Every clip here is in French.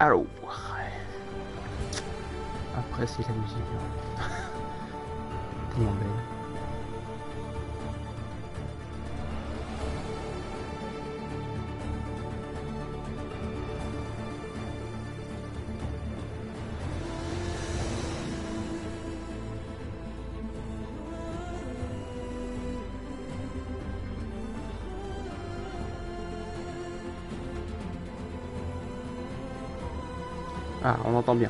Alors, après c'est la musique tellement belle. Ah, on entend bien.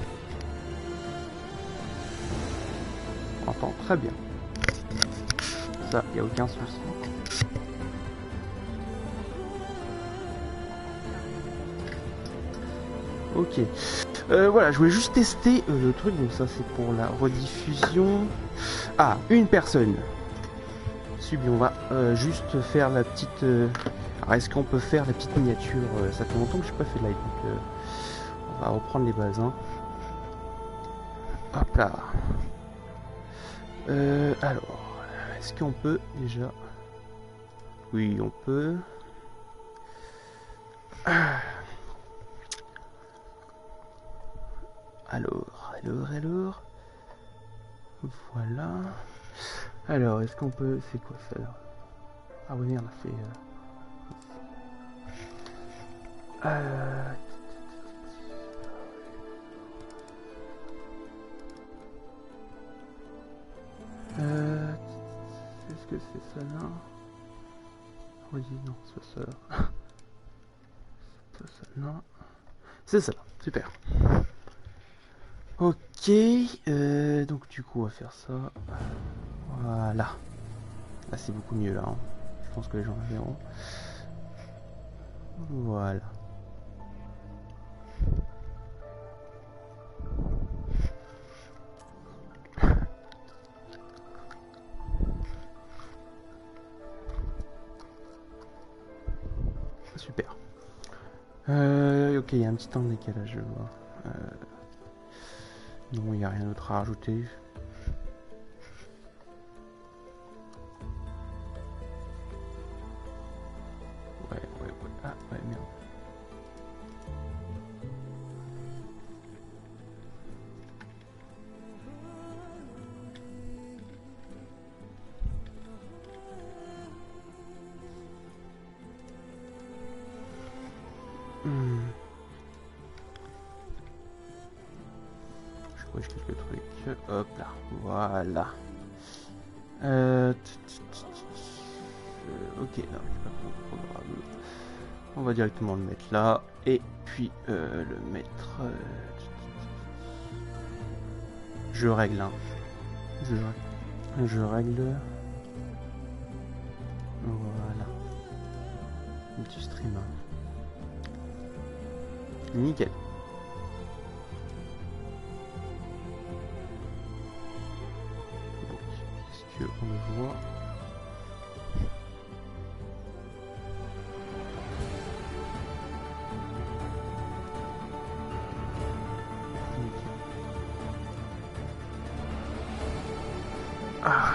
On entend très bien. Ça, il n'y a aucun souci. Ok. Voilà, je voulais juste tester le truc. Donc ça, c'est pour la rediffusion. Ah, une personne. Subi, on va juste faire la petite... Alors, est-ce qu'on peut faire la petite miniature ça fait longtemps que je n'ai pas fait de live. Donc, on va reprendre les bases. Hein. Hop là. Alors, est-ce qu'on peut déjà... Oui, on peut. Alors. Voilà. Alors, est-ce qu'on peut... C'est quoi ça là? Ah oui, on a fait... Est-ce que c'est ça là? Oui, non, c'est ça. C'est ça, non. C'est ça, super. Ok, donc du coup on va faire ça. Voilà. Là c'est beaucoup mieux là. Hein. Je pense que les gens verront. Voilà. Super. Ok, il y a un petit temps de décalage, je vois. Non, il n'y a rien d'autre à rajouter. Ouais. Ah, ouais, merde. Je corrige quelques trucs. Hop là, voilà. Ok, non, pas programme. On va directement le mettre là. Et puis le mettre... Je règle. Hein. Je règle. Voilà. Du stream. Nickel. Donc, est-ce qu'on le voit? Ah.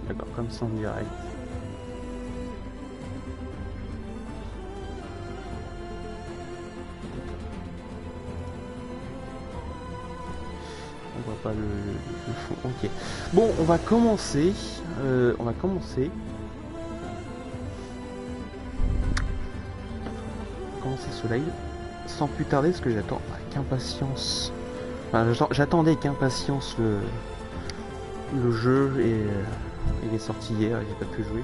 D'accord, comme ça en direct. On voit pas le fond. Ok. Bon, on va commencer. Ce live sans plus tarder, parce que j'attends avec impatience. Enfin, j'attendais avec impatience le jeu et il est sorti hier et j'ai pas pu jouer.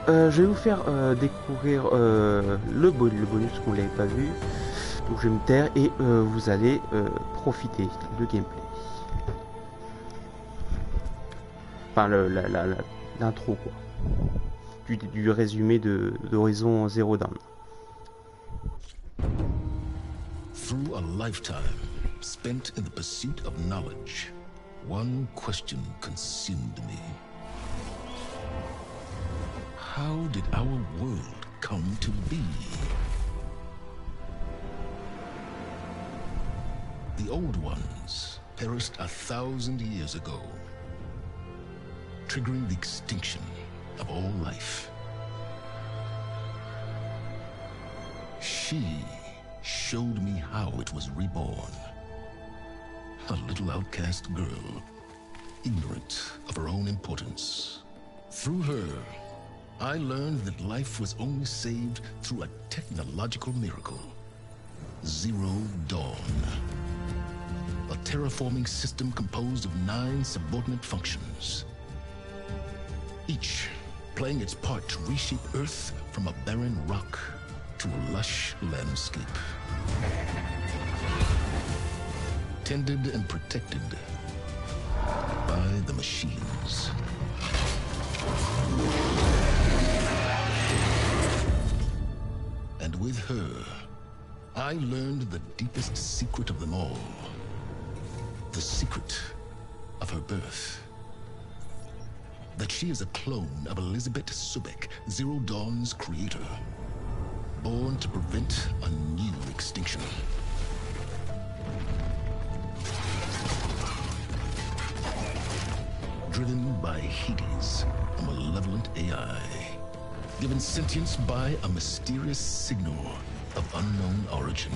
Je vais vous faire découvrir le bonus qu'on l'avait pas vu. Donc je vais me taire et vous allez profiter de gameplay. Enfin l'intro quoi. Du résumé d'Horizon Zero Dawn. Through a lifetime spent in the pursuit of knowledge, one question consumed me. How did our world come to be? The old ones perished 1,000 years ago. triggering the extinction of all life. She showed me how it was reborn. A little outcast girl, ignorant of her own importance. Through her, I learned that life was only saved through a technological miracle. Zero Dawn. A terraforming system composed of 9 subordinate functions. Each playing its part to reshape Earth from a barren rock to a lush landscape. Tended and protected by the machines. And with her, I learned the deepest secret of them all. The secret of her birth. That she is a clone of Elizabeth Subek, Zero Dawn's creator. Born to prevent a new extinction. Driven by Hades, a malevolent AI. Given sentience by a mysterious signal of unknown origin.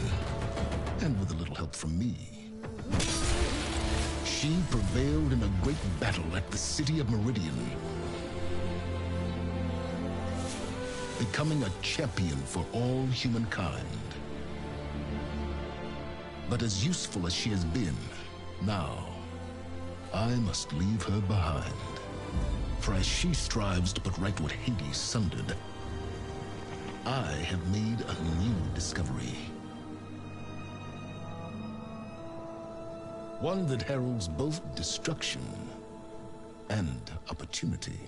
And with a little help from me. She prevailed in a great battle at the city of Meridian. Becoming a champion for all humankind. But as useful as she has been, now, I must leave her behind. For as she strives to put right what Hades sundered, I have made a new discovery. One that heralds both destruction and opportunity.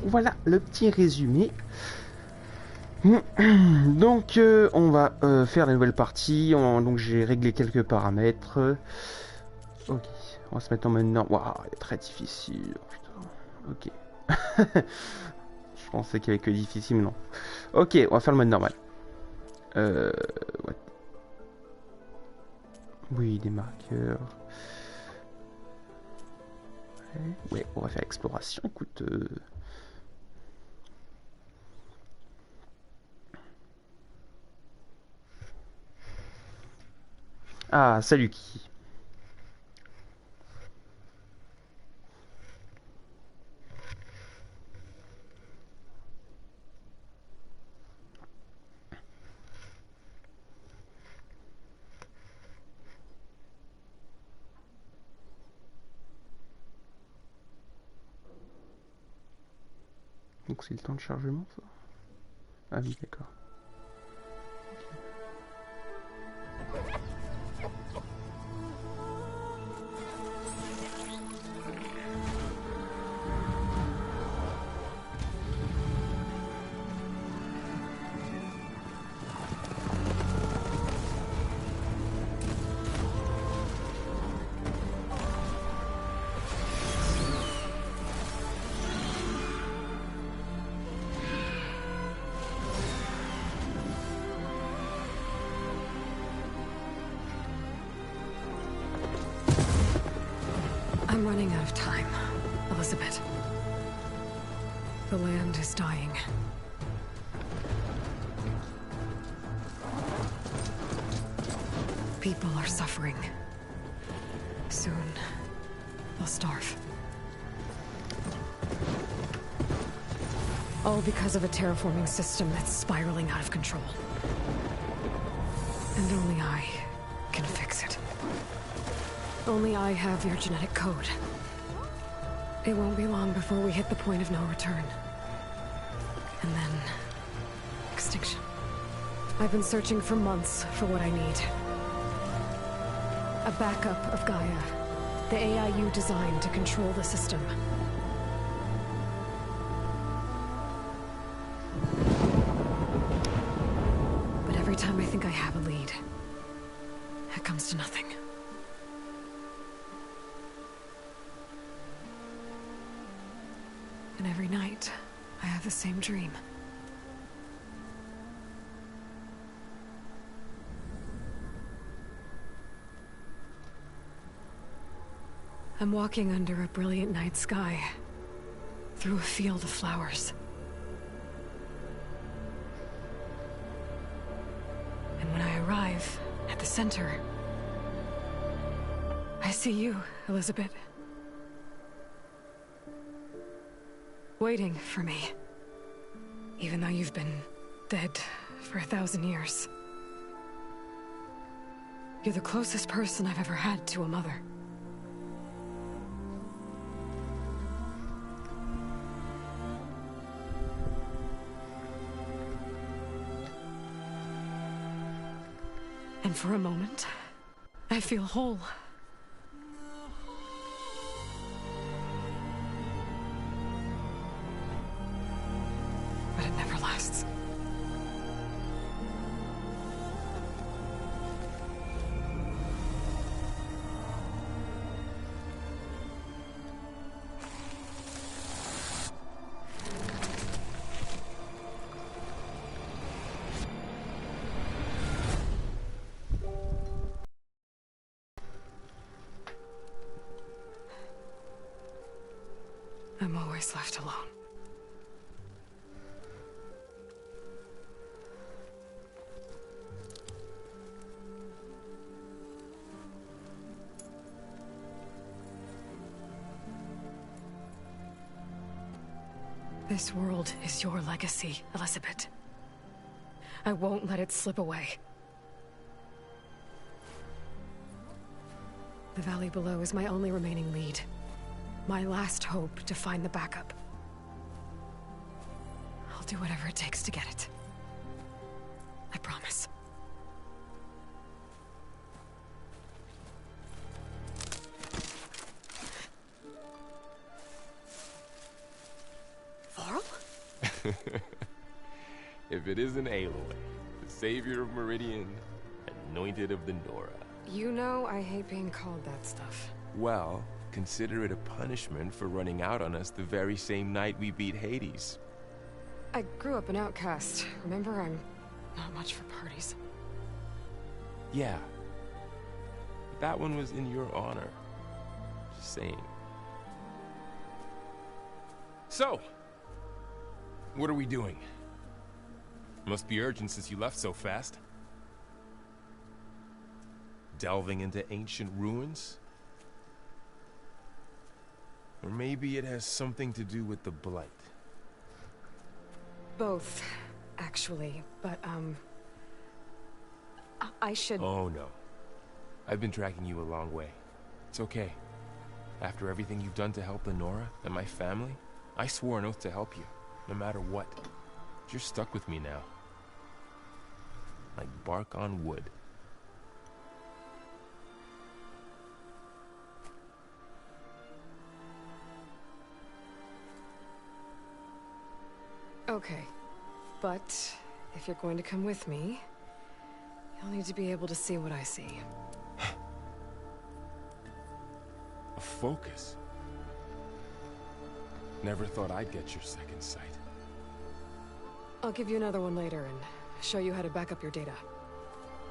Voilà le petit résumé. Donc on va faire la nouvelle partie. Donc j'ai réglé quelques paramètres. Ok, on va se mettre en mode non. Waouh, il est très difficile. Oh, putain. Ok. Je pensais qu'il y avait que difficile, mais non. Ok, on va faire le mode normal. Ouais. Oui, des marqueurs. Ouais, on va faire exploration. Écoute. Ah, salut qui. Donc c'est le temps de chargement ça? Ah oui, d'accord. I'm running out of time, Elizabeth. The land is dying. People are suffering. Soon, they'll starve. All because of a terraforming system that's spiraling out of control. And only I can fix it. Only I have your genetic code. It won't be long before we hit the point of no return. And then... extinction. I've been searching for months for what I need. A backup of Gaia. The AI you designed to control the system. But every time I think I have a lead, it comes to nothing. And every night, I have the same dream. I'm walking under a brilliant night sky, through a field of flowers. And when I arrive at the center, I see you, Elizabeth. Waiting for me. Even though you've been dead for 1,000 years. You're the closest person I've ever had to a mother. And for a moment, I feel whole. But it never lasts. I'm always left alone. This world is your legacy, Elizabeth. I won't let it slip away. The valley below is my only remaining lead. My last hope to find the backup. I'll do whatever it takes to get it. I promise. Varl? If it isn't Aloy, the savior of Meridian, anointed of the Nora. You know I hate being called that stuff. Well, consider it a punishment for running out on us the very same night we beat Hades. I grew up an outcast. Remember, I'm not much for parties. Yeah. But that one was in your honor. Just saying. So, what are we doing? Must be urgent since you left so fast. Delving into ancient ruins? Or maybe it has something to do with the Blight. Both, actually, but, I should... Oh, no. I've been tracking you a long way. It's okay. After everything you've done to help the Nora and my family, I swore an oath to help you, no matter what. You're stuck with me now. Like bark on wood. Okay, but if you're going to come with me, you'll need to be able to see what I see. A focus? Never thought I'd get your second sight. I'll give you another one later and show you how to back up your data.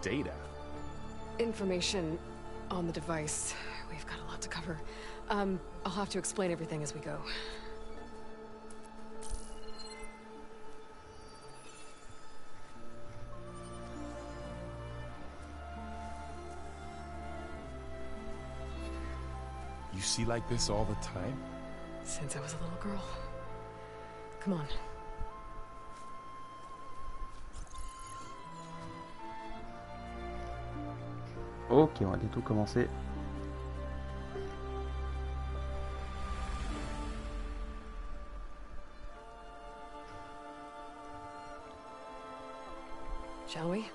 Data? Information on the device. We've got a lot to cover. I'll have to explain everything as we go. You see like this all the time? Since I was a little girl. Come on. Ok, on va tout commencer. Shall we?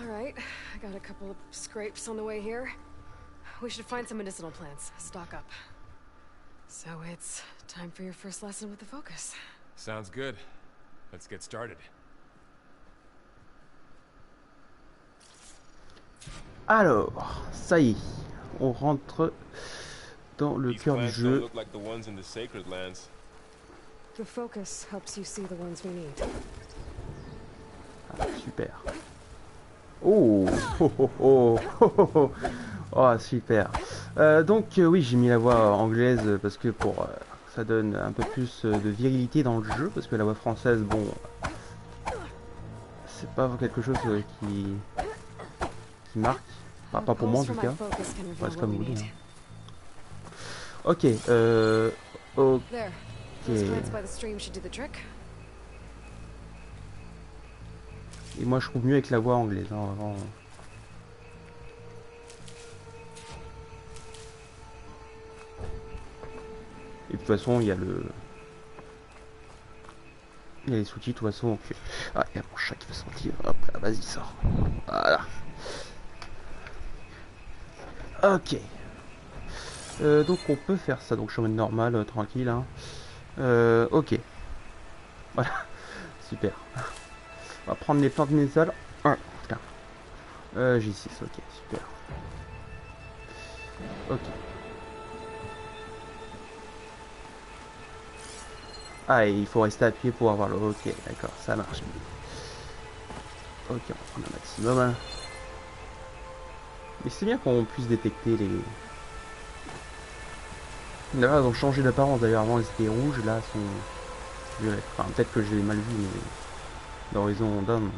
I got a couple of scrapes on the way here. We should find some medicinal plants, stock up. So it's time for your first lesson with the focus. Sounds good. Let's get started. Alors, ça y est, on rentre dans le These cœur du plants don't jeu. look like the ones in the sacred lands. The focus helps you see the ones we need. Ah, super. Oh, oh, oh, oh, oh, oh, oh. Oh, super. Donc oui, j'ai mis la voix anglaise parce que pour ça donne un peu plus de virilité dans le jeu, parce que la voix française, bon, c'est pas quelque chose qui marque. Enfin, pas pour moi en tout cas. Ouais, c'est comme vous dites. Ok, ok. There. Those plants by the stream should do the trick. Et moi je trouve mieux avec la voix anglaise, hein, vraiment. Et de toute façon il y a les sous-titres de toute façon. Donc... Ah, il y a mon chat qui veut sortir. Hop là, vas-y, sors. Voilà. Ok. Donc on peut faire ça. Donc je suis en mode normal, tranquille. Hein. Ok. Voilà. Super. On va prendre les plantes médicinales. Ouais, putain. J'ai 6, ok, super. Ok. Ah, et il faut rester appuyé pour avoir le... Ok, d'accord, ça marche. Ok, on va prendre un maximum. Hein. Mais c'est bien qu'on puisse détecter les... Là, ils ont changé d'apparence d'ailleurs. Avant, ils étaient rouges, là, ils sont violets. Enfin, peut-être que je l'ai mal vu, mais... D'horizon d'homme.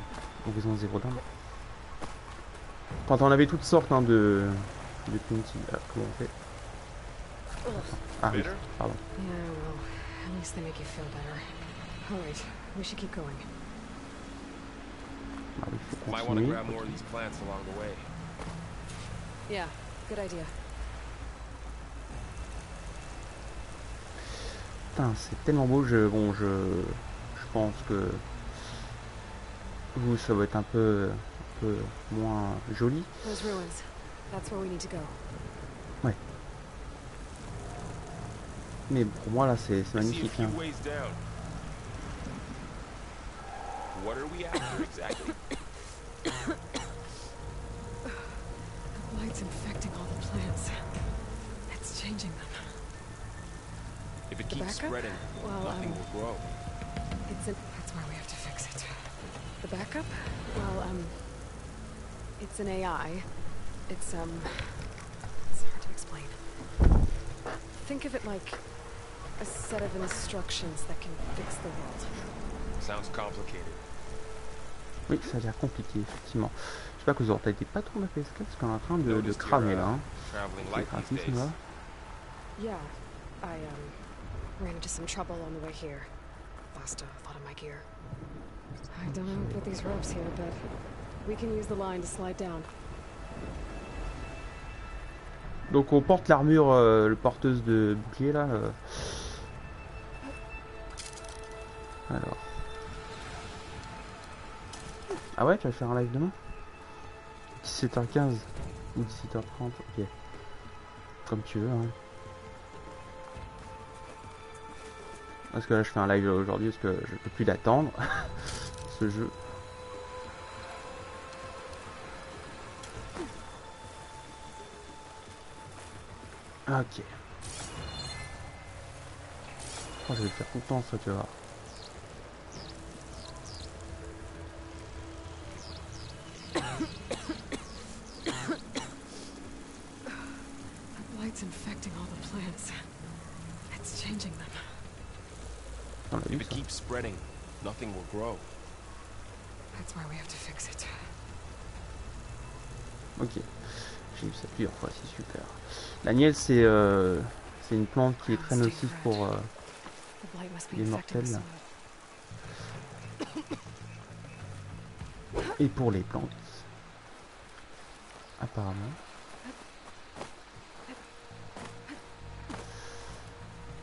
Horizon 0 d'homme. Quand on avait toutes sortes hein, de Community. Ah, comment on fait? Ah oui, pardon. Yeah, well, at least they make you feel better. All right, we should keep going. Ah oui, faut Might want to continuer. grab more of these plants along the way. Yeah, good idea. Putain, c'est tellement beau. Bon, je pense que vous, ça va être un peu moins joli. Those ruins. That's where we need to go. Ouais. Mais pour moi là, c'est I see a magnifique. few Hein. ways down. What are we after exactly? The light's infecting all the plants. It's changing them. If it The keeps backup? spreading, Well, nothing will grow. That's where we have to fix it. The backup? Well, it's an AI. It's hard to explain. Think of it like a set of instructions that can fix the world. Sounds complicated. Oui, ça a l'air compliqué, effectivement. J'espère que vous aurez été pas trop ma PS4 parce qu'on est en train de cramer là. Hein. Traveling C'est light these graphisme days. là. Yeah, I ran into some trouble on the way here. Lost a lot of my gear. I don't know who put these ropes here, but we can use the line to slide down. Donc on porte l'armure, le porteuse de bouclier là. Alors. Ah ouais, tu vas faire un live demain 17h15 ou 17h30, ok. Comme tu veux. Hein. Parce que là je fais un live aujourd'hui parce que je peux plus l'attendre. Ce jeu. Ok. Oh, je vais le faire tout le temps ça, tu vois. The light's infecting all the plants. It's changing them. On l'a vu, If it ça. keeps spreading, nothing will grow. That's why we have to fix it. Ok. J'ai eu ça plusieurs fois, c'est super. L'agnelle, c'est une plante qui est très nocive pour The blight must be les infecting the mortels soil. et pour les plantes. Apparemment.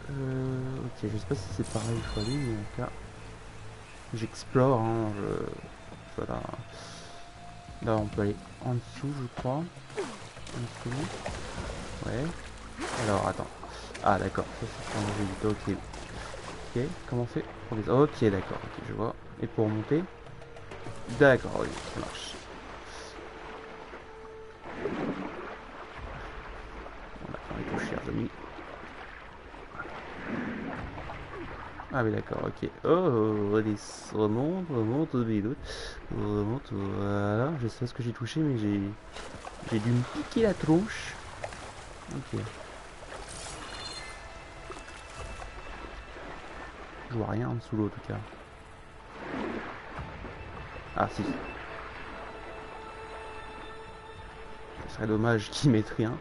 Ok, je sais pas si c'est pareil fois lui, mais en tout cas, j'explore. Hein, voilà. Là, on peut aller en dessous, je crois. En dessous. Ouais. Alors, attends. Ah, d'accord. Ça, c'est pour manger vite. Ok. Ok. Comment on fait pour les... Ok, d'accord. Ok, je vois. Et pour monter. D'accord. Oui, ça marche. On a quand même touché, chers amis. Ah oui d'accord, ok. Oh, remonte, remonte, remonte, voilà. Je sais pas ce que j'ai touché, mais j'ai dû me piquer la tronche. Ok. Je vois rien en dessous l'eau en tout cas. Ah si. Ce serait dommage qu'ils mettent rien.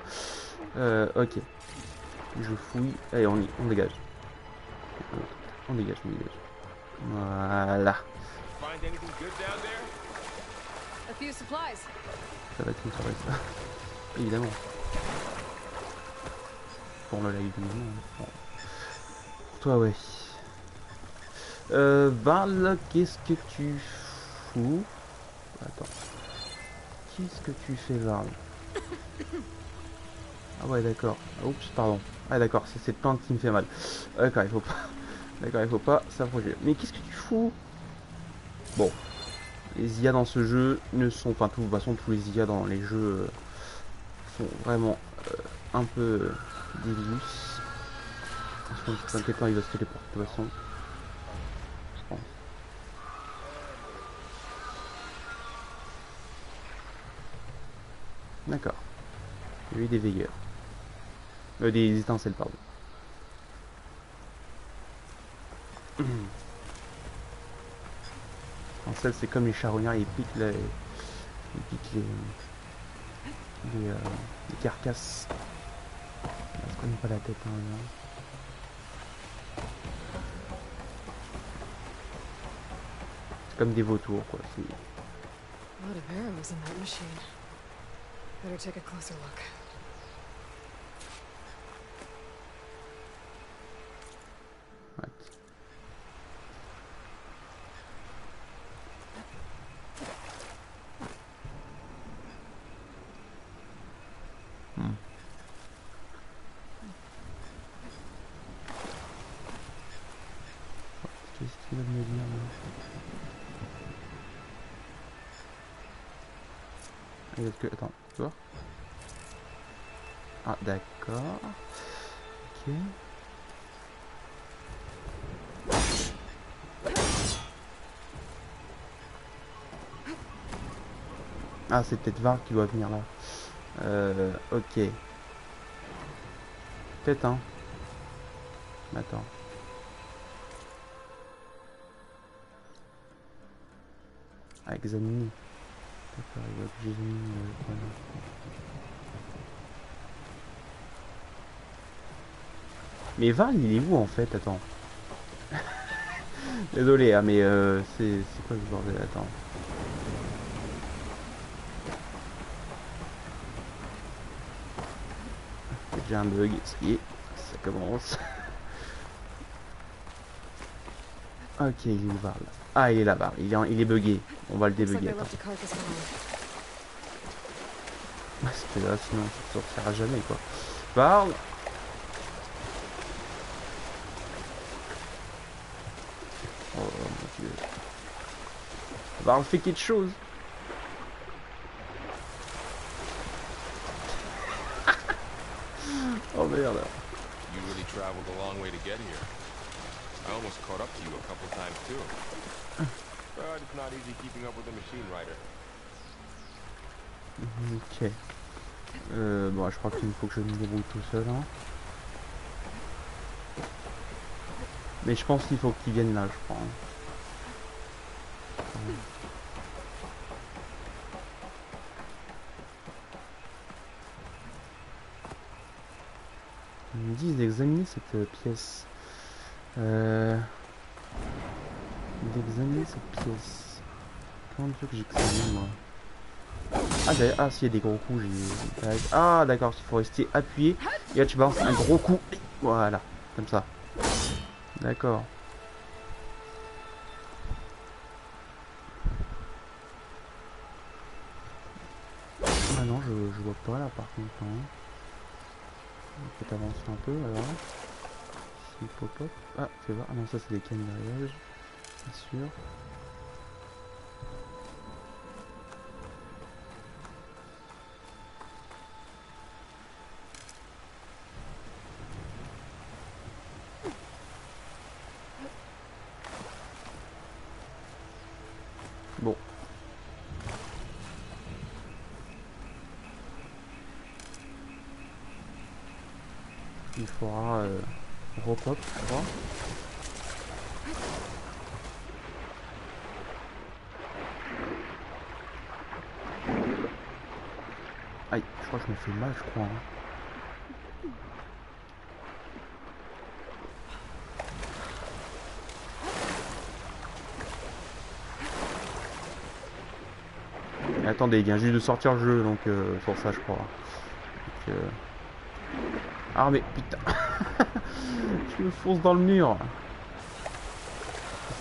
Ok. Je fouille. Allez, on dégage. On dégage, on dégage. Voilà. Ça va être une soirée ça. Évidemment. Pour le live du moment. Bon. Pour toi, ouais. Varl, qu'est-ce que tu fous? Attends. Qu'est-ce que tu fais, Varl? Ah ouais, d'accord. Oups, pardon. Ah d'accord, c'est cette plante qui me fait mal. D'accord, il faut pas. D'accord, il faut pas s'approcher. Mais qu'est-ce que tu fous? Bon. Les IA dans ce jeu ne sont... Enfin, de toute façon, tous les IA dans les jeux sont vraiment un peu débilos. T'inquiète pas, il va se téléporter de toute façon. Je pense. D'accord. Il y a eu des veilleurs. Des étincelles, pardon. Étincelles, c'est comme les charognards, ils piquent les carcasses. On se connaît pas la tête, hein, là. C'est comme des vautours, quoi. A lot of arrows in that machine. Better take a closer look. Ouais. Qu'est-ce qu'il va me dire là? Est-ce que... Attends, tu vois? Ah d'accord. Ok. Ah c'est peut-être Var qui doit venir là. Ok. Peut-être hein. Attends. Ah examiner. D'accord, il va que j'examine voilà. Mais Val il est où en fait? Attends. Désolé hein, mais c'est quoi ce bordel? Attends. J'ai un bug, ça y est, ça commence. Ok, il est où Varl? Ah il est là-bas, il est bugué. On va le débugger. Attends. Parce que là sinon ça ne sortira jamais quoi. Varl. Oh mon dieu. Varl fait quelque chose. Oh merde. You really traveled a long way to get here. I almost caught up to you a couple times too. But it's not easy keeping up with a machine rider. Ok. Bon, je crois qu'il faut que je me débrouille tout seul. Hein. Mais je pense qu'il faut qu'il vienne là, je crois. Ils me disent d'examiner cette pièce. D'examiner cette pièce. Comment tu veux que j'examine moi? Ah, s'il y a des gros coups, j'ai... Ah, d'accord, il faut rester appuyé. Et là, tu balances un gros coup. Voilà, comme ça. D'accord. Ah non, je vois pas là, par contre. Hein. On peut avancer un peu, alors. Si, pop-up. Ah, fais voir. Ah non, ça, c'est des cannes d'arrivage. Bien sûr. Bon. Il faudra repop, je crois. Aïe, je crois que je me fais mal, je crois. Hein. Et attendez, il vient juste de sortir le jeu, donc pour ça je crois. Donc, ah mais putain, je me fonce dans le mur.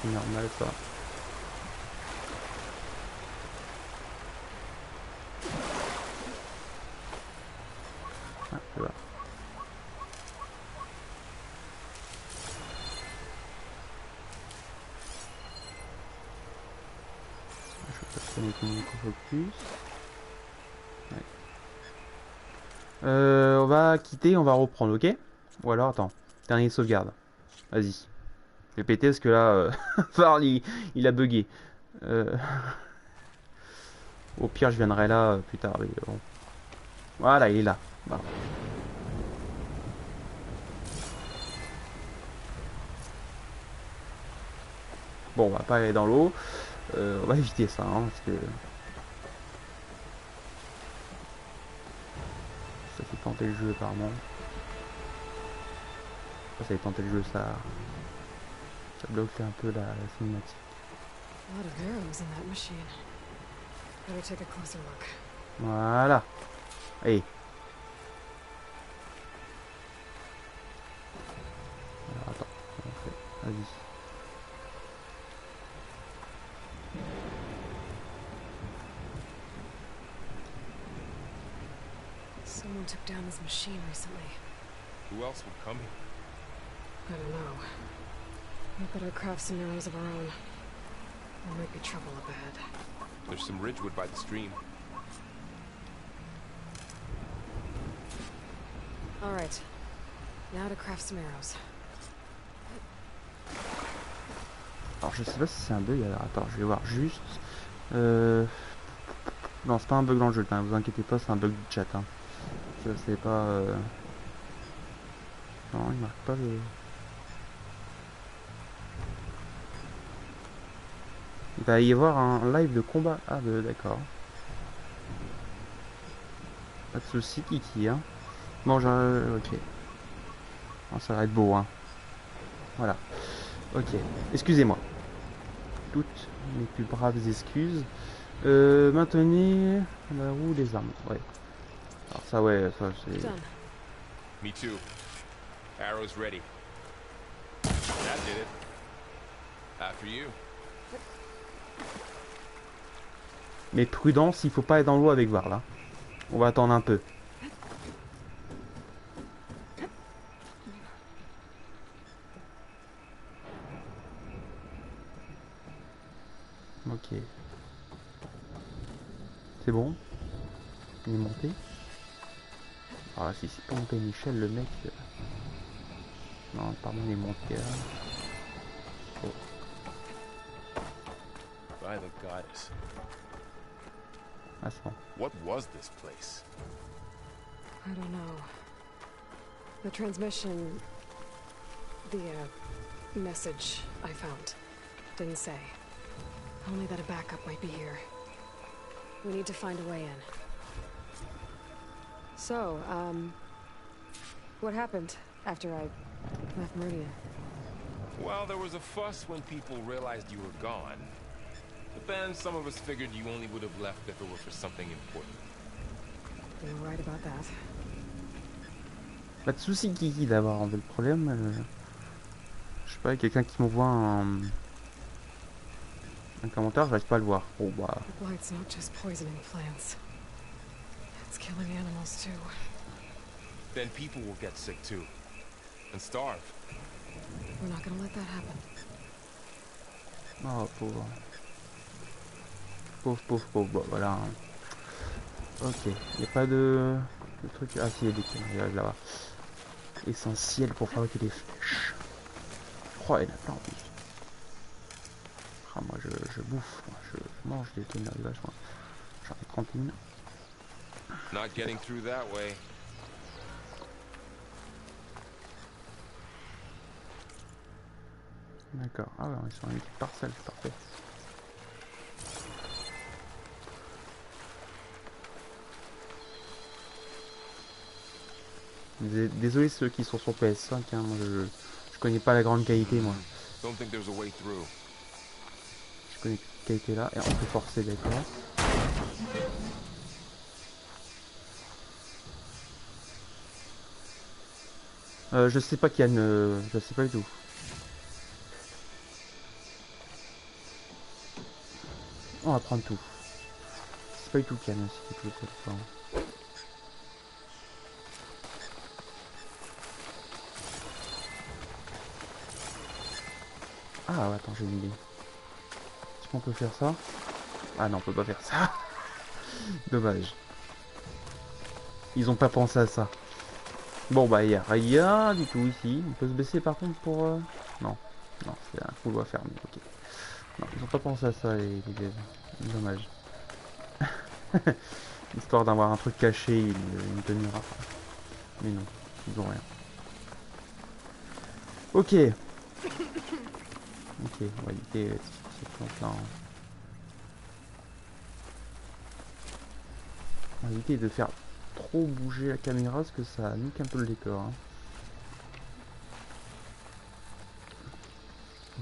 C'est normal ça. Ah, voilà. Je vais passer mon focus. Ouais. On va quitter, on va reprendre, ok? Ou alors attends, dernier sauvegarde. Vas-y. Je vais péter parce que là, Farl il a bugué. Au pire, je viendrai là plus tard. Mais bon. Voilà, il est là. Bah. Bon, on va pas aller dans l'eau. On va éviter ça, hein, parce que ça fait tenter le jeu apparemment. Ça fait tenter le jeu, ça bloque un peu la cinématique. Voilà. Allez. Alors, attends. Vas-y. Someone took down his machine recently. Who else would come here? I don't know. We better craft some arrows of our own. There might be trouble up ahead. There's some ridgewood by the stream. Alright. Now to craft some arrows. Alors je sais pas si c'est un bug, alors attends, je vais voir juste. Non, c'est pas un bug dans le jeu, hein, vous inquiétez pas, c'est un bug du chat. Hein. Ça c'est pas. Non, il marque pas le. Il va y avoir un live de combat. Ah, d'accord. Pas de soucis, Kiki. Hein. Bon, ok. Oh, ça va être beau, hein. Voilà. Ok. Excusez-moi. Toutes mes plus braves excuses. Maintenez la roue des armes. Ouais. Alors ça, ouais, ça c'est. Me too. Arrows ready. That did it. After you. Mais prudence, il faut pas être dans l'eau avec Var là. On va attendre un peu. Ok. C'est bon. Il est monté. Ah si c'est pas monté Michel, le mec. Non, pardon, il est monté. Oh. By the goddess. Ah, c'est bon. What was this place? I don't know. The transmission... The, message I found didn't say. Only that a backup might be here. We need to find a way in. So, what happened after I left Meridian? Well, there was a fuss when people realized you were gone. But then some of us figured you only would have left if it were for something important. You're right about that. Pas de soucis, Kiki, d'avoir enlevé le problème. Je sais pas, quelqu'un qui m'envoie un commentaire, j'arrive pas à le voir. Oh bah. The blight's not just poisoning plants. It's killing animals too. Then people will get sick too. And starve. We're not gonna let that happen. Oh, pauvre. Pauvre, bon, voilà. Ok, il n'y a pas de truc. Ah si, il y a des caméras là-bas. Essentiel pour fabriquer des flèches. Oh, il y en a plein en plus. Ah, moi je bouffe, moi, je mange des tonnes de vache, moi. J'en ai 31. Not getting through that way. D'accord. Ah ouais, on est sur une petite parcelle, c'est parfait. Désolé ceux qui sont sur PS5, hein, moi, je connais pas la grande qualité moi. Don't think there's a way through. Je connais cette qualité là et on peut forcer, d'accord. Je sais pas Kian, je sais pas du tout. On va prendre tout. C'est pas du tout Kian, si tu veux pas. Ah ouais, attends, j'ai une idée. Est-ce qu'on peut faire ça? Ah non, on peut pas faire ça. Dommage. Ils ont pas pensé à ça. Bon bah il y a rien du tout ici. On peut se baisser par contre pour... Non, non, c'est un couloir fermé, ok. Non, ils ont pas pensé à ça les devs. Dommage. Histoire d'avoir un truc caché, une tenue rare. Mais non, ils ont rien. Ok. Ok, on va éviter cette plante là. On va éviter de faire trop bouger la caméra parce que ça nique un peu le décor. Hein.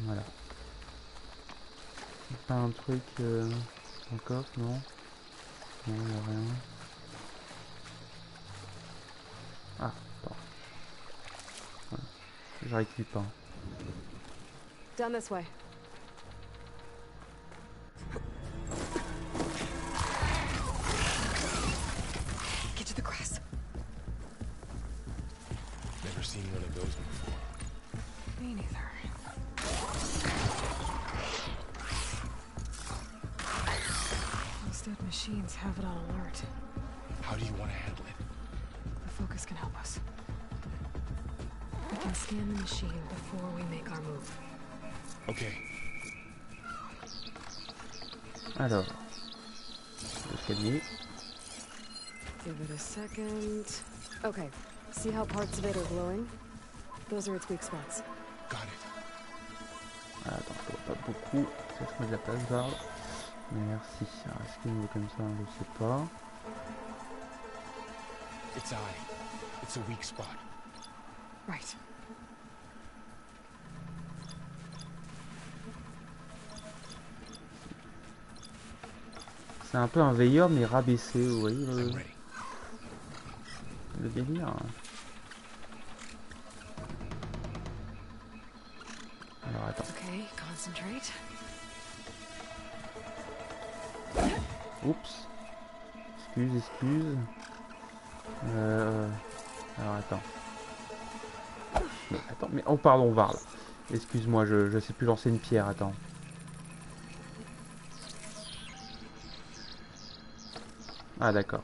Voilà. C'est pas un truc en coffre, non? Non, il n'y a rien. Ah, attends. Voilà. J'arrive pas. Down this way. Get to the grass. Never seen one of those before. Me neither. Those dead machines have it on alert. How do you want to handle it? The focus can help us. We can scan the machine before we make our move. Okay. Alors, l'escalier. Give it a second. Okay. See how parts of it are glowing? Those are its weak spots. Got it. Ah, attends, je vois pas beaucoup. Peut-être mettre de la place barre. Merci. Alors, est-ce qu'il vaut comme ça? Je sais pas. It's eye. It's a weak spot. Right. C'est un peu un veilleur mais rabaissé, vous voyez le délire. Alors attends. Okay, concentrate. Oups. Excuse. Alors attends. Mais attends, mais oh pardon, Varl. Excuse-moi, je sais plus lancer une pierre, attends. Ah d'accord.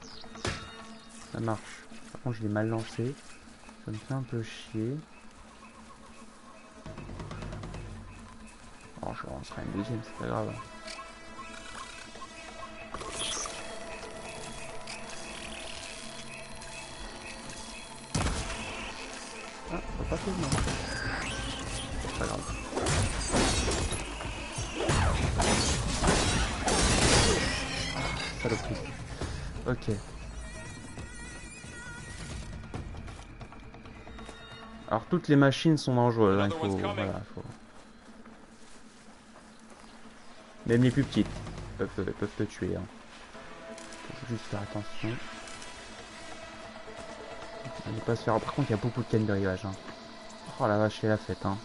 Ça marche. Par contre je l'ai mal lancé. Ça me fait un peu chier. Oh je relancerai une deuxième, c'est pas grave. Ah, pas tellement. C'est pas grave. Saloperie. Ok. Alors toutes les machines sont dangereuses, hein, voilà, même les plus petites peuvent te tuer. Hein. Faut juste faire attention. Ne pas se faire. Par contre, il y a beaucoup de cannes de rivage. Hein. Oh la vache, c'est la fête. Hein.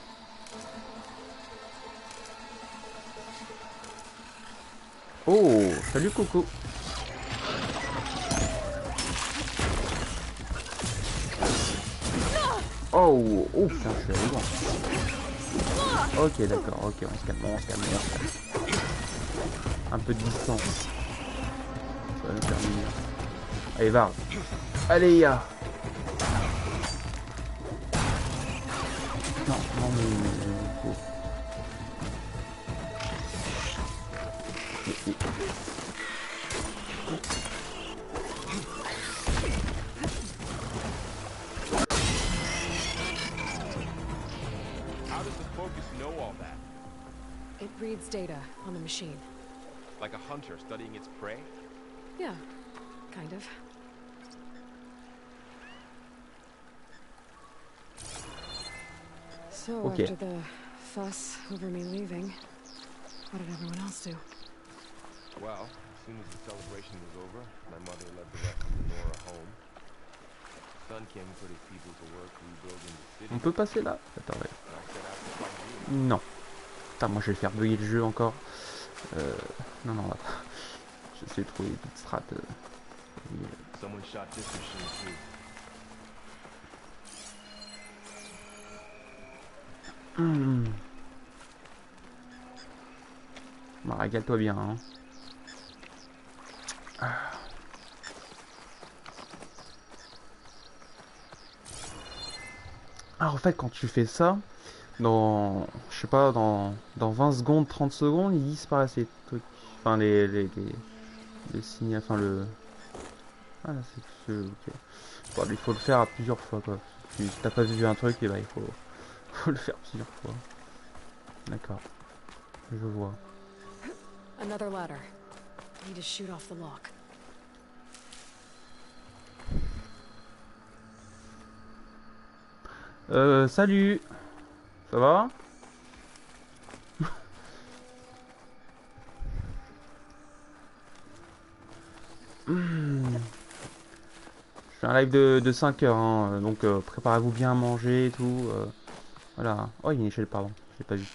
Oh, salut Coco. Oh, oh putain, je suis allé loin. Ok, d'accord, ok, on se calme. Un peu de distance. Ça va nous faire mieux. Allez, va. Allez, ya. Non, mais... How does the focus know all that? It reads data on the machine. Like a hunter studying its prey? Yeah, kind of. So Okay. after the fuss over me leaving, what did everyone else do? Well, as soon as the celebration was over, my mother led the rest of Nora home. Son came and put his people to work rebuilding the city. On peut passer là? Attends, ouais. And I set out to find you. Non. Putain, moi je vais faire bugger le jeu encore. Non, non, j'essaie de trouver des petites strats. Someone shot this machine too. Bah, régale-toi bien, hein. Alors en fait quand tu fais ça, dans, je sais pas, dans 20 secondes, 30 secondes, ils disparaissent les trucs. Enfin les signes, enfin le... Ah là c'est... ok. Bon, il faut le faire à plusieurs fois quoi. Si t'as pas vu un truc, et bah il faut le faire plusieurs fois. D'accord. Je vois. Another ladder. Need to shoot off the lock. Salut. Ça va? Je fais un live de 5 heures, hein, donc préparez-vous bien à manger et tout. Voilà. Oh, il y a une échelle, pardon. Je l'ai pas vu.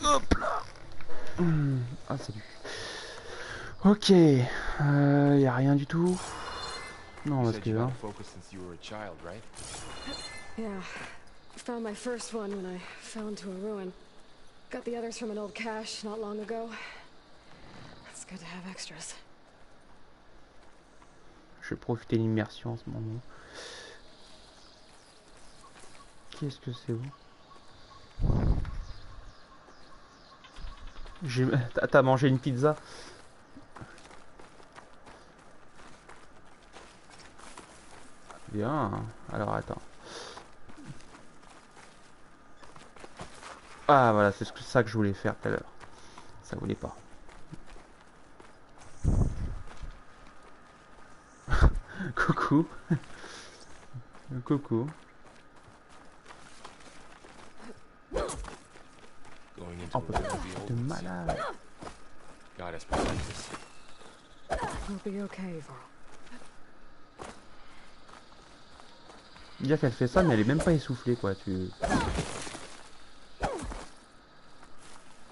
Hop là. Ah, salut. Ok. Y a rien du tout. Non, parce que là. Yeah. Found my first one when I fell into a ruin. Got the others from an old cache not long ago. It's good to have extras. Je vais profiter de l'immersion en ce moment. Qu'est-ce que c'est vous? T'as mangé une pizza? Bien. Alors attends. Ah voilà, c'est ça que je voulais faire tout à l'heure. Ça voulait pas. Coucou. Coucou. Oh putain de malade. We'll be okay, Varl. Dire qu'elle fait ça, mais elle est même pas essoufflée quoi. Tu.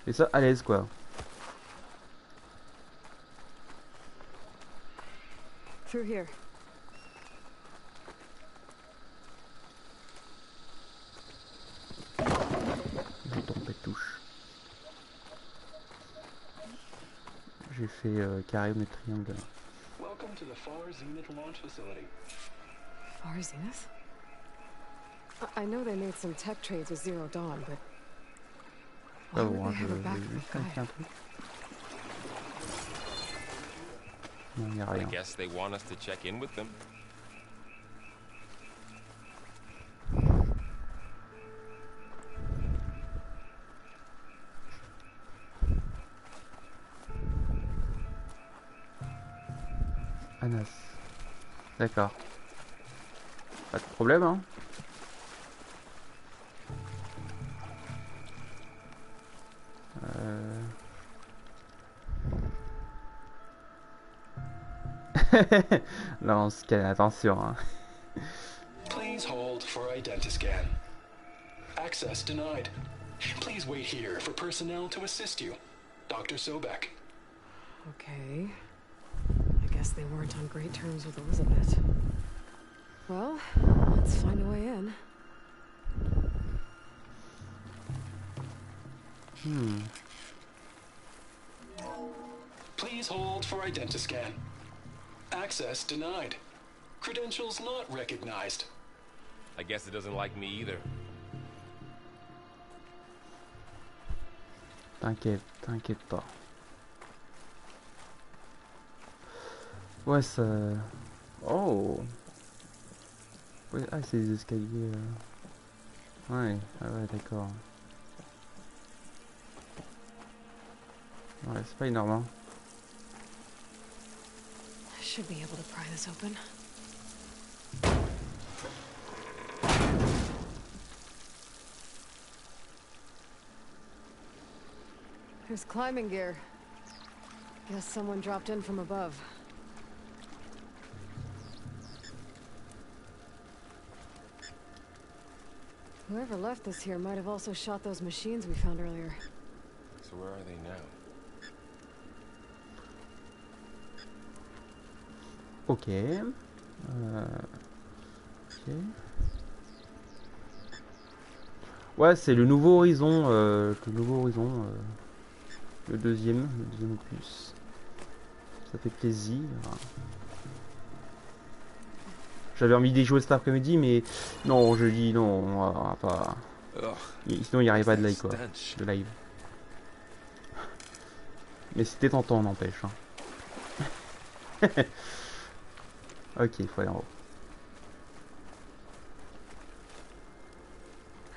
Et ça à l'aise quoi. Through here. J'ai trompé de touche. J'ai fait carré mais triangle. Welcome to the Far Zenith launch facility. Far Zenith? I know they made some tech trades with Zero Dawn, but why would they have a backup guide? Non, y a I rien. guess they want us to check in with them. Anas. D'accord. Pas de problème, hein. Là, on se calme, attention, hein. Please hold for identiscan. Access denied. Please wait here for personnel to assist you. Dr. Sobek. Okay. I guess they weren't on great terms with Elizabeth. Well, let's find a way in. Please hold for identiscan. Access denied. Credentials not recognized. I guess it doesn't like me either. t'inquiète pas. Ouais, ça... Oh. Ouais, ah, c'est des escaliers... Ouais, ah ouais, d'accord. Ouais, c'est pas énorme, hein. I should be able to pry this open. There's climbing gear. Guess someone dropped in from above. Whoever left this here might have also shot those machines we found earlier. So where are they now? Ok. Ok. Ouais, c'est le nouveau horizon, le deuxième opus. Ça fait plaisir. J'avais envie d'y jouer cet après-midi, mais non, je dis non, on va pas. Sinon, il n'y aurait pas de live, quoi. De live. Mais c'était tentant, n'empêche. Hein. Ok, il faut aller en haut.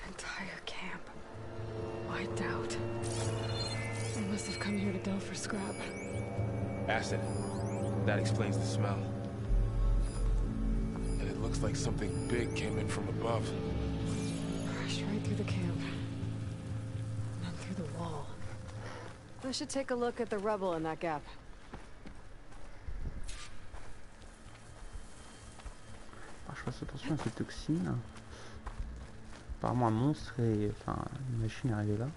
Entire camp wiped out. They must have come here to delve for scrap. Acid. That explains the smell. And it looks like something big came in from above. Crashed right through the camp. And through the wall. I should take a look at the rubble in that gap. Alors, je fasse attention à ces toxines. Apparemment un monstre et... Enfin, une machine est arrivée là.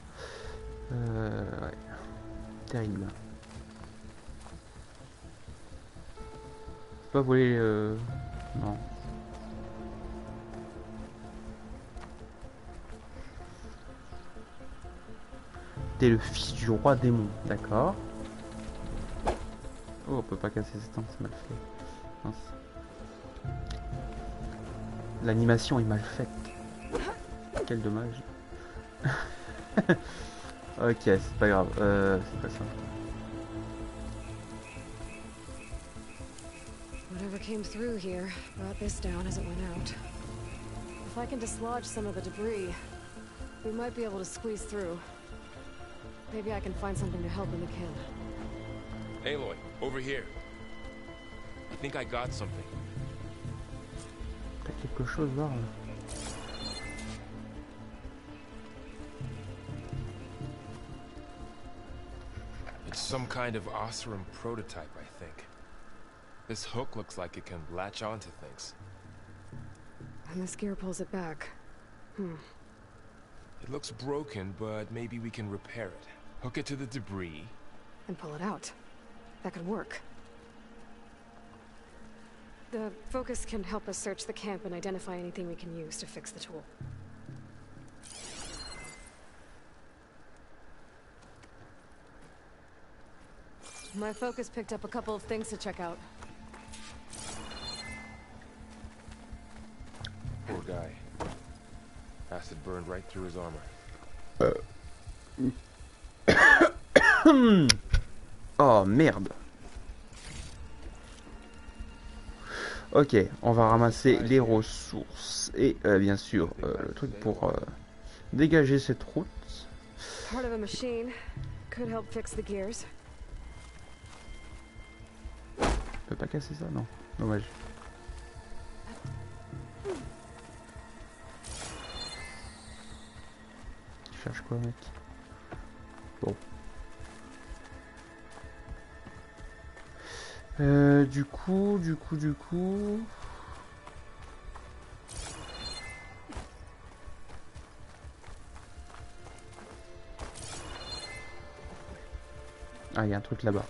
Ouais. Terrible. Pas voler... Non. T'es le fils du roi démon, d'accord. Oh, on peut pas casser cette temps, c'est mal fait. Mince. L'animation est mal faite. Quel dommage. Ok, c'est pas grave. C'est pas ça. Whatever came through here brought this down as it went out. If I can dislodge some of the debris, we might be able to squeeze through. Maybe I can find something to help in the camp. Aloy, over here. I think I got something. T'as quelque chose là. It's some kind of Osram prototype, I think. This hook looks like it can latch onto things. And this gear pulls it back. It looks broken, but maybe we can repair it. Hook it to the debris. And pull it out. That could work. The focus can help us search the camp and identify anything we can use to fix the tool. My focus picked up a couple of things to check out. Poor guy. Acid burned right through his armor. Oh merde. Ok, on va ramasser les ressources et bien sûr le truc pour dégager cette route. Part of a machine could help fix the gears. On peut pas casser ça, non. Dommage. Tu cherches quoi, mec? Bon. Du coup. Ah, il y a un truc là-bas.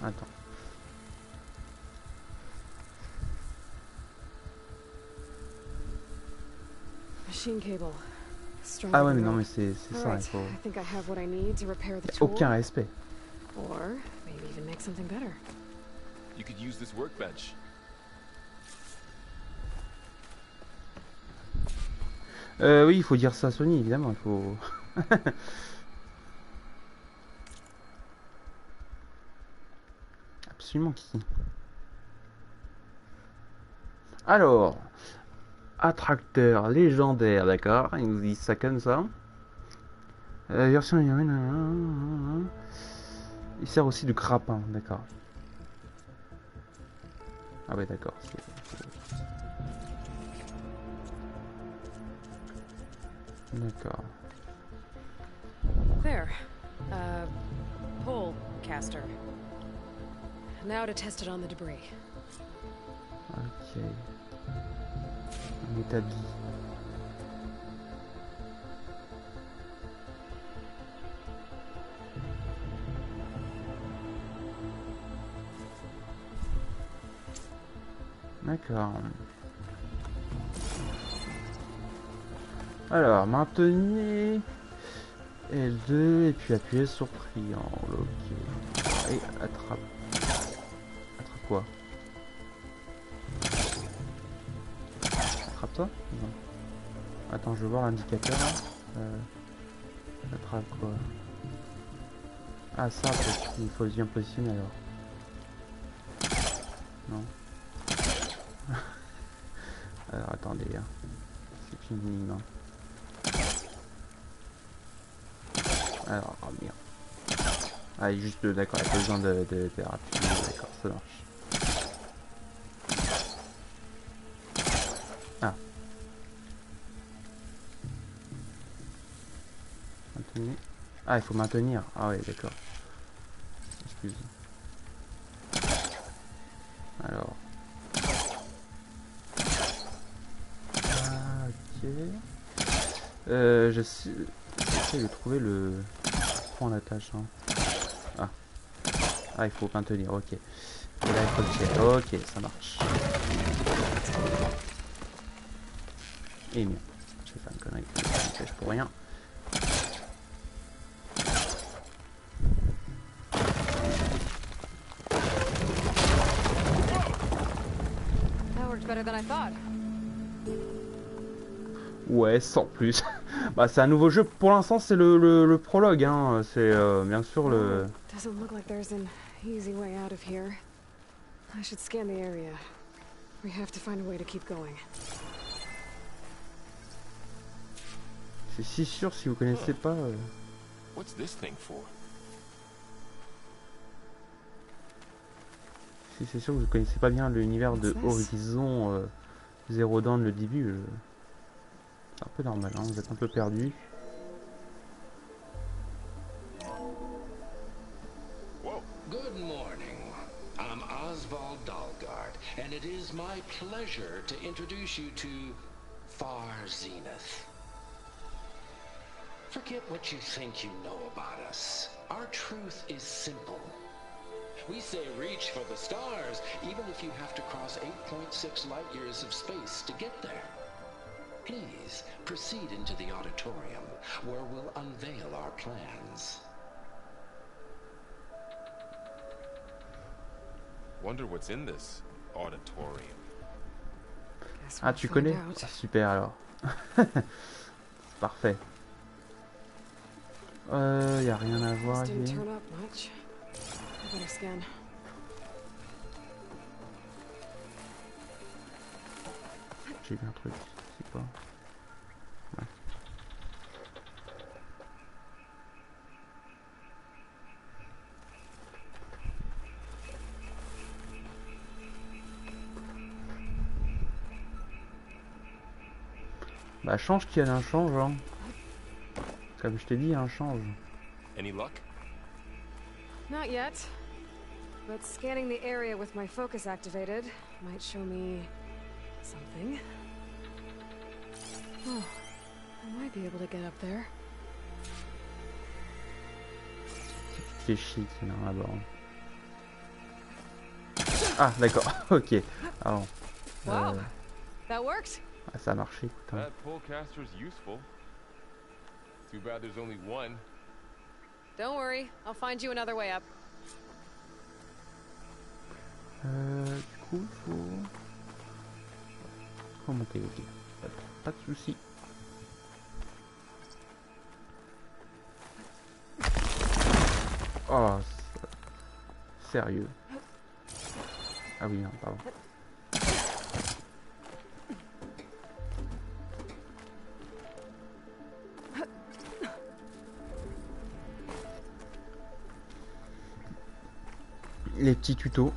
Attends. Machine cable. Ah ouais, mais non, mais c'est ça, il faut... I think I have what I need to repair the Y a tool. aucun respect. Or maybe even make something better. You could use this workbench. Oui, il faut dire ça à Sony, évidemment, il faut... Absolument qui. Alors, attracteur légendaire, d'accord, ils nous disent ça comme ça. Version il sert aussi de grappin, d'accord. Ah ouais, d'accord. D'accord. There. Pole caster. Now to test it on the debris. Ok. On établit. D'accord. Alors, maintenez L2 et puis appuyez sur triangle. Ok. Et attrape. Attrape quoi? Attrape toi? Non. Attends, je veux voir l'indicateur. Attrape quoi? Ah ça, il faut bien positionner alors. Non. Alors attendez, hein. C'est une énigme. Hein. Alors, oh merde. Ah, il est juste d'accord, il n'y a pas besoin de rapide. D'accord, ça marche. Ah. Maintenir. Ah, il faut maintenir. Ah ouais, d'accord. Excuse. Alors. Ah, ok. J'essaie de trouver le point d'attache. Hein. Ah. Ah, il faut maintenir, ok. Et là, il faut le tirer. Ok, ça marche. Et mieux. Je vais faire une connerie. Je pour rien. Ouais, sans plus. Bah, c'est un nouveau jeu. Pour l'instant, c'est le prologue. Hein. C'est bien sûr le. Doesn't look like there's an easy way out of here. I should scan the area. We have to find a way to keep going. C'est si sûr si vous connaissez pas. What's this thing for? Si c'est sûr que vous connaissez pas bien l'univers de Horizon Zero Dawn le début. C'est un peu normal, hein, vous êtes un peu perdu. Good morning. I'm Oswald Dalgard, and it is my pleasure to introduce you to Far Zenith. Forget what you think you know about us. Our truth is simple. We say reach for the stars, even if you have to cross 8.6 light years of space to get there. Please proceed into the auditorium, where we'll unveil our plans. Wonder what's in this auditorium. Ah, tu connais? Ah, super alors. C'est parfait. Y a rien à voir. J'ai vu un truc. C'est quoi? Ouais. Bah change qu'il y a un change hein. Comme je t'ai dit, un change. Any luck? Not yet. But scanning the area with my focus activated might show me something. Oh, I might be able to get up there. C'est chic là-bas. Ah d'accord, ok. Alors, wow, that worked. Ah, ça a marché. Écoute, hein. That polecaster's useful. Too bad there's only one. Don't worry, I'll find you another way up. Du coup, faut monter, ok. Pas de soucis. Oh, sérieux. Ah oui, non, pardon. Les petits tutos.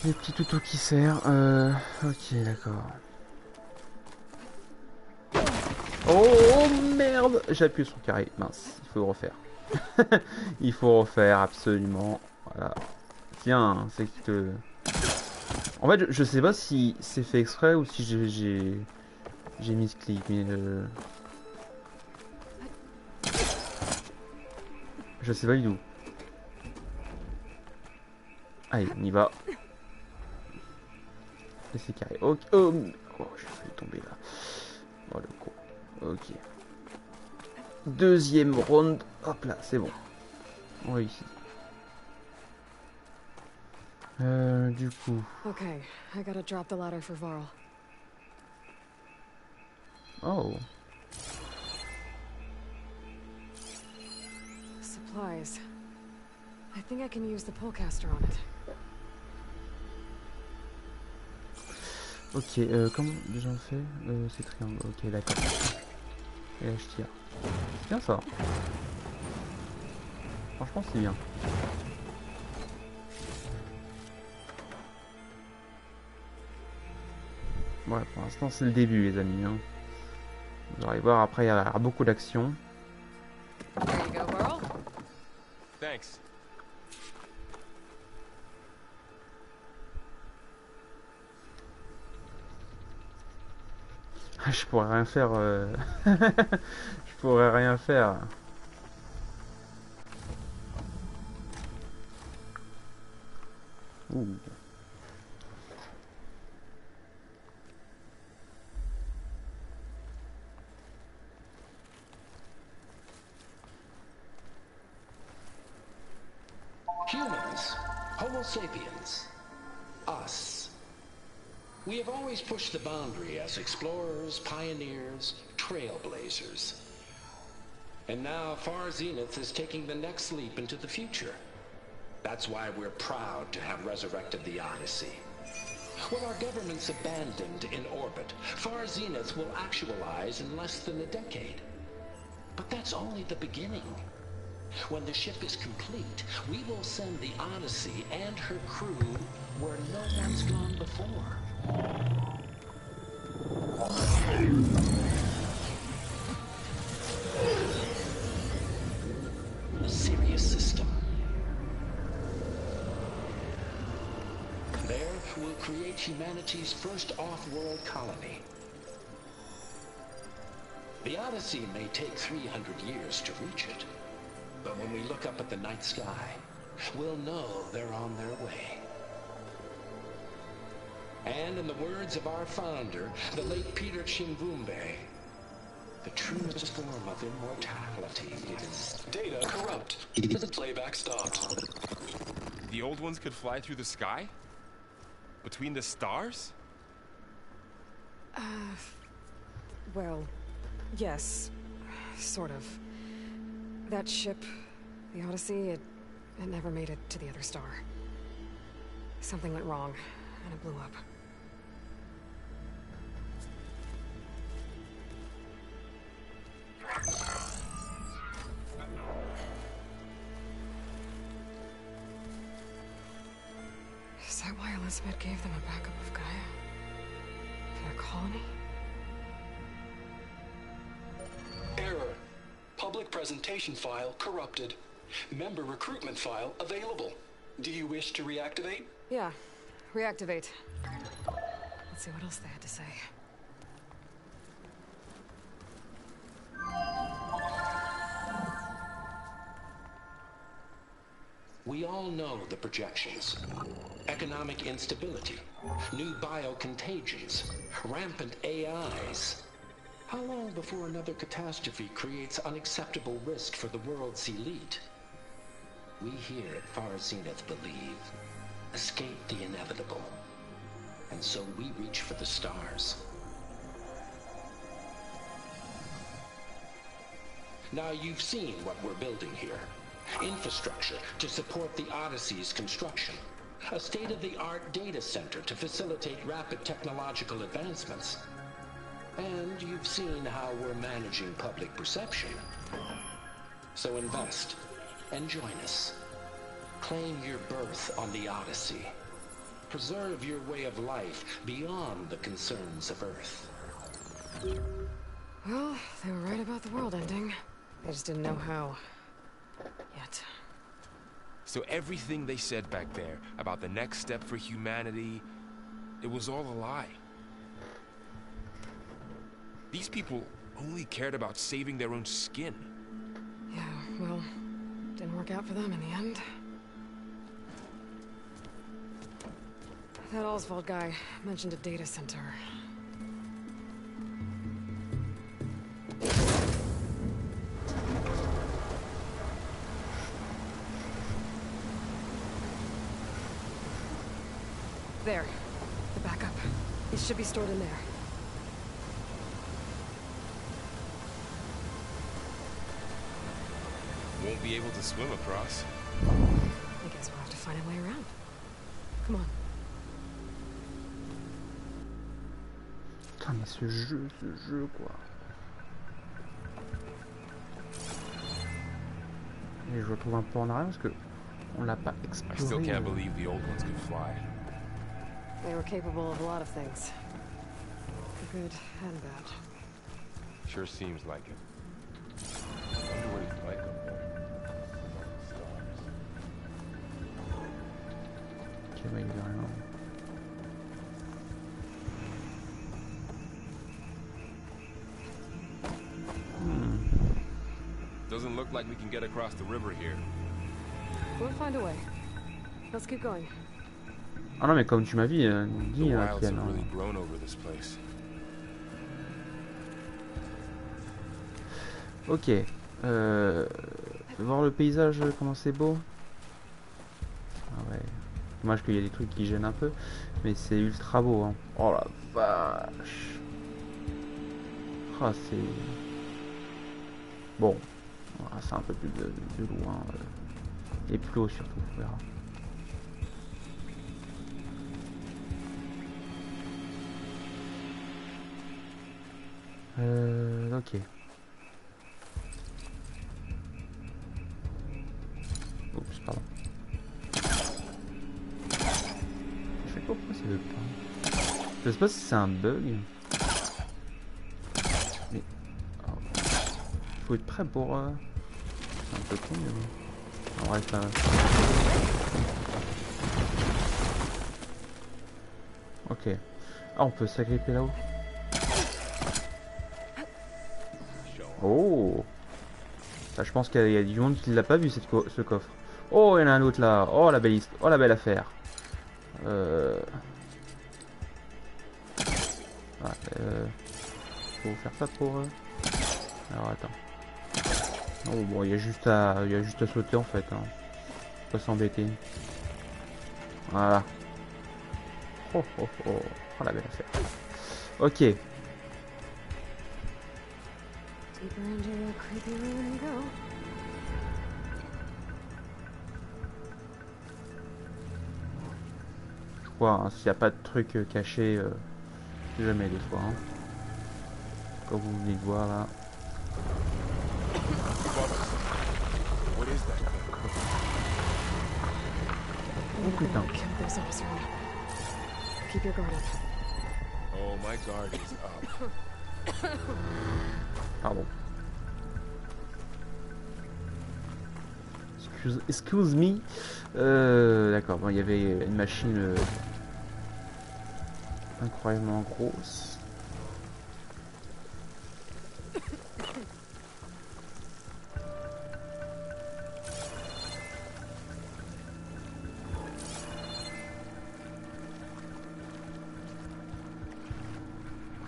Les petits tutos qui servent. Ok, d'accord. Oh merde! J'ai appuyé sur le carré. Mince, il faut le refaire. Il faut refaire, absolument. Voilà. Tiens, c'est que... En fait, je sais pas si c'est fait exprès ou si j'ai mis ce clic, mais... Je sais pas du tout. Allez, on y va. Et c'est carré. Ok. Oh, j'ai failli tomber là. Oh le con. Ok. Deuxième round. Hop là, c'est bon. On réussit. Du coup. Okay, I gotta drop the ladder for Varl. Oh. Supplies. I think I can use the pullcaster on it. Ok, comment déjà on fait c'est triangle, ok d'accord. Et là je tire. C'est bien ça. Franchement c'est bien. Voilà, pour l'instant c'est le début les amis. Hein. Vous allez voir après il y a beaucoup d'action. There you go, Varl. Thanks. Je pourrais rien faire. Je pourrais rien faire. Ouh. Humans, Homo sapiens, us. We have always pushed the boundary as explorers, pioneers, trailblazers. And now Far Zenith is taking the next leap into the future. That's why we're proud to have resurrected the Odyssey. When our government's abandoned in orbit, Far Zenith will actualize in less than a decade. But that's only the beginning. When the ship is complete, we will send the Odyssey and her crew where no one's gone before. A Sirius system. There, we'll create humanity's first off-world colony. The Odyssey may take 300 years to reach it. But when we look up at the night sky, we'll know they're on their way. And in the words of our founder, the late Peter Chimvumbe, the truest form of immortality is... Data corrupt. Playback stopped. The old ones could fly through the sky? Between the stars? Well, yes, sort of. That ship, the Odyssey, it never made it to the other star. Something went wrong, and it blew up. Is that why Elizabeth gave them a backup of Gaia? For their colony? Error. Public presentation file corrupted. Member recruitment file available. Do you wish to reactivate? Yeah, reactivate. Let's see what else they had to say. We all know the projections. Economic instability, new biocontagions, rampant AIs. How long before another catastrophe creates unacceptable risk for the world's elite? We here at Far Zenith believe, escape the inevitable. And so we reach for the stars. Now you've seen what we're building here. Infrastructure to support the Odyssey's construction. A state-of-the-art data center to facilitate rapid technological advancements. And you've seen how we're managing public perception. So invest and join us. Claim your berth on the Odyssey. Preserve your way of life beyond the concerns of Earth. Well, they were right about the world ending. They just didn't know how. Yet. So everything they said back there about the next step for humanity, it was all a lie. These people only cared about saving their own skin. Yeah, well, didn't work out for them in the end. That Oswald guy mentioned a data center. There. The backup. It should be stored in there. Won't be able to swim across. I guess we'll have to find a way around. Come on. Putain, mais ce jeu quoi. Et je retrouve un peu en arrière parce que on l'a pas exploré. I still can't believe the old ones could fly. They were capable of a lot of things. Good and bad. Sure seems like it. I wonder what he's like up there. Ok, bah il y a rien. Doesn't look like we can get across the river here. We'll find a way. Let's keep going. Ah non mais comme tu m'as dit, The Kian, wilds have really grown over this place. Ok. Voir le paysage, comment c'est beau. Ah ouais. Dommage qu'il y a des trucs qui gênent un peu. Mais c'est ultra beau. Hein. Oh la vache. Ah c'est... Bon. Voilà, c'est un peu plus de loin. Et plus haut surtout, on verra. Ok. Oups, pardon. Je sais pas pourquoi ça veut pas. Je sais pas si c'est un bug. Mais... Oh. Faut être prêt pour... C'est un peu con, mais bon. En vrai, ça... Ok. Ah, on peut s'agripper là-haut. Oh, ça, je pense qu'il y a du monde qui l'a pas vu ce coffre. Oh, il y en a un autre là. Oh la belle oh la belle affaire. Faut faire ça pour. Alors attends. Oh bon, il y a juste à sauter en fait. Hein. Pas s'embêter. Voilà. Oh oh oh. Oh la belle affaire. Ok. Deeper into the creepy room we go. Je crois, hein, s'il n'y a pas de truc caché, jamais des fois. Hein. Comme vous venez de voir là. Oh putain. Keep your guard up. Oh, my guard is up. Pardon. Excuse me. D'accord, bon, il y avait une machine incroyablement grosse.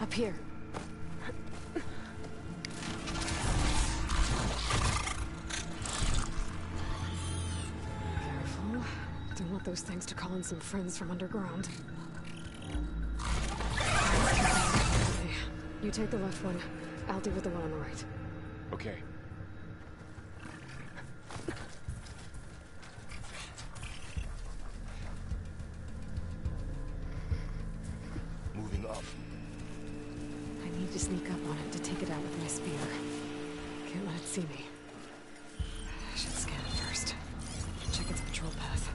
Up here. Don't want those things to call in some friends from underground. Okay, you take the left one. I'll deal with the one on the right. Okay. to sneak up on it to take it out with my spear. Can't let it see me. I should scan it first. Check its patrol path.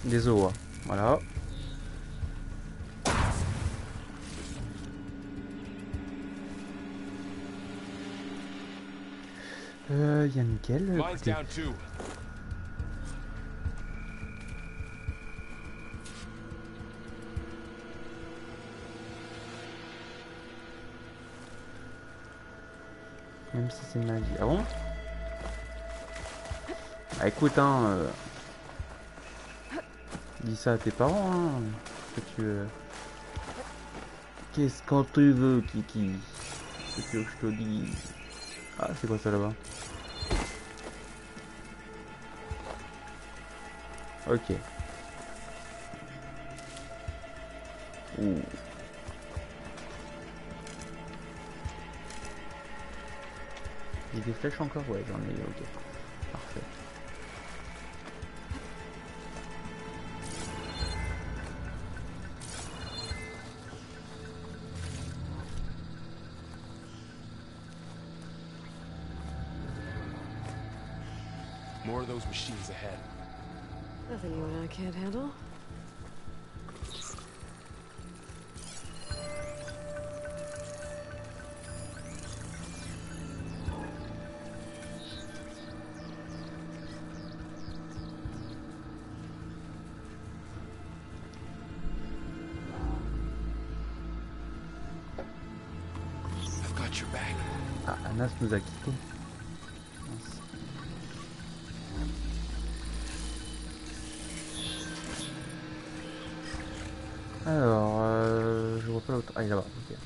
Des os, hein. Voilà. Y a nickel. Écoutez. Même si c'est magie. Ah bon? Bah écoute, hein. Dis ça à tes parents, hein. Que tu veux. Qu'est-ce qu'on tu veux, Kiki? Qu'est-ce que je te dis? Ah, c'est quoi ça là-bas? Ok. Ouh. Il y a des flèches encore? Ouais, j'en ai, ok. Parfait. More of those machines ahead. Nothing you and I can't handle. I've got your back. Ah, Anas nous a quittés. Alors, je vois pas l'autre. Ah, il est là-bas, ok.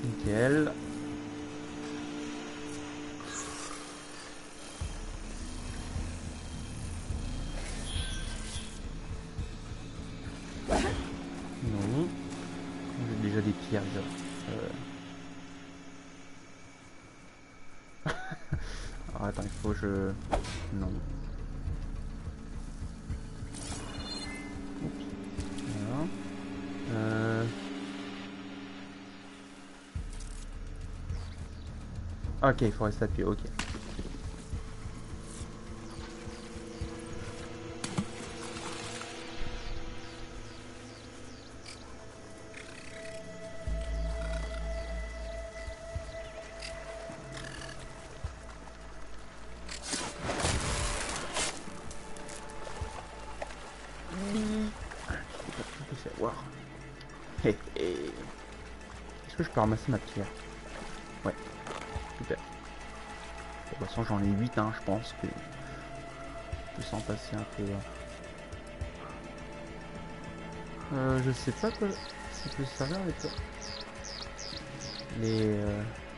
Nickel. Non. J'ai déjà des pierres, déjà. Alors, attends, il faut que je... Non. Oups. Voilà. Ok, il faut rester appuyé, ok. Est-ce que je peux ramasser ma pierre? Ouais, super. De toute façon j'en ai 8, hein, je pense que je peux s'en passer un peu. Je sais pas quoi ça peut servir avec ça. Les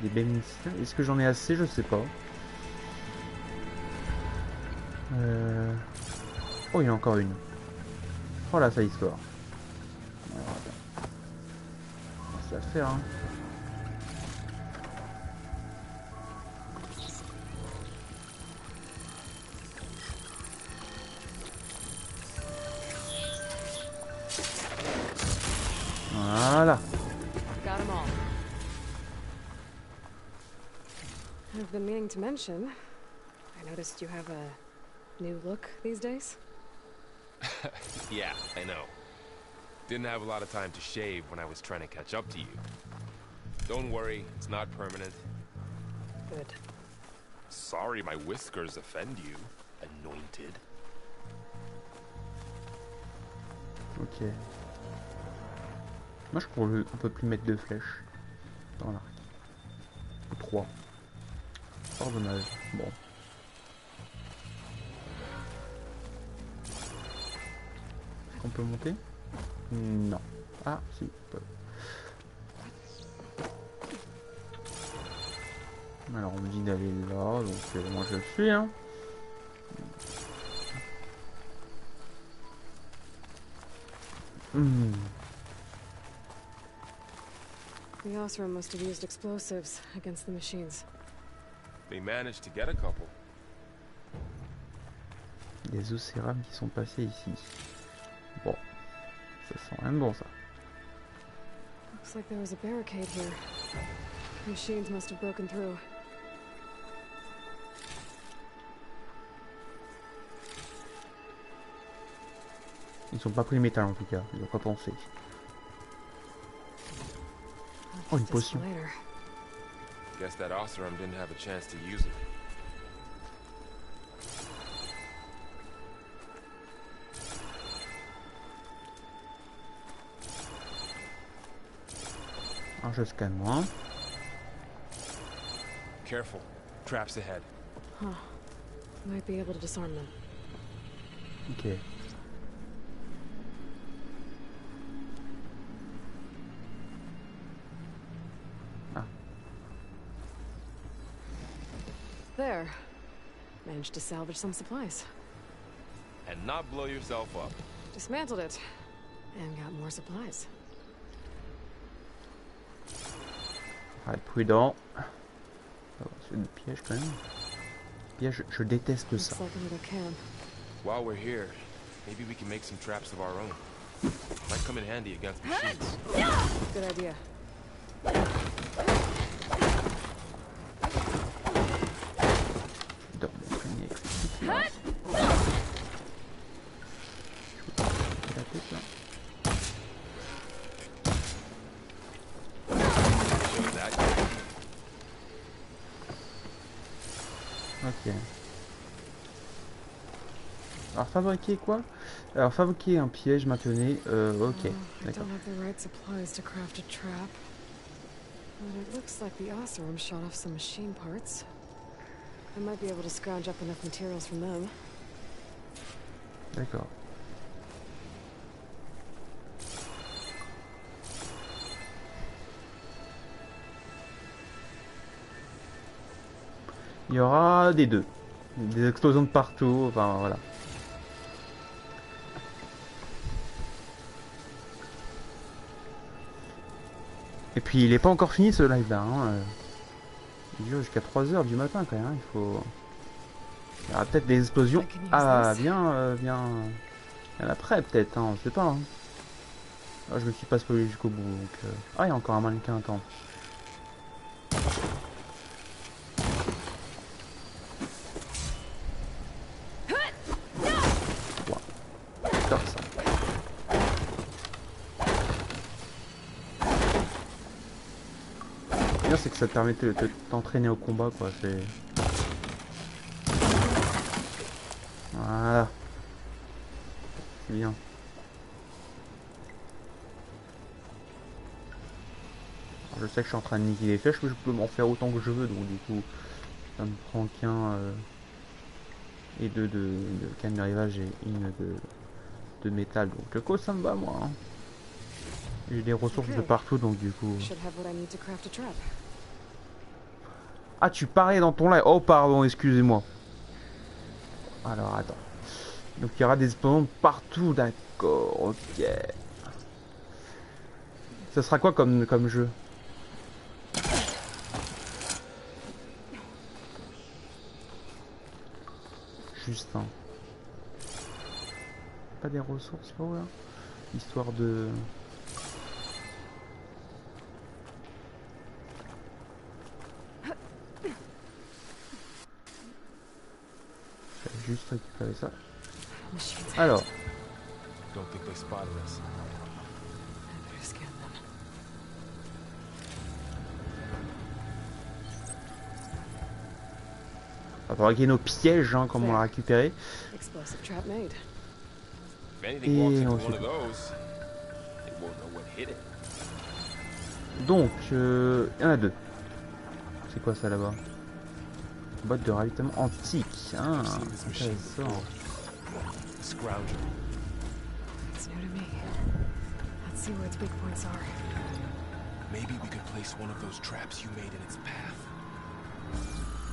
bénéficiaires, est-ce que j'en ai assez? Je sais pas. Oh, il y en a encore une. Oh là, ça histoire. Alors, attends. Ça va se faire, hein. Voilà. Got 'em all. I've been meaning to mention, I noticed you have a new look these days. Yeah, I know. Didn't have a lot of time to shave when I was trying to catch up to you. Don't worry, it's not permanent. Good. Sorry my whiskers offend you, anointed. Ok. Moi je trouve qu'on peut plus mettre 2 flèches dans l'arc. Ou 3. Fort dommage. Bon. Est-ce qu'on peut monter? Non. Ah si, on peut. Alors on me dit d'aller là, donc moi je le suis, hein. The Osram must have used explosives against the machines. They managed to get a couple. Des océrames qui sont passés ici. Bon, ça sent rien de bon ça. Looks like there was a barricade here. Machines must have broken through. Ils sont pas pris le métal en tout cas, ils n'ont pas pensé. Oh, une potion. Guess that Osram didn't have a chance to use it. Alors je scanne moi. Careful, traps ahead. Huh. Might be able to disarm them. Ok. There. Managed to salvage some supplies. And not blow yourself up. Dismantled it. And got more supplies. Faut être prudent. C'est le piège quand même. Piège, je déteste ça. Looks like another camp. While we're here, maybe we can make some traps of our own. Might come in handy against machines. Good idea. Dois m'entraîner avec ces trucs là. La tête là. Ok. Alors fabriquer quoi? Alors fabriquer un piège maintenant. Ok, d'accord. Don't have the right supplies to craft a trap. But it looks like the Osram shot off some machine parts. I might be able to scrounge up enough materials from them. D'accord. Il y aura des deux. Des explosions de partout, enfin voilà. Et puis il est pas encore fini ce live là. Hein. Il dure jusqu'à 3 h du matin quand même. Hein. Il faut. Il y aura peut-être des explosions. Ah bien, bien après peut-être. Hein, on sait pas. Hein. Ah, je me suis pas spoilé jusqu'au bout. Donc, ah il y a encore un mannequin. Attends. C'est que ça te permet de t'entraîner au combat quoi, c'est... Voilà. C'est bien. Alors, je sais que je suis en train de niquer les flèches, mais je peux m'en faire autant que je veux, donc du coup ça me prend qu'un et deux de canne de rivage et une de métal, donc le coup ça me va moi. Hein. J'ai des ressources de partout, donc du coup... Ah, tu parlais dans ton live. Oh, pardon, excusez-moi. Alors, attends. Donc, il y aura des explosions partout, d'accord. Ok. Ça sera quoi comme jeu? Juste un. Pas des ressources là, là? Histoire de... Juste récupérer ça. Alors. On va fabriquer nos pièges, hein, comme on l'a récupéré. Et ensuite... Donc, il y en a deux. C'est quoi ça là-bas? Boîte de ravitaillement antique. Ah, intéressant.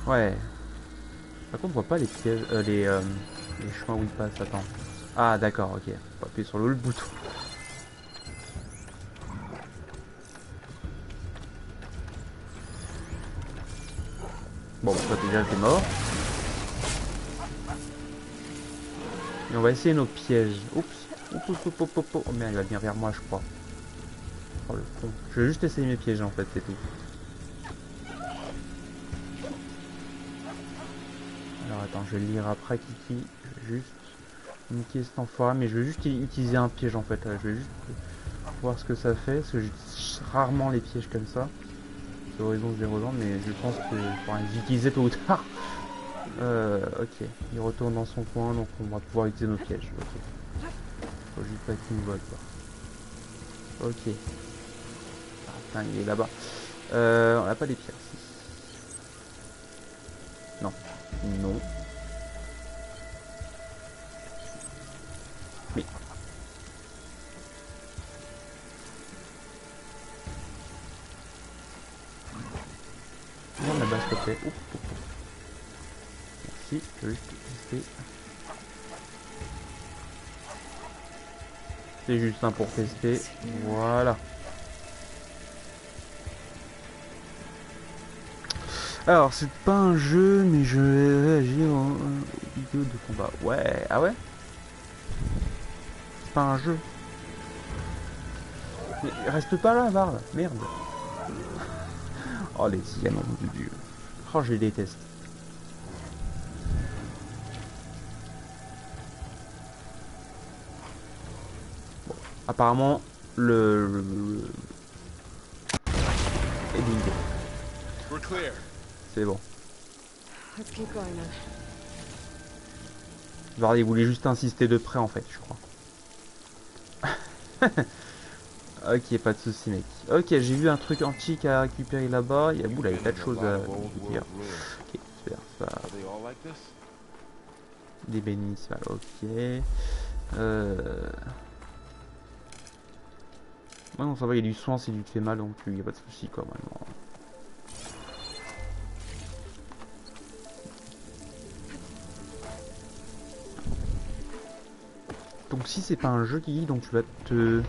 Ouais. Par contre, on voit pas les pièges, les chemins où il passe. Attends. Ah, d'accord, ok. On va appuyer sur le bouton. Bon, toi déjà t'es mort. Et on va essayer nos pièges. Oups. Oh merde, il va venir vers moi, je crois. Oh le con. Je vais juste essayer mes pièges en fait, c'est tout. Alors attends, je vais le lire après, Kiki. Je vais juste niquer cet enfoiré, mais je vais juste utiliser un piège en fait. Je vais juste voir ce que ça fait, parce que j'utilise rarement les pièges comme ça. C'est Horizon 0 ans, mais je pense que les utiliser tôt ou tard. Ok, il retourne dans son coin, donc on va pouvoir utiliser nos pièges. Ok. Faut juste pas qu'il nous vole quoi. Ok. Ah, putain, il est là-bas. On n'a pas les pierres ici. Non. Non. Mais. On la base s'il te plaît. Oups, oups, oups. Merci, je vais juste tester. C'est juste un pour tester. Voilà. Alors, c'est pas un jeu, mais je vais réagir en vidéo de combat. Ouais, ah ouais? C'est pas un jeu. Mais reste pas là, Varl. Merde. Oh, les siennes, mon dieu. Oh, je les déteste. Bon, apparemment, c'est bon. Varl, il voulait juste insister de près, en fait, je crois. Ok, pas de soucis mec. Ok, j'ai vu un truc antique à récupérer là-bas. Il y a il y a tas de choses à dire. Ok, super, ça. Des bénisses, ok. Ouais, non, ça va, il y a du soin si tu te fais mal, donc il n'y a pas de soucis quoi, vraiment. Donc si c'est pas un jeu qui donc tu vas te...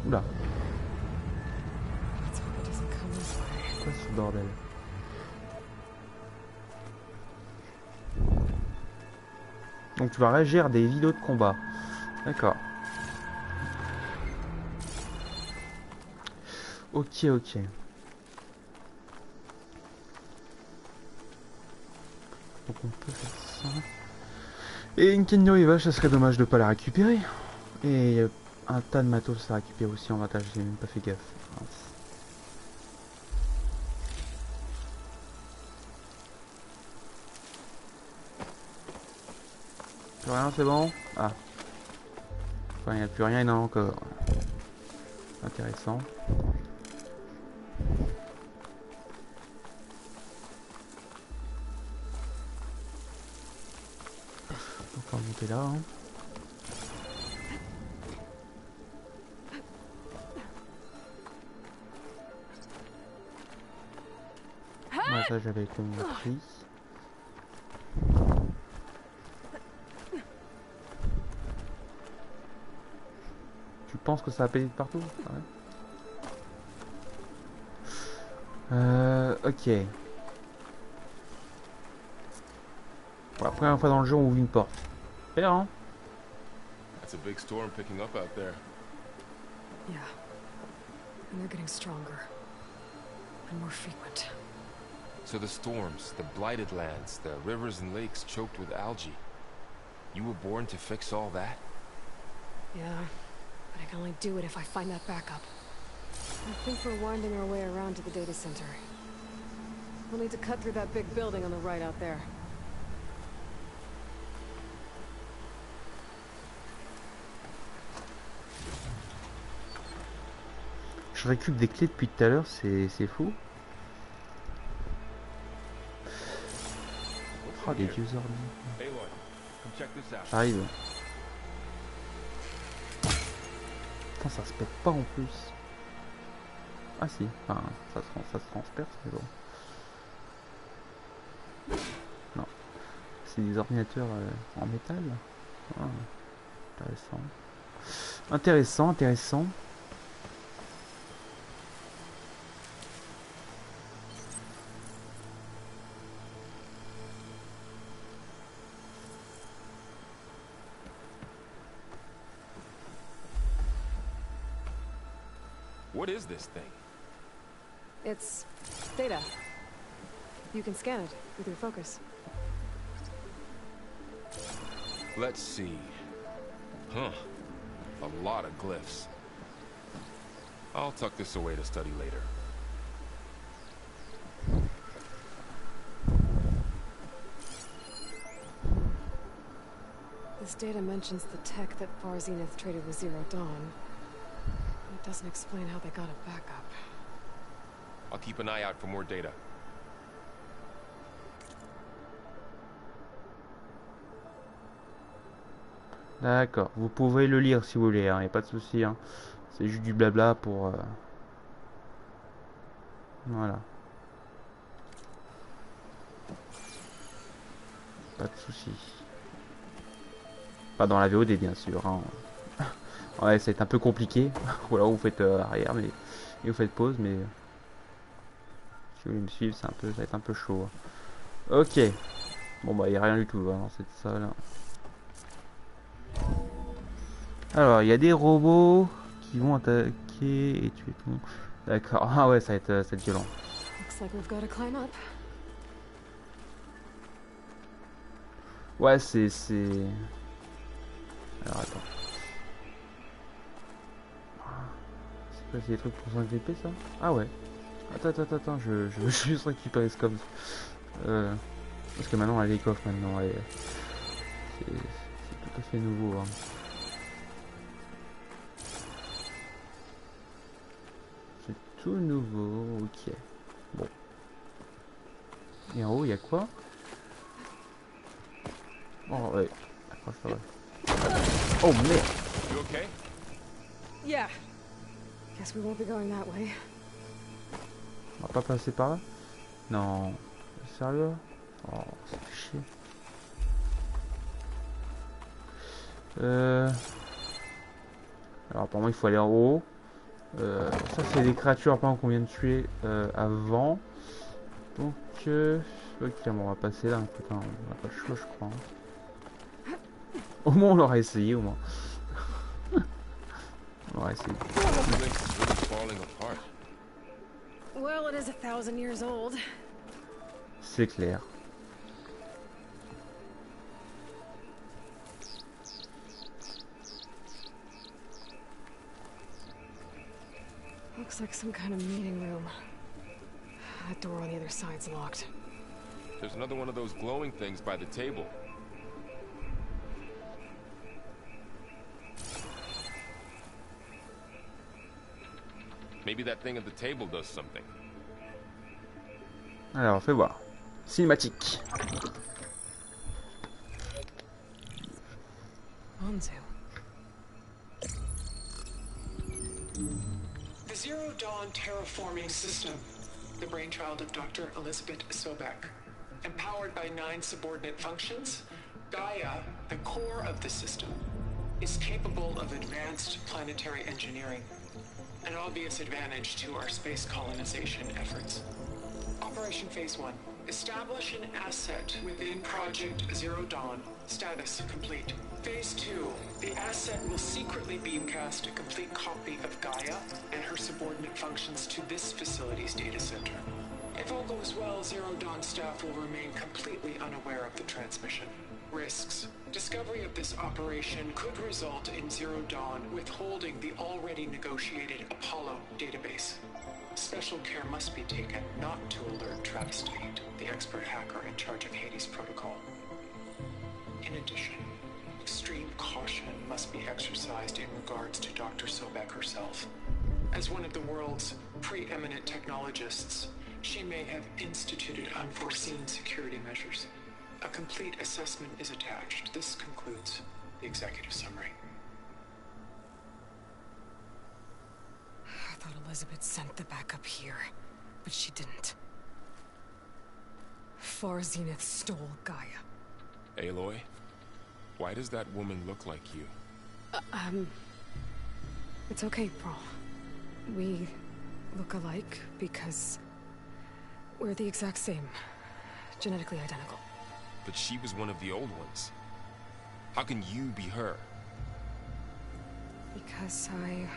Oula. Quoi ce bordel? Donc tu vas réagir à des vidéos de combat. D'accord. Ok, ok. Donc on peut faire ça. Et une canne de rivage, ça serait dommage de pas la récupérer. Et un tas de matos à récupérer aussi en vantage, j'ai même pas fait gaffe. Plus rien, c'est bon? Ah. Enfin, il n'y a plus rien, il y en a encore. Intéressant. Donc on va monter là. Hein. Ouais, ça j'avais compris. Tu penses que ça va péter de partout? Ouais. Ok. Pour la première fois dans le jeu, on ouvre une porte. Super, hein? That's a big storm picking up out there. Yeah. And they're getting stronger. And more frequent. So the storms, the blighted lands, the rivers and lakes choked with algae. You were born to fix all that? Yeah. But I can only do it if I find that backup. I think we're winding our way around to the data center. We'll need to cut through that big building on the right out there. Je récupère des clés depuis tout à l'heure, c'est fou. Oh, des vieux ordi. J'arrive. Putain, ça se pète pas en plus. Ah si, enfin, ça se transperce, mais bon. Non. C'est des ordinateurs en métal. Ah, intéressant. Intéressant, intéressant. What is this thing? It's data. You can scan it with your focus. Let's see. Huh. A lot of glyphs. I'll tuck this away to study later. This data mentions the tech that Far Zenith traded with Zero Dawn. It doesn't explain how they got it back up. I'll keep an eye out for more data. D'accord, vous pouvez le lire si vous voulez, hein, y a pas de souci. Hein. C'est juste du blabla pour... Voilà. Pas de souci. Pas dans la VOD bien sûr. Hein. Ouais, ça va être un peu compliqué. Voilà, vous faites arrière mais et vous faites pause, mais si vous voulez me suivre, c'est un peu, ça va être un peu chaud. Hein. Ok. Bon bah il n'y a rien du tout hein, dans cette salle. Alors il y a des robots qui vont attaquer et tuer tout le monde. D'accord. Ah ouais, ça va être violent. Looks like we've got to climb up. Ouais, c'est... Alors attends. C'est pas des trucs pour 5 VP ça? Ah ouais. Attends, je veux juste récupérer ce comme. Parce que maintenant elle est coffre maintenant. C'est tout à fait nouveau. Hein. C'est tout nouveau, ok. Bon. Et en haut il y a quoi? Oh ouais. Accroche-toi, ouais. Oh merde! You okay? Yeah. Guess we won't be going that way. On va pas passer par là? Non. Sérieux? Oh, ça fait chier. Alors apparemment il faut aller en haut. Ça c'est des créatures apparemment qu'on vient de tuer avant. Donc ok, bon, on va passer là. Putain, on n'a pas le choix je crois. Hein. Au moins on l'aura essayé au moins. On aura essayé. Well, it is 1,000 years old. C'est clair. Looks like some kind of meeting room. That door on the other side's locked. There's another one of those glowing things by the table. Maybe that thing at the table does something. Alors, fais voir. Cinématique. Anzu. The Zero Dawn terraforming system, the brainchild of Dr. Elizabeth Sobek. Empowered by 9 subordinate functions, Gaia, the core of the system, is capable of advanced planetary engineering, an obvious advantage to our space colonization efforts. Operation Phase 1. Establish an asset within Project Zero Dawn. Status complete. Phase 2. The asset will secretly beamcast a complete copy of Gaia and her subordinate functions to this facility's data center. If all goes well, Zero Dawn staff will remain completely unaware of the transmission. Risks. Discovery of this operation could result in Zero Dawn withholding the already negotiated Apollo database. Special care must be taken not to alert Travis Tate, the expert hacker in charge of Hades Protocol. In addition, extreme caution must be exercised in regards to Dr. Sobek herself. As one of the world's preeminent technologists, she may have instituted unforeseen security measures. A complete assessment is attached. This concludes the executive summary. I thought Elizabeth sent the backup here, but she didn't. Far Zenith stole Gaia. Aloy, why does that woman look like you? It's okay, Pearl. We look alike because we're the exact same. Genetically identical. But she was one of the old ones. How can you be her? Because I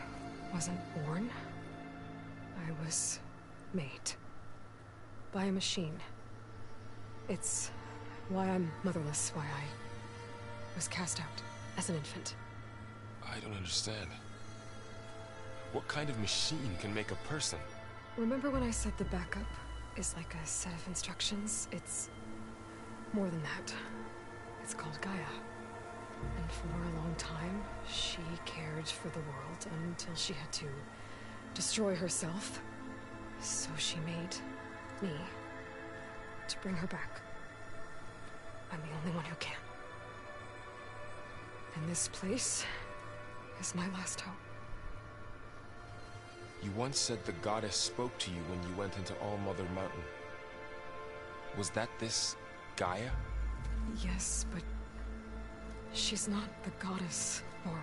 wasn't born I was made by a machine. It's why I'm motherless, why I was cast out as an infant. I don't understand. What kind of machine can make a person? Remember when I said the backup is like a set of instructions? It's more than that. It's called Gaia. And for a long time, she cared for the world until she had to destroy herself. So she made me to bring her back. I'm the only one who can. And this place is my last hope. You once said the goddess spoke to you when you went into All Mother Mountain. Was that this Gaia? Yes, but she's not the goddess, Laurel.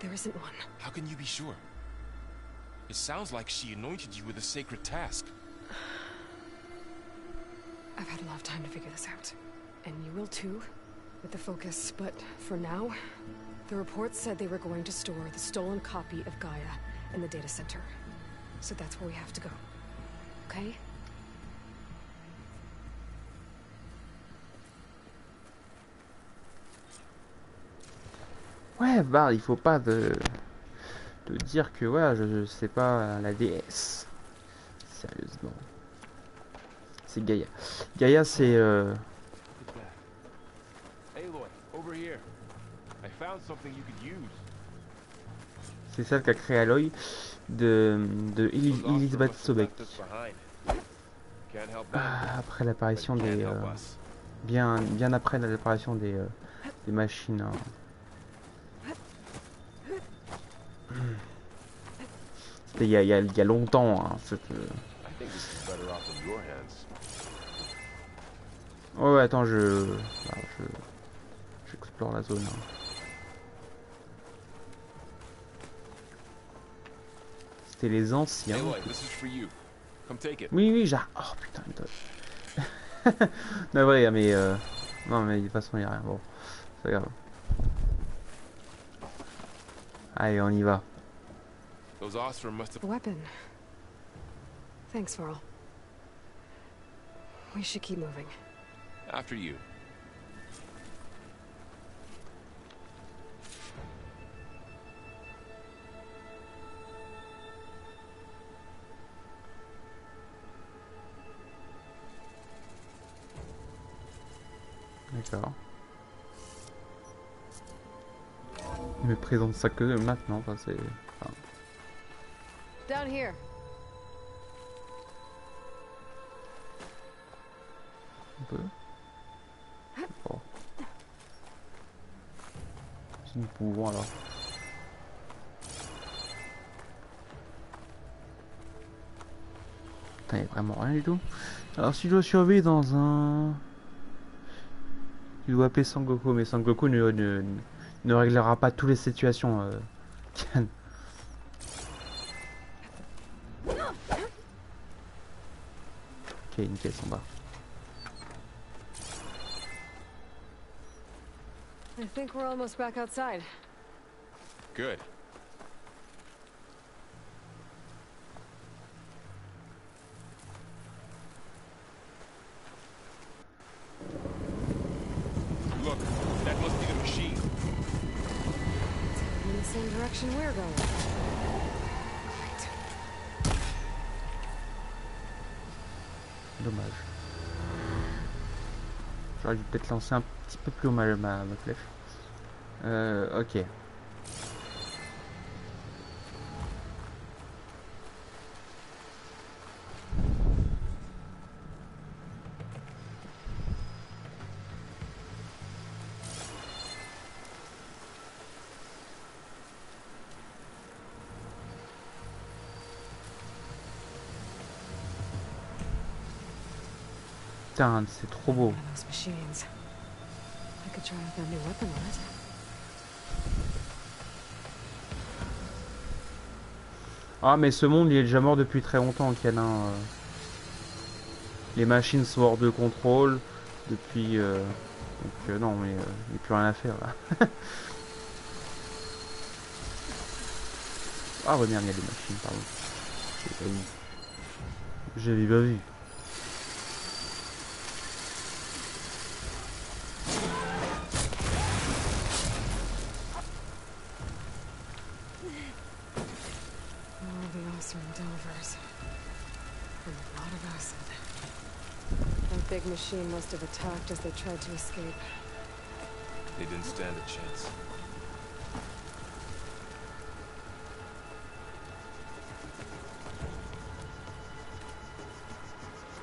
There isn't one. How can you be sure? It sounds like she anointed you with a sacred task. I've had a lot of time to figure this out. And you will too, with the focus. But for now, the reports said they were going to store the stolen copy of Gaia in the data center. So that's where we have to go. Okay? Ouais, bah, il faut pas de dire que ouais, je sais pas la déesse. Sérieusement. C'est Gaïa. Gaïa, c'est Aloy, over here. I found something you could use. c'est celle qui a créé Aloy de Elisabeth Sobek. Après l'apparition des bien après l'apparition des machines. Hein. C'était il y a longtemps. Hein, cette, Oh ouais, attends, j'explore la zone. Hein. C'était les anciens. Oui, oui, j'ai... Oh putain, putain. Non, vrai, mais... Non, mais de toute façon, il n'y a rien. Bon, c'est grave. Allez, on y va. Weapon. Thanks, Varl. We should keep moving. After you. D'accord. Il me présente ça que maintenant, enfin, c'est... Enfin... Down here. Un peu. Oh. Si nous pouvons alors. Putain, il n'y a vraiment rien du tout. Alors si je dois surveiller dans un... Il doit appeler Sangoku, mais Sangoku ne réglera pas toutes les situations. Ken. Ok, une caisse en bas. I think we're almost back outside. Good. Look, that must be the machine. In the same direction we're going. Great. Dommage. J'aurais dû peut-être lancer un petit peu plus haut ma flèche. Ok. Putain, c'est trop beau. Ah mais ce monde il est déjà mort depuis très longtemps, Ken. Hein. Les machines sont hors de contrôle depuis... Donc non mais il n'y a plus rien à faire là. Ah ouais, merde, il y a des machines, pardon. J'avais pas vu. J'avais pas vu. All the awesome Delvers. And a lot of acid. That big machine must have attacked as they tried to escape. They didn't stand a chance.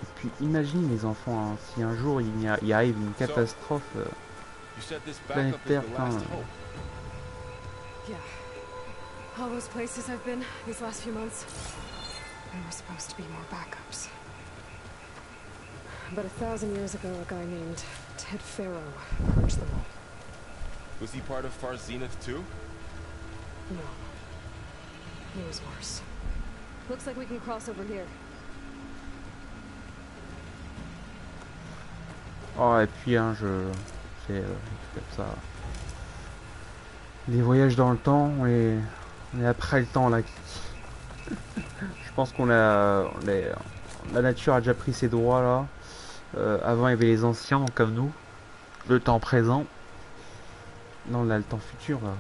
Et puis imagine les enfants, hein, si un jour il arrive une catastrophe You said this planétaire, backup is the last enfin, hope. Yeah. All those places I've been these last few months, there were supposed to be more backups. But 1,000 years ago, a guy named Ted Farrow purged them all. Was he part of Far Zenith too? No. He was worse. Looks like we can cross over here. oh, et puis un jeu, c'est comme ça. Les voyages dans le temps, on est après le temps là. Je pense la nature a déjà pris ses droits là. Avant il y avait les anciens comme nous, le temps présent. Non, là le temps futur là.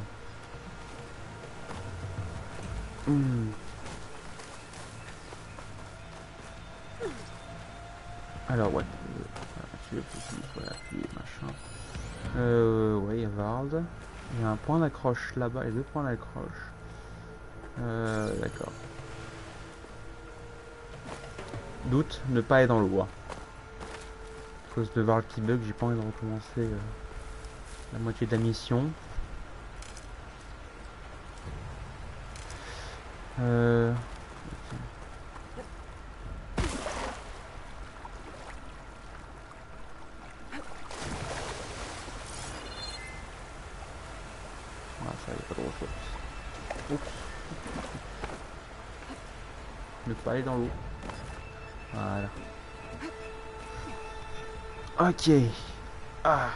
Alors ouais. Voilà, puis machin. Ouais, il y a Vard. Il y a un point d'accroche là-bas, il y a 2 points d'accroche. D'accord. Doute, ne pas être dans l'eau. À cause de Vard qui bug, j'ai pas envie de recommencer la moitié de la mission. Ça y a pas de ressources. Oups. Ne pas aller dans l'eau. Voilà. Ok. Ah.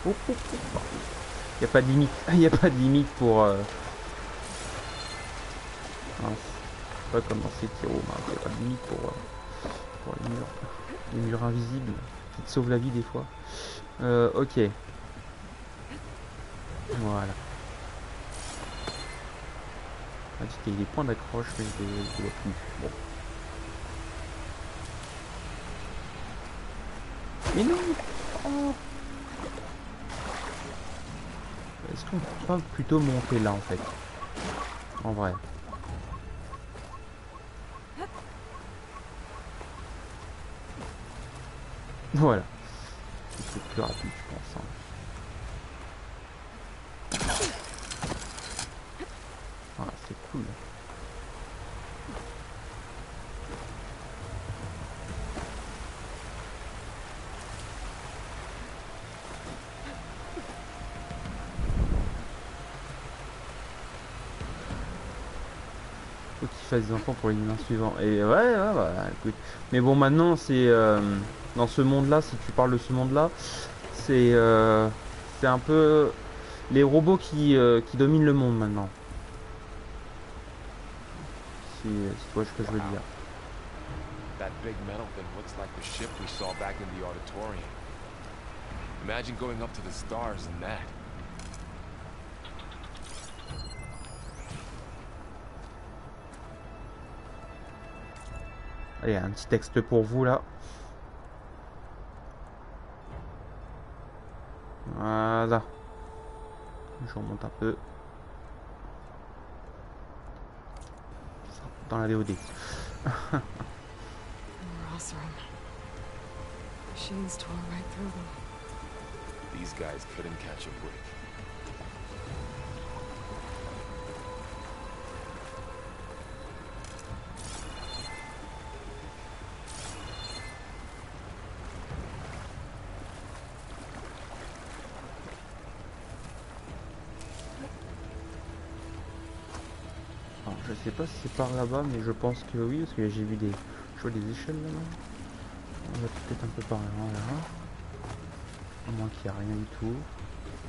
Il n'y a pas de limite. Il n'y a pas de limite pour. Non, c'est pas comme dans Sekiro. Il n'y a pas de limite pour les murs. Les murs invisibles qui te sauvent la vie des fois. Ok. Voilà. On a dit qu'il y a des points d'accroche, mais je ne vois plus. Bon. Mais non. Oh. Est-ce qu'on peut pas plutôt monter là en fait? En vrai. Voilà. C'est plus rapide, je pense. Ah, c'est cool. Faut qu'il fasse des enfants pour les humains suivants. Et ouais, bah, écoute. Mais bon, maintenant, c'est dans ce monde-là, si tu parles de ce monde-là, c'est un peu les robots qui dominent le monde maintenant. Si tu vois ce que je veux dire. That big metal thing looks like the ship we saw back in the auditorium. Imagine going up to the stars in that. Allez, un petit texte pour vous là. Voilà. Je remonte un peu. Dans la VOD. Machines tore right through them. These guys couldn't catch a break. Alors, je sais pas si c'est par là-bas, mais je pense que oui, parce que j'ai vu des, je vois des échelles là-bas. On va peut-être un peu par là, on verra. À moins qu'il n'y a rien du tout.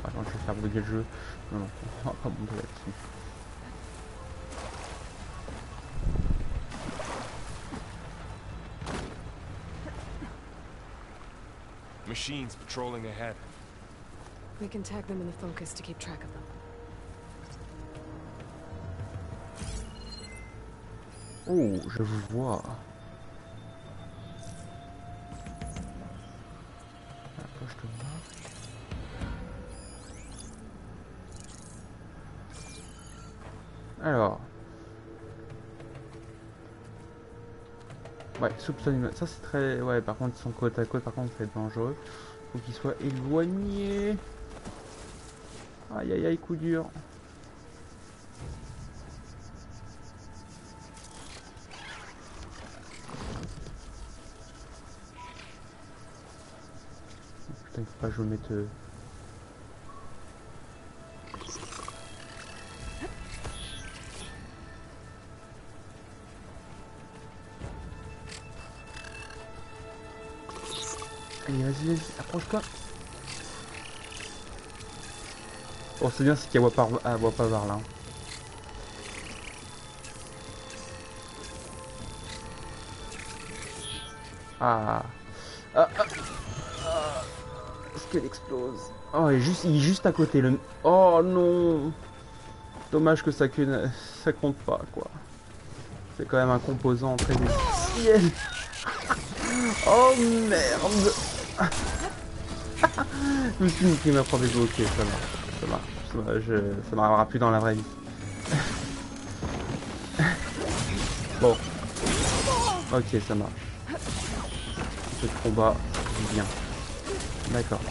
Attends, je vais faire bugger le jeu. Non, non, on va pas monter là-dessus. Machines patrolling ahead. We can tag them in the focus to keep track of them. Oh, je vous vois. Après, je te marque. Alors. Ouais, soupçonne. Ça c'est très. Ouais, par contre, ils sont côte à côte, par contre, ça va être dangereux. Faut qu'ils soient éloignés. Aïe aïe aïe, coup dur. Putain, il faut pas que je me mette. Allez, vas-y, vas-y, approche-toi. Oh, c'est bien, c'est qu'elle voit pas vers là. Ah. Ah, ah, ah. Est-ce qu'elle explose? Oh, il est juste à côté. Le... Oh non. Dommage que ça compte pas, quoi. C'est quand même un composant très essentiel. Oh merde. Je me suis niqué ma propre égo. Ok, ça marche. Ça m'arrivera plus dans la vraie vie. Bon. Ok, ça marche. Ce combat, bien. D'accord.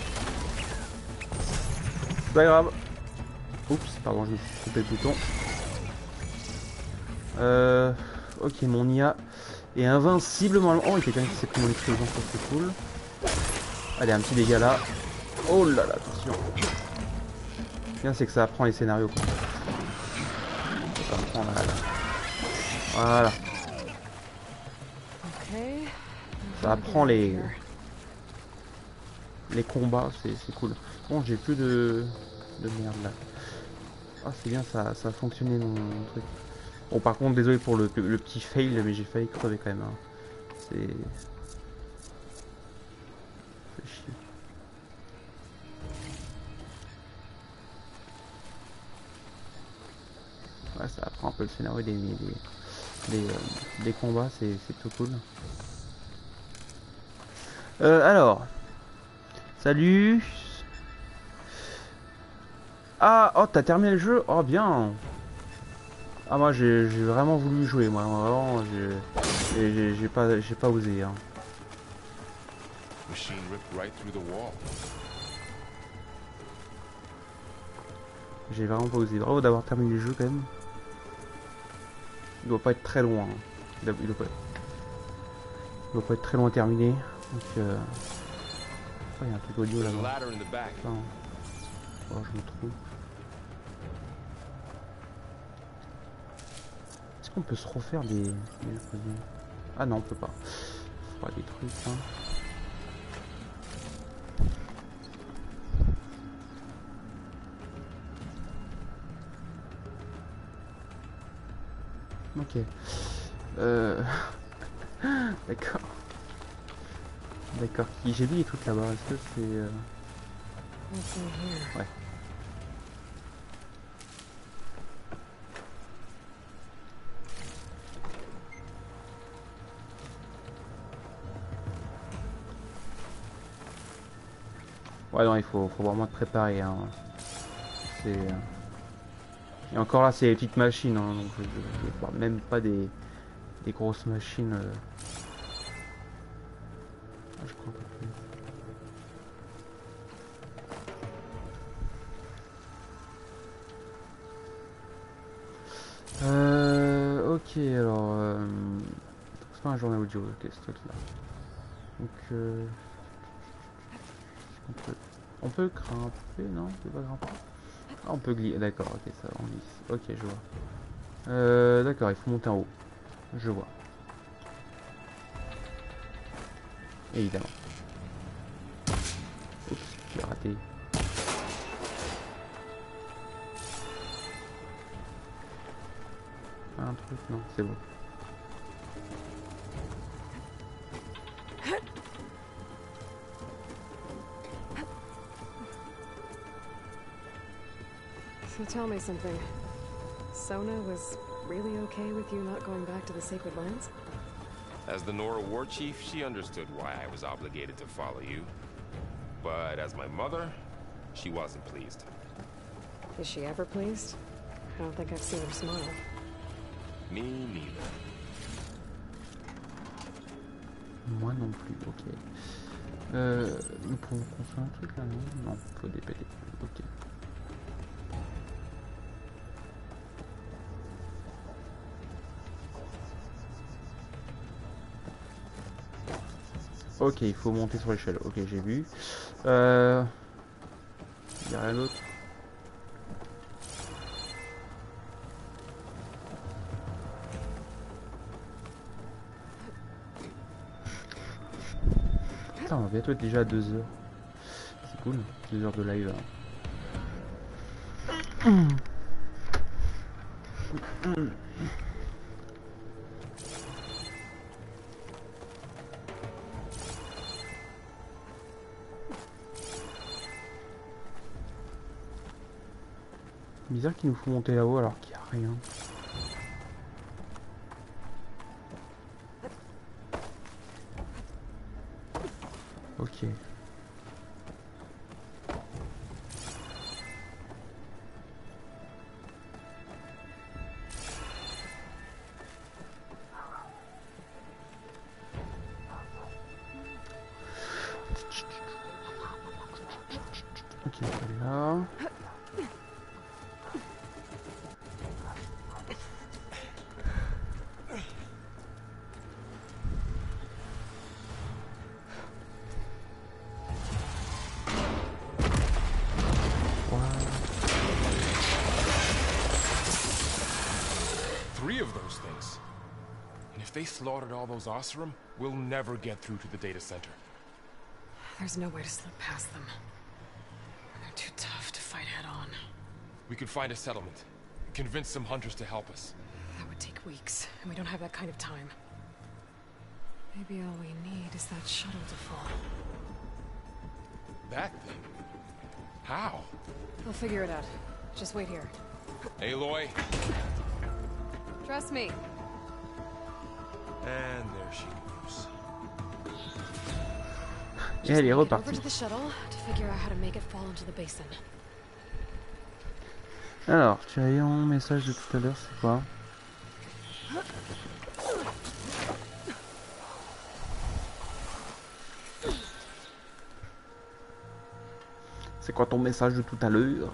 C'est pas grave. Oups, pardon, je me suis trompé le bouton. Ok, mon IA est invincible normalement. Oh, il y a quelqu'un qui s'est pris mon explosion, ça c'est cool. Allez, un petit dégât là. Oh là là, attention. Bien, c'est que ça apprend les scénarios, quoi. Ça apprend là. Voilà. Ça apprend les combats, c'est cool. Bon, j'ai plus de merde là. Ah, c'est bien, ça a fonctionné mon truc. Bon, par contre, désolé pour le petit fail, mais j'ai failli crever quand même. Hein. C'est chier. Ouais, ça apprend un peu le scénario des combats, c'est tout cool. Alors, salut. Ah, oh, t'as terminé le jeu? Oh, bien. Ah, moi j'ai vraiment voulu jouer, moi. Vraiment, j'ai pas osé. Hein. Machine ripped right through the wall. J'ai vraiment pas osé. Bravo d'avoir terminé le jeu quand même. Il doit pas être très loin. Hein. Il doit pas être très loin terminé. Donc, oh, il y a un truc audio là-bas. Enfin, oh, je me trouve. Est-ce qu'on peut se refaire des... Ah non, on peut pas. Faut pas des trucs. Hein. Ok. D'accord. D'accord. J'ai vu les trucs là-bas. Est-ce que c'est... Ouais. Ouais, non, il faut vraiment te préparer. Hein. C'est... Et encore là, c'est les petites machines. Hein, donc je parle même pas des grosses machines. Ah, je crois pas plus. Ok, alors... c'est pas un journal audio, ok, ce truc là. Donc... on peut grimper, non? C'est pas grimper. Ah, on peut glisser, d'accord, ok, ça on glisse. Ok, je vois. D'accord, il faut monter en haut. Je vois. Évidemment. Oups, pirater. Un truc, non, c'est bon. So tell me something. Sona was really okay with you not going back to the Sacred Lands? As the Nora war chief, she understood why I was obligated to follow you. But as my mother, she wasn't pleased. Is she ever pleased? I don't think I've seen her smile. Me neither. Moi non plus, ok. Nous pouvons construire un truc là, non? Non, faut dépêler. Ok. Ok, il faut monter sur l'échelle. Ok, j'ai vu. Il n'y a rien d'autre. Putain, on va bientôt être déjà à 2 heures. C'est cool, 2 heures de live. Bizarre qu'il nous faut monter là-haut alors qu'il n'y a rien. Ok. Ok, là. Of those things. And if they slaughtered all those Oseram, we'll never get through to the data center. There's no way to slip past them. They're too tough to fight head on. We could find a settlement. Convince some hunters to help us. That would take weeks, and we don't have that kind of time. Maybe all we need is that shuttle to fall. That thing? How? We'll figure it out. Just wait here. Aloy. Trust me. And there she goes. Et elle est Over repartie. to the shuttle to figure out how to make it fall into the basin. Alors, tu as eu un message de tout à l'heure, c'est quoi? C'est quoi ton message de tout à l'heure?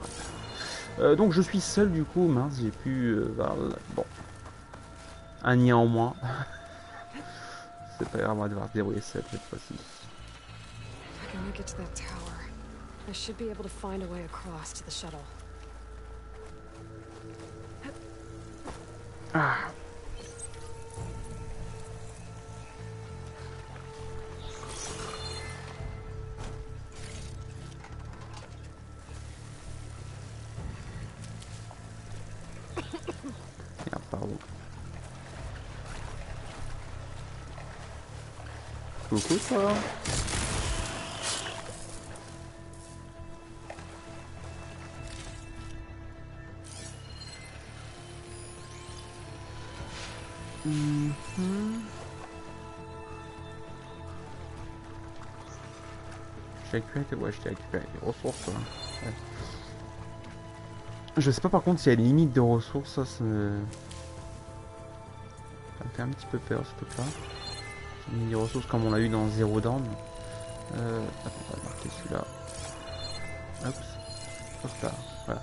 Donc je suis seul du coup, mince, j'ai pu... bon. Un nid en moins. C'est pas grave, on va devoir se débrouiller seul cette fois-ci. If I can make it to that tower, I should be able to find a way across to the shuttle. Ah. Merde, pardon. Coucou toi. Je t'ai récupéré des ressources. Hein. Ouais. Je sais pas par contre s'il y a une limite de ressources, ça me fait un petit peu peur ce truc là. Une limite de ressources comme on l'a eu dans Zero Dawn. Attends, on va marquer celui-là. Hop. Hop là. Voilà.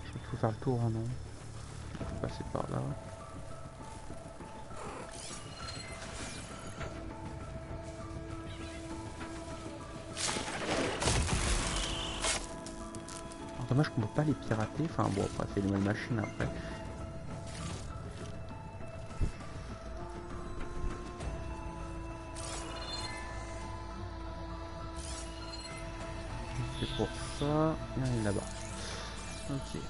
Je crois qu'il faut faire le tour, hein, non? Il faut passer par là. Dommage qu'on peut pas les pirater, enfin bon après c'est les mêmes machines après. C'est pour ça. Il y en a une là-bas. Ok.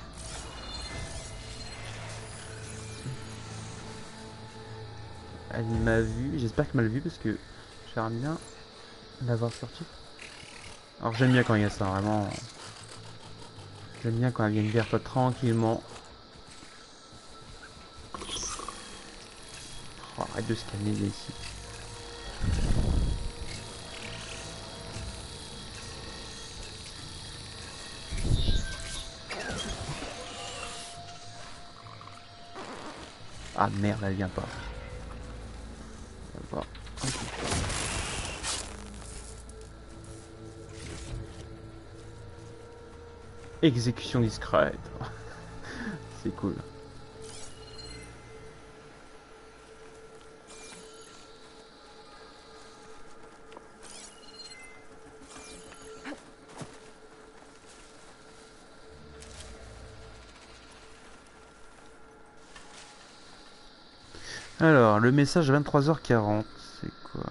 Elle m'a vu. J'espère qu'elle m'a vu parce que j'aimerais bien l'avoir sorti. Alors j'aime bien quand il y a ça, vraiment. J'aime bien quand elle vient vers toi tranquillement. Oh, arrête de scanner ici. Ah merde, elle vient pas. Elle va pas. Okay. Exécution discrète. C'est cool. Alors, le message 23h40, c'est quoi?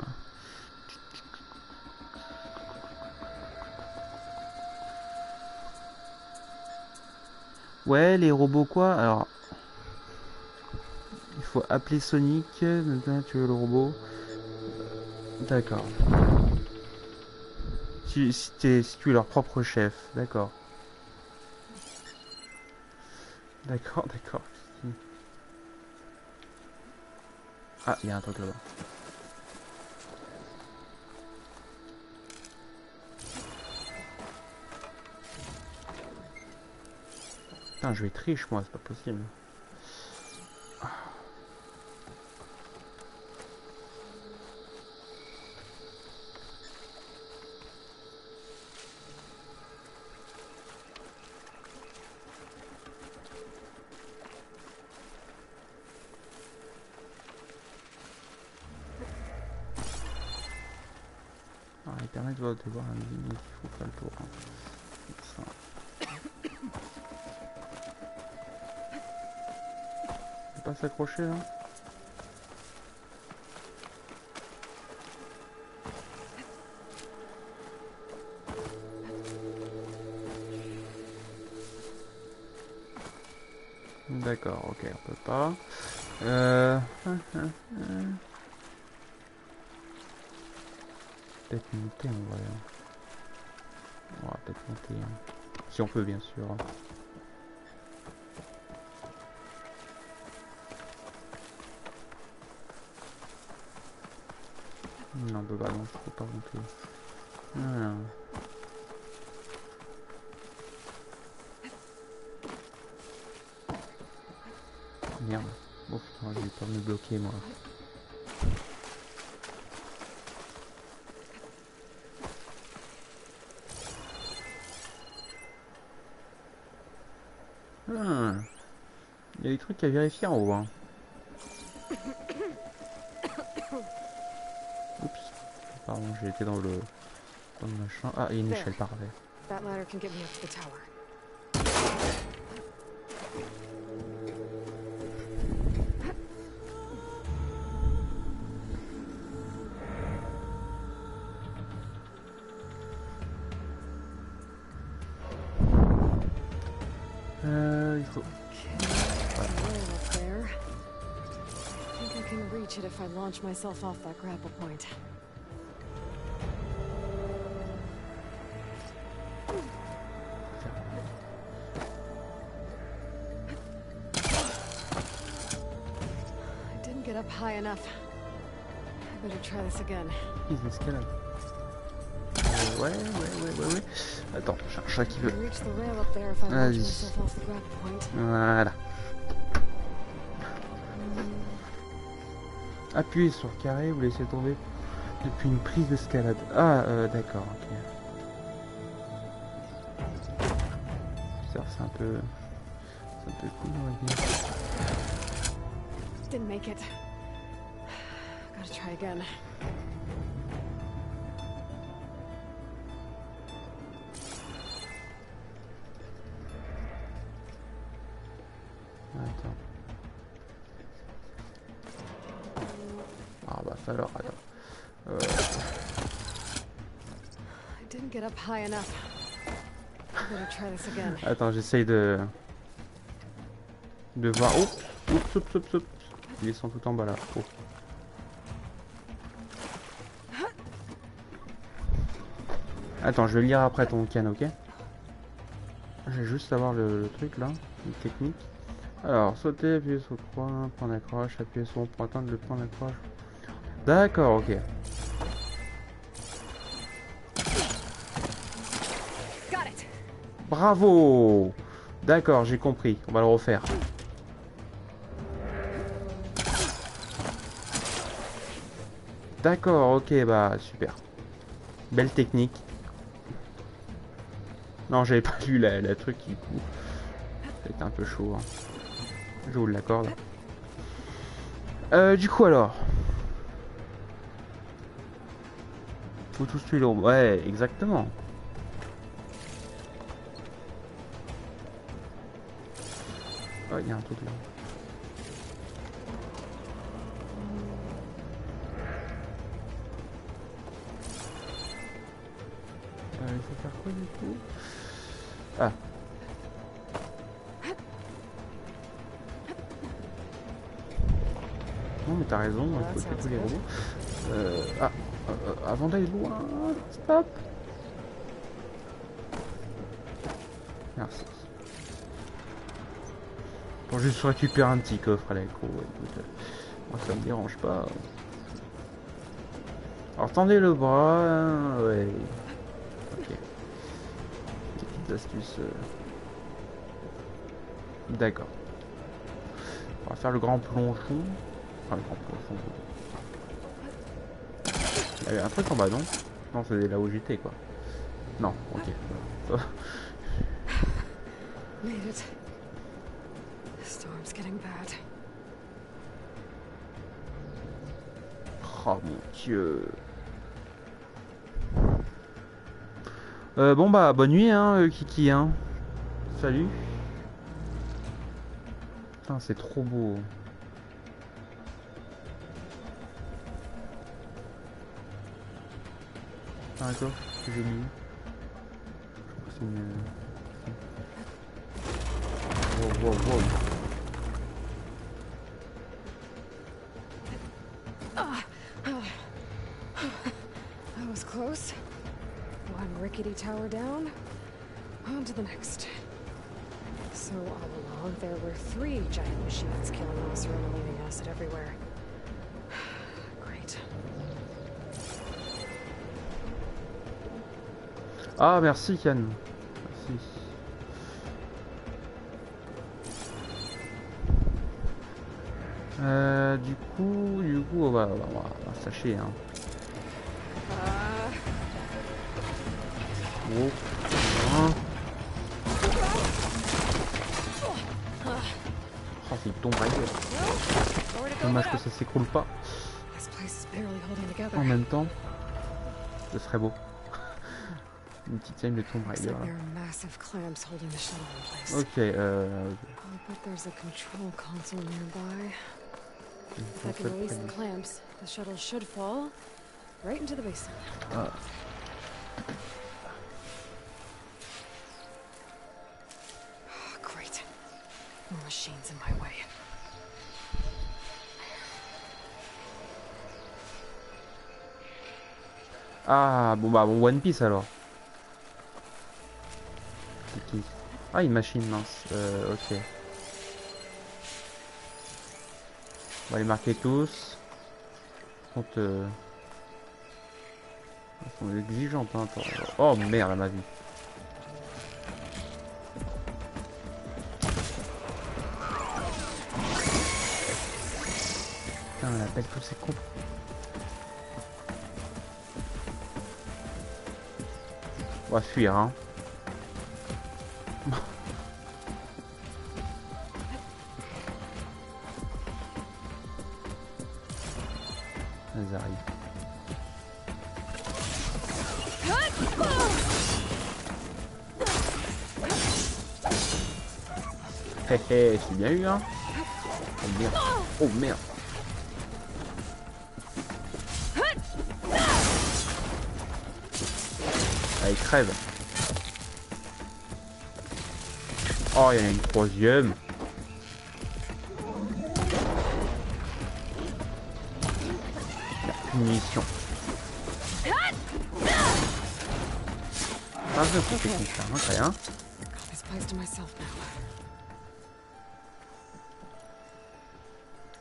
Ouais, les robots quoi? Alors, il faut appeler Sonic, maintenant tu veux le robot. D'accord. Si tu es leur propre chef, d'accord. D'accord, d'accord. Ah, il y a un truc là-bas. Putain, je vais tricher moi, c'est pas possible. Internet va devoir un limite, il faut faire le tour. Hein. Ça. Il peut pas s'accrocher là? D'accord, ok, on peut pas. Peut-être monter en vrai. On va peut-être monter. Hein. Si on peut, bien sûr. Non, on peut pas, non, je peux pas monter. Voilà. Merde. Oh putain, j'ai pas me bloquer moi. Il y a des trucs à vérifier en haut. Hein. Oups. Pardon, j'ai été dans le machin. Ah, il y a une échelle, parfait. That ladder can get me up to the tower. Il faut. I think I can reach it if I launch myself off that grapple point. I didn't get up high enough. I better try this again. Ils escaladent. Ouais. Attends, j'ai un chat qui veut. Vas-y. Voilà. Appuyez sur le carré, vous laissez tomber depuis une prise d'escalade. Ah, d'accord, ok. C'est un peu cool, on va dire. Didn't make it. Gotta try again. Attends. Ah bah alors, attends. I didn't get up high enough. Better try this again. Attends, j'essaye de voir. Oh, oups, oups, oups, oups. Ils sont tout en bas là. Oh. Attends, je vais lire après ton can, ok? Je vais juste savoir le truc là, une technique. Alors, sauter, appuyer sur le point d'accroche, appuyer sur pour atteindre le point d'accroche. D'accord, ok. Bravo! D'accord, j'ai compris. On va le refaire. D'accord, ok, bah super. Belle technique. Non, j'avais pas vu la truc du coup. C'était un peu chaud. Hein. Je vous l'accorde. Du coup alors. Faut tous tuer l'ombre. Ouais, exactement. Oh, il y a un truc là. Il faut faire quoi du coup? Ah. Non mais t'as raison, il faut tuer tous les robots. Avant d'aller loin, stop. Merci. Pour juste récupérer un petit coffre à l'écho, écoute, moi ça me dérange pas. Alors tendez le bras, ouais. Ok. Des petites astuces. D'accord. On va faire le grand plongeon. Enfin le grand plongeon. Il y avait un truc en bas, non? Non, c'est là où j'étais quoi. Non, ok. Ça va. Made it. The storm's getting bad. Oh mon dieu. Bon bah bonne nuit hein Kiki hein. Salut. Putain c'est trop beau. Ah d'accord, c'est joli. Je crois que c'est une... Wow, wow, wow. That was close. One rickety tower down, on to the next. So all along, there were 3 giant machines killing us and leaving acid everywhere. Great. Ah merci Yann. Merci. Du coup, on va sachez hein. Oh. Oh, c'est Tomb Raider. Dommage que ça s'écroule pas. En même temps, ce serait beau. Une petite scène de Tomb Raider. Ok, If I can release the clamps, the shuttle should fall right into the basin. Ah. Oh, great. More machines in my way. Ah, bon bah bon One Piece alors. Okay. Ah, une machine mince. Ok. On va les marquer tous. Elles sont exigeantes hein. Oh merde à ma vie. Putain, on appelle tous ces cons. On va fuir hein. Elles arrivent. Hé hé, c'est bien eu hein. Oh merde. Oh merde. Allez, crève. Oh, il y en a une troisième. Il n'y a plus de munitions. Ah, c'est technique ça, hein, très bien. Got this place to myself now.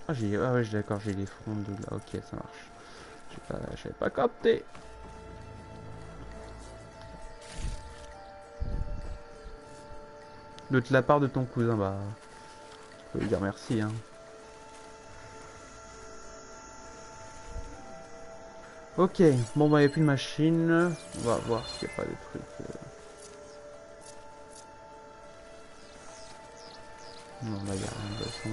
Ah, ah ouais, d'accord, j'ai les fronts de là. Ok, ça marche. J'avais pas capté. De la part de ton cousin, bah, je peux lui dire merci, hein. Ok, bon bah il n'y a plus de machine. On va voir s'il n'y a pas des trucs. Non, là il n'y a rien de toute façon.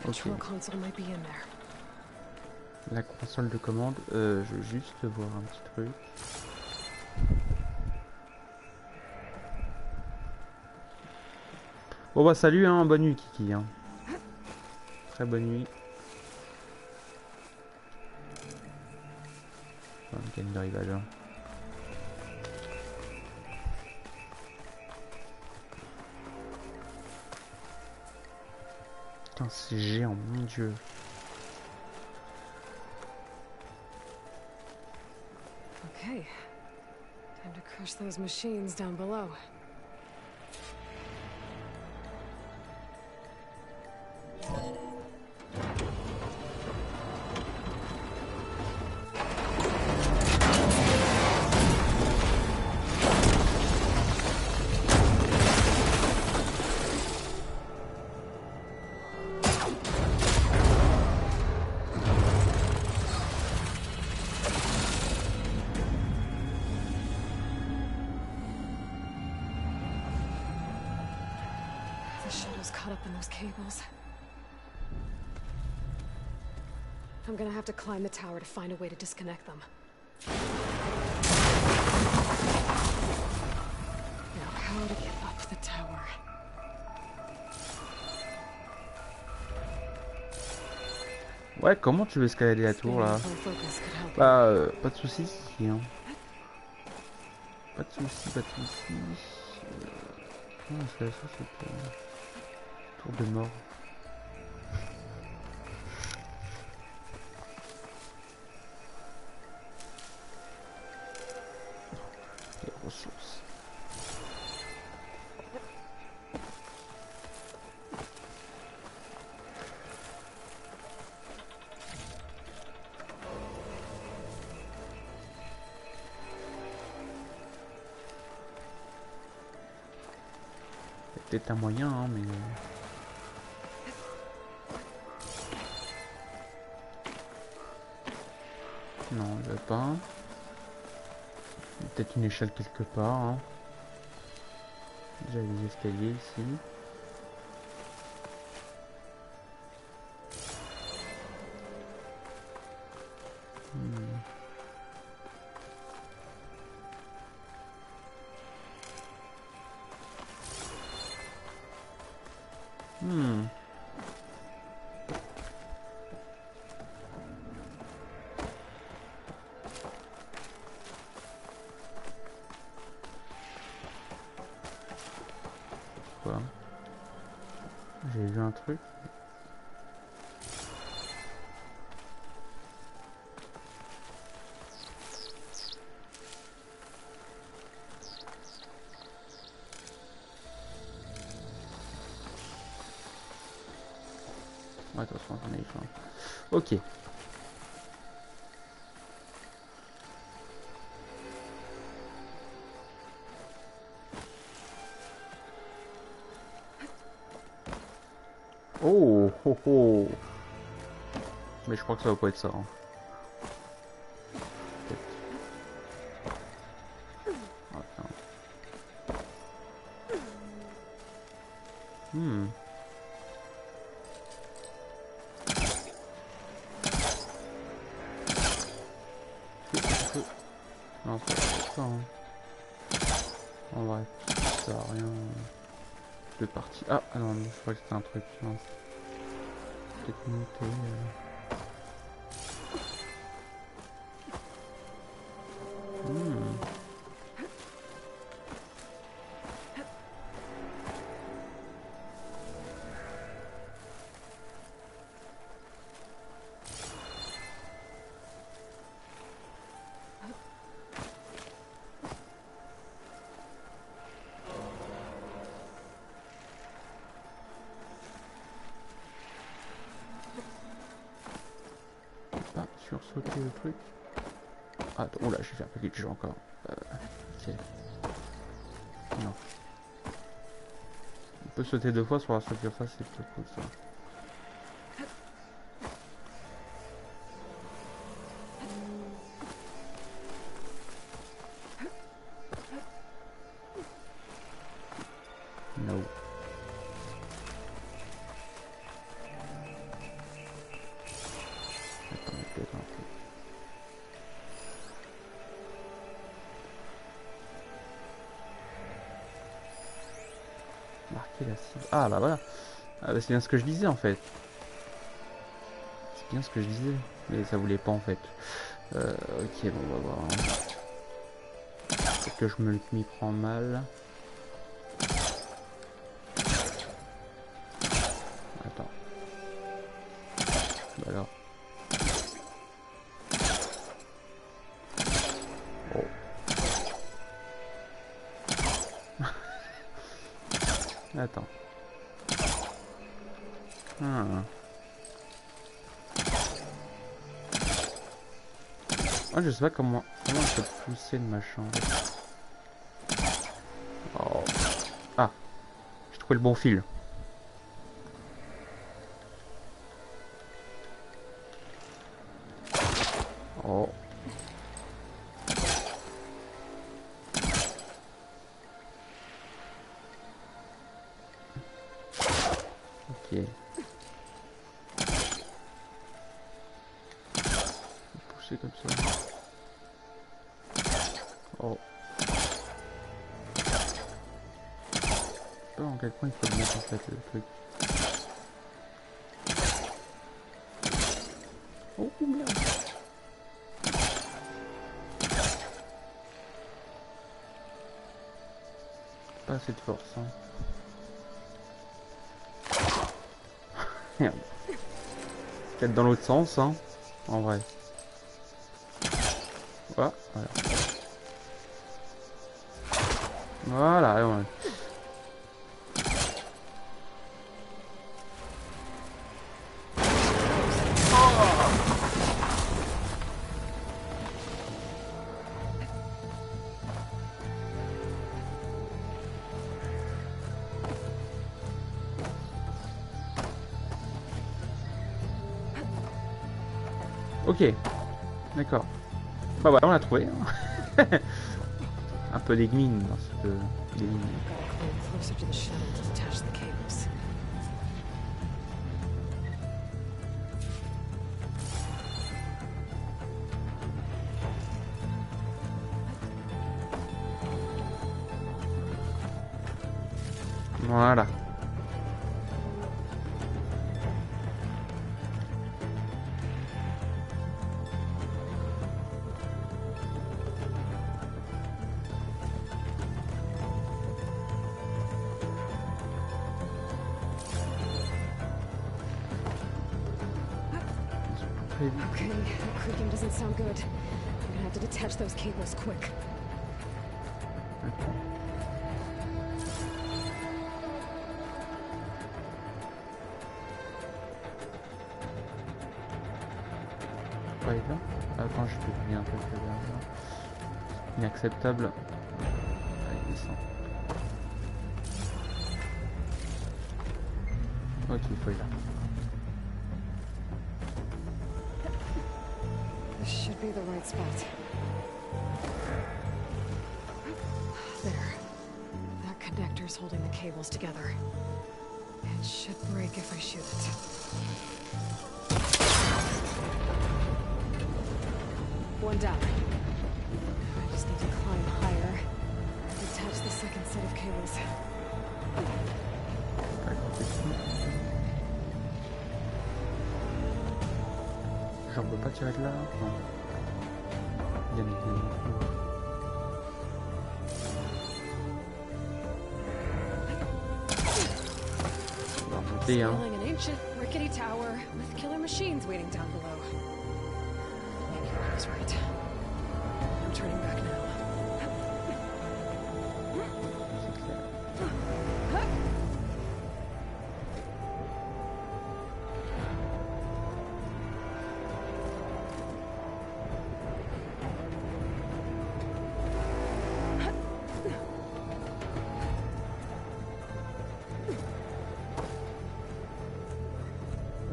Control console might be in there. La console de commande, je veux juste voir un petit truc. Bon bah salut, hein, bonne nuit Kiki. Hein. Très bonne nuit. Oh, une de rivage. Hein. Putain, c'est géant, mon dieu. Okay. Time to crush those machines down below. The shadow's caught up in those cables. I'm gonna have to climb the tower to find a way to disconnect them. Now, how to get up the tower? Ouais, comment tu veux escalader la tour là? Bah, pas de soucis, hein. Pas de soucis, pas de soucis. Non, c'est la sauce, c'est tour de mort. Les ressources. Peut-être un moyen, hein, mais... Non, il n'y a pas. Peut-être une échelle quelque part. Hein. Déjà des escaliers ici. J'ai vu un truc. Ouais, attention, on a eu faim. Ok. Oh, oh, oh. Mais je crois que ça va pas être ça. Hein. petit... Ah non, je crois que c'était un truc. Non. Peut-être monter. Sursauter le truc. Attends, oh là, je vais faire petit jeu encore. Ok. Non. On peut sauter 2 fois sur la structure, ça c'est plutôt cool ça. No. Marquer la cible. Ah bah voilà. Ah, bah, c'est bien ce que je disais en fait. C'est bien ce que je disais. Mais ça voulait pas en fait. Ok, bon on va voir. Peut-être que je m'y prends mal. Attends. Bah alors. Oh. Attends. Ah, je sais pas comment je peux pousser le machin. Oh. Ah, j'ai trouvé le bon fil. Oh. Ok. Pousser comme ça. Oh. Je sais pas en quel point il faut le mettre en fait le truc. Oh merde. Pas assez de force hein. Merde. Peut-être dans l'autre sens hein. En vrai. Voilà. Voilà, ouais. Ok, d'accord. Bah voilà, on l'a trouvé. Hein. Un peu d'énigme dans cette énigme. Voilà. Okay, that creaking doesn't sound good. I'm gonna have to detach those cables quick. Pas évident. Attends, je peux venir un peu plus derrière. Inacceptable. Allez, descend. Ok, il faut y aller. This should be the right spot. There. That connector's holding the cables together. It should break if I shoot it. One down. I just need to climb higher and attach the second set of cables. Genre on peut pas tirer de là. Non. Il y a des... On va remonter hein. Scaling an ancient rickety tower with killer machines waiting down below. Maybe I was right. I'm turning back now.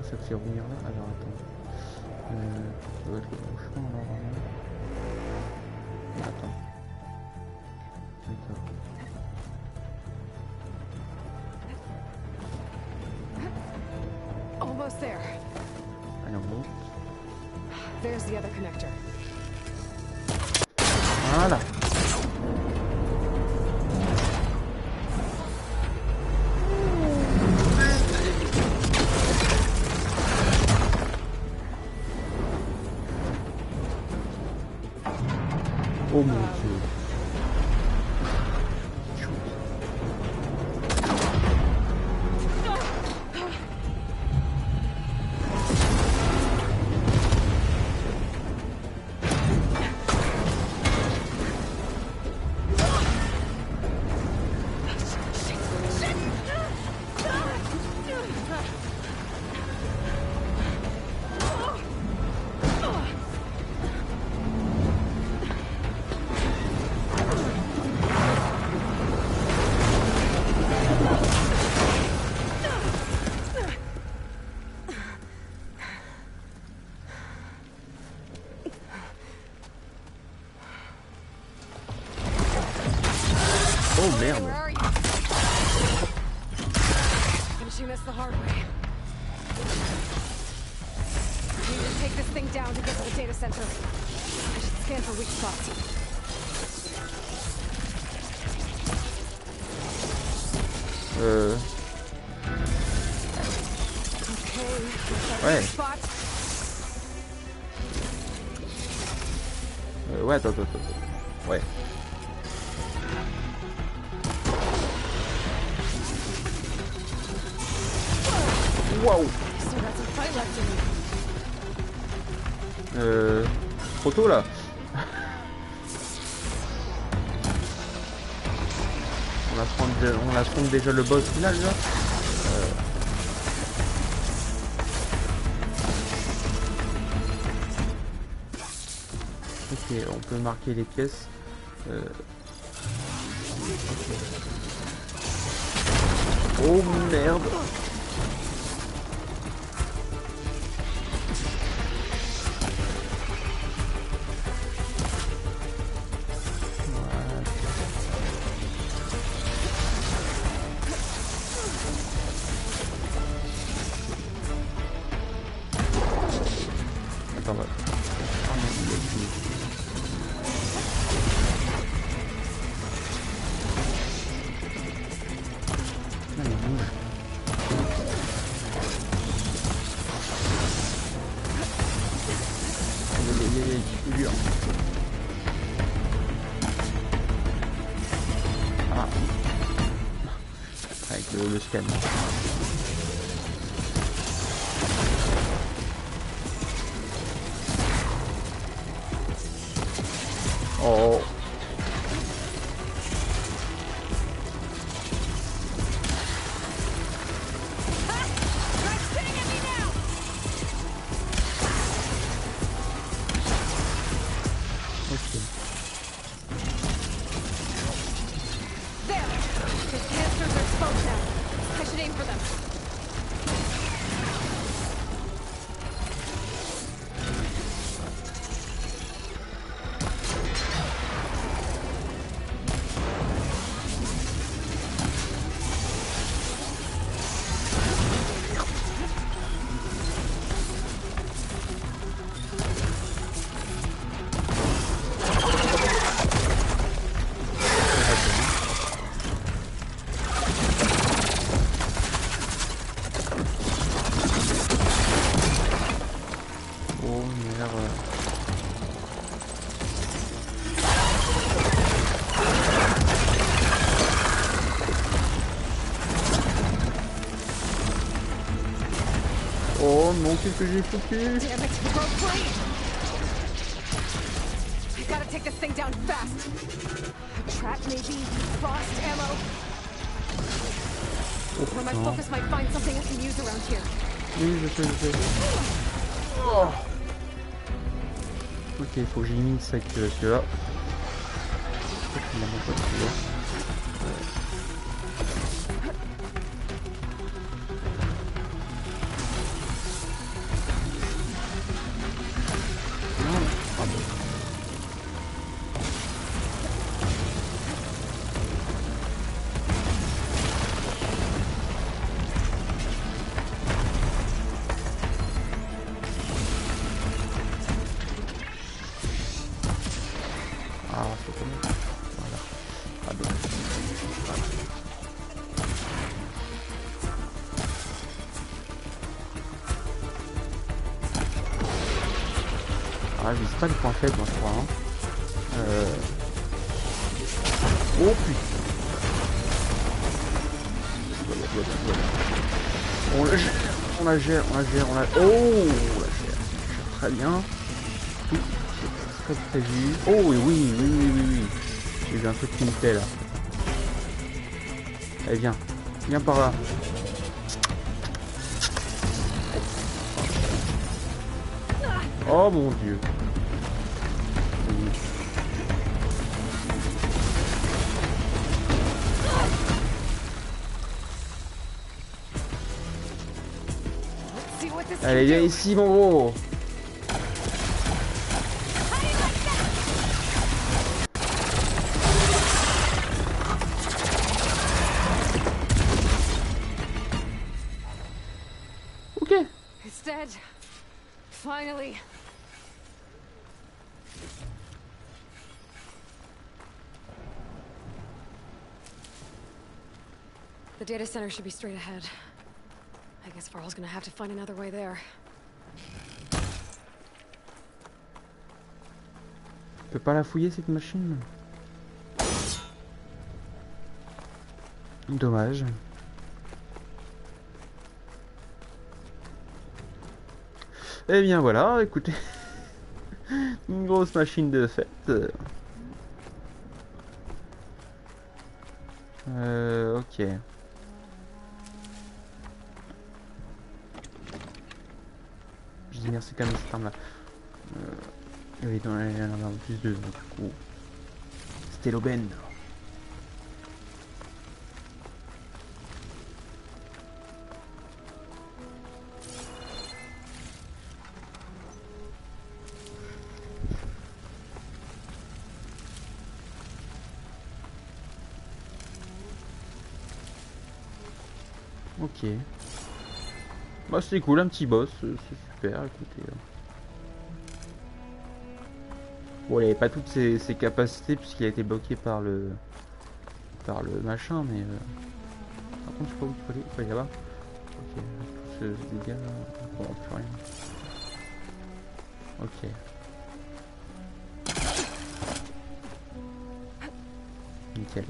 Ça te fait revenir là. Alors attends. Ça doit être le bon chemin alors. Attends. D'accord. Almost there. Allez, on monte. There's the other connector. Voilà. Oh mon dieu. Oh merde. Where are you? Finishing this the hard way. I need to take this thing down to get to the data center. I should scan for weak spots. Okay. Ouais. Spot. Ouais, attends. Ouais. Waouh. Still got some fight left in me. Trop tôt là. On affronte déjà le boss final là. Ok, on peut marquer les pièces. Oh merde. Attends, va. Ah non, il est fini. Non, il bouge. Il est dur. Ah. Avec le scan. Oh. Okay. There! The canisters are exposed now. I should aim for them. Oh non, qu'est-ce que j'ai foutu? Damn it, road. I gotta take this thing down fast. A trap maybe, frost ammo. Where my focus might find something I can use around here. Oui, je sais. Oh. Ok, faut que j'élimine ça avec celui-là. Ah, je sais pas les points faibles, moi je crois. Hein. Oh putain. On la gère. Oh, on la gère. Très bien. Tout c'est très prévu. Oh oui. J'ai vu un truc qui me plaît là. Allez, viens par là. Oh mon dieu. Allez, viens ici mon gros. Ok. It's dead. Finally. The data center should be straight ahead. I guess Farrell's gonna have to find another way there. Je peux pas la fouiller cette machine. Dommage. Eh bien voilà, écoutez. Une grosse machine de fête. Ok. Je dis merci quand même cette arme là. Oui, dans la plus de donc, du coup. C'était l'aubaine. Ok. Bah c'est cool, un petit boss, c'est super, écoutez. Bon, il avait pas toutes ses capacités puisqu'il a été bloqué par le machin, mais par contre je sais pas où il faut aller là-bas. Ok, tout ce dégât là, bon, on peut rien. Ok. Nickel.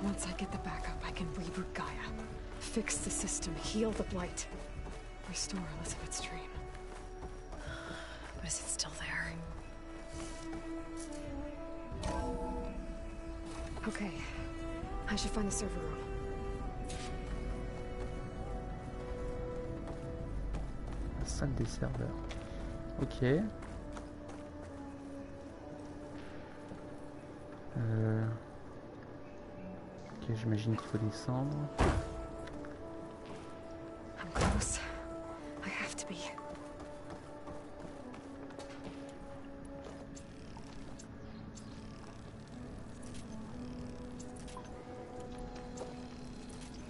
Once I get the backup, I can reboot Gaia, fix the system, heal the blight, restore Elizabeth's dream. But is it still there? Okay, I should find the server room. Salle des serveurs. Ok. Ok, j'imagine qu'il faut descendre. I'm close. I have to be.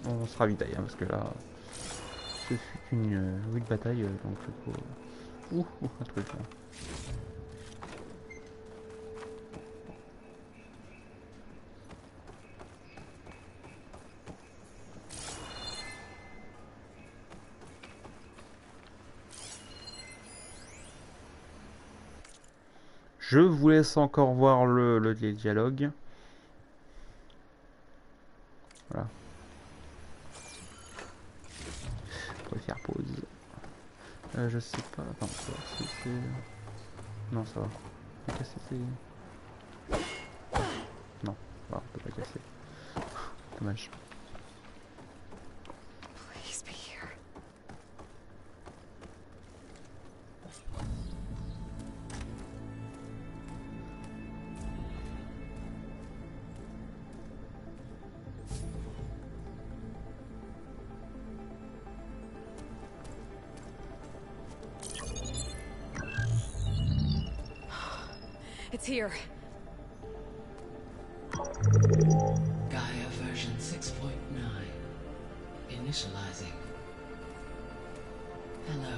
On se ravitaille hein, parce que là, ce fut une rude bataille, donc il faut... un truc là. Je vous laisse encore voir les dialogues. Voilà. faire pause. Je sais pas. Attends, ça va, si c'est. Non, ça va. On peut casser ces. Non, on peut pas casser. Dommage. Please be here. It's here. Gaia version 6.9. Initializing. Hello.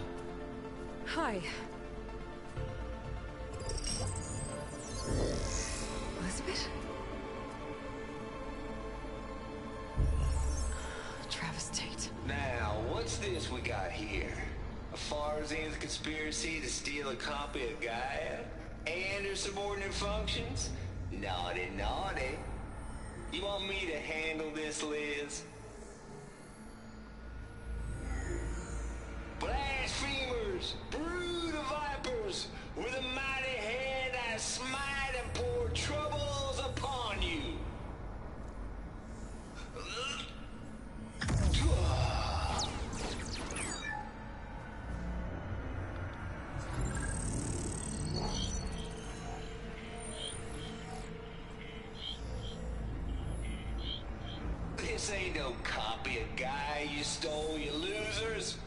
Hi. Elizabeth? Travis Tate. Now, what's this we got here? A Farzian's conspiracy to steal a copy of Gaia? And her subordinate functions? Naughty, naughty. You want me to handle this, Liz? Blasphemers, brood of vipers, with a mighty hand I smite and pour troubles upon you. This ain't no copy of Guy you stole, you losers.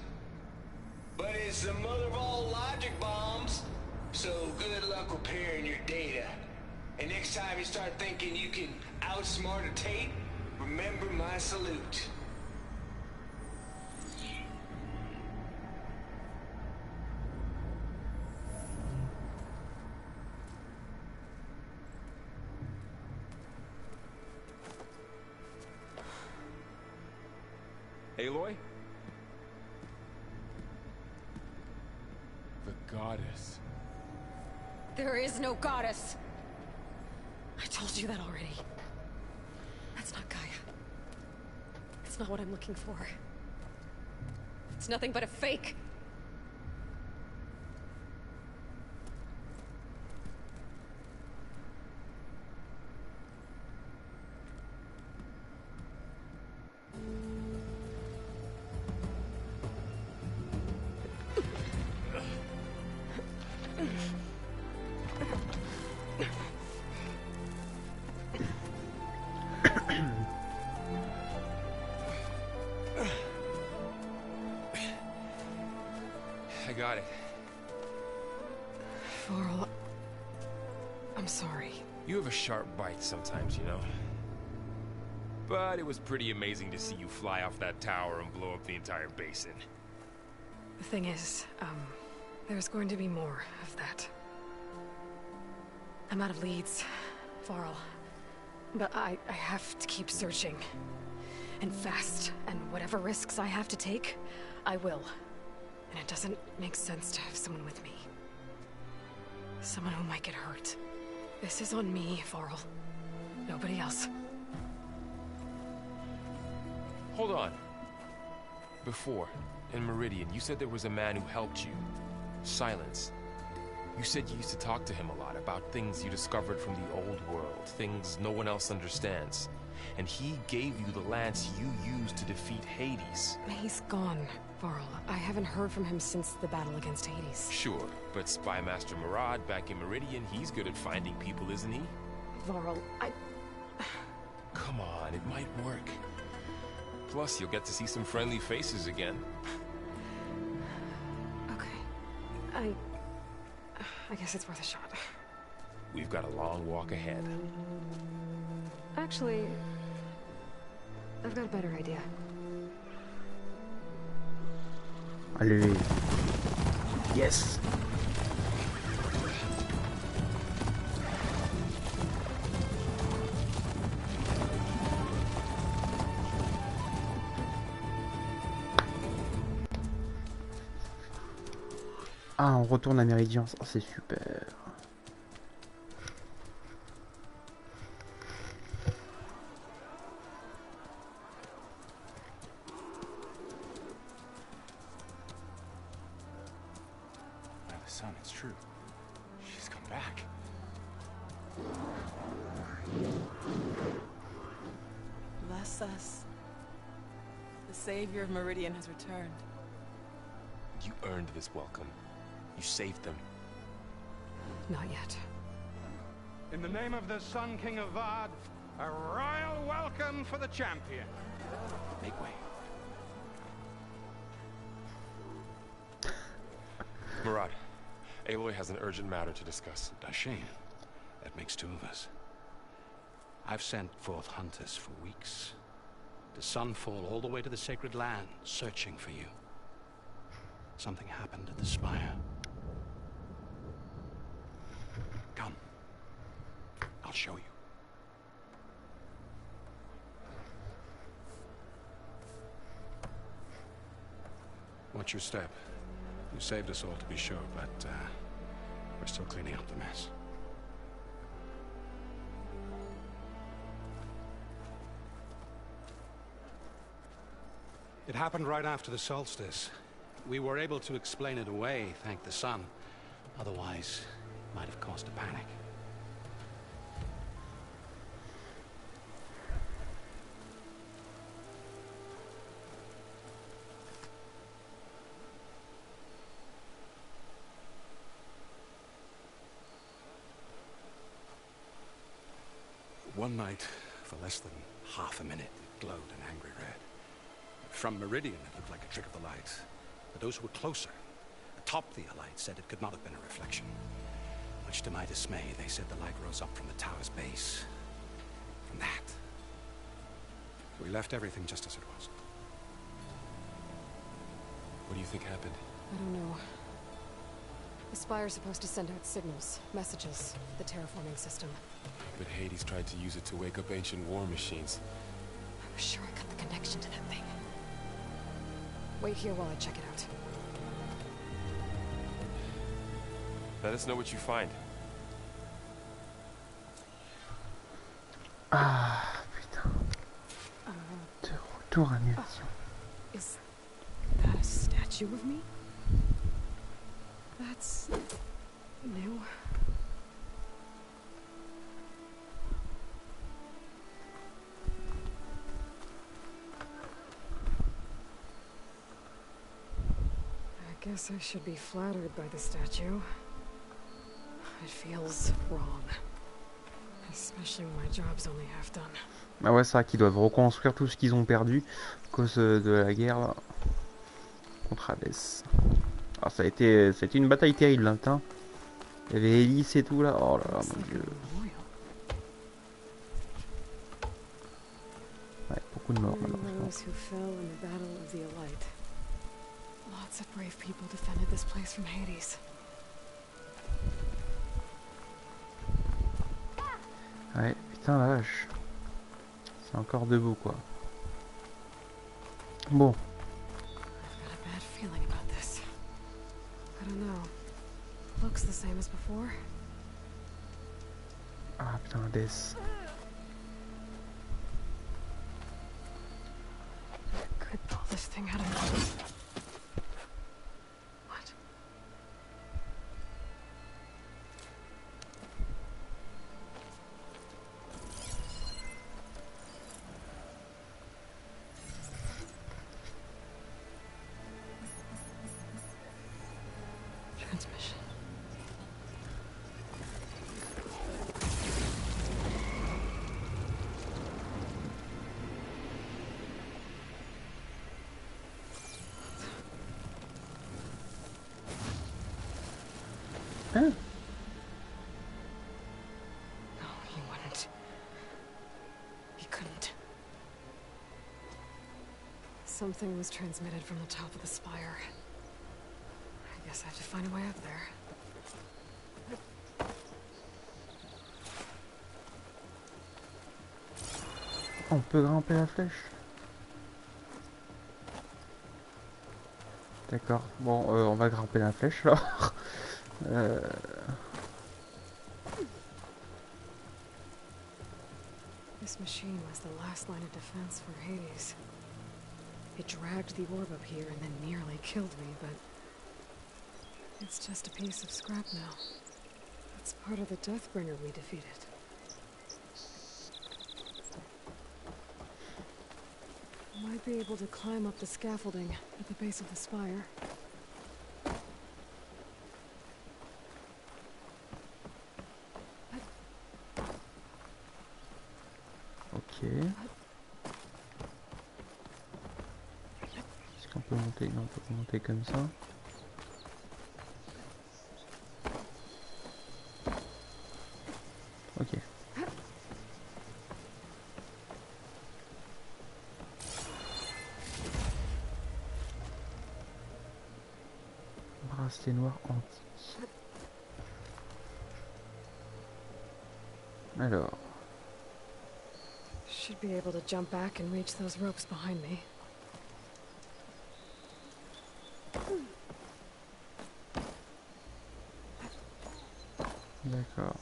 But it's the mother of all logic bombs. So good luck repairing your data. And next time you start thinking you can outsmart a Tate, remember my salute. Aloy? The goddess. There is no goddess. I told you that already. That's not Gaia. It's not what I'm looking for. It's nothing but a fake. I got it. Varl, I'm sorry. You have a sharp bite sometimes, you know. But it was pretty amazing to see you fly off that tower and blow up the entire basin. The thing is, there's going to be more of that. I'm out of leads, Varl. But I have to keep searching. And fast. And whatever risks I have to take, I will. And it doesn't make sense to have someone with me. Someone who might get hurt. This is on me, Varl. Nobody else. Hold on. Before, in Meridian, you said there was a man who helped you. Silence. You said you used to talk to him a lot about things you discovered from the old world, things no one else understands. And he gave you the lance you used to defeat Hades. He's gone, Varl. I haven't heard from him since the battle against Hades. Sure, but Spy Master Murad back in Meridian, he's good at finding people, isn't he? Varl, Come on, it might work. Plus, you'll get to see some friendly faces again. Okay. I guess it's worth a shot. We've got a long walk ahead. Actually, I've got a better idea. Allez. Yes. Ah, on retourne à Méridien, ça c'est super. son, it's true. She's come back. Bless us. The savior of Meridian has returned. You earned this welcome. You saved them. Not yet. In the name of the Sun King of Vard, a royal welcome for the champion. Make way. Murad, Aloy has an urgent matter to discuss. Dashane, that makes two of us. I've sent forth hunters for weeks. To Sunfall all the way to the Sacred Land, searching for you. Something happened at the Spire. Come. I'll show you. Watch your step. You saved us all, to be sure, but we're still cleaning up the mess. It happened right after the solstice. We were able to explain it away, thank the sun. Otherwise, it might have caused a panic. One night, for less than half a minute, it glowed an angry red. From Meridian, it looked like a trick of the light. But those who were closer, atop the light, said it could not have been a reflection. Much to my dismay, they said the light rose up from the tower's base. From that. We left everything just as it was. What do you think happened? I don't know. The Spire's supposed to send out signals, messages, the terraforming system. But Hades tried to use it to wake up ancient war machines. I was sure I got the connection to that thing. Wait here while I check it out. Let us know what you find. Ah, putain. De retour à Mission. Is that a statue of me? That's new. I guess I should be flattered by the statue. It feels wrong. Especially when my job's only half done. Ah ouais, c'est vrai qu'ils doivent reconstruire tout ce qu'ils ont perdu à cause de la guerre là, contre Hades. Alors ça a été une bataille terrible là, putain. Il y avait Hélice et tout là. Oh là là, mon dieu. Ouais, beaucoup de morts malheureusement. Lots of brave people defended this place from Hades. Ouais, putain la vache. C'est encore debout quoi. Bon. I've got a bad feeling about this. I don't know. Looks the same as before. Ah putain, Hades. Could pull this thing out of me. What? Transmission. Hein? No, he wouldn't. He couldn't. Something was transmitted from the top of the spire. I guess I have to find a way up there. On peut grimper la flèche. D'accord. Bon, on va grimper la flèche alors. This machine was the last line of defense for Hades. It dragged the orb up here and then nearly killed me, but It's just a piece of scrap now. It's part of the Deathbringer we defeated. Might be able to climb up the scaffolding at the base of the spire. Ok. Est-ce qu'on peut monter? Non, on peut pas monter comme ça. Ok. Bracelet noir antique. Alors. Should be able to jump back and reach those ropes behind me. D'accord.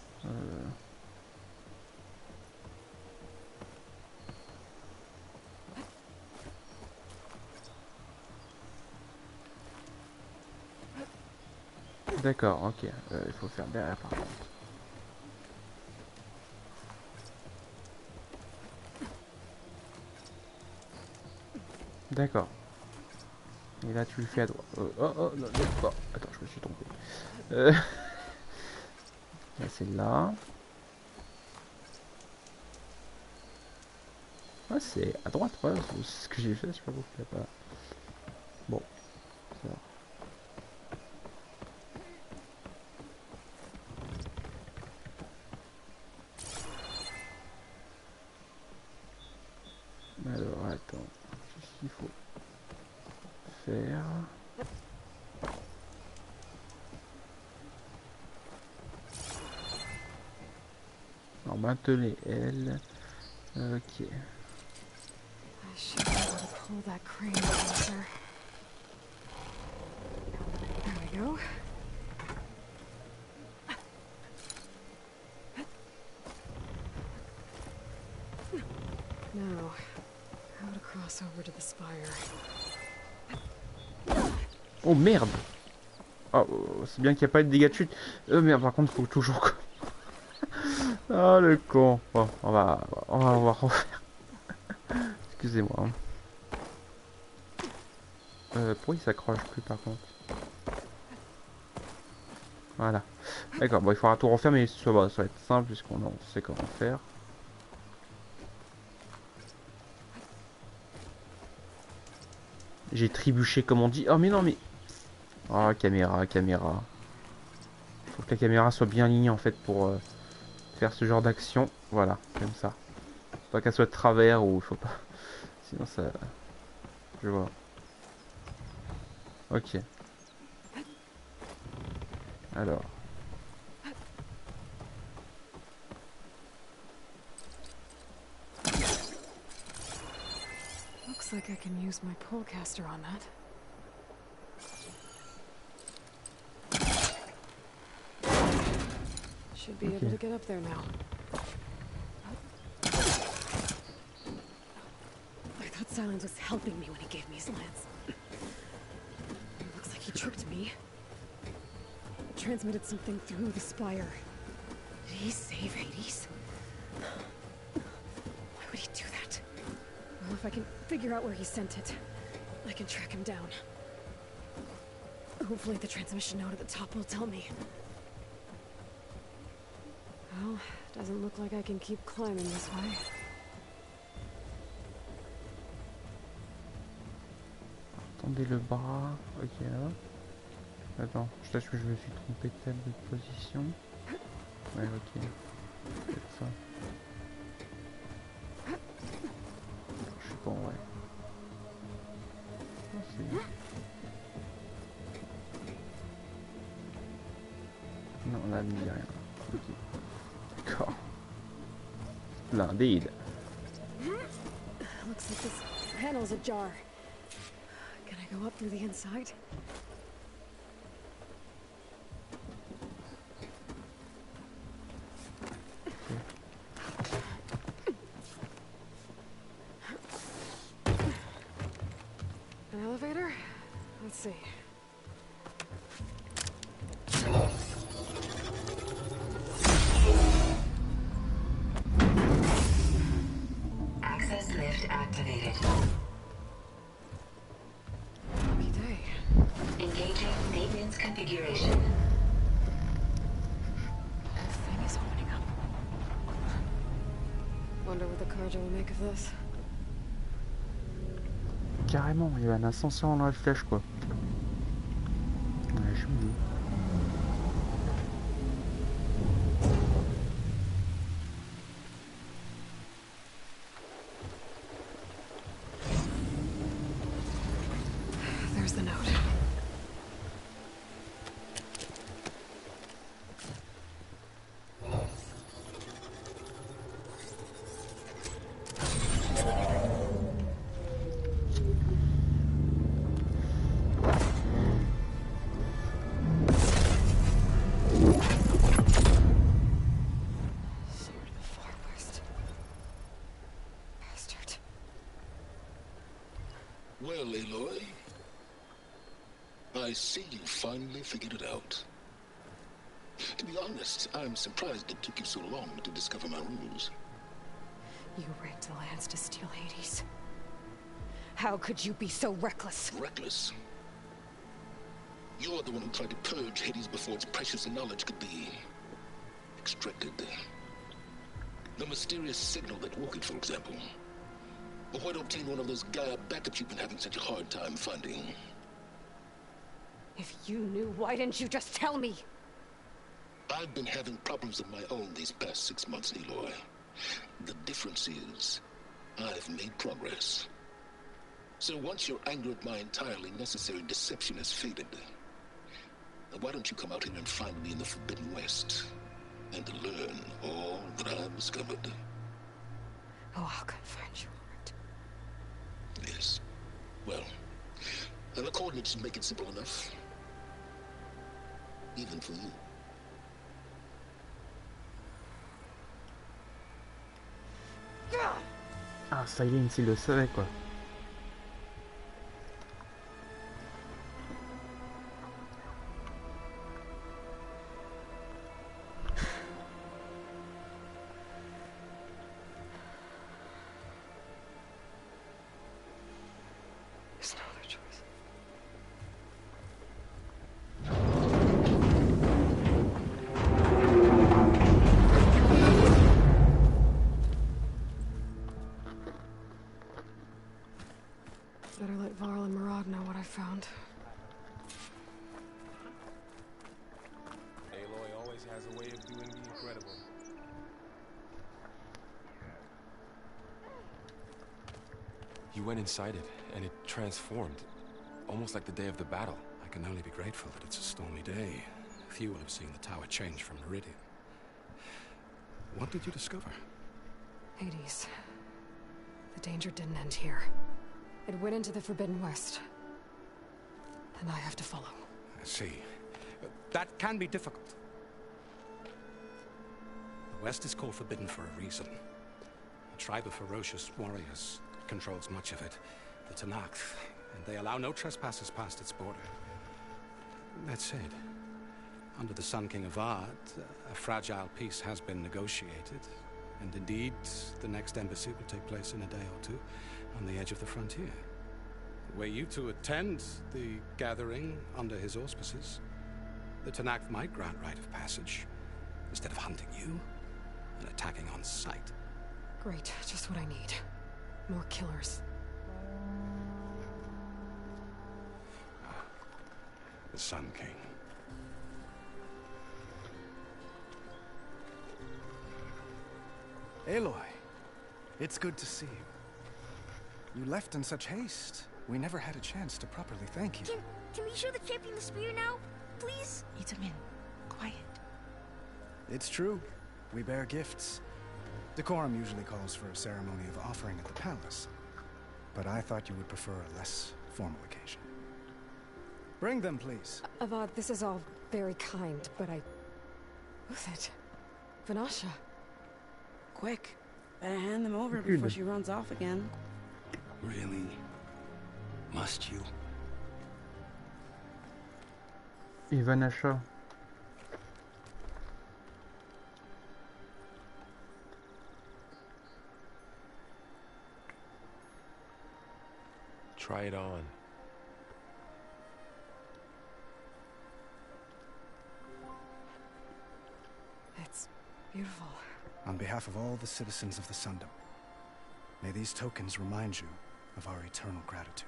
D'accord, ok. Il faut faire derrière par contre. D'accord. Et là tu le fais à droite. Oh, oh, non, non, attends, je me suis trompé. Là c'est là. Ah, c'est à droite, ouais, c'est ce que j'ai fait, je sais pas pourquoi il y a pas. Bon. Ça. Alors, attends. Qu'est-ce qu'il faut faire? Alors, maintenez L. Ok. I should be able to pull that crane closer. There we go. Now, how to cross over to the spire. Oh merde! Oh, c'est bien qu'il n'y a pas de dégâts de chute. Merde, par contre, il faut toujours. Ah, le con. Bon, on va refaire. Excusez-moi. Pourquoi il s'accroche plus par contre? Voilà. D'accord, bon, il faudra tout refaire, mais ça va être simple puisqu'on sait comment faire. J'ai trébuché comme on dit. Oh mais non mais... Oh, caméra. Faut que la caméra soit bien alignée en fait pour faire ce genre d'action. Voilà, comme ça. Faut pas qu'elle soit de travers ou il faut pas... Sinon ça... Je vois. Ok. Alors. Looks like I can use my pullcaster on that. Should be able to get up there now. I thought Silence was helping me when he gave me his lance. Looks like he tricked me. Transmitted something through the spire. Did he save Hades? Why would he do that? Well, if I can figure out where he sent it, I can track him down. Hopefully the transmission node at the top will tell me. Well, doesn't look like I can keep climbing this way. Tendez le bras. Ok, là. Attends, je pense que je me suis trompé peut-être de position. Ouais, ok. Peut-être ça. Je sais pas, ouais. Ah, non, là, il n'y a rien. Ok. D'accord. Splendide. Looks like this panel's ajar. Can I go up through the inside? An elevator? Let's see. configuration. The thing is opening up. Wonder what the Carja will make of this. Carrément, il y a un ascenseur dans la flèche quoi. Ouais, je me dis. There's the note. Well, Aloy, I see you finally figured it out. To be honest, I'm surprised it took you so long to discover my rules. You rigged the lands to steal Hades. How could you be so reckless? Reckless? You're the one who tried to purge Hades before its precious knowledge could be extracted. The mysterious signal that woke it, for example. Or why to obtain one of those Gaia backups you've been having such a hard time finding? If you knew, why didn't you just tell me? I've been having problems of my own these past 6 months, Aloy. The difference is, I've made progress. So once your anger at my entirely necessary deception has faded, why don't you come out here and find me in the Forbidden West, and learn all that I've discovered? Oh, I'll come find you. Yes. Well, and the coordinates should make it simple enough. Even for you. Ah, Silence, il le savait quoi. There's no other choice. Better let Varl and Murad know what I found. Aloy always has a way of doing the incredible. You went inside it, and it transformed. Almost like the day of the battle. I can only be grateful that it's a stormy day. Few will have seen the tower change from Meridian. What did you discover? Hades. The danger didn't end here. It went into the Forbidden West. And I have to follow. I see. That can be difficult. The West is called Forbidden for a reason. A tribe of ferocious warriors controls much of it, the Tanakh, and they allow no trespassers past its border. That said, under the Sun King of Ard, a fragile peace has been negotiated, and indeed, the next embassy will take place in a day or two on the edge of the frontier. Were you to attend the gathering under his auspices, the Tanakh might grant right of passage, instead of hunting you and attacking on sight. Great, just what I need. More killers. The Sun King. Aloy, it's good to see you. You left in such haste. We never had a chance to properly thank you. Can we show the champion the spear now? Please? Itamin, quiet. It's true. We bear gifts. Decorum usually calls for a ceremony of offering at the palace. But I thought you would prefer a less formal occasion. Bring them, please. Avad, this is all very kind, but I... Who's it? Vanasha. Quick. Better hand them over before she runs off again. Really? Must you? Et Vanasha. Try it on. Beautiful. On behalf of all the citizens of the Sundom, may these tokens remind you of our eternal gratitude.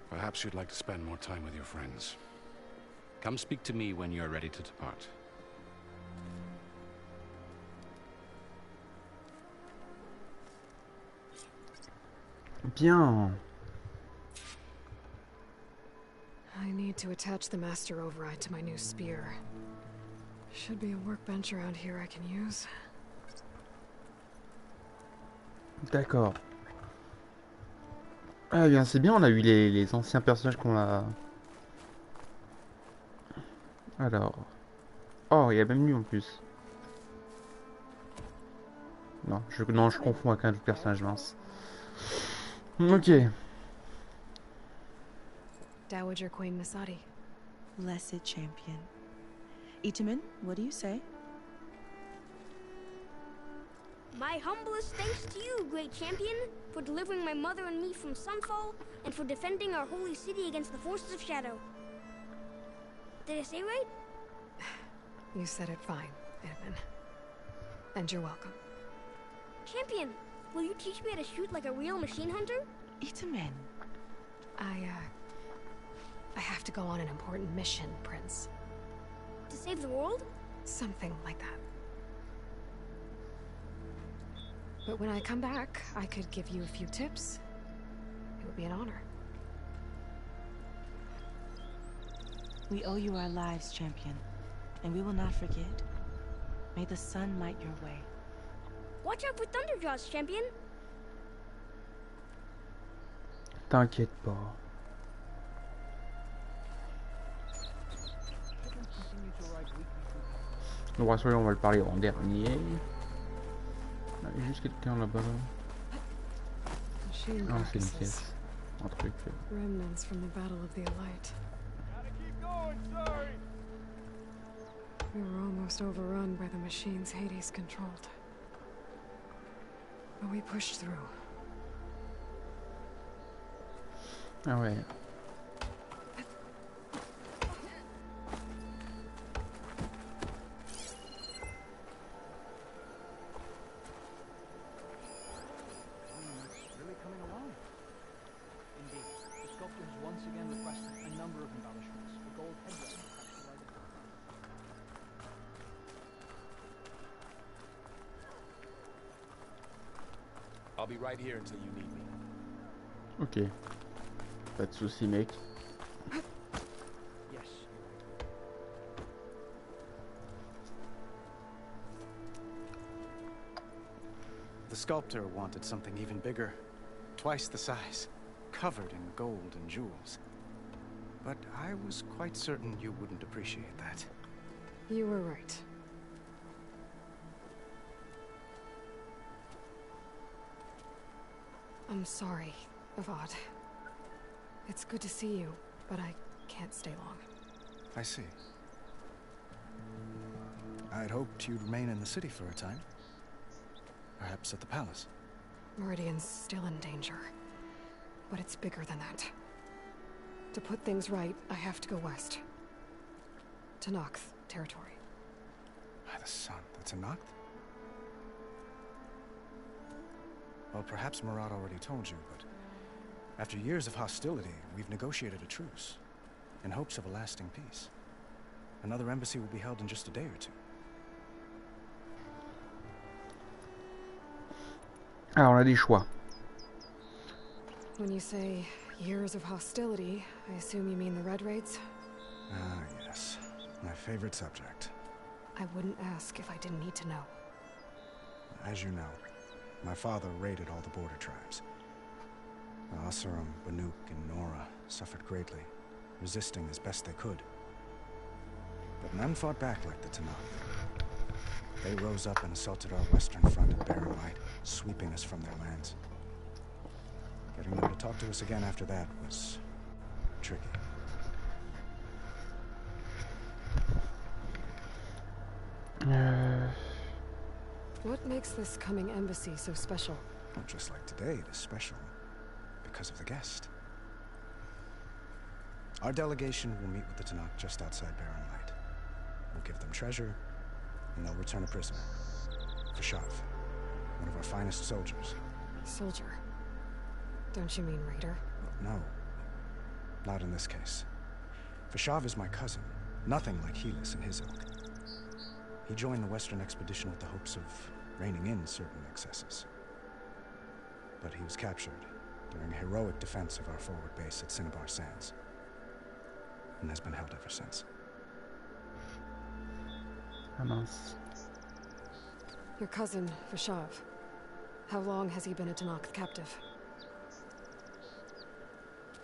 Perhaps you'd like to spend more time with your friends. Come speak to me when you're ready to depart. Bien. I need to attach the master override to my new spear. Should be a workbench around here I can use. D'accord. Ah bien, c'est bien, on a eu les anciens personnages qu'on a... Alors... Oh, il y a même lui en plus. Non, je confonds avec un autre personnage, mince. Ok. Dowager Queen Masadi. Blessed champion. Itaman, what do you say? My humblest thanks to you, great champion, for delivering my mother and me from Sunfall, and for defending our holy city against the forces of Shadow. Did I say right? You said it fine, Edmund. And you're welcome. Champion, will you teach me how to shoot like a real machine hunter? Itaman. I have to go on an important mission, Prince. To save the world? Something like that. But when I come back, I could give you a few tips. It would be an honor. We owe you our lives, champion, and we will not forget. May the sun light your way. Watch out for Thunderjaws, champion. T'inquiète pas. Le roi soleil, on va le parler en dernier. Il y a juste quelqu'un là-bas. Ah, c'est une pièce. Un truc. Remnants from the Battle of the Elite. We were almost overrun by the machines Hades controlled. But we pushed through. Ah ouais. I'll be right here until you need me. Ok. Pas de soucis, mec. Yes. The sculptor wanted something even bigger, twice the size, covered in gold and jewels. But I was quite certain you wouldn't appreciate that. You were right. I'm sorry, Avad. It's good to see you, but I can't stay long. I see. I'd hoped you'd remain in the city for a time. Perhaps at the palace. Meridian's still in danger. But it's bigger than that. To put things right, I have to go west. To Nox territory. By the sun, that's a Noct? Well, perhaps Marat already told you, but after years of hostility, we've negotiated a truce, in hopes of a lasting peace. Another embassy will be held in just a day or two. Alors, on a des choix. When you say years of hostility, I assume you mean the Red Raids? Ah, yes. My favorite subject. I wouldn't ask if I didn't need to know. As you know, my father raided all the border tribes. Asurum, Banuk, and Nora suffered greatly, resisting as best they could. But none fought back like the Tanakh. They rose up and assaulted our western front at Barren Light, sweeping us from their lands. Getting them to talk to us again after that was tricky. What makes this coming embassy so special? Well, just like today, it is special because of the guest. Our delegation will meet with the Tanakh just outside Barren Light. We'll give them treasure, and they'll return a prisoner. Fashav, one of our finest soldiers. Soldier? Don't you mean raider? No, not in this case. Fashav is my cousin, nothing like Helis and his ilk. He joined the Western expedition with the hopes of reining in certain excesses. But he was captured during a heroic defense of our forward base at Cinnabar Sands, and has been held ever since. Ah mince. Your cousin, Fashav. How long has he been a Tanakh captive?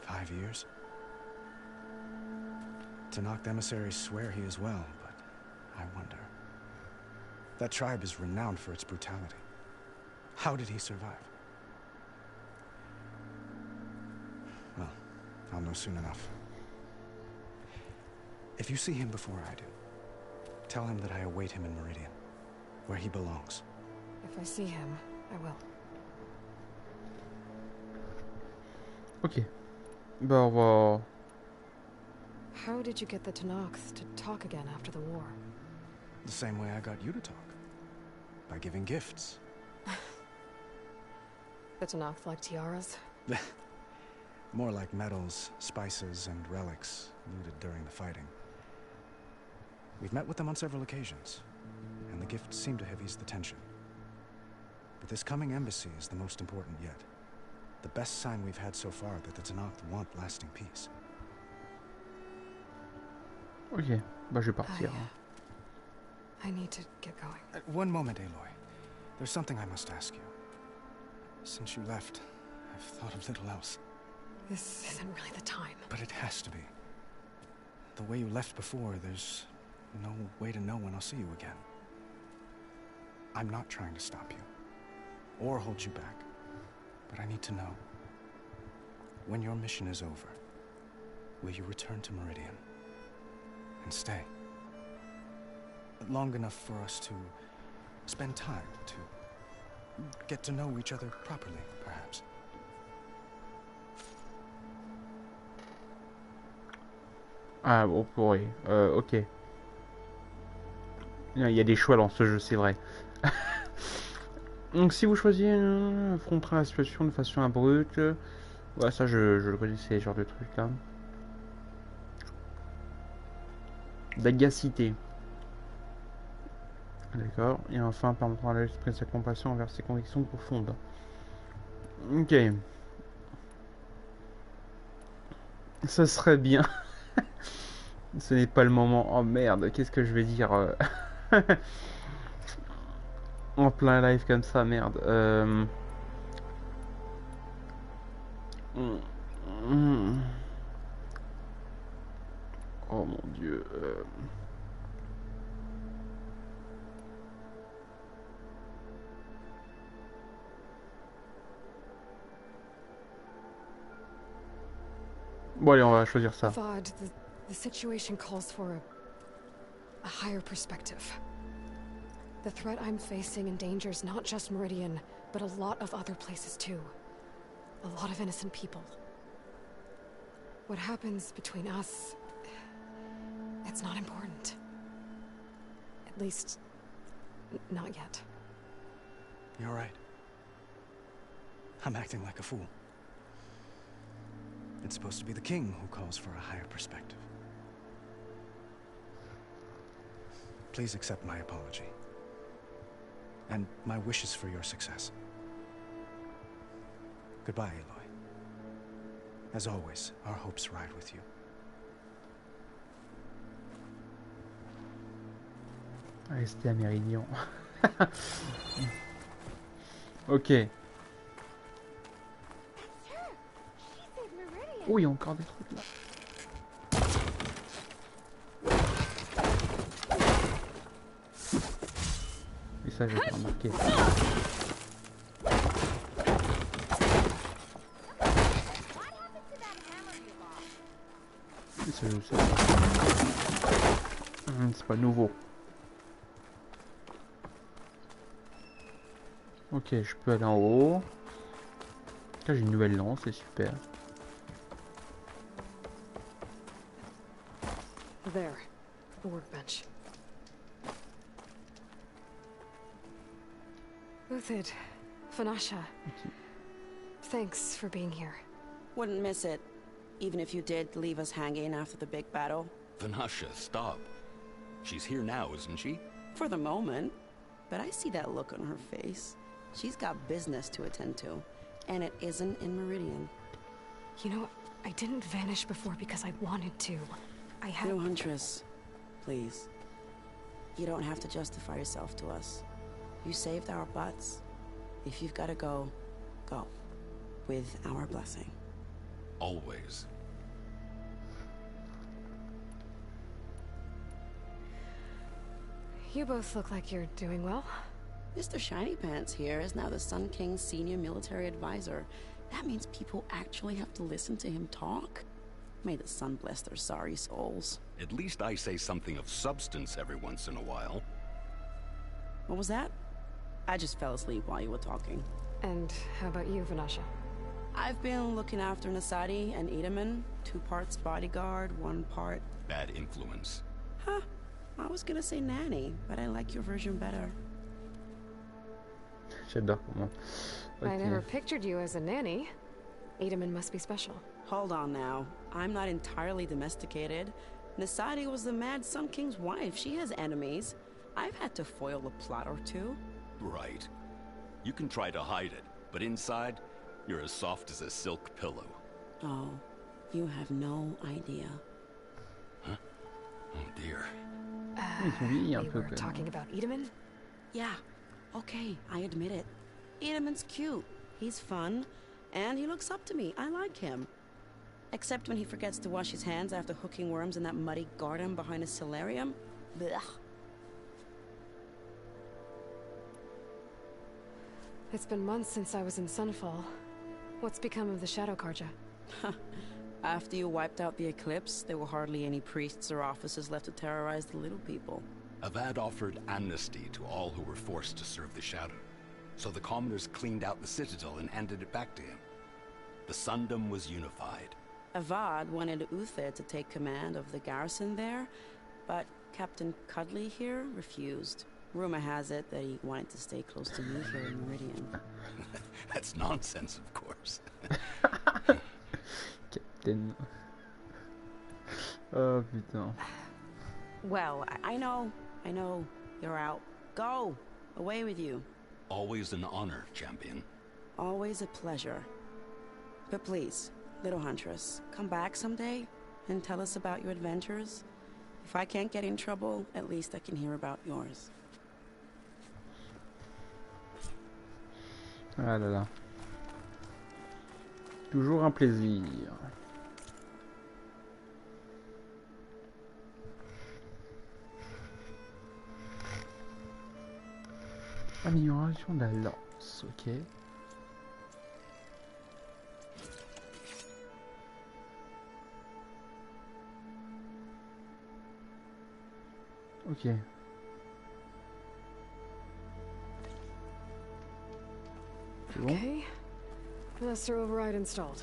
5 years. Tanakh emissaries swear he is well, but I wonder. That tribe is renowned for its brutality. How did he survive? Well, I'll know soon enough. If you see him before I do, tell him that I await him in Meridian, where he belongs. If I see him, I will. Ok. Bah on va... How did you get the Tanakhs to talk again after the war? The same way I got you to talk. By giving gifts. The Tanakhs like tiaras? More like medals, spices, and relics looted during the fighting. We've met with them on several occasions, and the gifts seem to have eased the tension. But this coming embassy is the most important yet. The best sign we've had so far that the Tanakh want lasting peace. Ok, bah je vais partir. I need to get going. One moment, Aloy. There's something I must ask you. Since you left, I've thought of little else. This isn't really the time. But it has to be. The way you left before, there's no way to know when I'll see you again. I'm not trying to stop you, or hold you back. But I need to know. When your mission is over, will you return to Meridian? And stay? Long enough for us to spend time, to get to know each other properly, perhaps. Ah bon, oui, ok. Il y a des choix dans ce jeu, c'est vrai. Donc si vous choisissez affronter la situation de façon abrupte, ouais, ça je le connaissais, ce genre de truc là. D'agacité. D'accord. Et enfin, permettant à l'esprit de sa compassion envers ses convictions profondes. Ok. Ce serait bien. Ce n'est pas le moment. Oh merde, qu'est-ce que je vais dire en plein live comme ça, merde. Oh mon dieu. Bon allez, on va choisir ça. Vod, the situation calls for a higher perspective. The threat I'm facing endangers not just Meridian, but a lot of other places too. A lot of innocent people. What happens between us, it's not important. At least, not yet. You're right. I'm acting like a fool. It's supposed to be the king who calls for a higher perspective. Please accept my apology. And my wishes for your success. Goodbye, Aloy. As always, our hopes ride with you. Restez à Méridian. Ok. Oh, il y a encore des trucs là. Et ça, j'ai pas remarqué. C'est pas nouveau. Ok, je peux aller en haut. Là, j'ai une nouvelle lance, c'est super. There, the workbench. Uthid, Vanasha. Thanks for being here. Wouldn't miss it, even if you did leave us hanging after the big battle. Vanasha, stop. She's here now, isn't she? For the moment. But I see that look on her face. She's got business to attend to. And it isn't in Meridian. You know, I didn't vanish before because I wanted to. I had... No, Huntress. Please. You don't have to justify yourself to us. You saved our butts. If you've got to go, go. With our blessing. Always. You both look like you're doing well. Mr. Shiny Pants here is now the Sun King's senior military advisor. That means people actually have to listen to him talk. May the sun bless their sorry souls. At least I say something of substance every once in a while. What was that? I just fell asleep while you were talking. And how about you, Vanasha? I've been looking after Nasadi and Edaman. 2 parts bodyguard, 1 part... Bad influence. Huh. I was gonna say nanny, but I like your version better. J'adore comment. Okay. I never pictured you as a nanny. Edaman must be special. Hold on now. I'm not entirely domesticated. Nasadi was the Mad Sun King's wife. She has enemies. I've had to foil a plot or 2. Right. You can try to hide it, but inside, you're as soft as a silk pillow. Oh, you have no idea. Huh? Oh dear. We were talking about Edaman? Yeah. Okay, I admit it. Edaman's cute. He's fun. And he looks up to me. I like him. Except when he forgets to wash his hands after hooking worms in that muddy garden behind a solarium. Blech. It's been months since I was in Sunfall. What's become of the Shadow Karja? After you wiped out the eclipse, there were hardly any priests or officers left to terrorize the little people. Avad offered amnesty to all who were forced to serve the Shadow. So the commoners cleaned out the citadel and handed it back to him. The Sundom was unified. Avad wanted Uther to take command of the garrison there, but Captain Cuddly here refused. Rumor has it that he wanted to stay close to me here in Meridian. That's nonsense, of course. Captain. Oh putain. Well, I know. You're out. Go! Away with you. Always an honor, champion. Always a pleasure. But please, little Huntress, come back someday and tell us about your adventures. If I can't get in trouble, at least I can hear about yours. Ah là là. Toujours un plaisir. Amélioration de la lance, ok. Ok. Okay. Master override installed.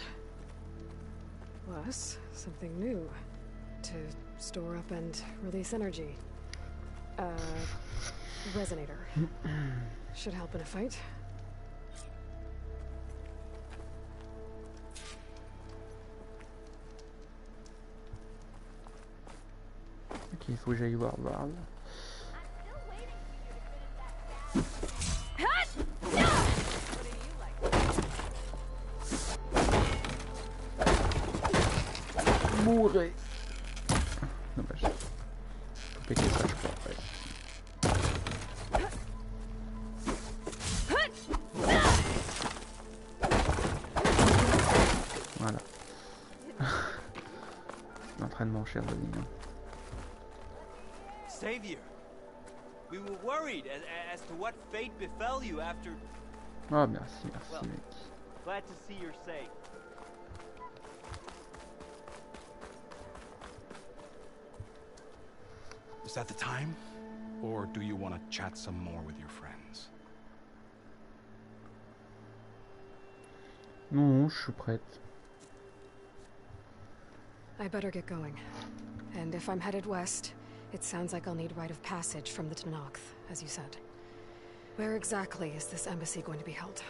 Plus, something new. To store up and release energy. Resonator. Should help in a fight. Ok, il faut que j'aille voir Varl. Mourez. Dommage. Faut péter ça, je crois. Ouais. Voilà. L'entraînement, cher Denis. Savior, we were worried as to what fate befell you after... Oh, merci, well, mec. Glad to see you're safe. Is that the time? Or do you want to chat some more with your friends? Non, je suis prête. I better get going. And if I'm headed west, it sounds like I'll need rite of passage from the Tenakth, as you said. Where exactly is this embassy going to be held?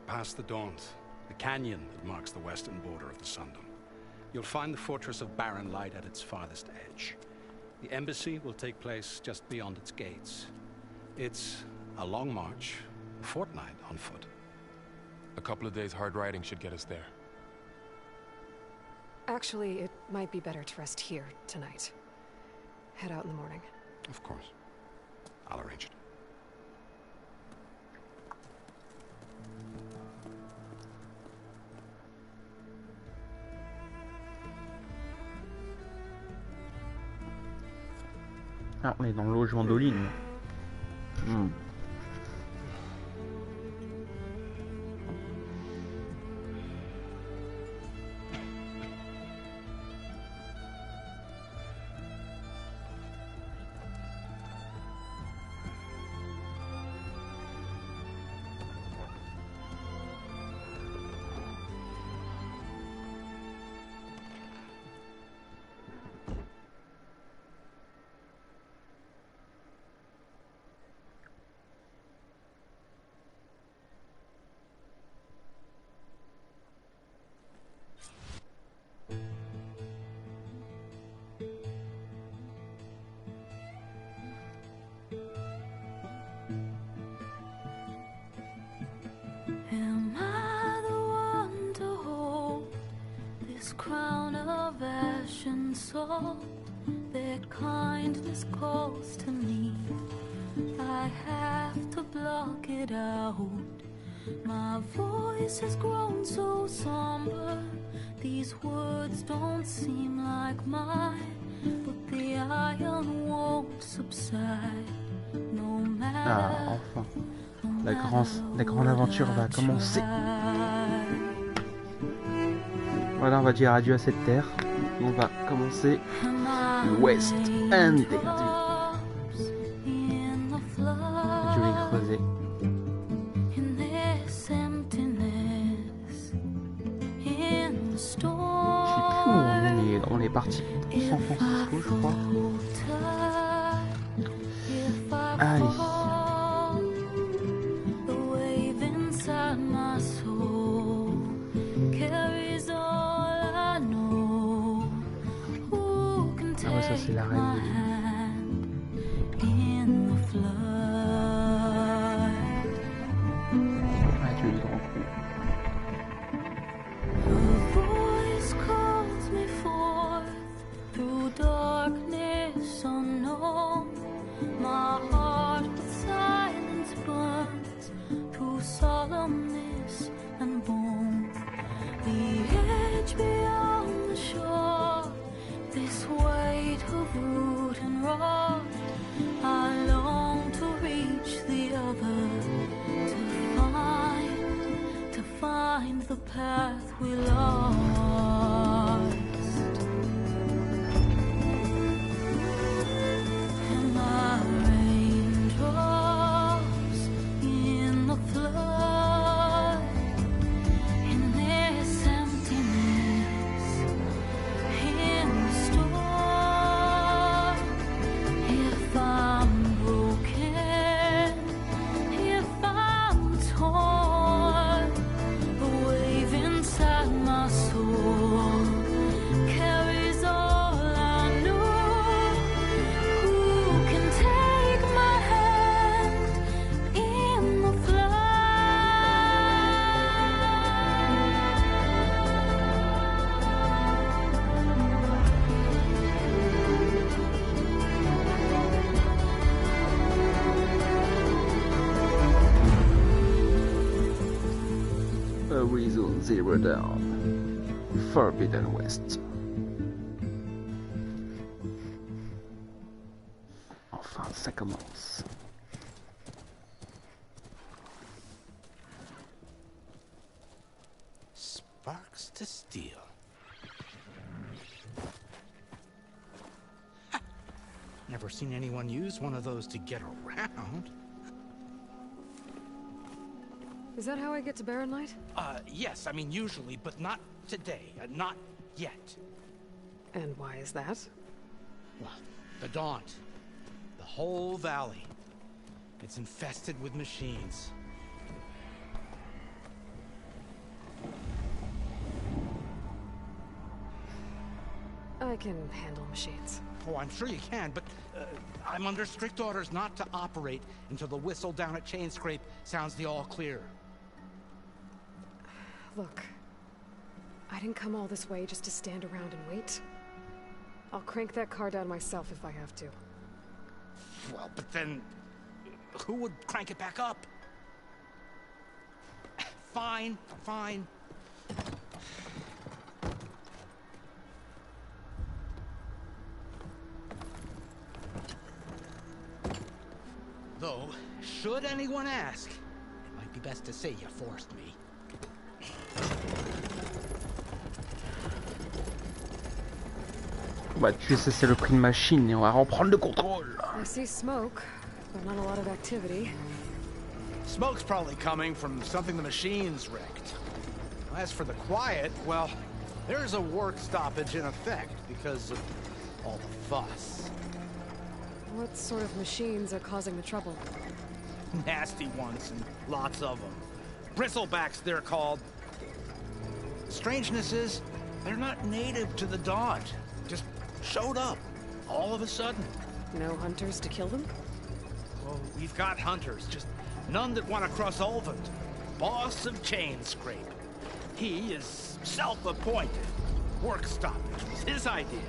Past the Daunt, the canyon that marks the western border of the Sundom. You'll find the fortress of Barren Light at its farthest edge. The embassy will take place just beyond its gates. It's a long march, a fortnight on foot. A couple of days hard riding should get us there. Actually, it might be better to rest here tonight. Head out in the morning. Of course. I'll arrange it. Ah, on est dans le logement d'Oline. Am I the one to hold this crown of ash and salt? Their kindness calls to me. I have to block it out. My voice has grown so somber. These words don't seem like mine, but the iron won't subside. No matter. Ah, enfin. La grande aventure va commencer. Voilà, on va dire adieu à cette terre. On va commencer l'Ouest interdit. Je vais creuser. Je sais plus où on est parti. San Francisco, je crois. Allez. Ah ouais, ça c'est la reine de l'île. Adieu les grands coups. The path we lost. And my raindrops in the flood, in this emptiness, in the storm. If I'm broken, if I'm torn, inside my soul carries all I know. Who can take my hand in the Horizon Zero Dawn, Forbidden West. Enfin, ça commence. Sparks to steel. Ha! Never seen anyone use one of those to get around. Is that how I get to Barren Light? Yes, I mean usually, but not today. Not yet. And why is that? Well, the Daunt. The whole valley. It's infested with machines. I can handle machines. Oh, I'm sure you can, but I'm under strict orders not to operate until the whistle down at Chain Scrape sounds the all clear. Look, I didn't come all this way just to stand around and wait. I'll crank that car down myself if I have to. Well, but then who would crank it back up? Fine, fine. Though, should anyone ask, it might be best to say you forced me. On va tuer, ça c'est le prix de machine et on va reprendre le contrôle. I see smoke, but not a lot of activity. Smoke's probably coming from something the machines wrecked. As for the quiet, well, there's a work stoppage in effect because of all the fuss. What sort of machines are causing the trouble? Nasty ones, and lots of them. Bristlebacks, they're called. Strangeness is, they're not native to the Daunt. Just showed up, all of a sudden. No hunters to kill them? Well, we've got hunters, just none that want to cross Ulvund. Boss of Chain Scrape. He is self-appointed. Work stoppage was his idea.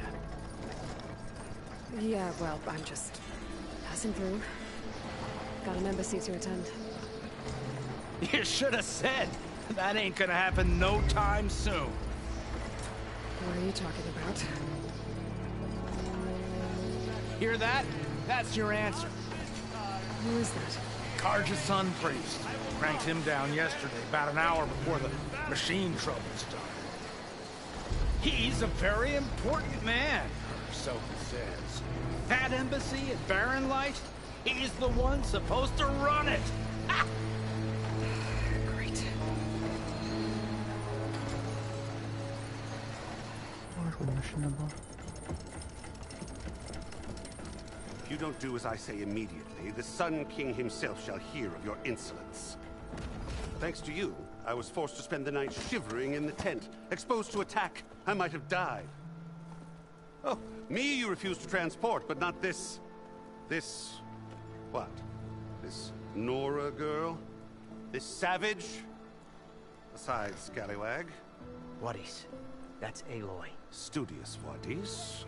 Yeah, well, I'm just passing through. Got an embassy to attend. You should have said. That ain't gonna happen no time soon. What are you talking about? Hear that? That's your answer. Who is that? Karja's son priest. Cranked him down yesterday, about an hour before the machine trouble started. He's a very important man, or so he says. That embassy at Barren Light, he's the one supposed to run it. Ha! Great. If you don't do as I say immediately, the Sun King himself shall hear of your insolence. Thanks to you, I was forced to spend the night shivering in the tent. Exposed to attack, I might have died. Oh, me you refuse to transport, but not this... what? This Nora girl? This savage? Besides, scallywag. Wadis. That's Aloy. Studious Wadis.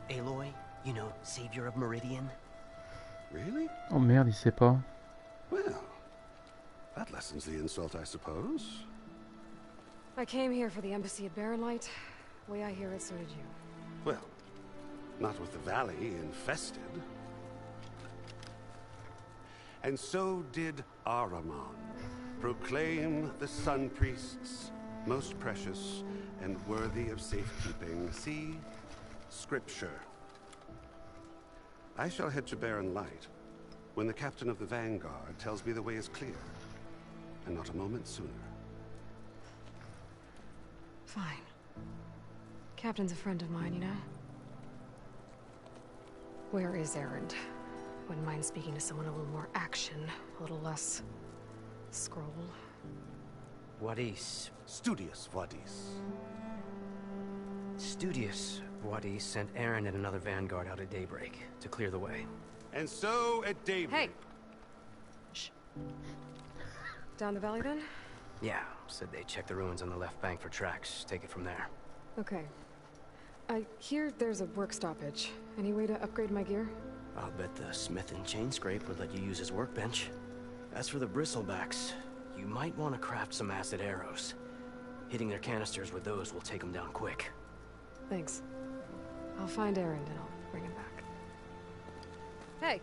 Aloy, you know, savior of Meridian. Really? Oh merde, il sait pas. Well, that lessens the insult, I suppose. I came here for the embassy at Barren Light. Way I hear it, so did you. Well, not with the valley infested. And so did Ahriman. Proclaim the Sun Priests most precious and worthy of safekeeping. See? Scripture. I shall head to Barren Light when the captain of the Vanguard tells me the way is clear. And not a moment sooner. Fine. Captain's a friend of mine, you know? Where is Erend? Wouldn't mind speaking to someone a little more action, a little less... scroll. Wadis. Studious Wadis. Studious Wadis sent Aaron and another Vanguard out at daybreak to clear the way. And so at daybreak... Hey! Shh. Down the valley then? Yeah, said they check the ruins on the left bank for tracks. Take it from there. Okay. I hear there's a work stoppage. Any way to upgrade my gear? I'll bet the smith in Chain Scrape would let you use his workbench. As for the bristlebacks, you might want to craft some acid arrows. Hitting their canisters with those will take them down quick. Thanks. I'll find Erend and I'll bring him back. Hey!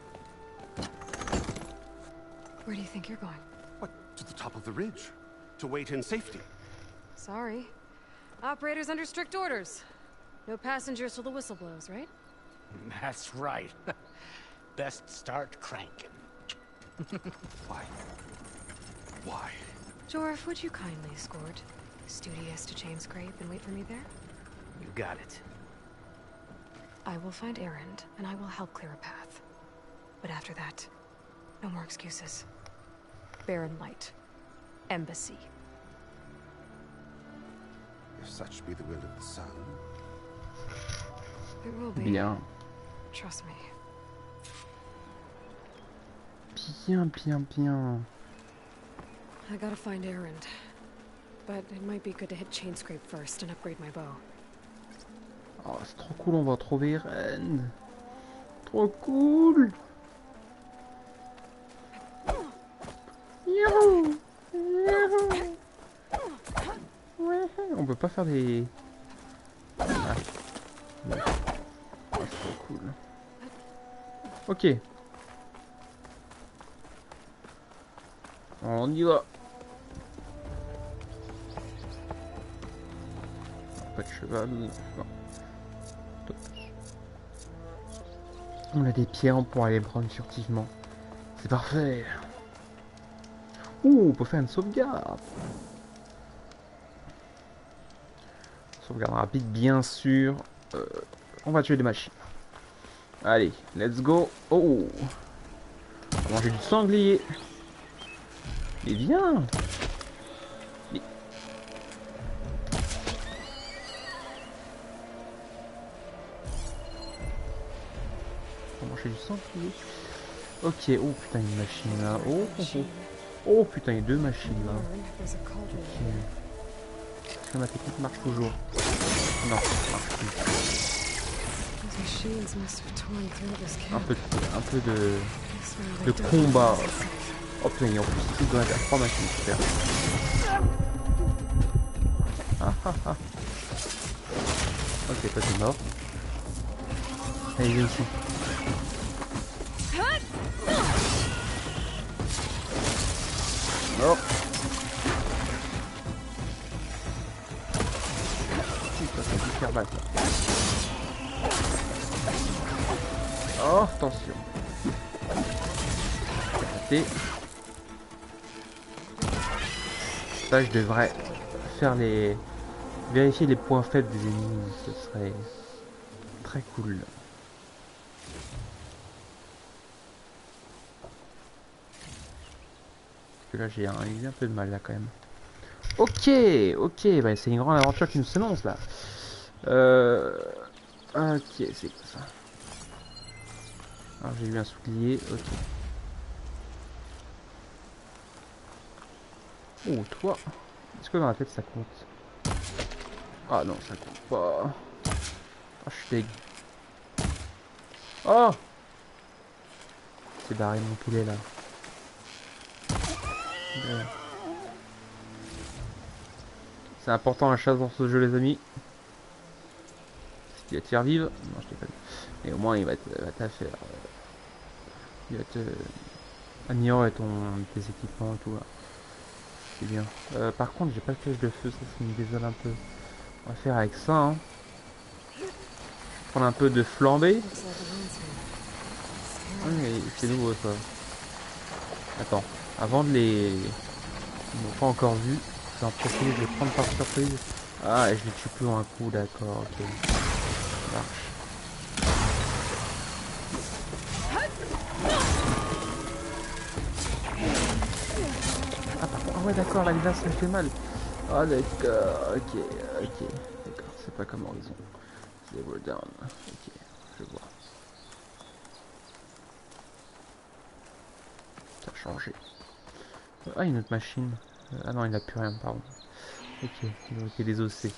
Where do you think you're going? What, to the top of the ridge? To wait in safety? Sorry. Operator's under strict orders. No passengers till the whistle blows, right? That's right. Best start cranking. Why? Why? Jorf, would you kindly escort Studious to Chain Scrape and wait for me there? You got it. I will find Erend, and I will help clear a path. But after that, no more excuses. Barren Light. Embassy. If such be the will of the sun. It will be. Bien. Trust me. Bien, bien, bien. I gotta find Erend. But it might be good to hit Chain Scrape first and upgrade my bow. Oh, c'est trop cool, on va trouver Erend. Trop cool. Youhou. Youhou. Ouais, on peut pas faire des... Ah. Ouais. Oh, c'est trop cool. Ok. On y va. Pas de cheval. Non. Top. On a des pierres pour aller prendre furtivement. C'est parfait. Ouh, on peut faire une sauvegarde. Sauvegarde rapide, bien sûr. On va tuer des machines. Allez, let's go. Oh, on va manger du sanglier. Mais viens. Mais... on va manger du sanglier. Ok, oh putain, une machine là. Oh, oh, oh. Oh putain, il y a deux machines là. Ok. Est-ce que ma technique marche toujours? Non, ça marche plus. Un peu de combat. Oh putain, en plus il doit avoir 3 machines, super. Ah ah ah. Ok, toi t'es mort. Allez, viens ici. Mort. Putain, ça fait faire mal ça. Oh, attention. Raté. Ça, je devrais faire les... vérifier les points faibles des ennemis. Ce serait très cool. Parce que là, j'ai un peu de mal là quand même. Ok, ok, bah, c'est une grande aventure qui nous s'annonce là. Ok, c'est quoi ça? Alors j'ai eu un soulier, ok. Oh, toi. Est-ce que dans la tête ça compte? Ah non, ça compte pas. Ah, je suis deg. Oh! C'est barré mon poulet là. C'est important la chasse dans ce jeu, les amis. Il va te faire vivre. Non, je déconne. Mais au moins, il va t'affaire. Il va te améliorer tes équipements et tout là. C'est bien. Par contre, j'ai pas le cache de feu, ça me désole un peu. On va faire avec ça. Hein. Prendre un peu de flambée. Oui, c'est nouveau ça. Attends, avant de les... ils m'ont pas encore vu. Je vais en profiter de les prendre par surprise. Ah, et je les tue plus en un coup, d'accord, ok. Ça marche. Ah, par contre, ah ouais, d'accord, la glace, ça fait mal. Ah, d'accord, ok, ok. D'accord, c'est pas comme Horizon. Zero down, ok, je vois. Ça a changé. Ah, une autre machine. Ah non, il n'a plus rien, pardon. Ok, donc il est désossé.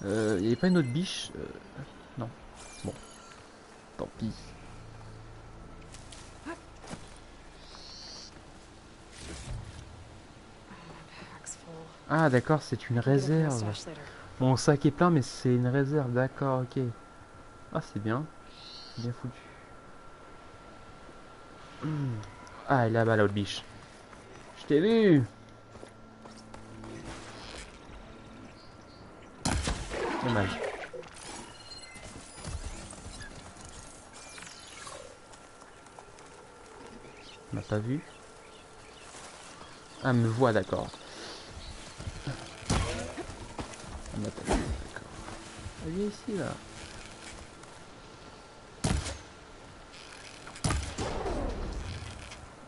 Il n'y avait pas une autre biche non. Bon. Tant pis. Ah d'accord, c'est une réserve. Mon sac est plein, mais c'est une réserve, d'accord, ok. Ah, c'est bien. Bien foutu. Ah, elle est là-bas, l'autre biche. Je t'ai vu. Dommage. On m'a pas vu. Ah, me voit, d'accord. m'attaque. D'accord. Elle vient ici là.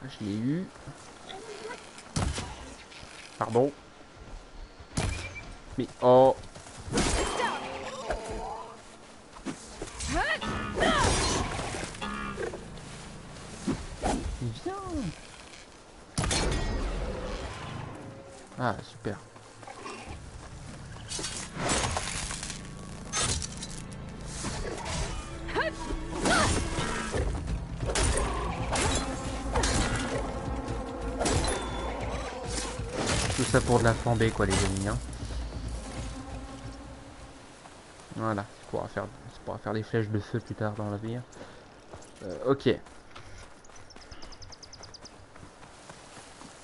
Ah, je l'ai eu. Pardon. Mais oh. Il vient. Ah super. Tout ça pour de la flambée quoi les amis hein. Voilà, ça pourra faire des flèches de feu plus tard dans l'avenir. Ok.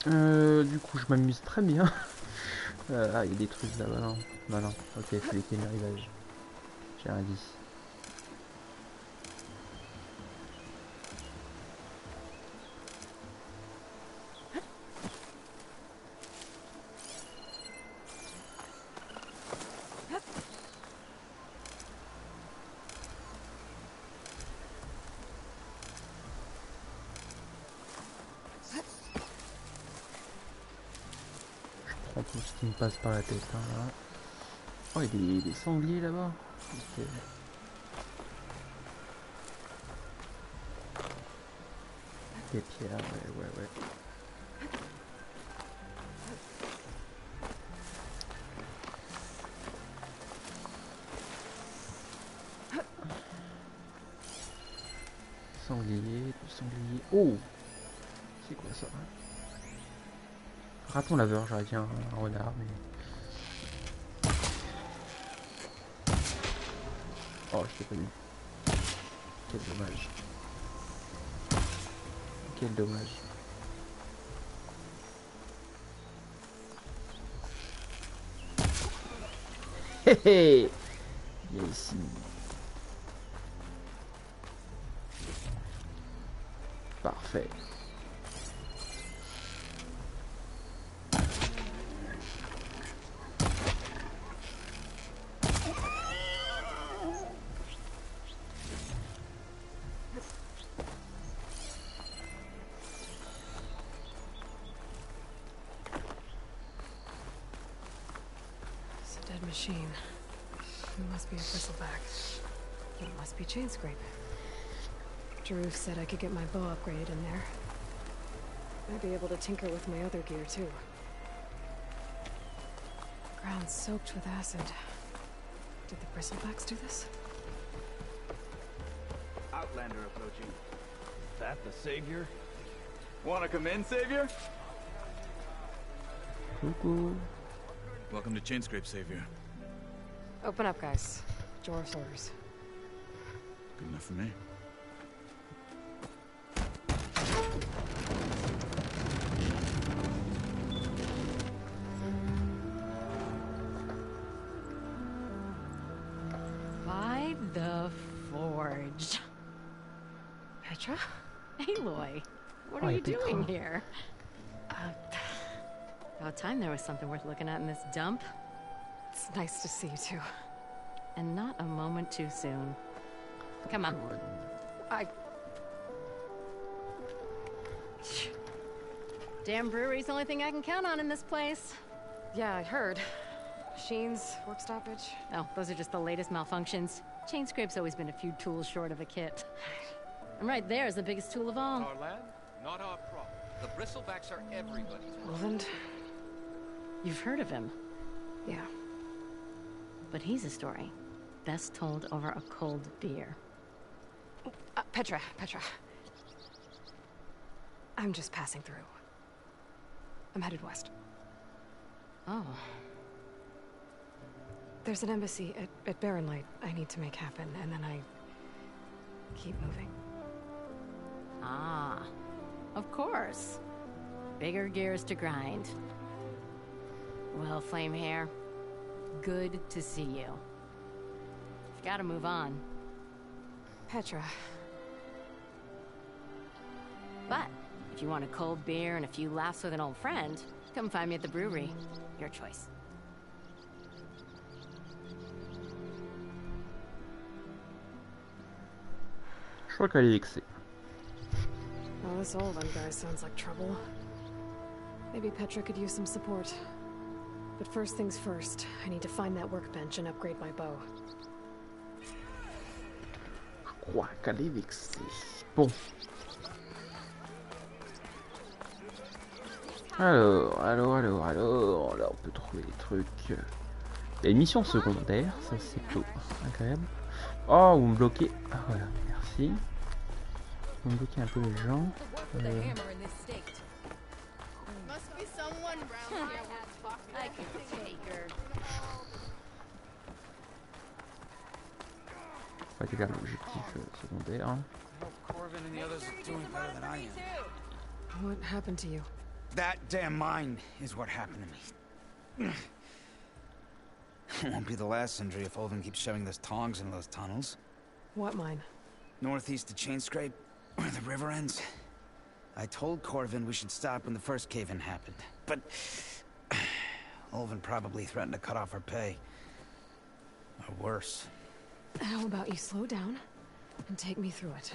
Du coup je m'amuse très bien. Ah il y a des trucs là-bas non. Non non, ok, il fallait qu'il y ait un rivage. J'ai rien dit. Tout ce qui me passe par la tête hein, là. Oh il y a des sangliers là-bas. Okay. Des pierres, ouais. Sanglier, du sanglier. Oh, c'est quoi ça? Raton laveur, j'aurais dit un renard, mais... Oh, je t'ai pas mis. Quel dommage. Quel dommage. Hé hé! Il y a ici. Parfait. Machine. It must be a bristleback. It must be chain scrape. Drew said I could get my bow upgraded in there. I'd be able to tinker with my other gear too. Ground soaked with acid. Did the bristlebacks do this? Outlander approaching. Is that the savior? Wanna come in, savior? Coucou. Welcome to Chainscrape, Savior. Open up, guys. Jor's orders. Good enough for me. By the forge. Petra? Aloy, what are you doing here? About time there was something worth looking at in this dump. It's nice to see you too. And not a moment too soon. Come on. Damn brewery's the only thing I can count on in this place. Yeah, I heard. Machines, work stoppage. Oh, those are just the latest malfunctions. Chainscrape's always been a few tools short of a kit. And right there is the biggest tool of all. Our land, not our problem. The bristlebacks are everybody's Roland? You've heard of him. Yeah. But he's a story best told over a cold beer. Petra. I'm just passing through. I'm headed west. Oh. There's an embassy at Barren Light I need to make happen, and then I keep moving. Ah, of course. Bigger gears to grind. Well, Flamehair, good to see you. You've got to move on. Petra. But if you want a cold beer and a few laughs with an old friend, come find me at the brewery. Your choice. crois qu'elle est vexée. Well, this Olven guy sounds like trouble. Maybe Petra could use some support. But first things first, I need to find that workbench and upgrade my bow. Je crois qu'elle est vexée. Bon. Alors, là on peut trouver des trucs. Il y a une mission secondaire, ça c'est plutôt incroyable. Oh, vous me bloquez. Ah voilà, merci. Vous me bloquez un peu les gens. Pas que l'objectif secondaire. What happened to you? That damn mine is what happened to me. It won't be the last injury if Olven keeps shoving those tongs into those tunnels. What mine? Northeast of Chainscrape, where the river ends. I told Corvin we should stop when the first cave-in happened, but Olven probably threatened to cut off our pay. Or worse. How about you slow down and take me through it?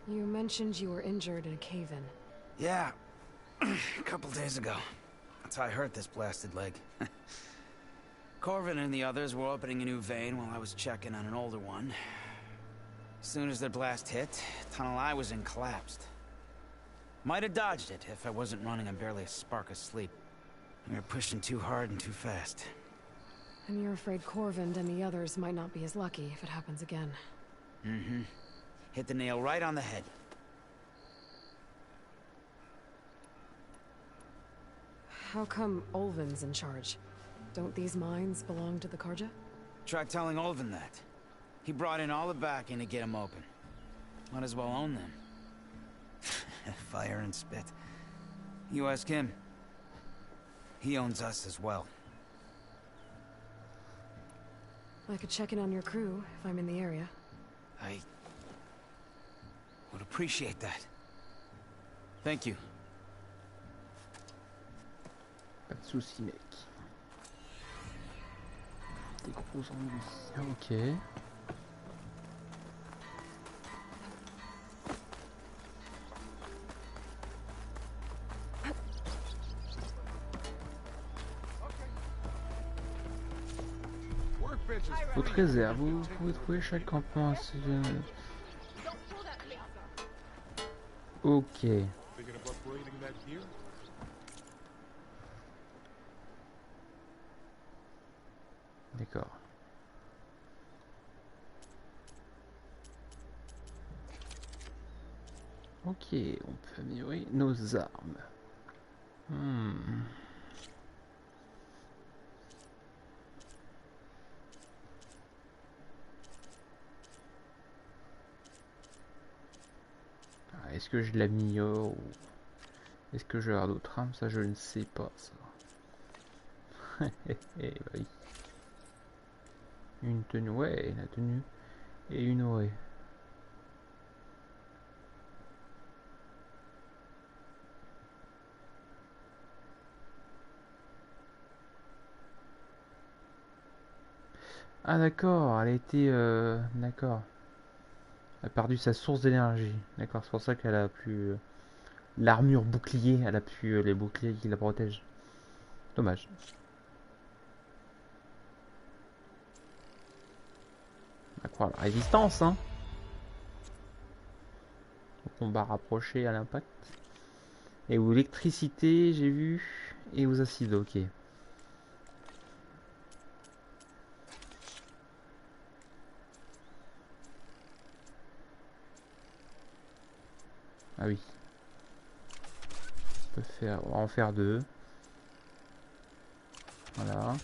You mentioned you were injured in a cave-in. Yeah, a couple days ago. That's how I hurt this blasted leg. Corvin and the others were opening a new vein while I was checking on an older one. As soon as their blast hit, the tunnel I was in collapsed. Might have dodged it if I wasn't running on barely a spark of sleep. We were pushing too hard and too fast. And you're afraid Corvin and the others might not be as lucky if it happens again. Mm-hmm. Hit the nail right on the head. How come Olven's in charge? Don't these mines belong to the Karja? Try telling Olven that. He brought in all the backing to get them open. Might as well own them. Fire and spit. You ask him. He owns us as well. I could check in on your crew if I'm in the area. I would appreciate that. Thank you. Pas de soucis, mec. Des gros ennuis. Ok. Votre réserve, vous pouvez trouver chaque campement. Ok. D'accord. Ok, on peut améliorer nos armes. Est-ce que je l'améliore ou est-ce que je vais avoir d'autres armes? Ça, je ne sais pas. Ça. Oui. Une tenue, ouais, la tenue et une oreille. Ah d'accord, elle a été... d'accord. Elle a perdu sa source d'énergie. D'accord, c'est pour ça qu'elle a plus... l'armure bouclier, elle a plus les boucliers qui la protègent. Dommage. À quoi la résistance, hein. Au combat rapproché à l'impact. Et aux électricité, j'ai vu. Et aux acides, ok. Ah oui. On peut faire, on va en faire deux. Voilà.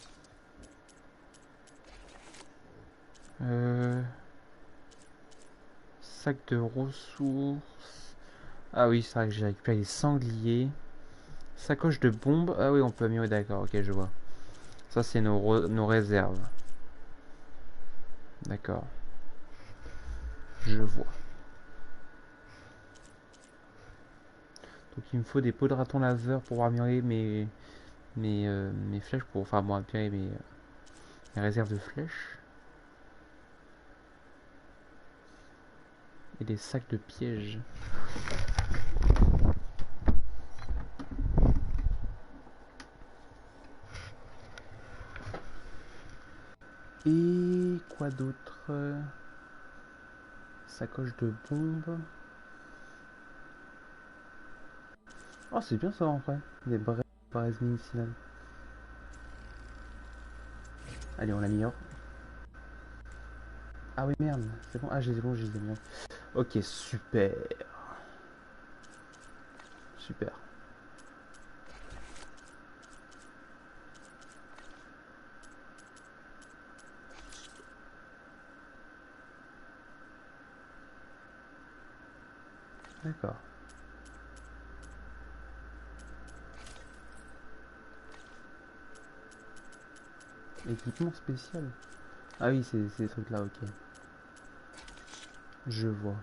Sac de ressources. Ah oui, c'est vrai que j'ai récupéré les sangliers. Sacoche de bombes. Ah oui, on peut améliorer, d'accord, ok, je vois. Ça, c'est nos réserves. D'accord. Je vois. Donc il me faut des peaux de raton laveur pour améliorer mes flèches, pour, enfin bon, améliorer Les réserves de flèches. Et des sacs de pièges. Et quoi d'autre? Sacoche de bombes. Oh, c'est bien ça en vrai. Des braises médicinales. Allez, on l'améliore. Ah oui, merde. C'est bon. Ah, j'ai bon, j'ai bien. Ok, super. Super. D'accord. Équipement spécial. Ah oui, c'est ces trucs là, ok. Je vois.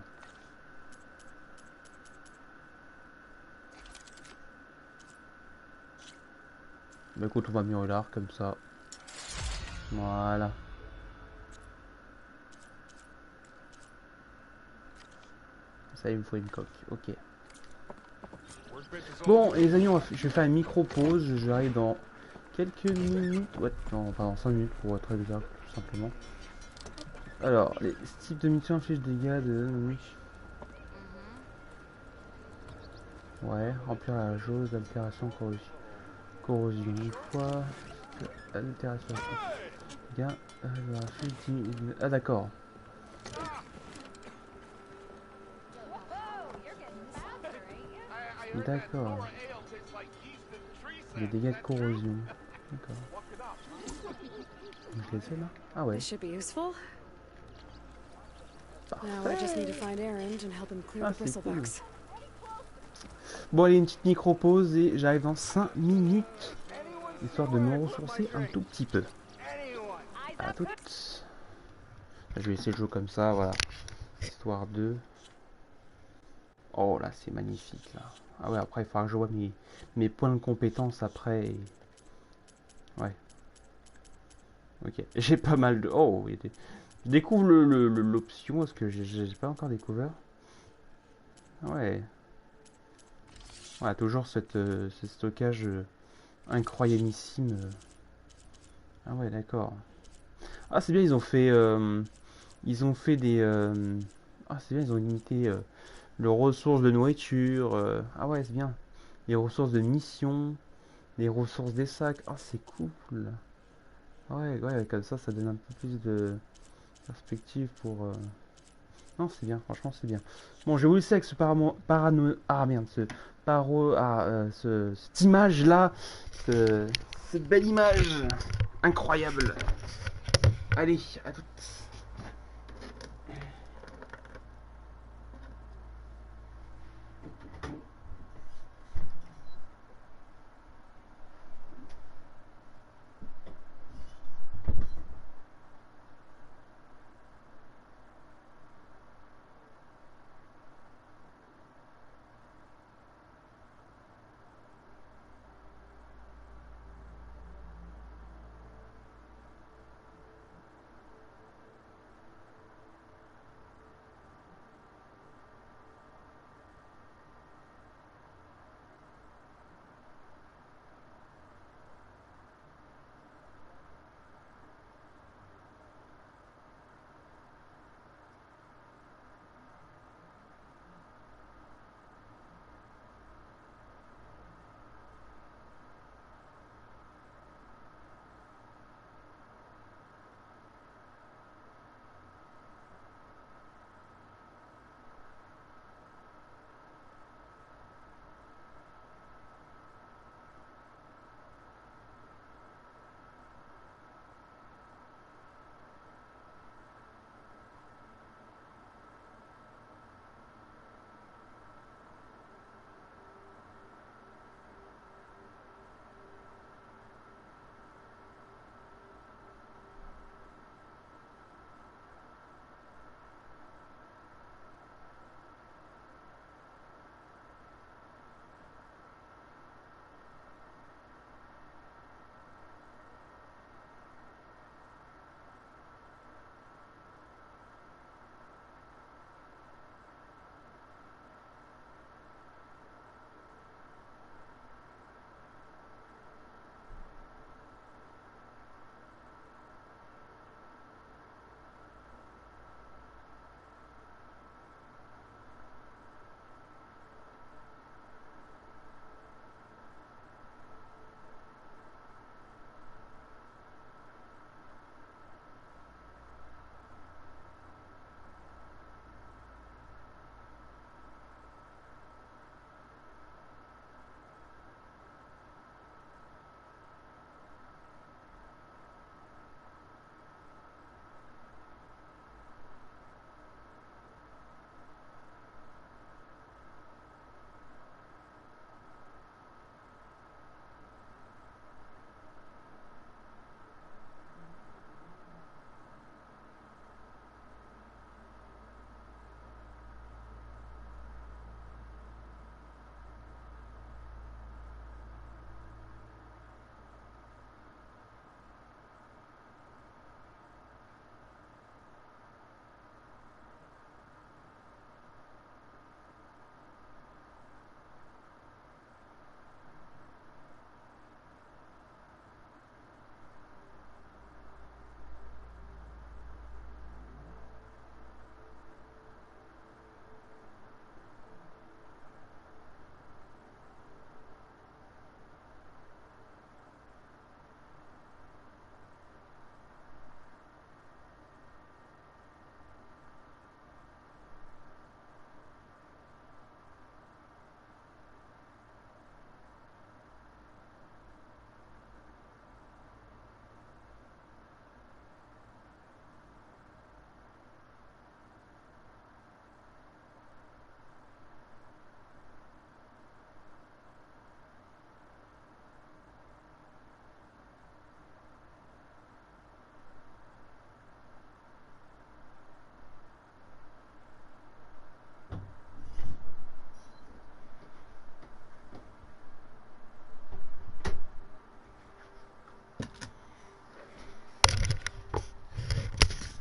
Bah écoute, on va mieux l'art comme ça. Voilà. Ça, il me faut une coque. Ok. Bon, les amis, je vais faire une micro-pause. J'arrive dans quelques minutes. Ouais, non, pas dans 5 minutes pour être exact, tout simplement. Alors, les types de mission affichent des dégâts de... Ouais, remplir la jauge d'altération corrosion. Une fois... Altération. Dégâts... Ah d'accord. D'accord. Les dégâts de corrosion. D'accord. Je les ai là. Ah ouais. Bon allez, une petite micro-pause et j'arrive dans 5 minutes. Histoire de me ressourcer un tout petit peu. À toutes. Je vais essayer de jouer comme ça, voilà. Histoire de... Oh là, c'est magnifique là. Ah ouais, après il faudra que je vois mes points de compétence après. Et... Ouais. Ok, j'ai pas mal de... Oh, il y a des... Je découvre l'option, parce que j'ai pas encore découvert. Ouais. Voilà, toujours ce stockage incroyableissime. Ah ouais, d'accord. Ah, c'est bien, ils ont fait des... Ah, c'est bien, ils ont limité les ressources de nourriture. Ah ouais, c'est bien. Les ressources de mission, les ressources des sacs. Ah, c'est cool. Ouais, ouais, comme ça donne un peu plus de perspective pour... Non, c'est bien, franchement, c'est bien. Bon, je vais vous laisser avec ce Ah merde, cette image-là. Cette belle image. Incroyable. Allez, à toutes.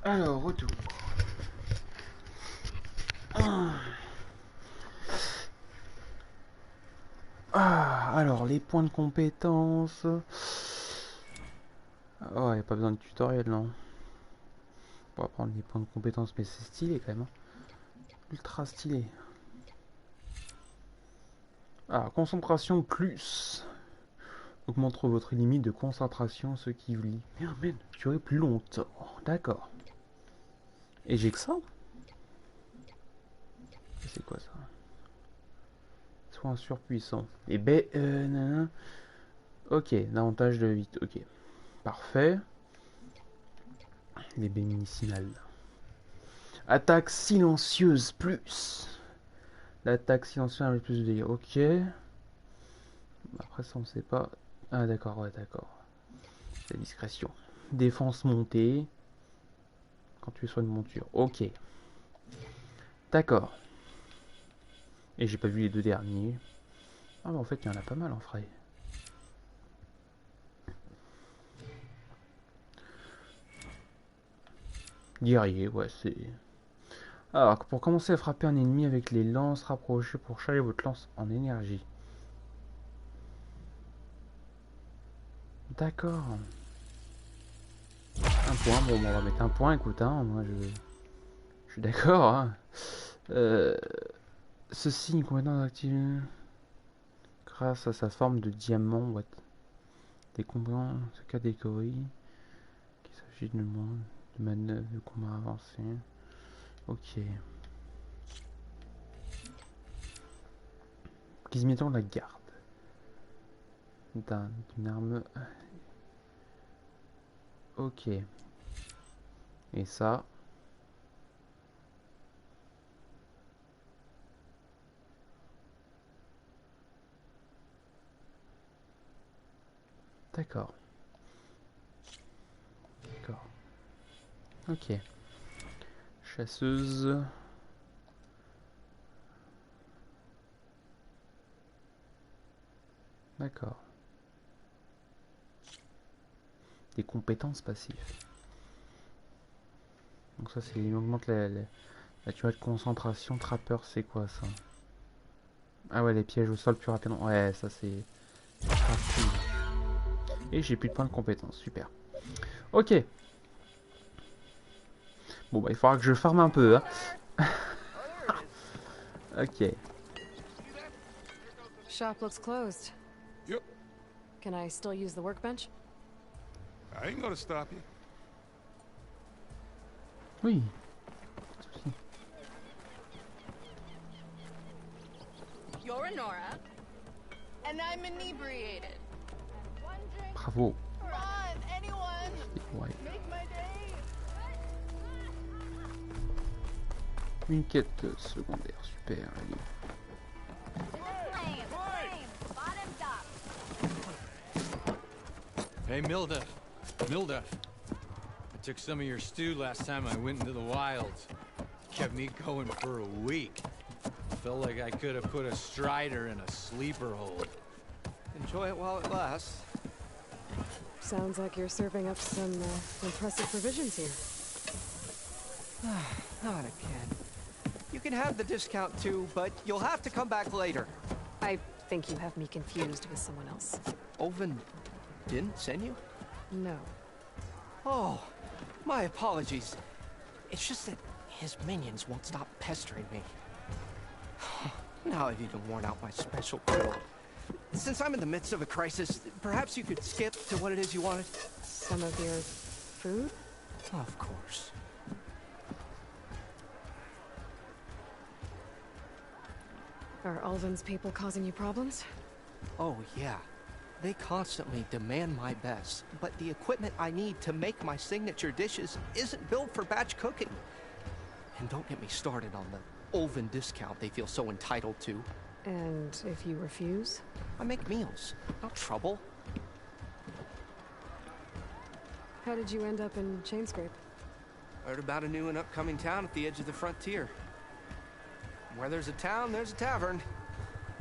Alors, retour. Alors, les points de compétence. Oh, y a pas besoin de tutoriel, non. On va prendre les points de compétence, mais c'est stylé quand même. Ultra stylé. Ah, concentration plus. Augmente votre limite de concentration, ce qui vous permet de durer plus longtemps. D'accord. Et j'ai que ça? C'est quoi ça? Soin surpuissant. Et ben, nanana. Ok, davantage de vite. Ok. Parfait. Les baies médicinales. Attaque silencieuse plus. L'attaque silencieuse avec plus de dégâts. Ok. Après ça on sait pas. Ah d'accord, ouais d'accord. La discrétion. Défense montée. Quand tu es sur une monture. Ok. D'accord. Et j'ai pas vu les deux derniers. Ah mais en fait il y en a pas mal en frais. Guerrier, ouais c'est... Alors pour commencer à frapper un ennemi avec les lances rapprochées pour charger votre lance en énergie. D'accord. Un point, bon on va mettre un point, écoute, hein, moi je suis d'accord. Hein. Ceci, une compétence active grâce à sa forme de diamant. What? Des compétences, ce catégorie. Qu'il s'agit de manœuvre de combat avancé. Ok. Qui se mettent en la garde. D'une arme. Ok. Et ça. D'accord. D'accord. Ok. Chasseuse. D'accord. Des compétences passives. Donc ça c'est il augmente la durée de concentration. Trappeur c'est quoi ça? Ah ouais les pièges au sol plus rapidement. Ouais ça c'est... Et j'ai plus de points de compétence. Super. Ok. Bon bah il faudra que je farme un peu hein. Ok. Shop looks closed. Yep. Can I still use the workbench? I ain't gonna stop you. Oui. You're a Nora, and I'm inebriated. Bravo. Run, anyone! Ouais. Make my day! Une quête secondaire. Super. Allez. Hey, Milda. Milda. I took some of your stew last time I went into the wilds. Kept me going for a week. Felt like I could have put a strider in a sleeper hold. Enjoy it while it lasts. Sounds like you're serving up some impressive provisions here. Not again. You can have the discount too, but you'll have to come back later. I think you have me confused with someone else. Oven didn't send you? No. Oh, my apologies. It's just that his minions won't stop pestering me. Now I've even worn out my special grill. Since I'm in the midst of a crisis, perhaps you could skip to what it is you wanted? Some of your food? Of course. Are Ulvin's people causing you problems? Oh, yeah. They constantly demand my best, but the equipment I need to make my signature dishes isn't built for batch cooking. And don't get me started on the Ulvin discount they feel so entitled to. And if you refuse? I make meals, not trouble. How did you end up in Chainscrape? Heard about a new and upcoming town at the edge of the frontier. Where there's a town, there's a tavern.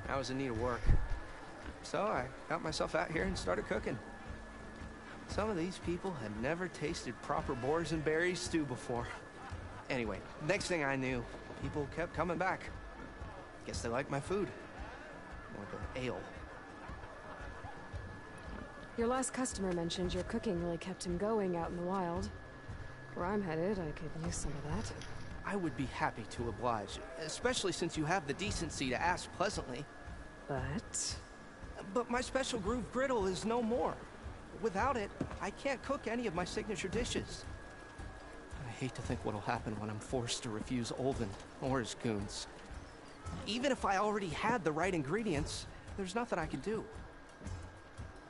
I was in need of work. So I got myself out here and started cooking. Some of these people had never tasted proper boars and berries stew before. Anyway, next thing I knew, people kept coming back. Guess they like my food. Or the ale. Your last customer mentioned your cooking really kept him going out in the wild. Where I'm headed, I could use some of that. I would be happy to oblige, especially since you have the decency to ask pleasantly. But my special groove griddle is no more. Without it, I can't cook any of my signature dishes. I hate to think what'll happen when I'm forced to refuse Olvin or his goons. Even if I already had the right ingredients, there's nothing I can do.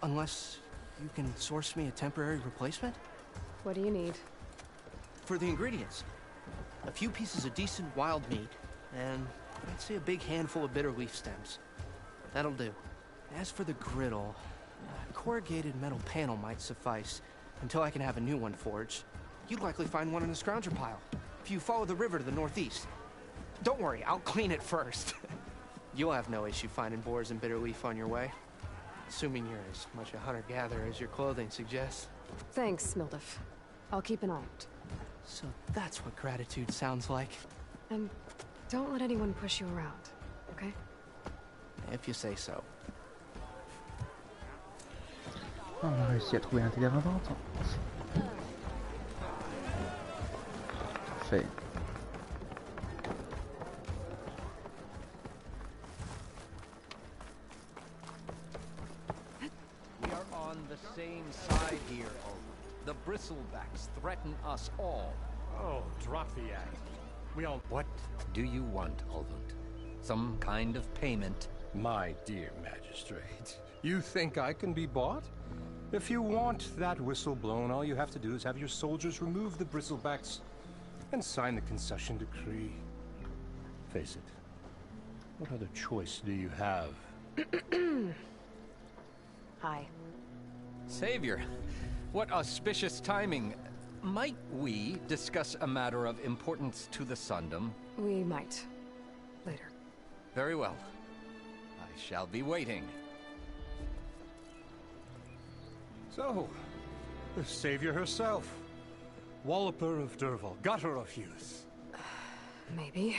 Unless you can source me a temporary replacement? What do you need? For the ingredients. A few pieces of decent wild meat, and I'd say a big handful of bitter leaf stems. That'll do. As for the griddle, a corrugated metal panel might suffice until I can have a new one forged. You'd likely find one in a scrounger pile, if you follow the river to the northeast. Don't worry, I'll clean it first. You'll have no issue finding boars and bitter leaf on your way. Assuming you're as much a hunter-gatherer as your clothing suggests. Thanks, Mildef. I'll keep an eye out. So that's what gratitude sounds like. And don't let anyone push you around, okay? If you say so. On a réussi à trouver un terrain de vente. Parfait. We are on the same side here, Olvin. The bristlebacks threaten us all. Oh, drop the act. We all... What do you want, Olvin? Some kind of payment? My dear magistrate, you think I can be bought? If you want that whistle blown, all you have to do is have your soldiers remove the bristlebacks and sign the concession decree. Face it, what other choice do you have? Hi. Savior, what auspicious timing. Might we discuss a matter of importance to the Sundom? We might. Later. Very well. I shall be waiting. So, the savior herself. Walloper of Derval, gutter of youth. Maybe.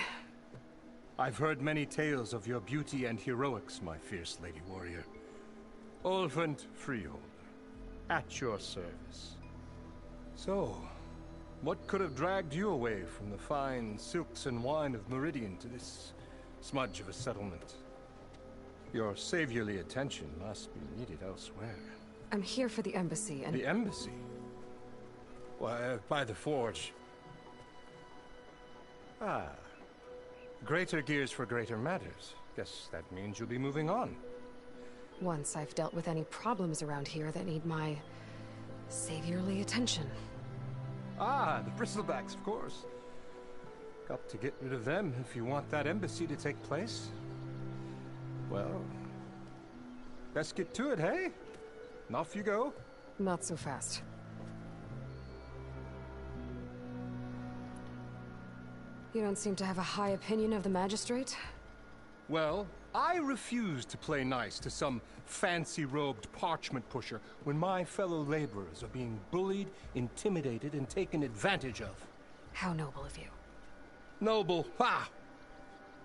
I've heard many tales of your beauty and heroics, my fierce lady warrior. Olvent Freeholder, at your service. So, what could have dragged you away from the fine silks and wine of Meridian to this smudge of a settlement? Your saviorly attention must be needed elsewhere. I'm here for the embassy and... The embassy? Why, by the forge. Ah. Greater gears for greater matters. Guess that means you'll be moving on. Once I've dealt with any problems around here that need my... saviorly attention. Ah, the bristlebacks, of course. Got to get rid of them if you want that embassy to take place. Well, let's get to it, hey? And off you go. Not so fast. You don't seem to have a high opinion of the magistrate? Well, I refuse to play nice to some fancy-robed parchment pusher when my fellow laborers are being bullied, intimidated, and taken advantage of. How noble of you. Noble? Ha!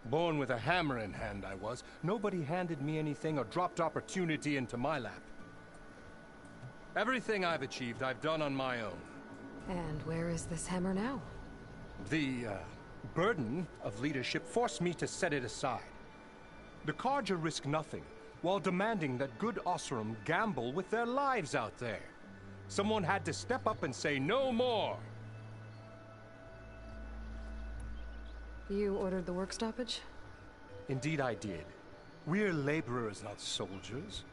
Born with a hammer in hand, I was. Nobody handed me anything or dropped opportunity into my lap. Everything I've achieved, I've done on my own. And where is this hammer now? The, burden of leadership forced me to set it aside. The Carja risk nothing, while demanding that good Osseram gamble with their lives out there. Someone had to step up and say no more. You ordered the work stoppage? Indeed I did. We're laborers, not soldiers.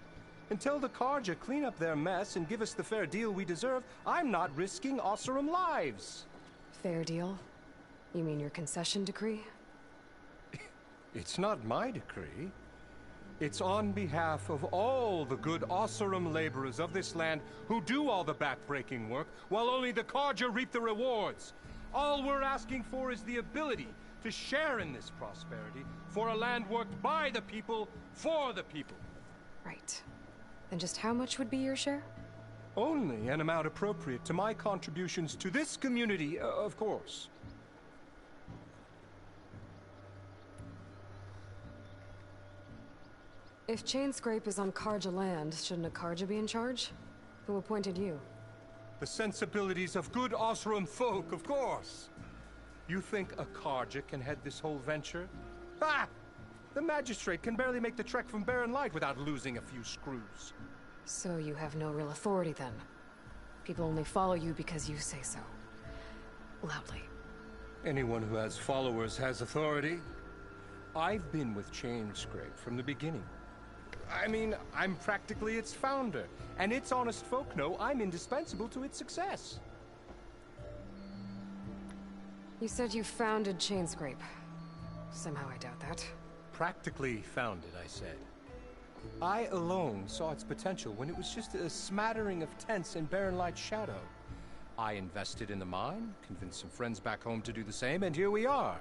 Until the Carja clean up their mess and give us the fair deal we deserve, I'm not risking Osseram lives. Fair deal? You mean your concession decree? It's not my decree. It's on behalf of all the good Osseram laborers of this land who do all the back-breaking work, while only the Carja reap the rewards. All we're asking for is the ability to share in this prosperity for a land worked by the people, for the people. Right. And just how much would be your share? Only an amount appropriate to my contributions to this community, of course. If Chainscrape is on Karja land, shouldn't a Karja be in charge? Who appointed you? The sensibilities of good Osram folk, of course. You think a Karja can head this whole venture? Ha! The magistrate can barely make the trek from Barren Light without losing a few screws. So you have no real authority then? People only follow you because you say so. Loudly. Anyone who has followers has authority. I've been with Chainscrape from the beginning. I mean, I'm practically its founder, and its honest folk know I'm indispensable to its success. You said you founded Chainscrape. Somehow I doubt that. Practically founded, I said. I alone saw its potential when it was just a smattering of tents in Barren Light's shadow. I invested in the mine, convinced some friends back home to do the same, and here we are.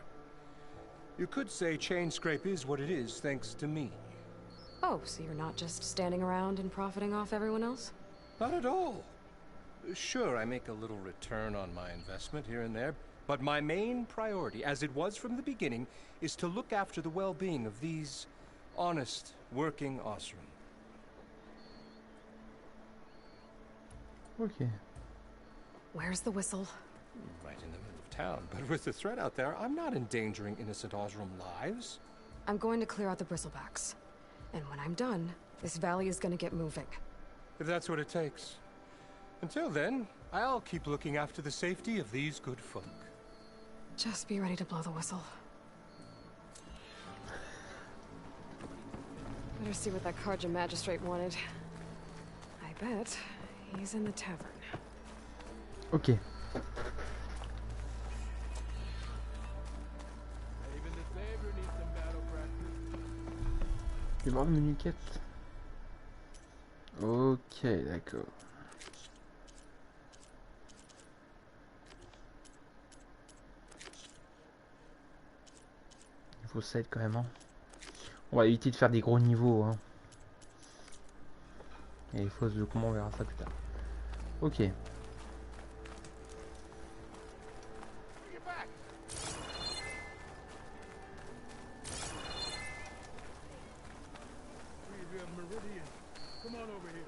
You could say Chainscrape is what it is thanks to me. Oh, so you're not just standing around and profiting off everyone else? Not at all. Sure, I make a little return on my investment here and there, but my main priority, as it was from the beginning, is to look after the well-being of these honest, working Osram. Okay. Where's the whistle? Right in the middle of town, but with the threat out there, I'm not endangering innocent Osram lives. I'm going to clear out the bristlebacks. And when I'm done, this valley is going to get moving. If that's what it takes. Until then, I'll keep looking after the safety of these good folk. Just be ready to blow the whistle. Better see what that Karja magistrate wanted. I bet he's in the tavern. Ok. Je vais voir le menu quête. Ok, d'accord. Il faut 7 quand même. Hein. On va éviter de faire des gros niveaux. Hein. Et les fausses de comment on verra ça plus tard. Ok. Come on over here.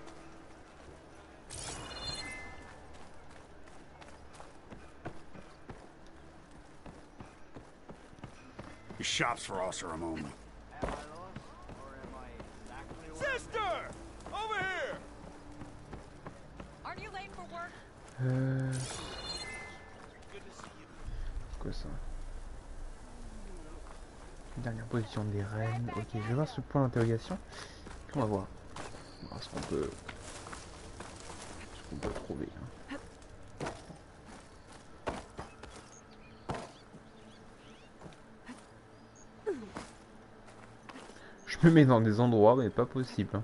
He shops for Osram only. Sister! Over here! Aren't you late for work? C'est quoi ça? Dernière position des reines. Ok, je vais voir ce point d'interrogation. Puis on va voir. On va voir ce qu'on peut trouver. Hein. Je me mets dans des endroits mais pas possible. Hein.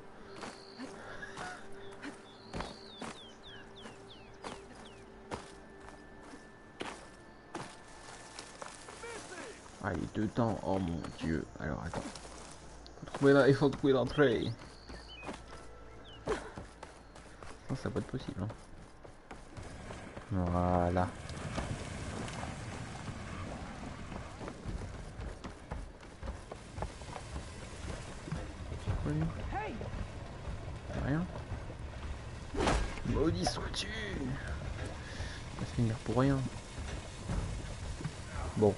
Ah, il est dedans. Oh mon dieu. Alors attends. Il faut trouver l'entrée. Non, ça va pas être possible. Hein. Voilà. Quoi lui? Rien. Maudit sois-tu. On va se finir pour rien. Bon.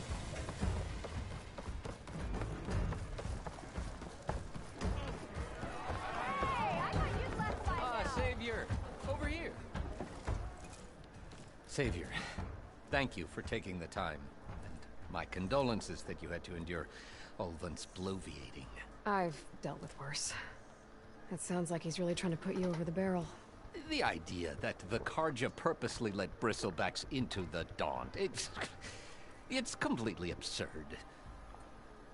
Savior, thank you for taking the time, and my condolences that you had to endure Olvan's bloviating. I've dealt with worse. It sounds like he's really trying to put you over the barrel. The idea that the Karja purposely let bristlebacks into the Daunt, it's completely absurd.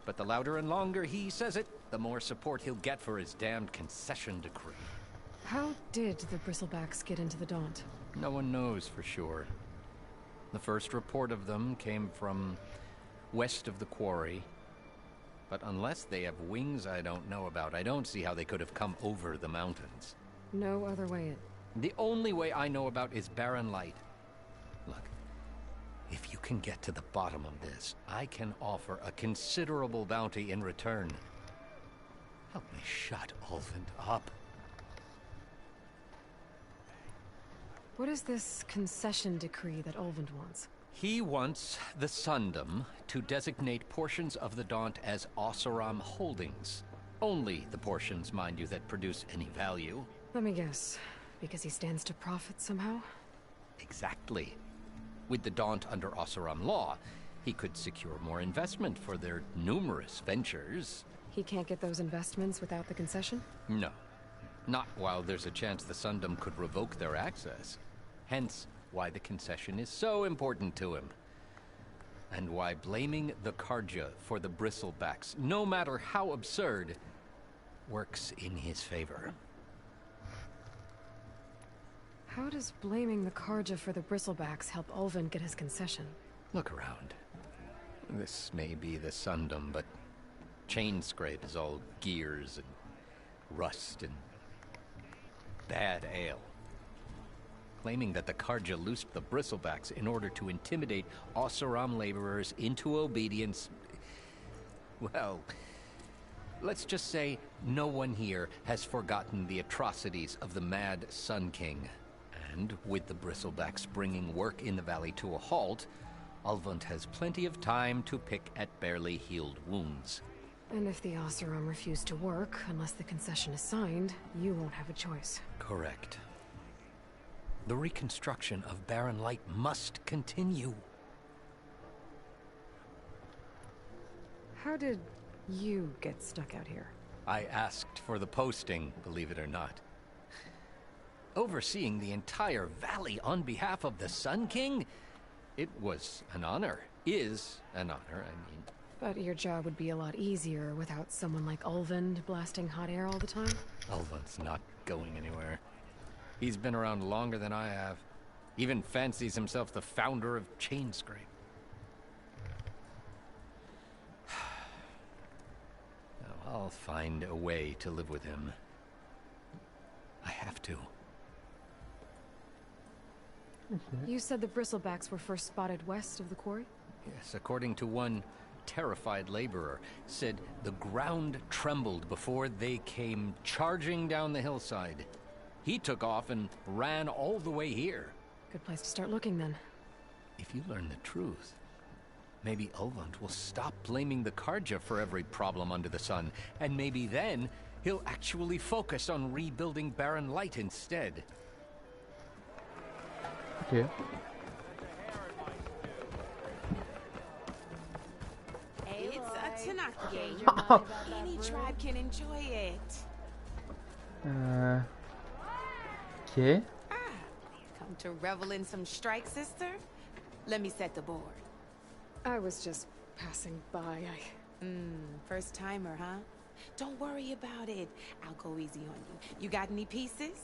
But the louder and longer he says it, the more support he'll get for his damned concession decree. How did the bristlebacks get into the Daunt? No one knows for sure. The first report of them came from west of the quarry. But unless they have wings I don't know about, I don't see how they could have come over the mountains. No other way in. The only way I know about is barren light. Look, if you can get to the bottom of this, I can offer a considerable bounty in return. Help me shut Ulvund up. What is this concession decree that Ulvund wants? He wants the Sundom to designate portions of the Daunt as Oseram holdings. Only the portions, mind you, that produce any value. Let me guess. Because he stands to profit somehow? Exactly. With the Daunt under Oseram law, he could secure more investment for their numerous ventures. He can't get those investments without the concession? No. Not while there's a chance the Sundom could revoke their access. Hence, why the concession is so important to him. And why blaming the Carja for the bristlebacks, no matter how absurd, works in his favor. How does blaming the Carja for the bristlebacks help Ulvund get his concession? Look around. This may be the Sundom, but Chainscrape is all gears and rust and bad ale. Claiming that the Carja loosed the bristlebacks in order to intimidate Oseram laborers into obedience. Well, let's just say no one here has forgotten the atrocities of the Mad Sun King. And with the bristlebacks bringing work in the valley to a halt, Ulvund has plenty of time to pick at barely healed wounds. And if the Oseram refuse to work, unless the concession is signed, you won't have a choice. Correct. The reconstruction of barren light must continue. How did you get stuck out here? I asked for the posting, believe it or not. Overseeing the entire valley on behalf of the Sun King? It was an honor. Is an honor, I mean. But your job would be a lot easier without someone like Ulvund blasting hot air all the time? Ulvund's not going anywhere. He's been around longer than I have. Even fancies himself the founder of Chainscrape. Now, I'll find a way to live with him. I have to. You said the bristlebacks were first spotted west of the quarry? Yes, according to one terrified laborer, said the ground trembled before they came charging down the hillside. He took off and ran all the way here. Good place to start looking, then. If you learn the truth, maybe Ulvund will stop blaming the Carja for every problem under the sun, and maybe then he'll actually focus on rebuilding barren light instead. Okay. It's a Tanaka game. Any tribe can enjoy it. Okay. Come to revel in some strike, sister? Let me set the board. I was just passing by. First timer, huh? Don't worry about it. I'll go easy on you. You got any pieces?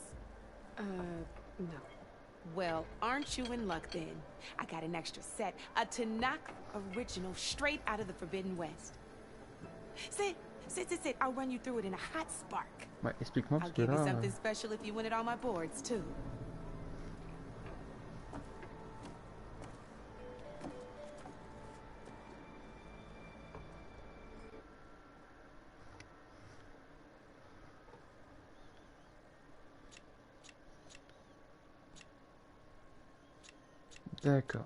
No. Well, aren't you in luck then? I got an extra set, a Tanakh original straight out of the Forbidden West. Sit. I'll run you through it in a hot spark. Ouais, explique-moi I'll parce que give you là. something special if you win it on my boards too. D'accord.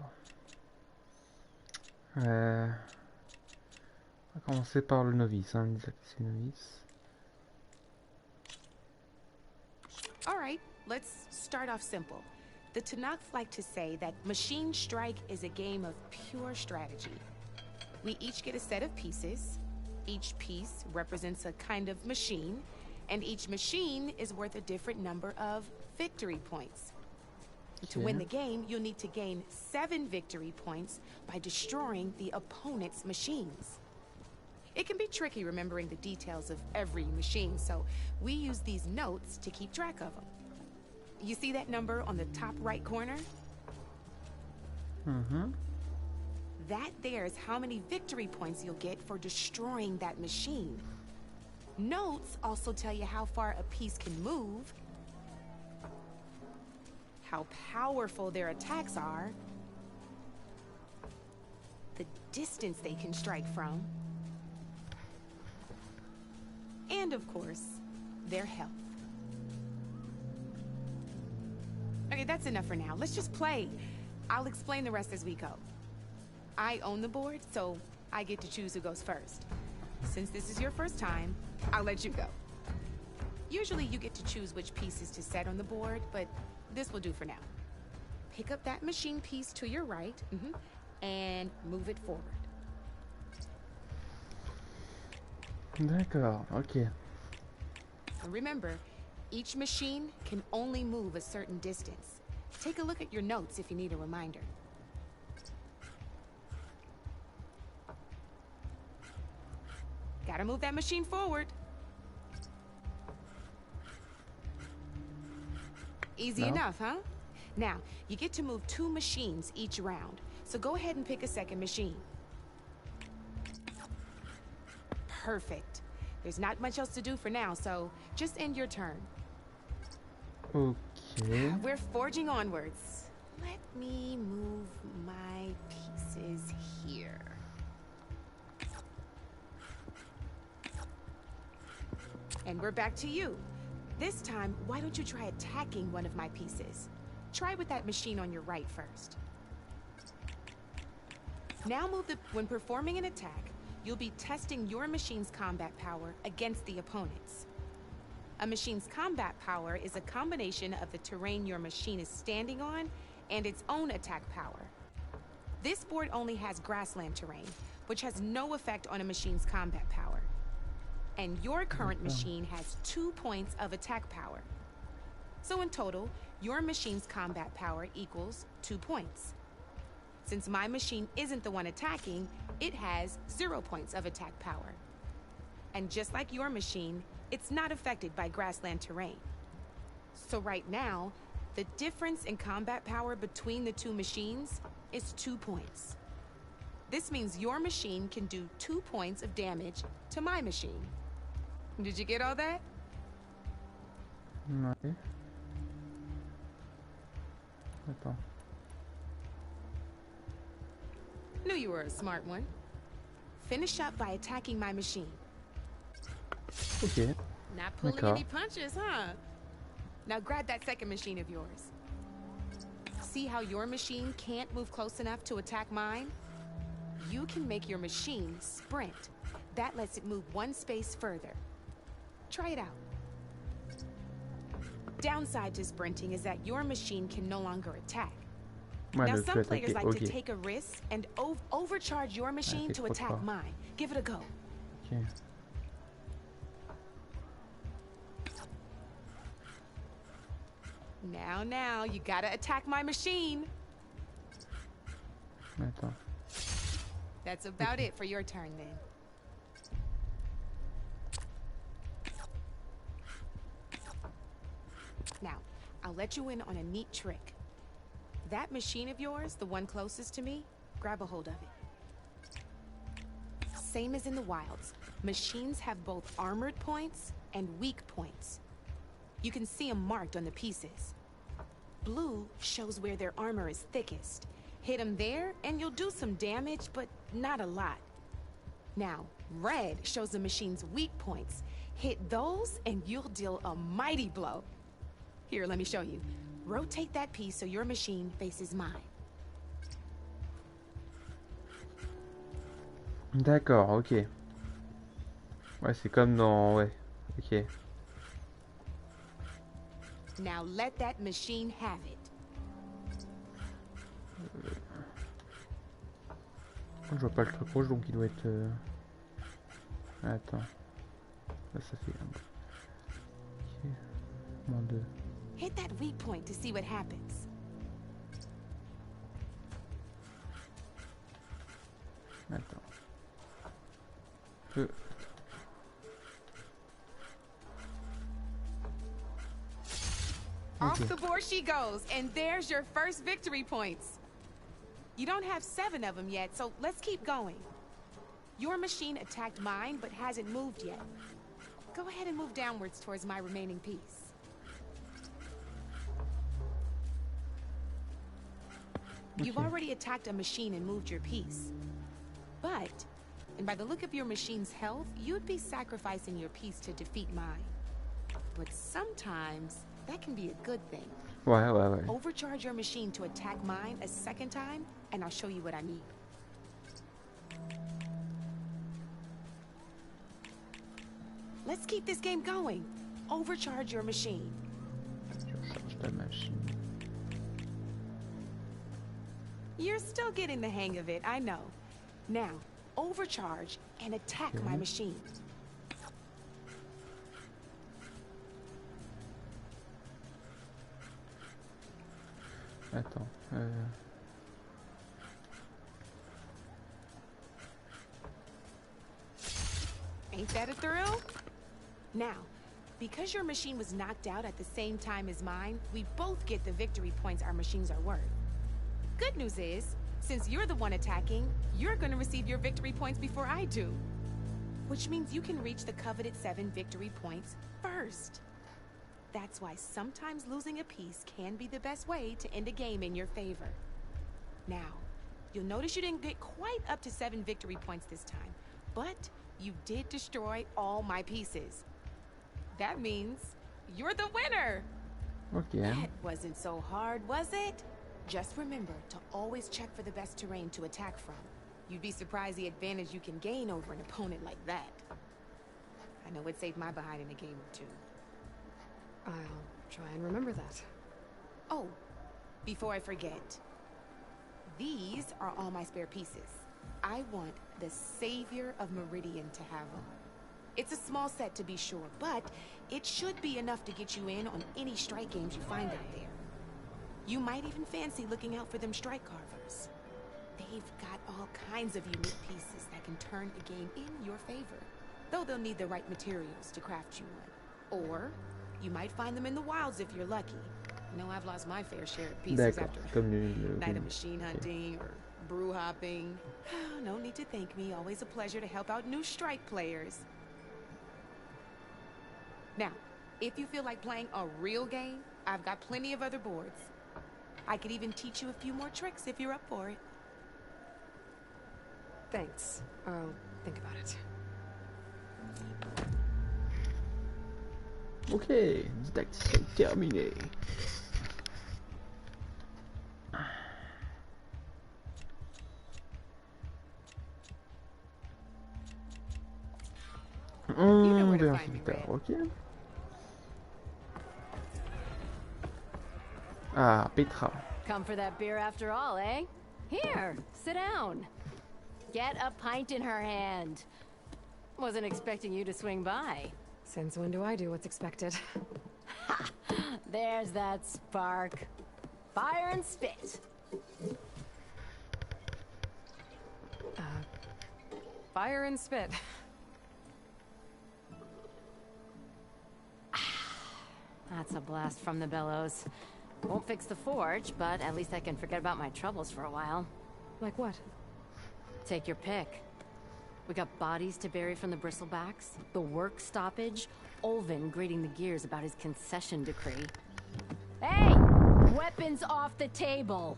On va commencer par le novice, hein, c'est novice. All right, let's start off simple. The Tanakhs like to say that Machine Strike is a game of pure strategy. We each get a set of pieces. Each piece represents a kind of machine, and each machine is worth a different number of victory points. To win the game, you'll need to gain 7 victory points by destroying the opponent's machines. It can be tricky remembering the details of every machine, so we use these notes to keep track of them. You see that number on the top right corner? That there is how many victory points you'll get for destroying that machine. Notes also tell you how far a piece can move how powerful their attacks are, the distance they can strike from, and of course, their health. Okay, that's enough for now. Let's just play. I'll explain the rest as we go. I own the board, so I get to choose who goes first. Since this is your first time, I'll let you go. Usually you get to choose which pieces to set on the board, but this will do for now. Pick up that machine piece to your right, and move it forward. D'accord, ok. Remember, each machine can only move a certain distance. Take a look at your notes if you need a reminder. Gotta move that machine forward. Easy enough, huh? Now, you get to move 2 machines each round, so go ahead and pick a second machine. Perfect. There's not much else to do for now, so just end your turn. Okay. We're forging onwards. Let me move my pieces here. And we're back to you. This time, why don't you try attacking one of my pieces? Try with that machine on your right first. Now when performing an attack, you'll be testing your machine's combat power against the opponent's. A machine's combat power is a combination of the terrain your machine is standing on and its own attack power. This board only has grassland terrain, which has no effect on a machine's combat power. And your current machine has 2 points of attack power. So in total, your machine's combat power equals 2 points. Since my machine isn't the one attacking, it has 0 points of attack power. And just like your machine, it's not affected by grassland terrain. So right now, the difference in combat power between the 2 machines is 2 points. This means your machine can do 2 points of damage to my machine. Did you get all that? Ouais. Attends. Knew you were a smart one. Finish up by attacking my machine. Ok. Not pulling any punches, huh? Now grab that second machine of yours. See how your machine can't move close enough to attack mine? You can make your machine sprint. That lets it move 1 space further. Try it out. Downside to sprinting is that your machine can no longer attack. Now some players like to take a risk and overcharge your machine to attack mine. Give it a go. Okay. Now, you gotta attack my machine. Attends. That's about it for your turn then. Now, I'll let you in on a neat trick. That machine of yours, the one closest to me, grab a hold of it. Same as in the wilds, machines have both armored points and weak points. You can see them marked on the pieces. Blue shows where their armor is thickest. Hit them there and you'll do some damage, but not a lot. Now, red shows the machine's weak points. Hit those and you'll deal a mighty blow. Here, let me show you. Rotate that piece so your machine faces mine. D'accord, ok. Ouais, c'est comme dans... Ouais, ok. Now let that machine have it. Je vois pas le truc rouge, donc il doit être... Attends. Là, ça fait... Ok. Moins 2. Hit that weak point to see what happens. Attends. Off the board she goes, and there's your first victory points. You don't have 7 of them yet, so let's keep going. Your machine attacked mine, but hasn't moved yet. Go ahead and move downwards towards my remaining piece. You've already attacked a machine and moved your piece. But, and by the look of your machine's health, you'd be sacrificing your piece to defeat mine. But sometimes, that can be a good thing. Ouais. Overcharge your machine to attack mine a second time, and I'll show you what I mean. Let's keep this game going. Overcharge your machine. You're still getting the hang of it, I know. Now, overcharge and attack my machine. Attends. Ain't that a thrill? Now, because your machine was knocked out at the same time as mine, we both get the victory points our machines are worth. Good news is, since you're the one attacking, you're gonna receive your victory points before I do. Which means you can reach the coveted 7 victory points first. That's why sometimes losing a piece can be the best way to end a game in your favor. Now, you'll notice you didn't get quite up to 7 victory points this time, but you did destroy all my pieces. That means you're the winner! Okay. That wasn't so hard, was it? Just remember to always check for the best terrain to attack from. You'd be surprised the advantage you can gain over an opponent like that. I know it saved my behind in a game or two. I'll try and remember that. Oh, before I forget, these are all my spare pieces. I want the Savior of Meridian to have them. It's a small set to be sure, but it should be enough to get you in on any strike games you find out there. You might even fancy looking out for them strike carvers. They've got all kinds of unique pieces that can turn a game in your favor, though they'll need the right materials to craft you one. Or you might find them in the wilds if you're lucky. I know I've lost my fair share of pieces after night of machine hunting or brew hopping. No need to thank me. Always a pleasure to help out new strike players. Now, if you feel like playing a real game, I've got plenty of other boards. I could even teach you a few more tricks if you're up for it. Thanks. I'll think about it. Ok, didactique terminée. On verra plus tard, ok. Ah, Petra. Come for that beer after all, eh? Here, sit down. Get a pint in her hand. Wasn't expecting you to swing by. Since when do I do what's expected? Ha! There's that spark. Fire and spit. Fire and spit. That's a blast from the bellows. Won't fix the forge, but at least I can forget about my troubles for a while. Like what? Take your pick. We got bodies to bury from the bristlebacks, the work stoppage, Olvin grating the gears about his concession decree. Hey! Weapons off the table!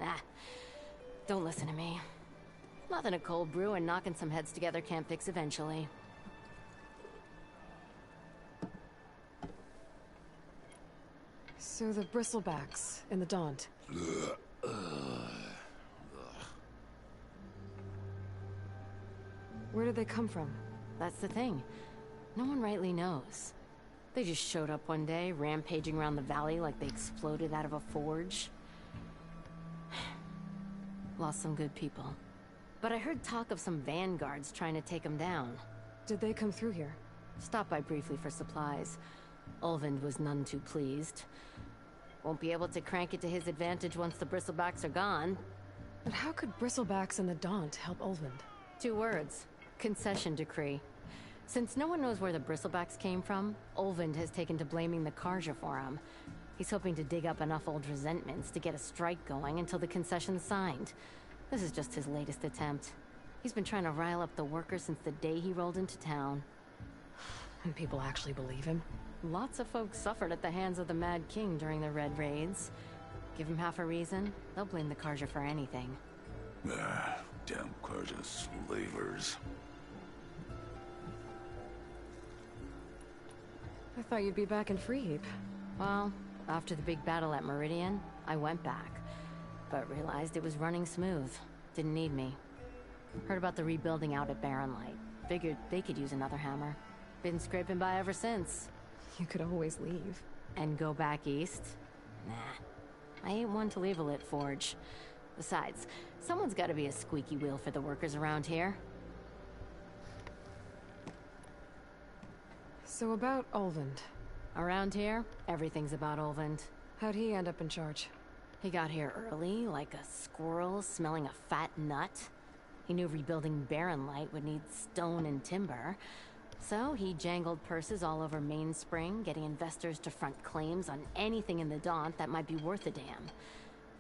Ah, don't listen to me. Nothing a cold brew and knocking some heads together can't fix eventually. So the bristlebacks in the Daunt. Where did they come from? That's the thing. No one rightly knows. They just showed up one day, rampaging around the valley like they exploded out of a forge. Lost some good people. But I heard talk of some vanguards trying to take them down. Did they come through here? Stopped by briefly for supplies. Olvind was none too pleased. Won't be able to crank it to his advantage once the bristlebacks are gone. But how could bristlebacks and the Daunt help Olvind? 2 words. Concession decree. Since no one knows where the bristlebacks came from, Olvind has taken to blaming the Karja for him. He's hoping to dig up enough old resentments to get a strike going until the concession's signed. This is just his latest attempt. He's been trying to rile up the workers since the day he rolled into town. And people actually believe him? Lots of folks suffered at the hands of the Mad King during the Red Raids. Give them half a reason, they'll blame the Carja for anything. Ah, damn Carja slavers. I thought you'd be back in Freeheap. Well, after the big battle at Meridian, I went back. But realized it was running smooth. Didn't need me. Heard about the rebuilding out at Barren Light. Figured they could use another hammer. Been scraping by ever since. You could always leave. And go back east? Nah. I ain't one to leave a lit forge. Besides, someone's gotta be a squeaky wheel for the workers around here. So about Ulvund. Around here, everything's about Ulvund. How'd he end up in charge? He got here early, like a squirrel smelling a fat nut. He knew rebuilding Barren Light would need stone and timber. So he jangled purses all over Mainspring, getting investors to front claims on anything in the Daunt that might be worth a damn.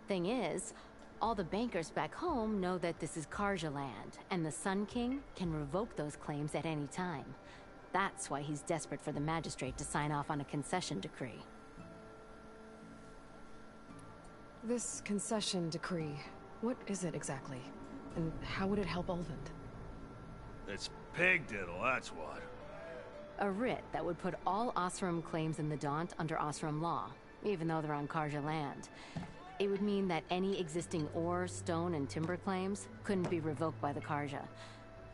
Thing is, all the bankers back home know that this is Carja land, and the Sun King can revoke those claims at any time. That's why he's desperate for the magistrate to sign off on a concession decree. This concession decree, what is it exactly? And how would it help Ulvund? It's pig diddle, that's what. A writ that would put all Osram claims in the Daunt under Osram law, even though they're on Carja land. It would mean that any existing ore, stone, and timber claims couldn't be revoked by the Carja.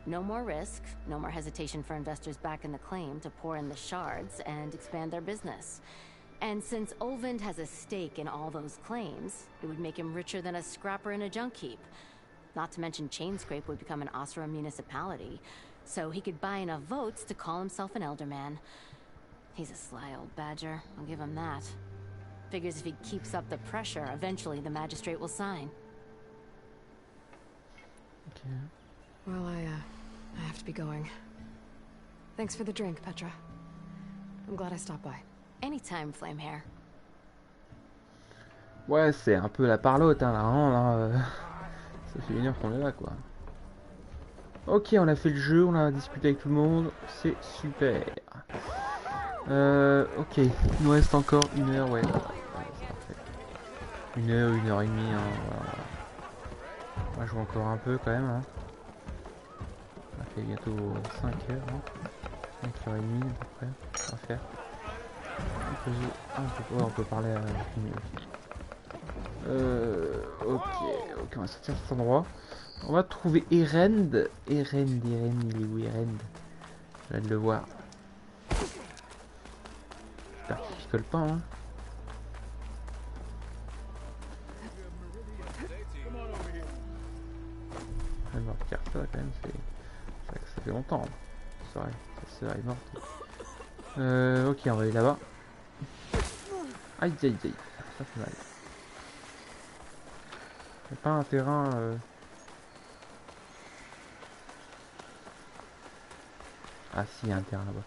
No more risk, no more hesitation for investors back in the claim to pour in the shards and expand their business. And since Ulvund has a stake in all those claims, it would make him richer than a scrapper in a junk heap. Not to mention Chainscrape would become an Osram municipality, so he could buy enough votes to call himself an Elderman. He's a sly old badger, I'll give him that. Figures if he keeps up the pressure, eventually the magistrate will sign. Okay. Well, I have to be going. Thanks for the drink, Petra. I'm glad I stopped by. Anytime, Flamehair. Ouais, c'est un peu la parlotte, hein, là, hein, là ça fait 1 heure qu'on est là, quoi. Ok, on a fait le jeu, on a discuté avec tout le monde, c'est super. Ok, il nous reste encore 1 heure, ouais. C'est parfait. 1 heure, 1 heure et demie, hein, voilà. On va jouer encore un peu quand même, hein. On a fait bientôt 5 heures, hein. 5 heures et demie à peu près, on va faire. On peut parler à ok, on va sortir de cet endroit. On va trouver Erend. Erend, il est où Erend? Je viens de le voir. J'espère qu'il picole pas, hein. Je vais faire ça quand même, ça fait longtemps. C'est vrai, sa sœur est morte. Ok, on va aller là-bas. Aïe aïe aïe, ça fait mal. Y'a pas un terrain... Ah si, il y a un terrain là-bas.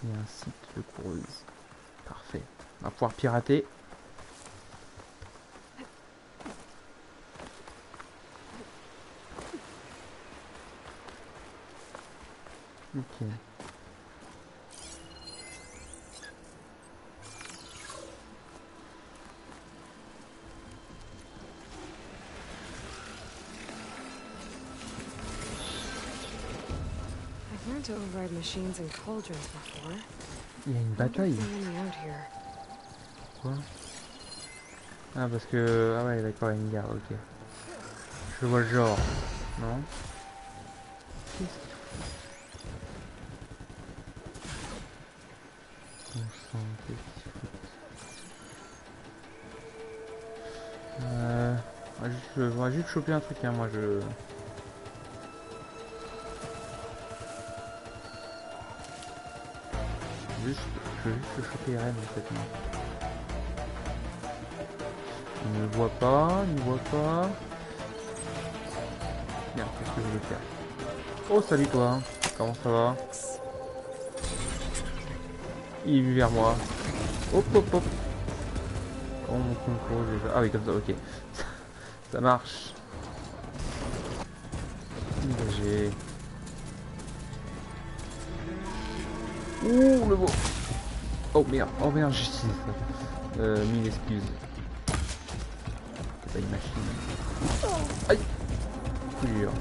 Il y a un site de coureuse. Parfait. On va pouvoir pirater. Ok. To override machines and cauldrons before. Il y a une bataille. Quoi? Ah parce que... Ah ouais d'accord, il y a une guerre, ok. Je vois le genre. Non? Qu'est-ce qu'il fout? Je vais juste choper un truc, hein, moi je... Je veux juste le choper Ren en fait. Non. Il ne voit pas, il ne voit pas. Bien, qu'est-ce que je vais faire? Oh salut toi, comment ça va? Il est venu vers moi. Hop hop hop. Comment mon concours déjà? Ah oui comme ça, ok. Ça marche. Engagé. Ouh, le beau. Oh merde, j'ai dit ça. Mille excuses. C'est pas une machine. Aïe. Coup dur.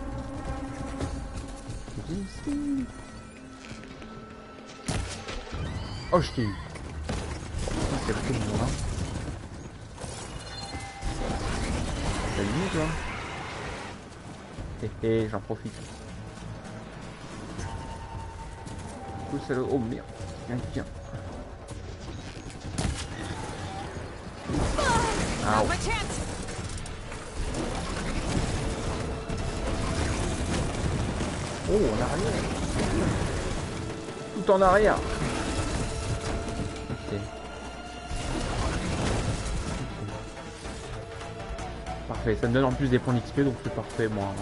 Ici. Oh, je t'ai eu. C'est le coup de moi. T'as limite, toi. J'en profite. Du coup, c'est le... Oh merde, tiens. Ah, oh, en arrière. Tout en arrière. Ok. Parfait, ça me donne en plus des points d'XP, donc c'est parfait, moi.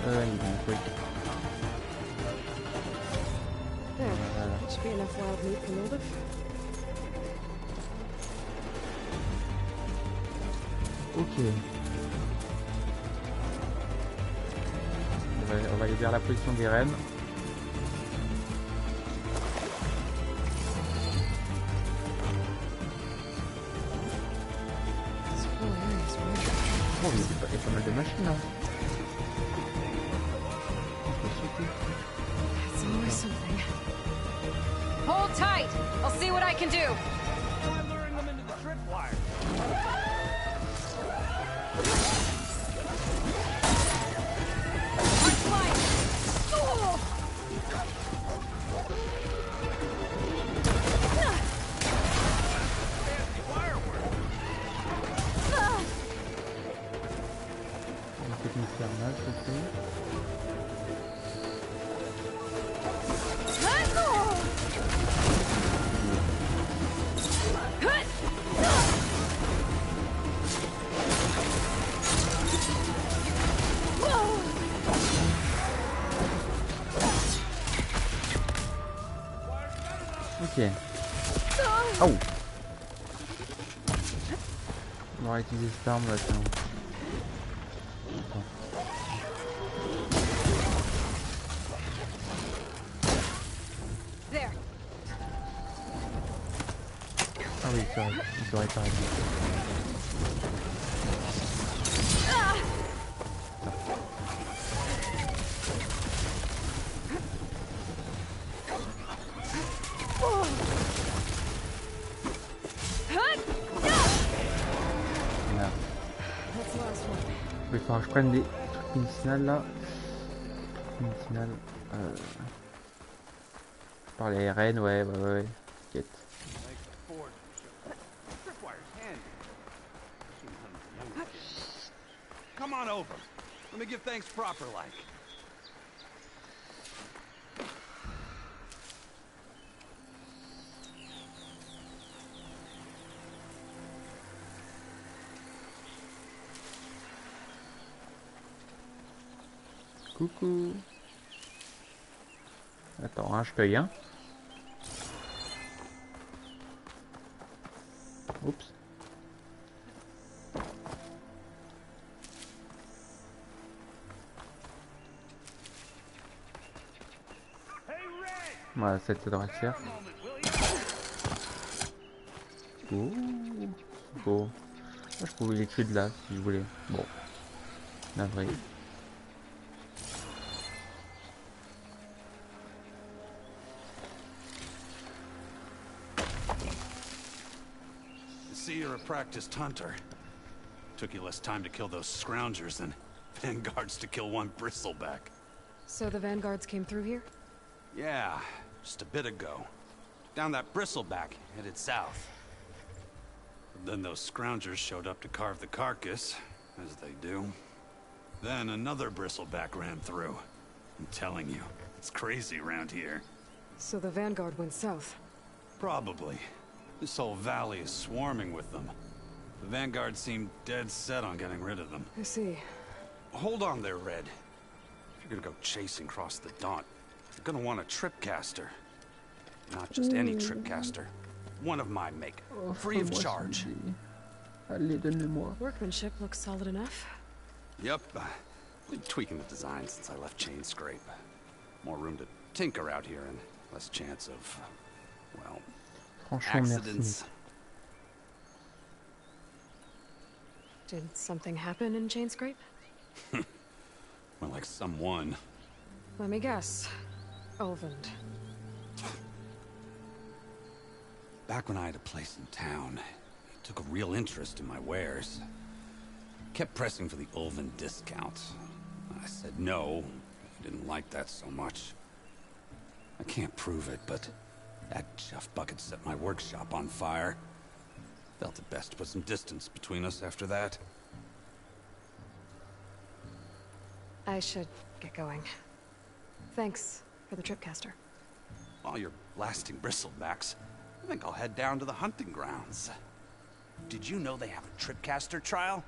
Il bon truc. Ok. On va aller vers la position des rennes. Oh, il y a pas mal de machines, hein. Hold tight. I'll see what I can do. Try luring them into the tripwire. Ok. Oh. On va utiliser cette arme là, tiens. Attends. Ah oui, c'est vrai, ils auraient pas arrêté. Il va falloir que je prenne des trucs médicinales là. Médicinales. Par les rennes, ouais. T'inquiète. Come on over. Let me give thanks proper like. Coucou. Attends, hein, je cueille un. Oups. Voilà, ça devrait le faire. Oh, bon. Moi, je pouvais les tuer de là si je voulais. Bon. Navré. See, you're a practiced hunter. Took you less time to kill those scroungers than vanguards to kill one bristleback. So the vanguards came through here? Yeah, just a bit ago. Down that bristleback, headed south. But then those scroungers showed up to carve the carcass, as they do. Then another bristleback ran through. I'm telling you, it's crazy around here. So the vanguard went south? Probably. This whole valley is swarming with them. The vanguard seemed dead set on getting rid of them. I see. Hold on there, Red. If you're gonna go chasing across the Daunt, you're gonna want a tripcaster. Not just any tripcaster. One of my make. Free of charge. Allez, donne-le-moi. Workmanship looks solid enough. Yep. Been tweaking the design since I left Chain Scrape. More room to tinker out here and less chance of, well, Franchement, accidents. merci. Did something happen in Chain Scrape? Well, like someone. Let me guess. Olvend. Back when I had a place in town, he took a real interest in my wares. Kept pressing for the Ulven discount. I said no. He didn't like that so much. I can't prove it, but that chuff bucket set my workshop on fire. Felt it best to put some distance between us after that. I should get going. Thanks for the tripcaster. While you're blasting bristlebacks, I think I'll head down to the hunting grounds. Did you know they have a tripcaster trial?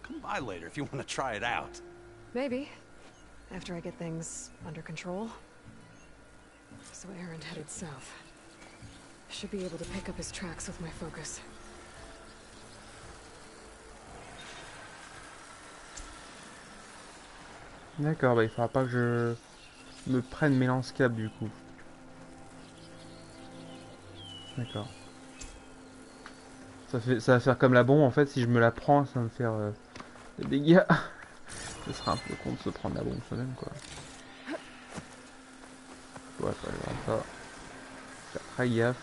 Come by later if you want to try it out. Maybe. After I get things under control. So Aaron headed south. Should be able to pick up his tracks with my focus. D'accord, bah il faudra pas que je me prenne mes lance-câbles du coup. D'accord. Ça va faire comme la bombe en fait, si je me la prends, ça va me faire des dégâts. Ce sera un peu con de se prendre la bombe soi-même quoi. Ouais, pas faire très gaffe.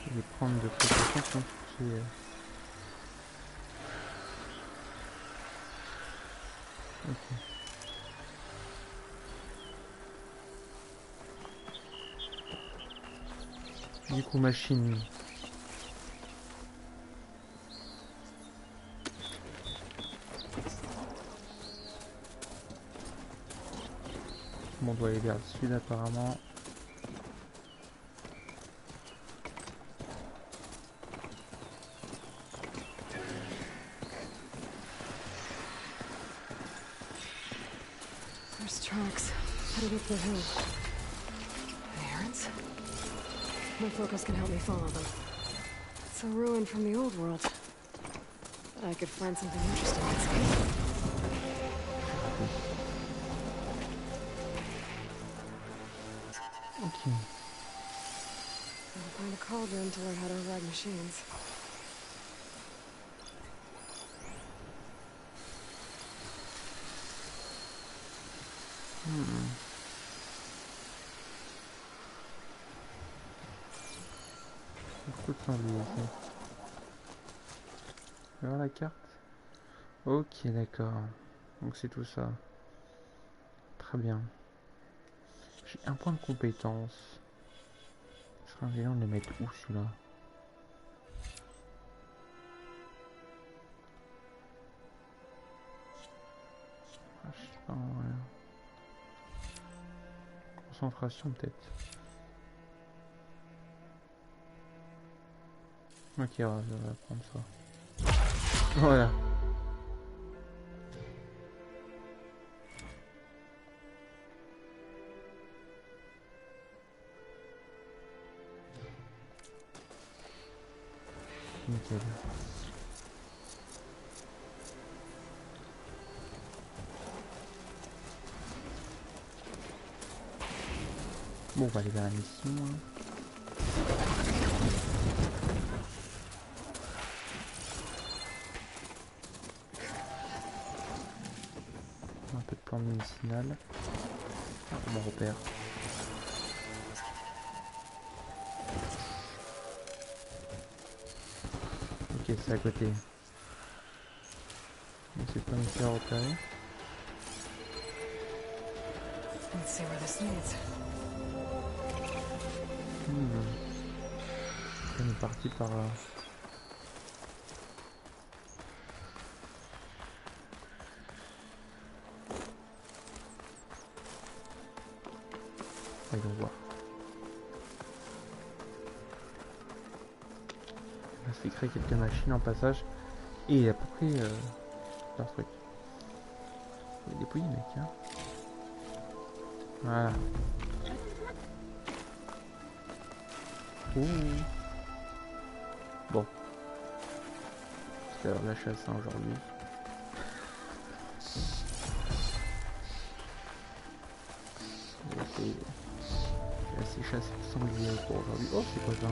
Je vais prendre de précautions si ok. Du coup, machine. On doit aller vers le sud apparemment. There's tracks headed up the hill. Aaron's? My focus can help me follow them. It's a ruin from the old world. But I could find something interesting inside. Okay. Gotta find a cauldron to learn how to ride machines. Beaucoup de sangliers ici. On va voir la carte. Ok, d'accord. Donc c'est tout ça. Très bien. J'ai un point de compétence. Ce serait intelligent de le mettre où celui-là? Ah, je sais pas en vrai. Concentration peut-être. Ok, on va prendre ça. Voilà. Nickel. Bon, on va aller vers la mission. Hein. Un peu de plante médicinale. Ah, on m'en repère. Ok, c'est à côté. Mais c'est pas me faire repérer. Let's see where this leads. On est parti par là. Allons voir. On va se créer quelques machines en passage. Et il a pas pris leur truc. Il est dépouillé mec hein. Voilà. Ouh. Bon. C'est l'heure de la chasse hein, aujourd'hui. sanglier pour aujourd'hui. Oh, c'est quoi ça?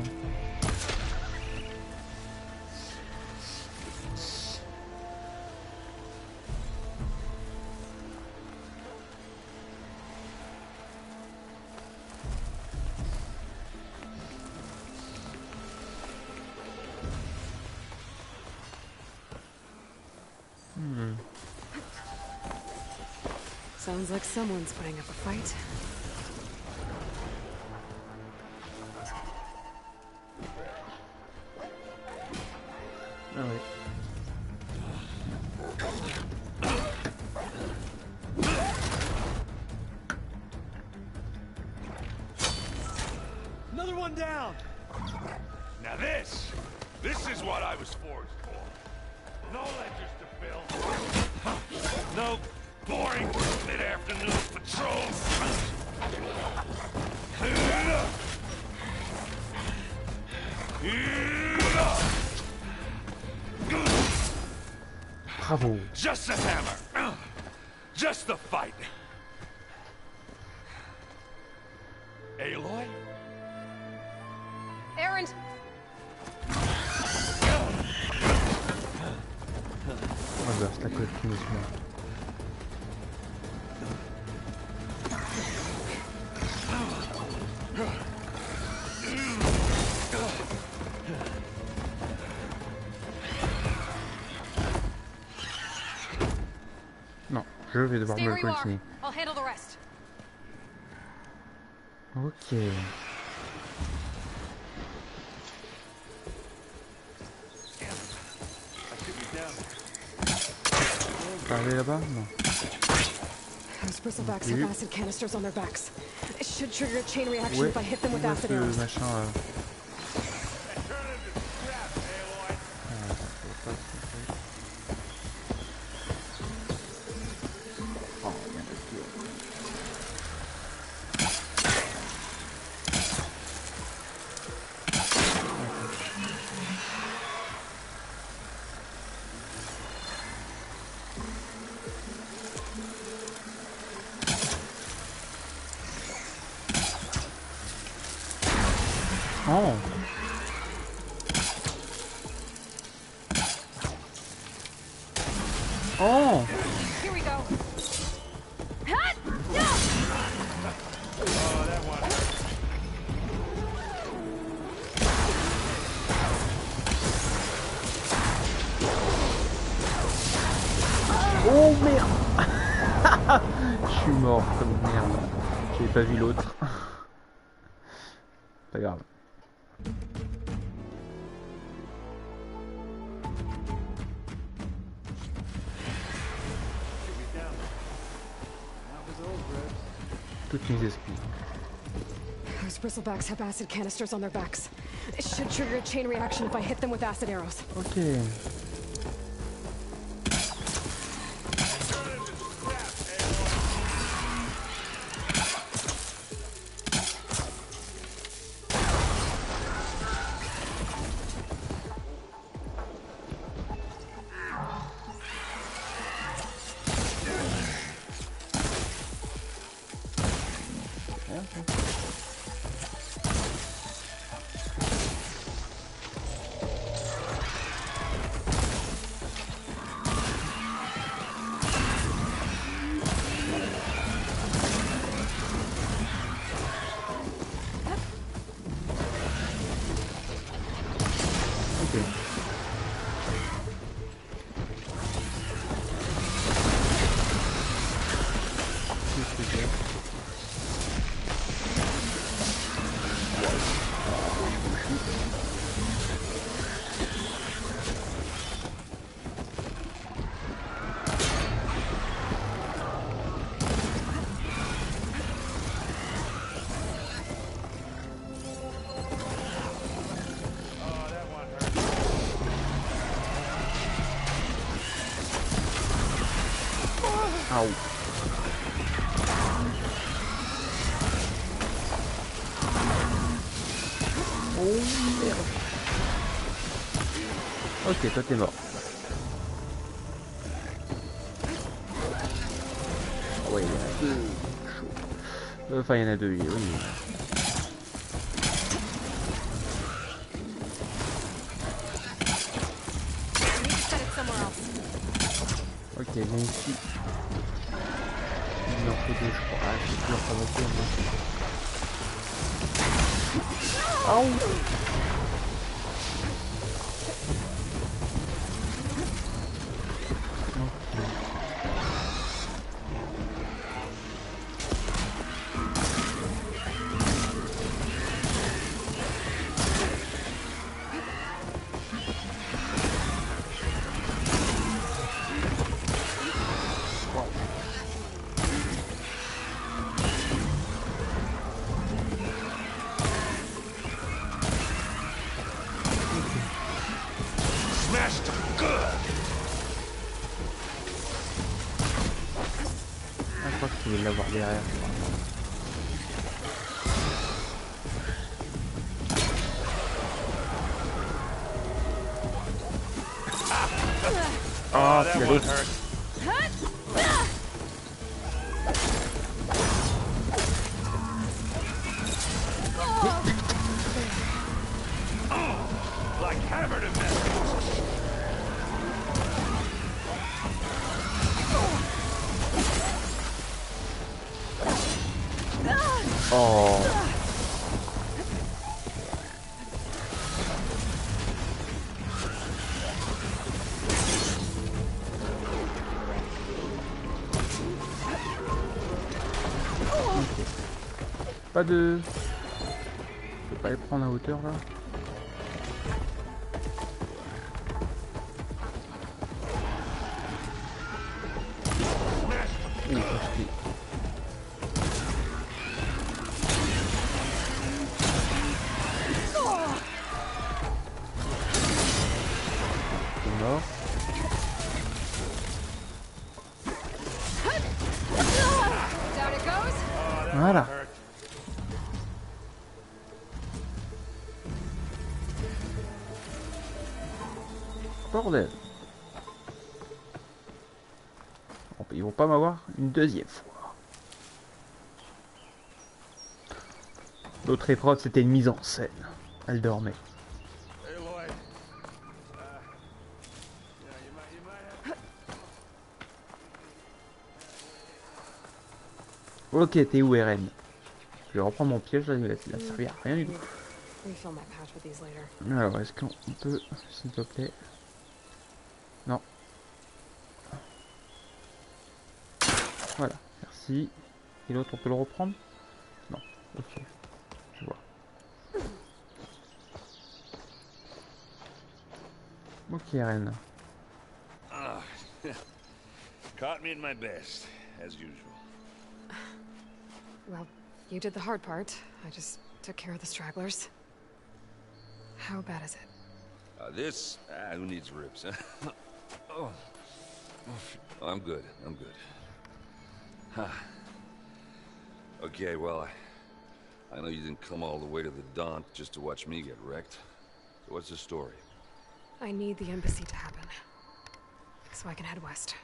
Sounds like someone's putting up a fight. Ah oui. Another one down. Now this is what I was forged for. No ledgers to fill. No boring mid-afternoon patrols. Bravo. Just the hammer. Just the fight. Aloy? Errand! Oh bah, c'est la coquine, celui-là. Non, je vais devoir Stay me where you are. continuer. I'll handle the rest. Ok. Pas aller là-bas? Non. Those bristlebacks have acid canisters on their backs. It should trigger a chain reaction Ouais, if I hit them with où acid est-ce arrows. que machin Oh. Oh. Here we go. Oh, that one. Oh merde. Je suis mort comme merde. J'avais pas vu l'autre. Pas grave. Toutes mes excuses. Those bristlebacks have acid canisters on their backs. It should trigger a chain reaction if I hit them with acid arrows. Ok. Au. Oh merde. Ok, toi t'es mort. Ouais, il y en a deux. Chaud. Enfin, il y en a deux, oui. Ok, viens ici. Il en faut deux, je crois. Ah, je vais toujours provoquer. Mais... Je vais l'avoir derrière. Oh, c'est l'autre. Oh. Okay. Pas de... Je peux pas les prendre à hauteur là. Voilà. Bordel. Bon, ils vont pas m'avoir une deuxième fois. L'autre épreuve, c'était une mise en scène. Elle dormait. Ok, t'es où, RN? Je vais reprendre mon piège, là, il a servi à rien du tout. Alors, est-ce qu'on peut, s'il te plaît? Non. Voilà, merci. Et l'autre, on peut le reprendre? Non, ok. Je vois. Ok, RN. Caught me in my best, as usual. Well, you did the hard part. I just took care of the stragglers. How bad is it? This? Who needs ribs? Oh. I'm good. I'm good. Huh. Okay, well, I know you didn't come all the way to the Daunt just to watch me get wrecked. So what's the story? I need the embassy to happen, so I can head west.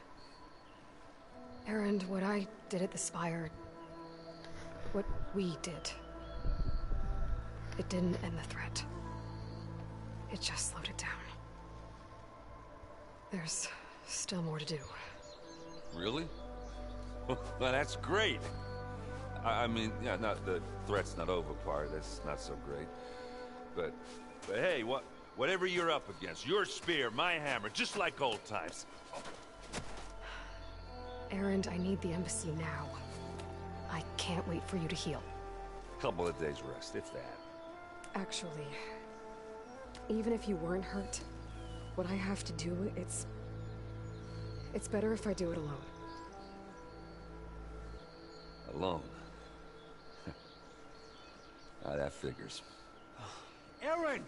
Erend, what I did at the Spire... What we did... It didn't end the threat. It just slowed it down. There's still more to do. Really? Well, that's great. I mean, yeah, not the threat's not over part. That's not so great. But hey, whatever you're up against, your spear, my hammer, just like old times. Erend, I need the embassy now. I can't wait for you to heal. Couple of days rest, if that. Actually, even if you weren't hurt, what I have to do, it's better if I do it alone. Alone? That figures. Erend!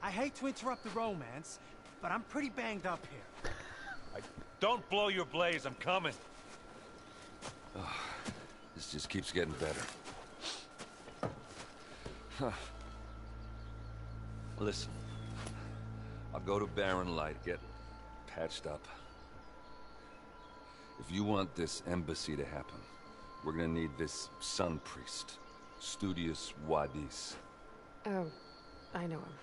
I hate to interrupt the romance, but I'm pretty banged up here. Don't blow your blaze, I'm coming. Oh, this just keeps getting better. Huh. Listen, I'll go to Barren Light, get patched up. If you want this embassy to happen, we're gonna need this sun priest, Studious Wadis. Oh, I know him.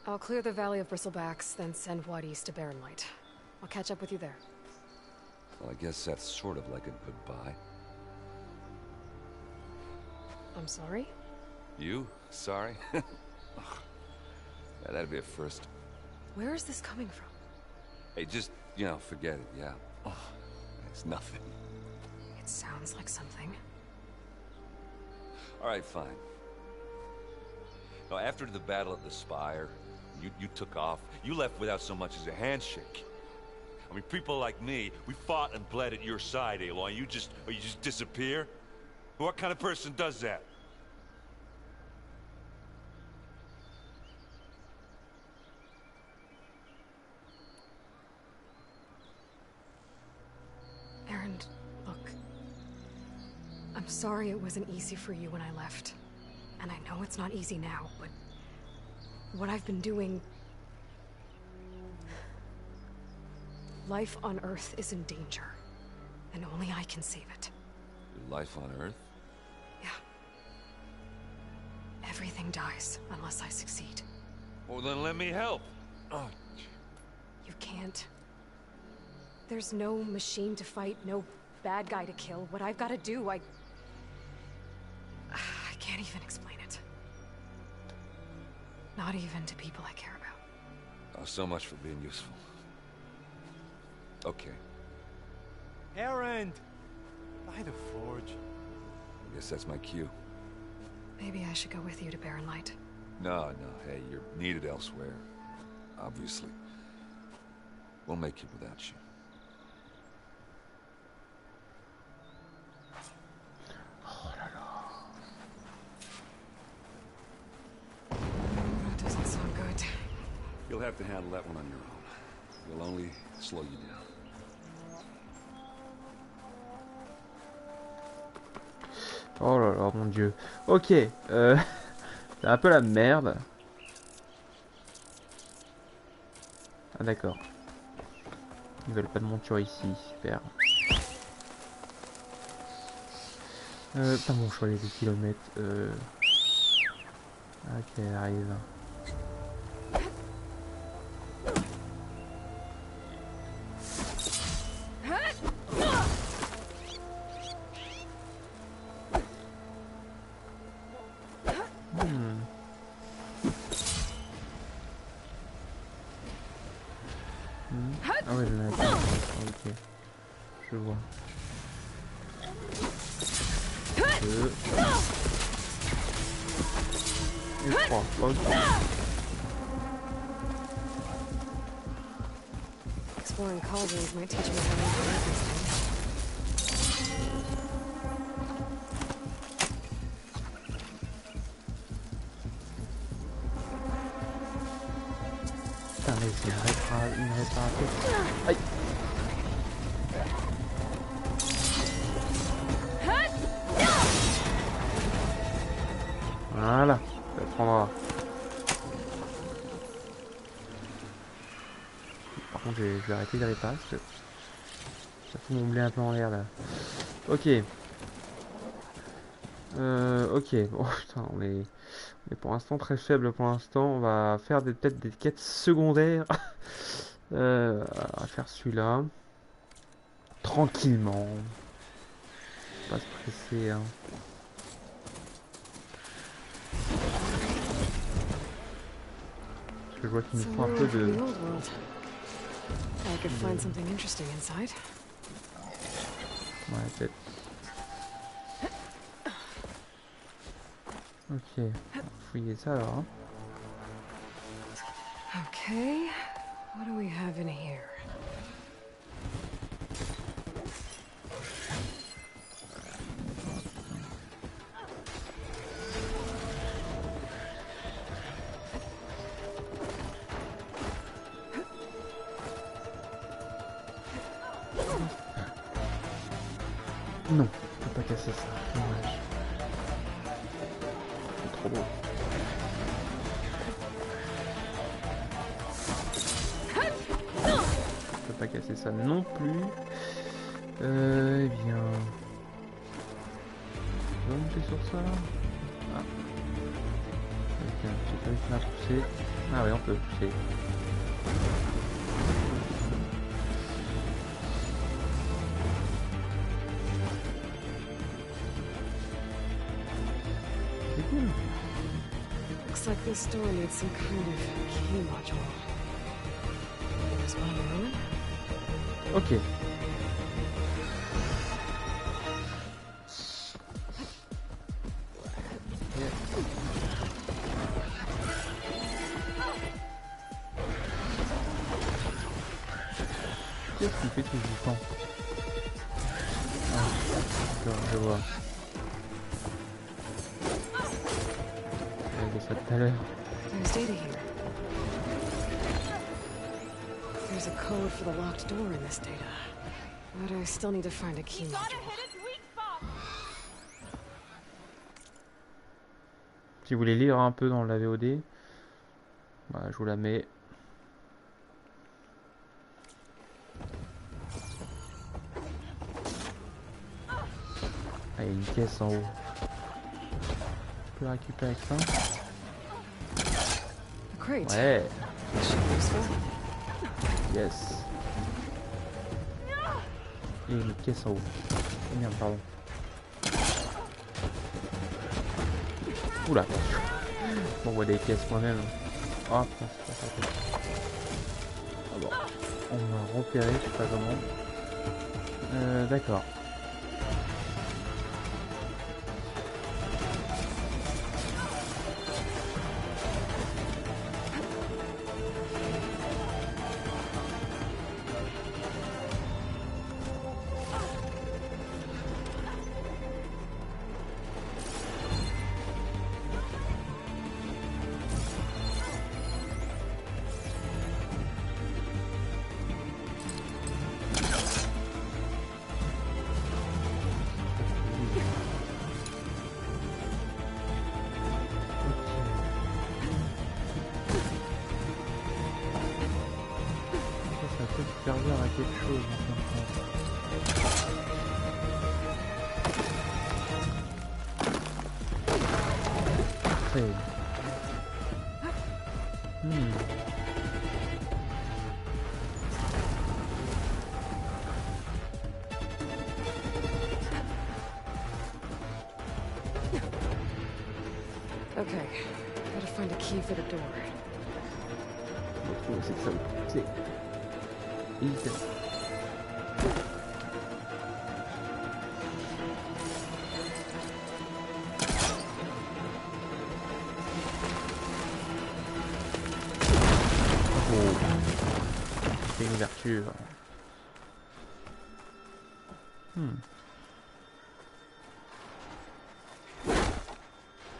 I'll clear the Valley of Bristlebacks, then send Wadis to Barren Light. I'll catch up with you there. Well, I guess that's sort of like a goodbye. I'm sorry? You? Sorry? Yeah, that'd be a first. Where is this coming from? Hey, just, you know, forget it, yeah. Oh, it's nothing. It sounds like something. Alright, fine. Now, after the battle at the Spire, you took off. You left without so much as a handshake. I mean, people like me, we fought and bled at your side, Aloy. You just disappear? What kind of person does that? Aaron, look. I'm sorry it wasn't easy for you when I left. And I know it's not easy now, but what I've been doing... Life on Earth is in danger, and only I can save it. Your life on Earth? Yeah. Everything dies unless I succeed. Well, then let me help. Oh. You can't. There's no machine to fight, no bad guy to kill. What I've got to do, I can't even explain it. Not even to people I care about. Oh, so much for being useful. Okay. Aaron! By the forge. I guess that's my cue. Maybe I should go with you to Barren Light. No, hey, you're needed elsewhere. Obviously. We'll make it without you. That doesn't sound good. You'll have to handle that one on your own. We'll only slow you down. Oh là là, mon dieu. Ok, c'est un peu la merde. Ah d'accord. Ils veulent pas de monture ici, super. Pas bon choix les 2 kilomètres. Ok, elle arrive. Ah ouais, j'en ai pas. Ok. Je vois. 2 et 3. Ok. Exploring cauldrons might teach me how to make these things. Putain, mais c'est une réparation. Aïe. Voilà, ça prendra. Par contre, je vais arrêter de réparer parce que ça fout mon blé un peu en l'air là. Ok. Ok, bon putain, on est pour l'instant très faible pour l'instant. On va faire peut-être des quêtes secondaires. On va faire celui-là. Tranquillement. Pas se presser, hein. Parce que je vois qu'il nous faut un peu de... I could find something interesting inside. Ouais, peut-être. Ok, on va fouiller ça alors. Hein. Okay, what do we have in here? Non, on peut pas casser ça. Dommage. C'est trop beau. On peut pas casser ça non plus. Eh bien... On va monter sur ça. Ah. Ok, j'ai pas réussi à pousser. Ah oui, on peut pousser. Looks like this door needs some kind of key module. There's one room. Ok. Qu'est-ce qu'il fait tout le temps? Ah, d'accord, je vois. J'avais ça tout à l'heure. There's data here. There's a code for the locked door in this data. But I still need to find a key module. Si vous voulez lire un peu dans la VOD, bah, je vous la mets. Ah, il y a une caisse en haut. Je peux la récupérer avec ça. Ouais. Yes. Et une caisse en haut. Oh merde, pardon. Oula. On voit des pièces moi-même. Ah, putain, c'est pas ça. Ah bon. On m'a repéré, je sais pas comment. D'accord. Servir à quelque chose Fais. Okay, gotta find a key for the door. C'est ça. C'est. C'est une ouverture.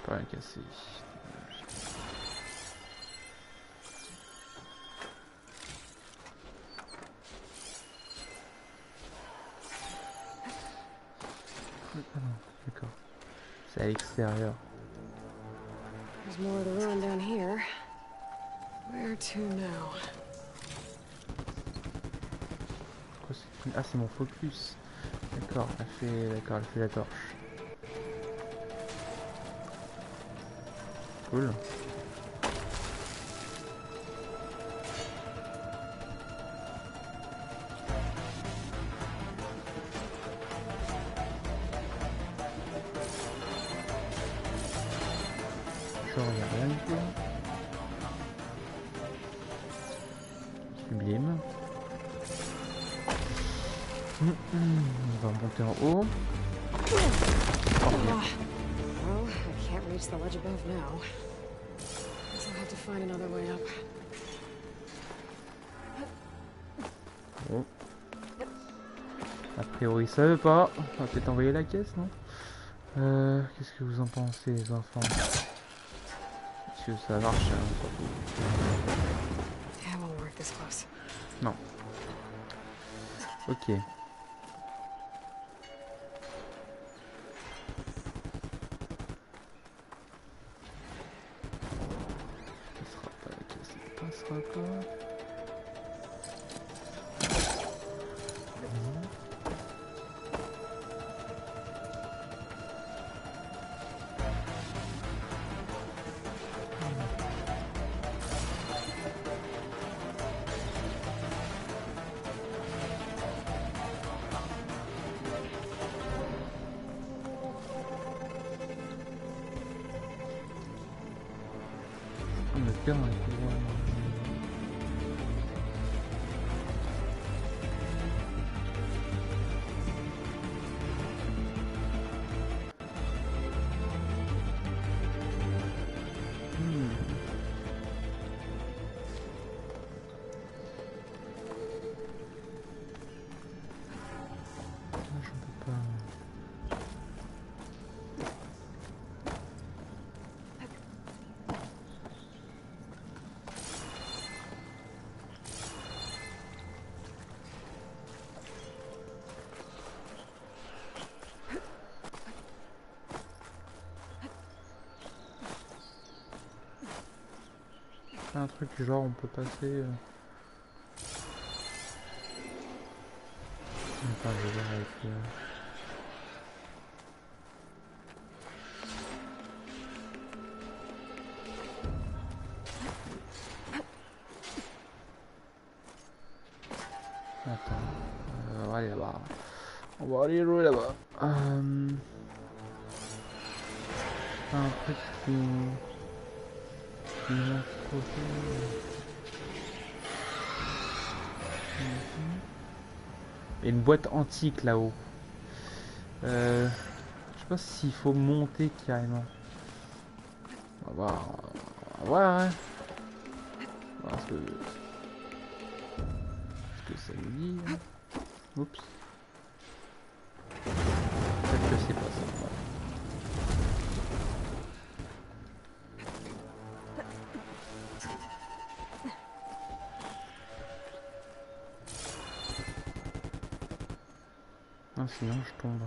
Pas un cassé. D'accord. C'est à l'extérieur. There's more of the ruin down here. Where to now? Ah, c'est mon focus. D'accord, elle fait la torche. Cool. Genre, il n'y a rien du tout. Sublime. On va monter en haut. Well, I can't reach the ledge above now. Guess I'll have to find another way up. Bon. A priori, ça veut pas. On va peut-être envoyer la caisse, non? Qu'est-ce que vous en pensez, les enfants? Est-ce que ça marche, hein, Yeah, won't work this close. non. Ok. Passera pas. Je me perds dans les couloirs. Un truc genre on peut passer. Enfin, je vais voir avec. Attends, on va aller là-bas. On va aller jouer là-bas. Un truc qui. Et une boîte antique là-haut. Je sais pas s'il faut monter carrément. On va voir. On va voir, hein. On va voir ce que ça nous dit. Hein. Oups. Peut-être que c'est pas ça. Ouais. Ah, sinon je tombe.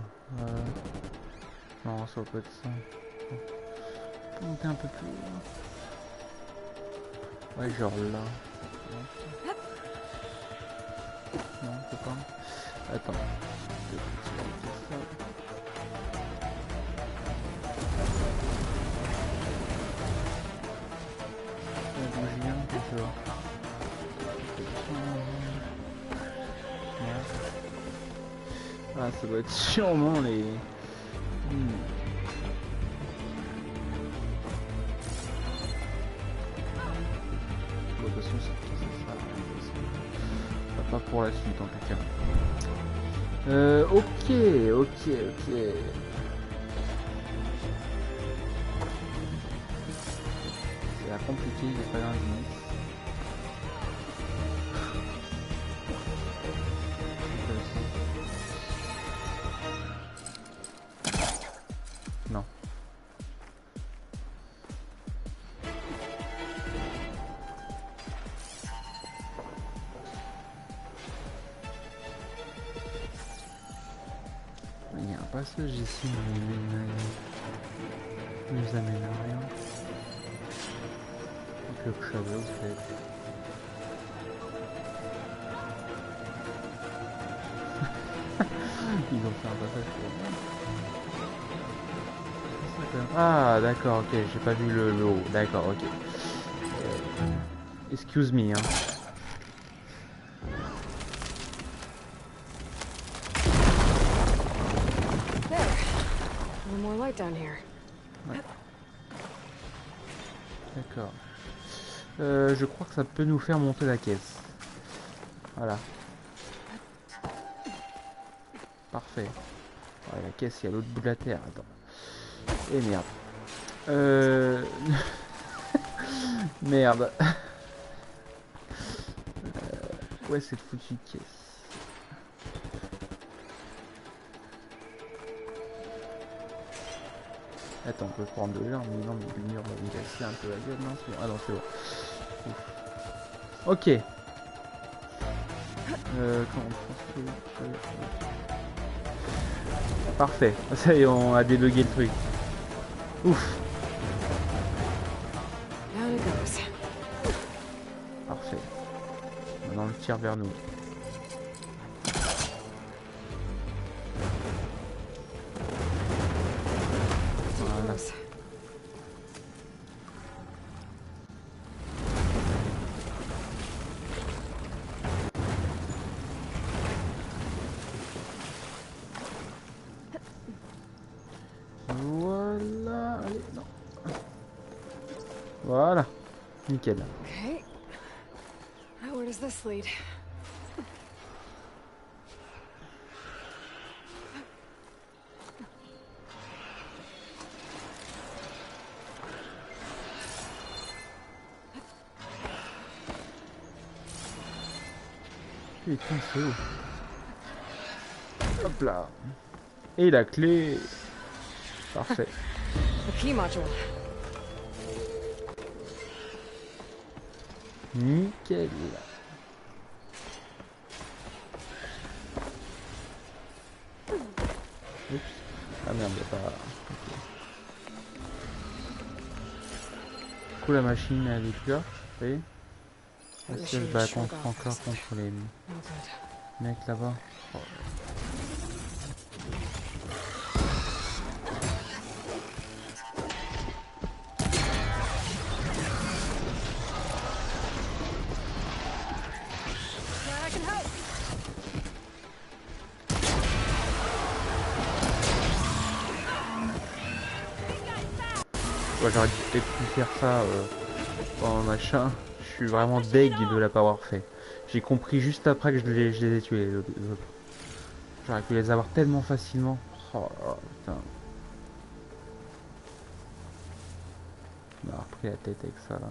Non, ça va pas être ça. On peut monter un peu plus haut. Ouais, genre là. Non, on peut pas. Attends. Ah, ça doit être sûrement les... Bon, de toute façon, c'est ça. Pas pour la suite, en tout cas. Ok. C'est la compliqué, il n'y a pas d'indice. Non. Il y a un passage ici, mais il nous amène à rien. Que je savais où c'est. Ils ont fait un passage pour moi. Ah d'accord, ok, j'ai pas vu le haut. D'accord, ok. Excuse me, hein. More light down here. Ouais. D'accord. Je crois que ça peut nous faire monter la caisse. Voilà. Parfait. Ouais, la caisse, il y a l'autre bout de la terre. Attends. Et merde. Merde. Où est cette foutue caisse? Attends, on peut prendre de l'air, mais non, mais le mur va me casser un peu la gueule. Non, c'est bon. Ah non, c'est bon. Ouf. Ok. Comment on Parfait. Ça y est, on a débugué le truc. Ouf. Parfait. Maintenant, on le tire vers nous. Voilà. Voilà, allez, non. Voilà. Nickel. Okay. Now where does this lead? Putain, c'est où? Hop là. Et la clé. Parfait. The key module. Nickel. Oups. Ah merde, il y a pas... Okay. Du coup la machine elle est plus là, vous voyez? Est-ce que je vais encore contre les mecs là-bas? Oh. Ouais, j'aurais peut-être pu faire ça en machin. Je suis vraiment deg de la pas avoir fait. J'ai compris juste après que je les ai tués les autres. J'aurais pu les avoir tellement facilement. Oh là là, putain. On m'a repris la tête avec ça là.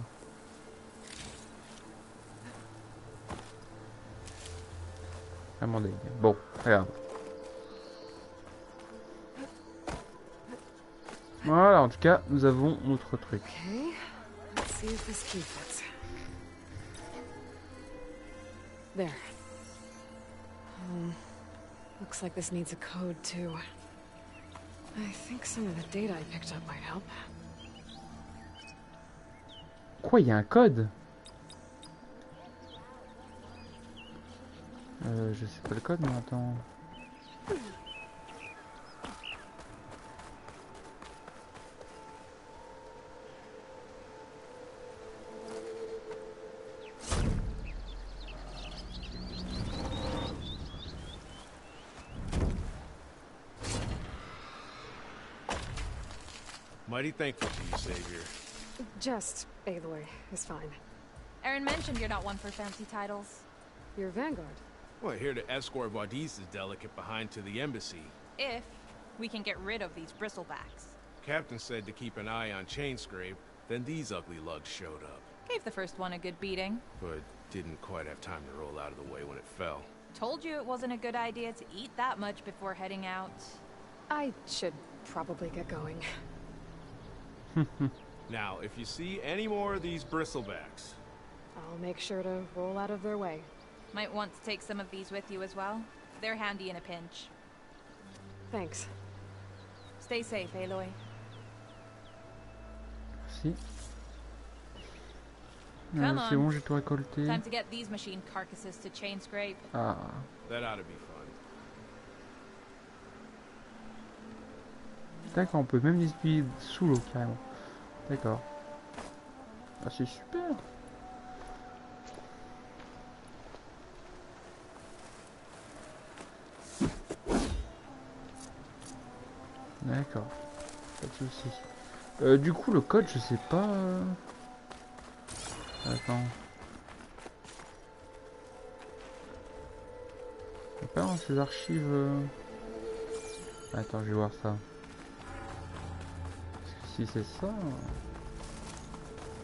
Vraiment deg. Bon, regarde. Voilà, en tout cas, nous avons notre truc. Okay. Let's see if this key fits. There. Looks like this needs a code too. I think some of the data I picked up might help. Quoi, il y a un code? Je sais pas le code, mais attends. Mighty thankful to you, Savior. Just Aloy is fine. Aaron mentioned you're not one for fancy titles. You're Vanguard. Well, here to escort Wadis's delegate behind to the embassy. If we can get rid of these bristlebacks. Captain said to keep an eye on Chainscrape, then these ugly lugs showed up. Gave the first one a good beating. But didn't quite have time to roll out of the way when it fell. Told you it wasn't a good idea to eat that much before heading out. I should probably get going. Now, if you see any more of these bristlebacks... I'll make sure to roll out of their way. Might want to take some of these with you as well. They're handy in a pinch. Thanks. Stay safe, Aloy. Si. C'est bon, j'ai tout récolté. Time to get these machine carcasses to Chainscrape. Ah. That ought to be fun. D'accord, on peut même les essuyer sous l'eau carrément. D'accord. Ah, c'est super. D'accord. Pas de soucis. Du coup, le code, je sais pas. Attends. Il n'y a pas dans ces archives. Attends, je vais voir ça. Si c'est ça,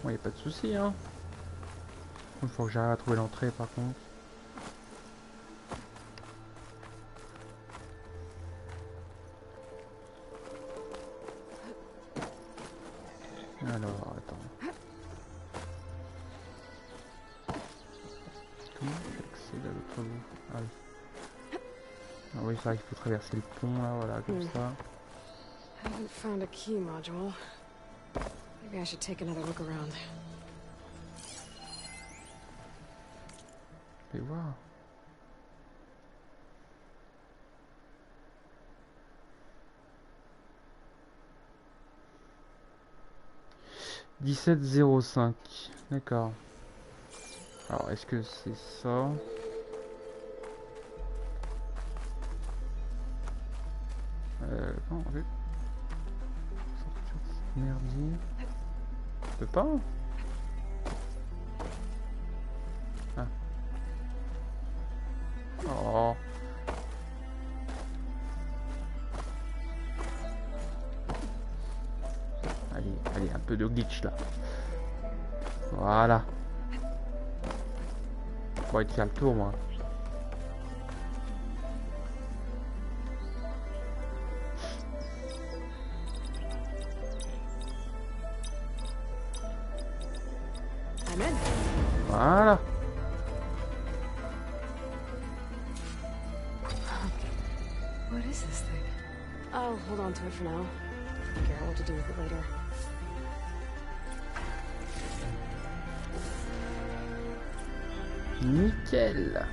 bon, y a pas de souci, hein. Il faut que j'arrive à trouver l'entrée par contre. Alors, attends. Comment j'accède à l'autre bout? Ah oui. Ah oui, c'est vrai qu'il faut traverser le pont là, voilà, comme ça. Haven't found a key module. Maybe I should take another look around. Je vais voir. « 1705 ». D'accord. Alors, est-ce que c'est ça? Non, en fait. Merdier. Je peux pas. Oh. Allez, allez, un peu de glitch là. Voilà. On va être faire le tour, moi. Amen. Voilà. What is this thing? I'll hold on to it for now. Figure out what to do with it later. Nickel.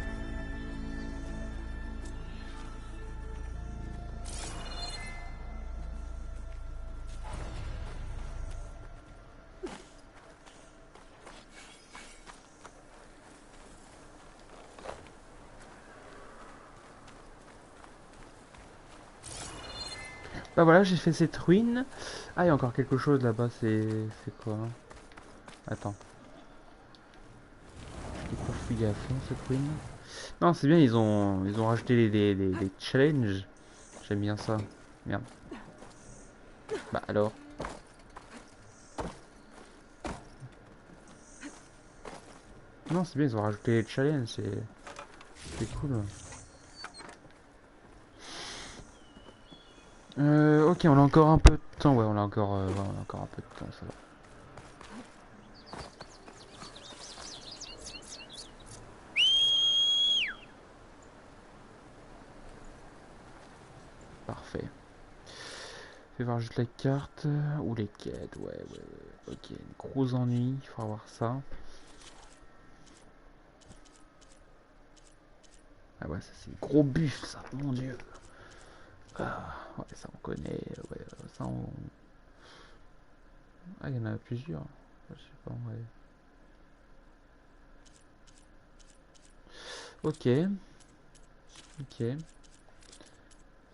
Bah voilà, j'ai fait cette ruine. Ah, il y a encore quelque chose là-bas, c'est quoi? Attends. J'ai pas fouillé à fond cette ruine. Non, c'est bien, ils ont rajouté les challenges. J'aime bien ça. Merde. Bah alors. Non, c'est bien, ils ont rajouté les challenges, c'est cool. Ok, on a encore un peu de temps. Ouais, on a encore un peu de temps, ça va. Parfait. Fais voir juste la carte ou les quêtes. Ouais. Ok, gros ennui, il faut avoir ça. Ah ouais, ça c'est gros buff, ça, mon dieu. Ah, ouais, ça on connaît. Ouais, ça on. Ah, il y en a plusieurs. Je sais pas, ouais. Ok.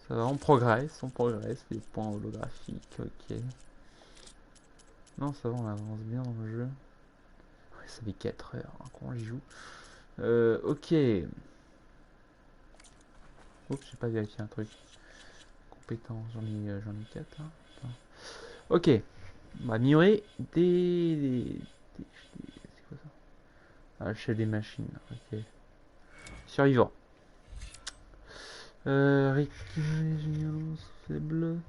Ça va, on progresse, les points holographiques, ok. Non, ça va, on avance bien dans le jeu. Ouais, ça fait 4 heures hein, qu'on joue. Ok. Oups, j'ai pas vérifié un truc. Compétences, j'en ai 4 là. Attends. Ok. On va améliorer c'est quoi ça? Ah, chef des machines, ok. Survivant. Résilience faible.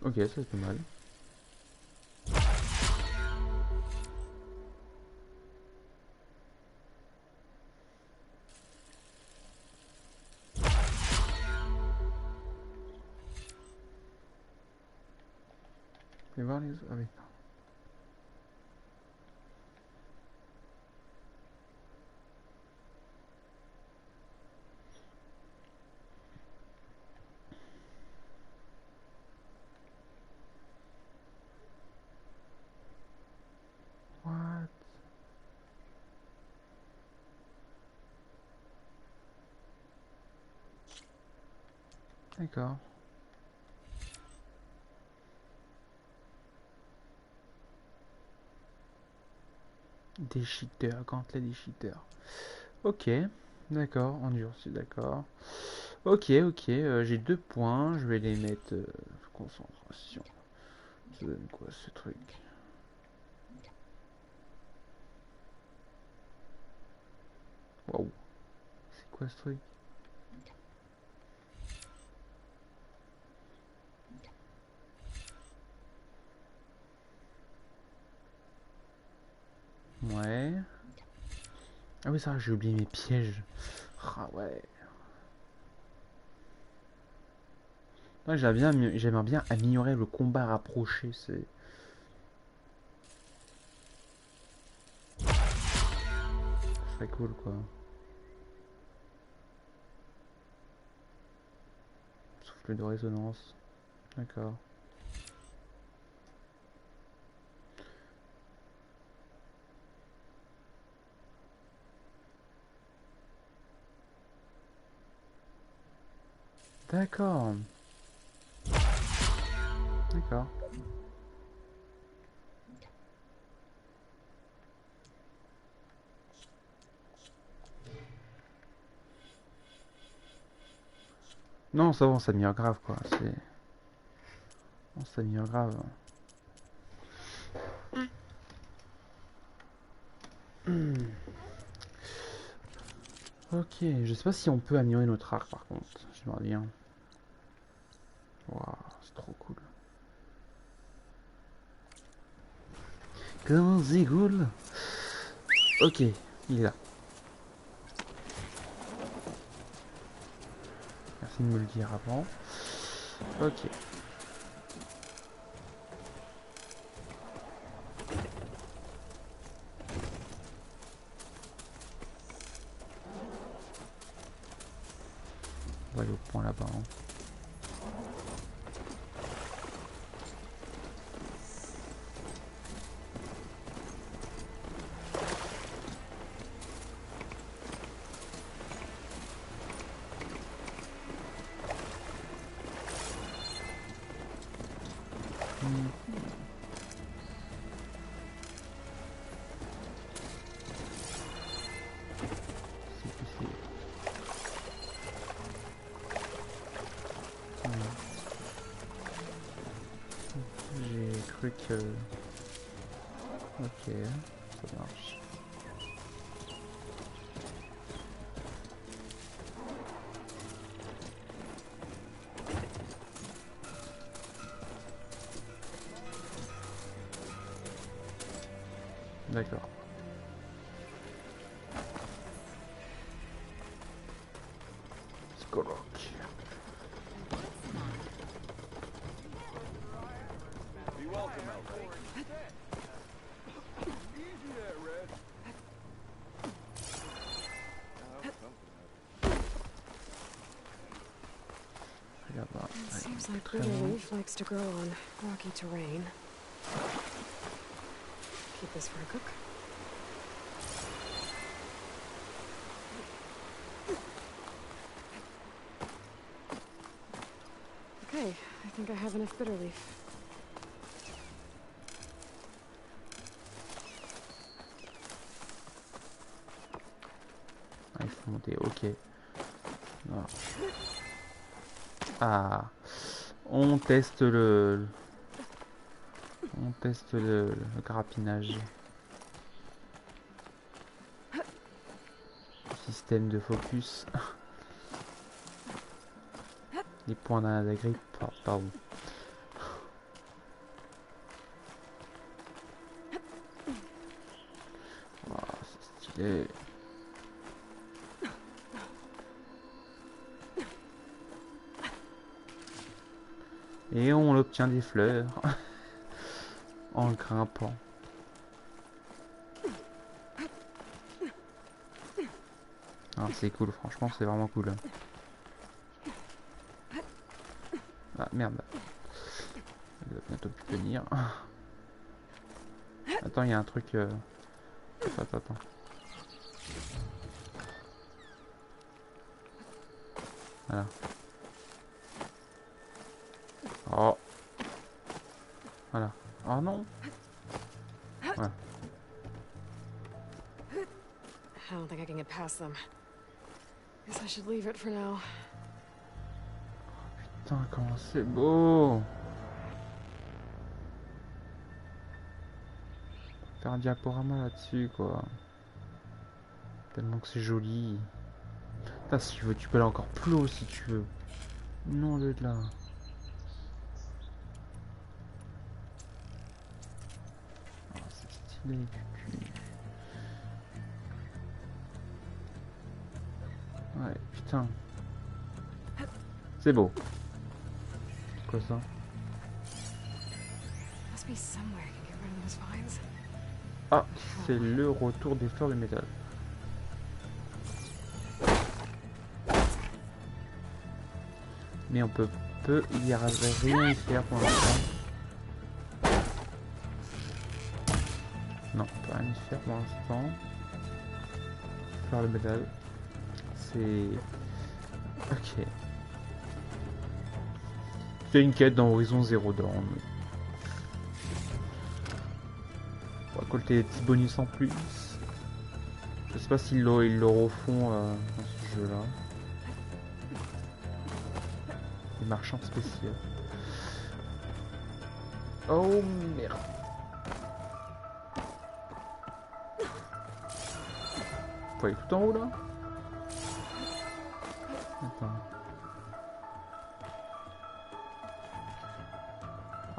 Ok, ça c'est pas mal. Fais voir les autres. Ah oui. What? D'accord. Des cheaters, gantelet des cheaters. Ok, d'accord, endurci, d'accord. Ok, j'ai 2 points, je vais les mettre concentration. Ça donne quoi ce truc? Waouh, c'est quoi ce truc? Ouais. Ah oui, ça, j'ai oublié mes pièges. Ah ouais. Ouais, j'aimerais bien améliorer le combat rapproché, c'est très cool quoi. Souffle de résonance. D'accord. D'accord. D'accord. Non, ça va, on s'améliore grave quoi. C'est. On s'améliore grave. Ok, je sais pas si on peut améliorer notre arc par contre. J'aimerais bien. Waouh, c'est trop cool. Comment c'est cool. Ok, il est là. Merci de me le dire avant. Ok. On va aller au point là-bas. Hein. J'ai cru que... Ok, ça marche. D'accord. Skolok. Seems like bitter leaf likes to grow on rocky terrain. Keep this for a cook. Okay, I think I have enough bitter leaf. Ah, il faut monter, ok. Non. Ah, on teste le carapinage. Système de focus. Les points d'un la grippe, pardon. Oh, c'est stylé. Et on obtient des fleurs en grimpant. Ah, c'est cool, franchement, c'est vraiment cool. Ah merde. Il va bientôt plus tenir. Attends, il y a un truc. Attends. Voilà. Oh. Voilà. Oh non. Voilà. I don't think I can get past them. Guess I should leave it for now. Putain, comment c'est beau. Faire un diaporama là-dessus, quoi. Tellement que c'est joli. Putain, si tu veux, tu peux aller encore plus haut si tu veux. Non, le de là. Oh, c'est stylé du cul. Ouais, putain. C'est beau. C'est quoi ça? Must be somewhere I can get rid of those vines. Ah, c'est le retour des fleurs de métal. Mais on peut y rien y faire pour l'instant. Non, on peut rien y faire pour l'instant. Fleurs de métal. C'est... Ok. C'est une quête dans Horizon Zero Dawn. On va récolter des petits bonus en plus. Je sais pas s'ils le refont dans ce jeu là. marchand spécial. Oh merde. Faut aller tout en haut là? Attends.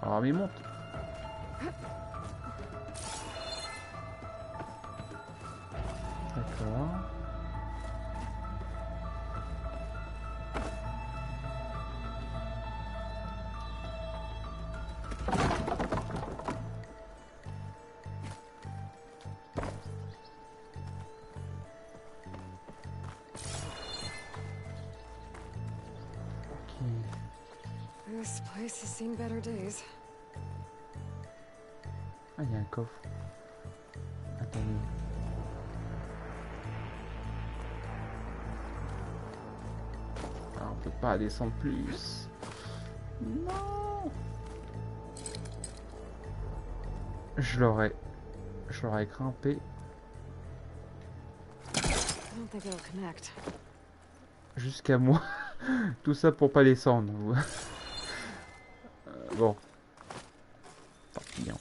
Alors mais monte. D'accord. This place has seen better days. Ah, il y a un coffre. Attendez. Ah, on peut pas descendre plus. Non. Je l'aurais grimpé. I don't think it'll connect. Jusqu'à moi. Tout ça pour pas descendre. Bon. Tant pis, hein.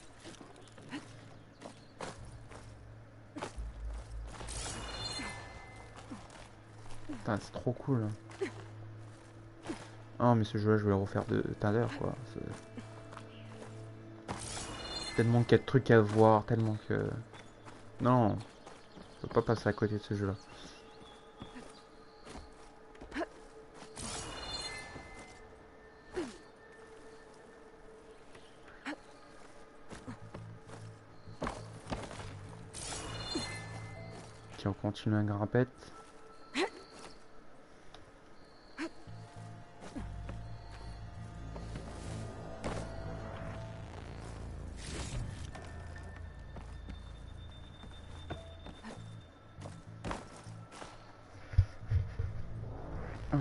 Putain, c'est trop cool. Ah, mais ce jeu-là, je vais le refaire de tout à l'heure, quoi. Tellement qu'il y a de trucs à voir, tellement que... Non, je peux pas passer à côté de ce jeu-là. On continue à grimpette. Ok.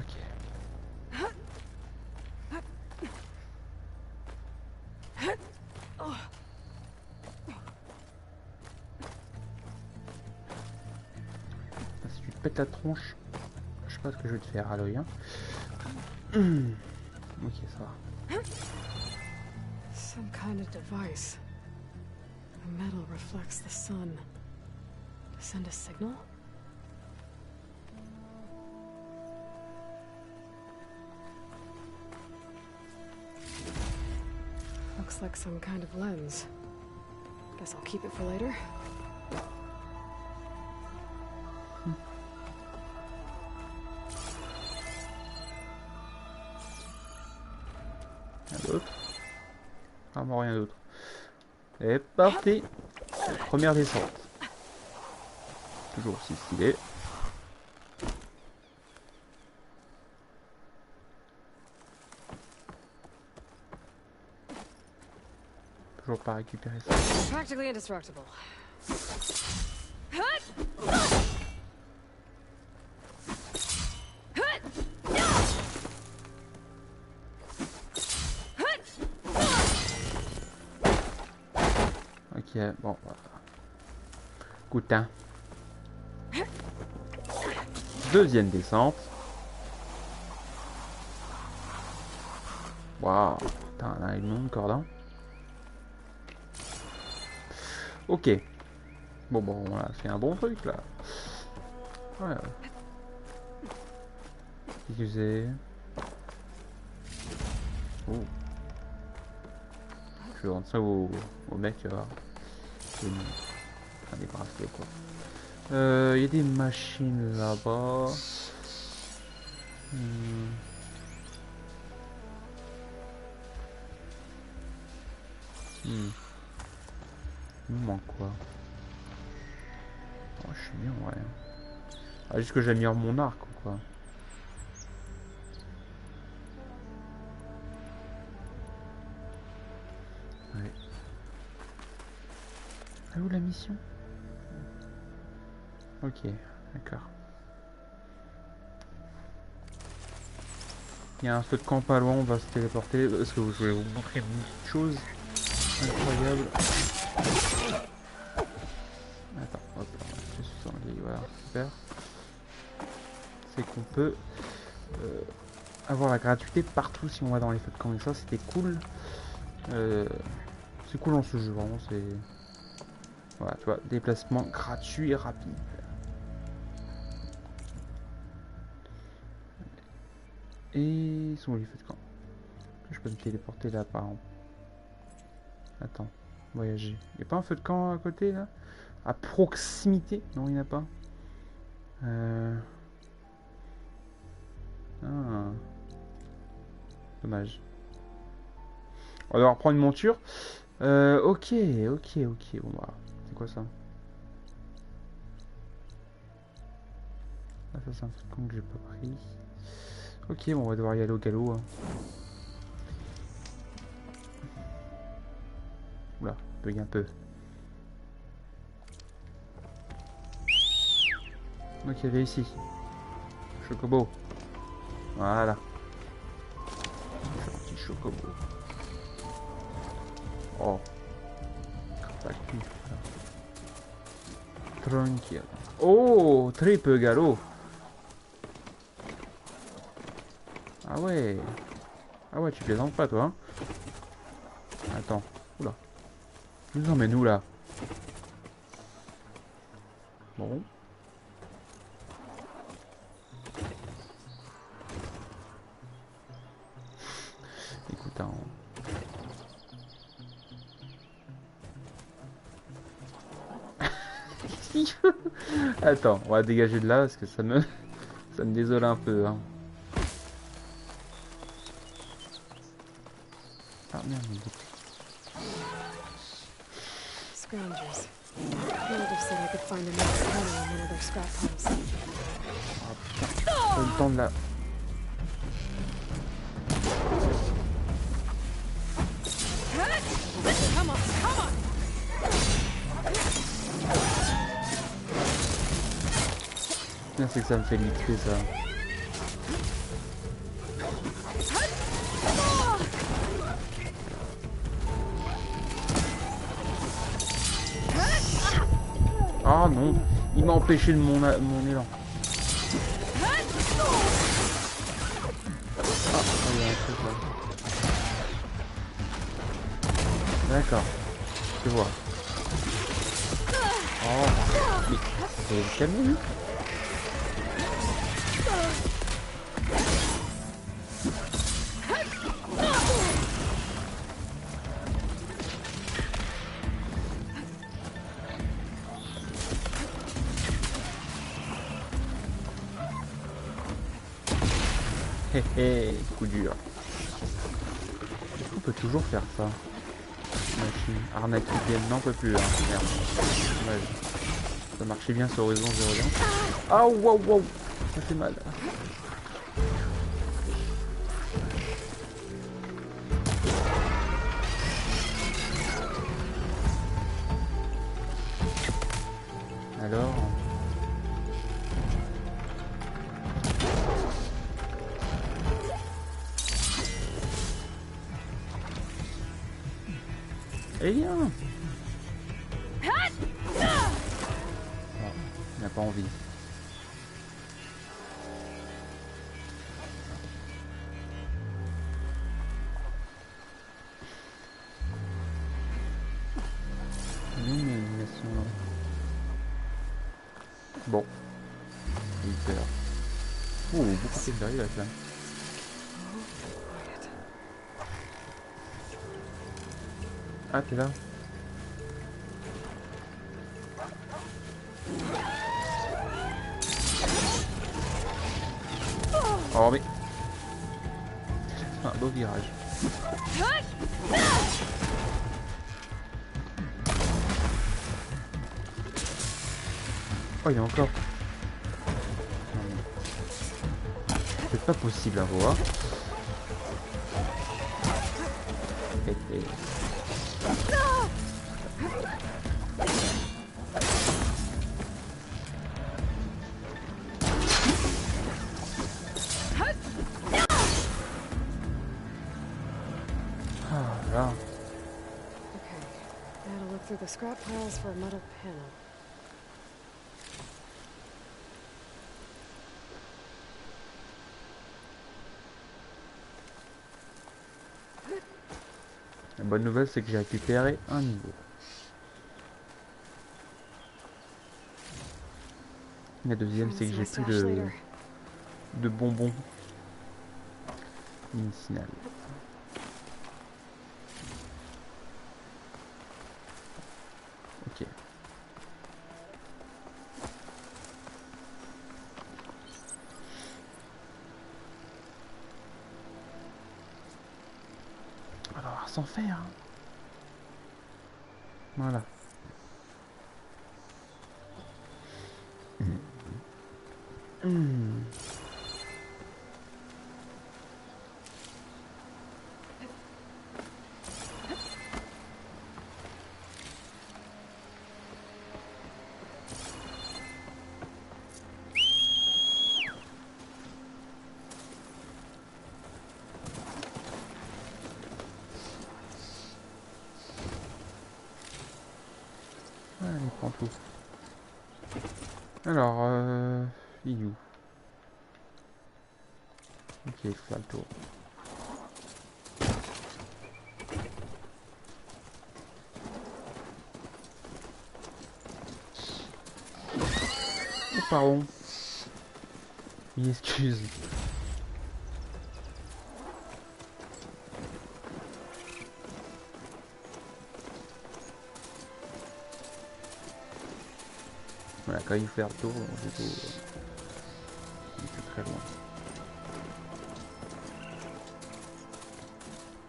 Pète la tronche, je sais pas ce que je vais te faire à l'œil, hein. Ok, ça va. Some kind of device. The metal reflects the sun. To send a signal? Looks like some kind of lens. Guess I'll keep it for later. Vraiment rien d'autre. Et parti. Première descente. Toujours aussi stylé. Toujours pas récupérer ça. Practically indestructible. Ok, bon. Écoute, hein. Deuxième descente. Waouh. Putain, là, il monte cordon. Ok. Bon, on a fait un bon truc, là. Ouais. Utiliser. Oh. Je vais rendre ça au mec, tu vois. Des bracelets, quoi. Il y a des machines là-bas. Il me manque quoi? Oh, je suis bien, ouais. Ah, juste que j'améliore mon arc ou quoi? Ouais. Ah, où la mission? Ok, d'accord. Il y a un feu de camp pas loin, on va se téléporter parce que je vais vous montrer une chose incroyable. Attends, hop, je suis sanglier, voilà, super. C'est qu'on peut avoir la gratuité partout si on va dans les feux de camp. Et ça, c'était cool. C'est cool dans ce jeu, vraiment. C'est. Voilà, tu vois, déplacement gratuit et rapide. Et sont les feux de camp. Je peux me téléporter là par exemple. Attends, voyager. Il n'y a pas un feu de camp à côté là? À proximité? Non, il n'y en a pas. Ah. Dommage. On va devoir prendre une monture. Ok. Bon bah, c'est quoi ça? Ah, ça c'est un truc que j'ai pas pris. Ok, bon, on va devoir y aller au galop. Hein. Oula, bug un peu. Donc il y avait ici. Chocobo. Voilà. Petit chocobo. Oh. Tranquille. Oh, triple galop. Ah ouais. Ah ouais, tu plaisantes pas toi. Hein. Attends. Oula. Nous emmène où là? Bon. Écoute, hein. Attends, on va dégager de là parce que ça me désole un peu. Hein. Ah merde. Scroungers. Relative said I could find a nice penny in one of their scrap piles. Oh putain, pas le temps de la... Come on, come on! Bien, c'est que ça me fait mixer ça. Ah non, il m'a empêché de mon élan. Ah, il y a un truc là. D'accord, je vois. Oh, mais calme-lui. Hé hé, coup dur. Est-ce qu'on peut toujours faire ça? Machine, arnaque game, non on peut plus. Hein. Merde. Ouais. Ça marchait bien sur Horizon 01. Ah wow wow, ça fait mal. Alors. Eh bien. Non, il n'a pas envie. Une animation là. Bon. 8 heures. Oh, beaucoup de sérieux là. Ah, t'es là? Oh mais... C'est un beau virage. Oh, il est encore... C'est pas possible à voir. Through the scrap piles for a metal panel. bonne nouvelle, c'est que j'ai récupéré un niveau. La deuxième, c'est que j'ai plus de bonbons médicinales. Ok. Alors, sans faire. Hein. Voilà. Allez, prends tout. Alors, il est où? Ok, il faut faire le tour. Oh, pardon. Oui, excuse. Voilà, quand il faut faire le tour, il est très loin.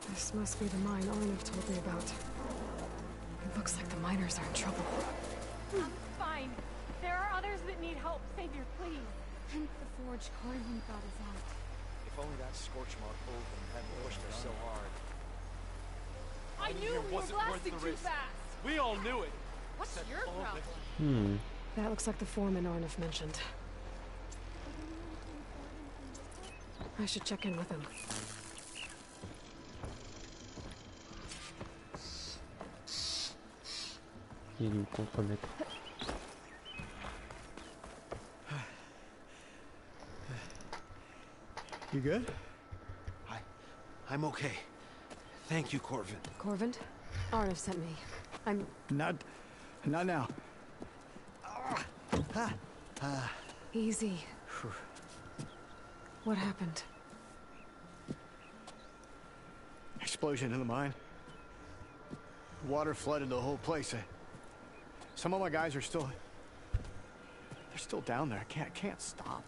This must be the mine Arnav told me about. It looks like the miners are in trouble. I'm fine. There are others that need help. Savior, please. And the forge Corvin got us out. If only that scorch mark Olvin hadn't pushed her so hard. I knew we were blasting too fast. We all knew it. What's your problem? That looks like the foreman Arnav mentioned. I should check in with him. Il est où contre-maître? You good? I'm okay. Thank you, Corvin. Corvin? Arnav sent me. I'm... Not now. Easy. What happened? Explosion in the mine. Water flooded the whole place. Some of my guys are still... They're still down there. I can't stop.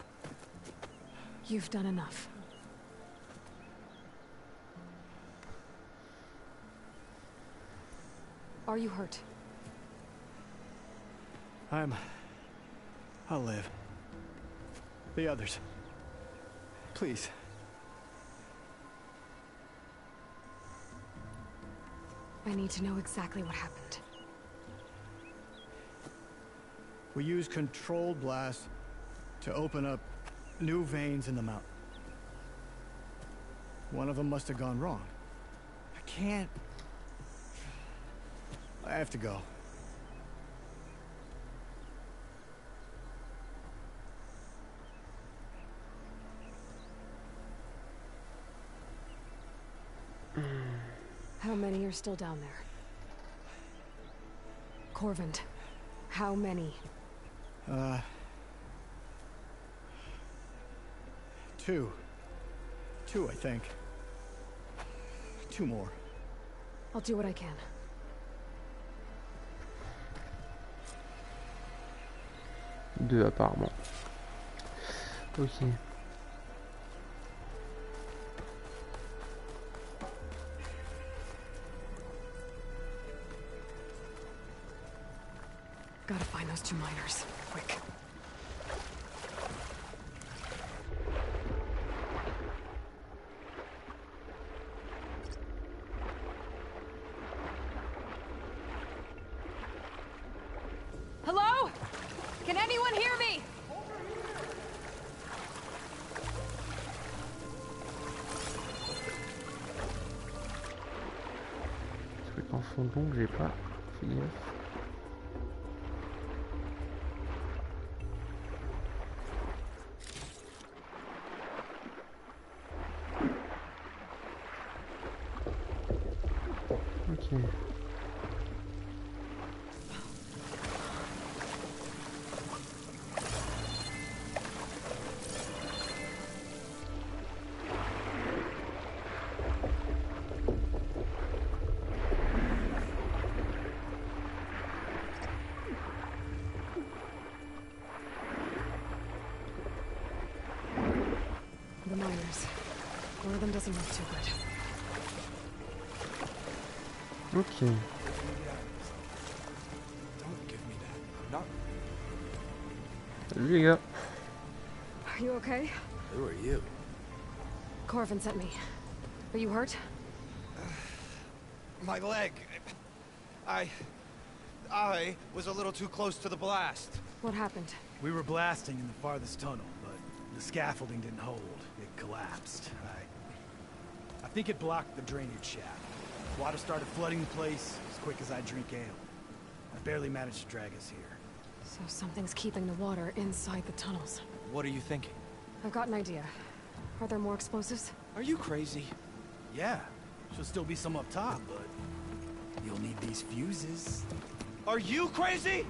You've done enough. Are you hurt? I'll live. The others. Please. I need to know exactly what happened. We used controlled blasts to open up new veins in the mountain. One of them must have gone wrong. I can't... I have to go. How many are still down there? Corvin, how many? Two, I think. Two more. I'll do what I can. Deux apparemment. Ok. Gotta find those two miners. Quick. Hello? Can anyone hear me? Truc en fond donc j'ai pas fait gaffe. doesn't look too good. Ok. Don't give me that. Not. Salut les gars. Are you okay? Who are you? Corvin sent me. Are you hurt? My leg. I was a little too close to the blast. What happened? We were blasting in the farthest tunnel, but the scaffolding didn't hold. It collapsed. I think it blocked the drainage shaft. Water started flooding the place as quick as I drink ale. I barely managed to drag us here. So something's keeping the water inside the tunnels. What are you thinking? I've got an idea. Are there more explosives? Are you crazy? Yeah. Should still be some up top, but you'll need these fuses. Are you crazy?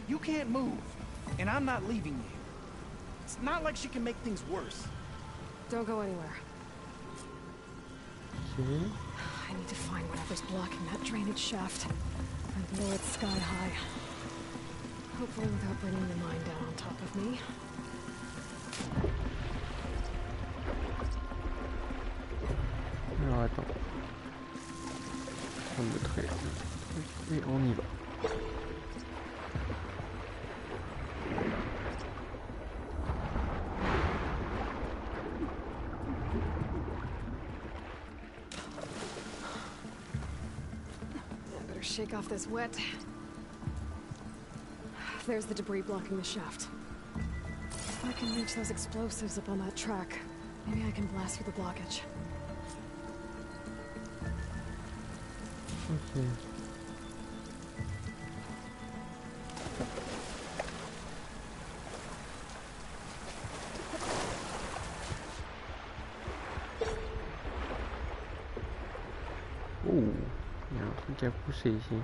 You can't move, and I'm not leaving you. It's not like she can make things worse. Don't go anywhere. Okay. I need to find whatever's blocking that drainage shaft and blow it sky high. Hopefully without bringing the mine down on top of me. Alors attends. On me traite et on y va. Better shake off this wet. There's the debris blocking the shaft. If I can reach those explosives up on that track, maybe I can blast through the blockage. Ok. Oh, il y a un truc à pousser ici.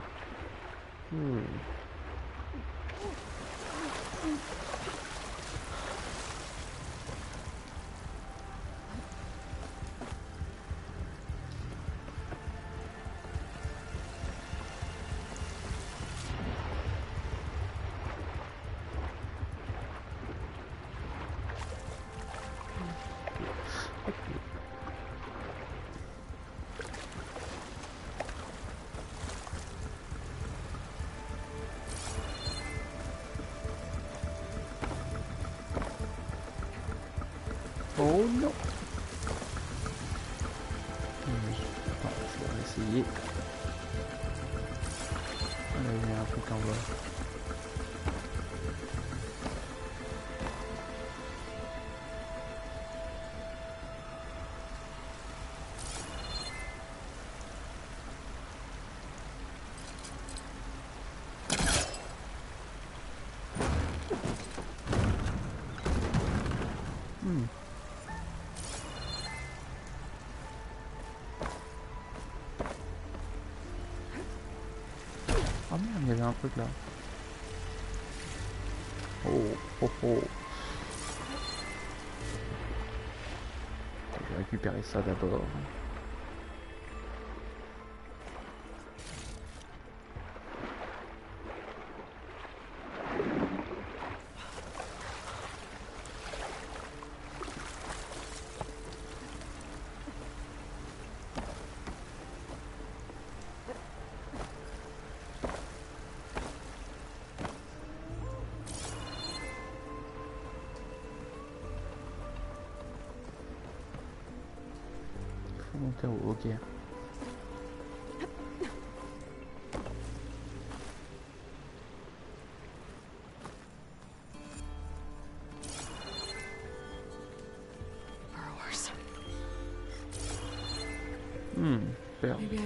Oh non. Attends, je vais essayer. Là, il y a un truc en bas. Oh merde, il y avait un truc là. Oh, oh, oh. Je vais récupérer ça d'abord. Monter en haut, ok. Burrowers. Super. Maybe I can...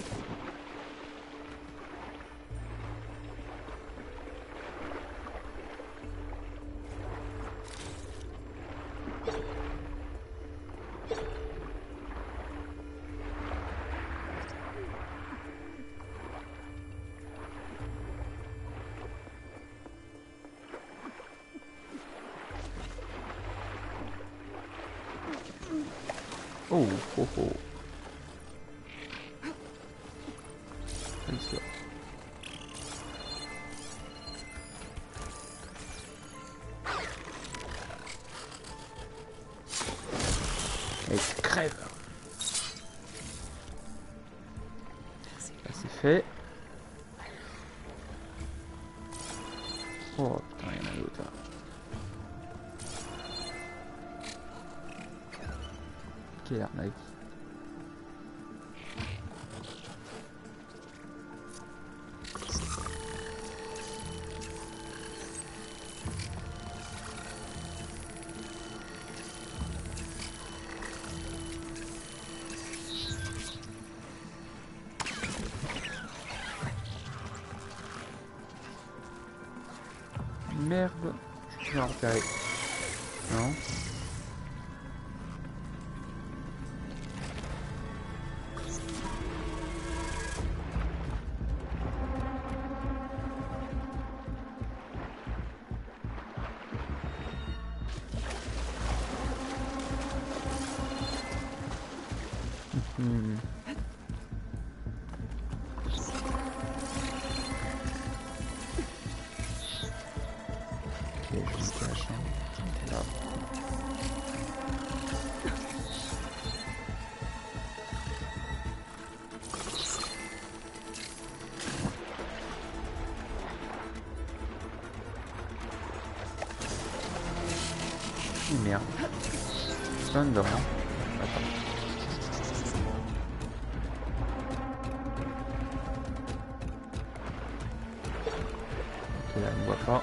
Oh, oh, oh. Comme ça. Et crève. fait. Oh putain, il y en a d'autres là. Quelle arnaque. Merde, je vais en repérer. Non. Merde. C'est un dedans. Attends. Ok, là, il ne voit pas.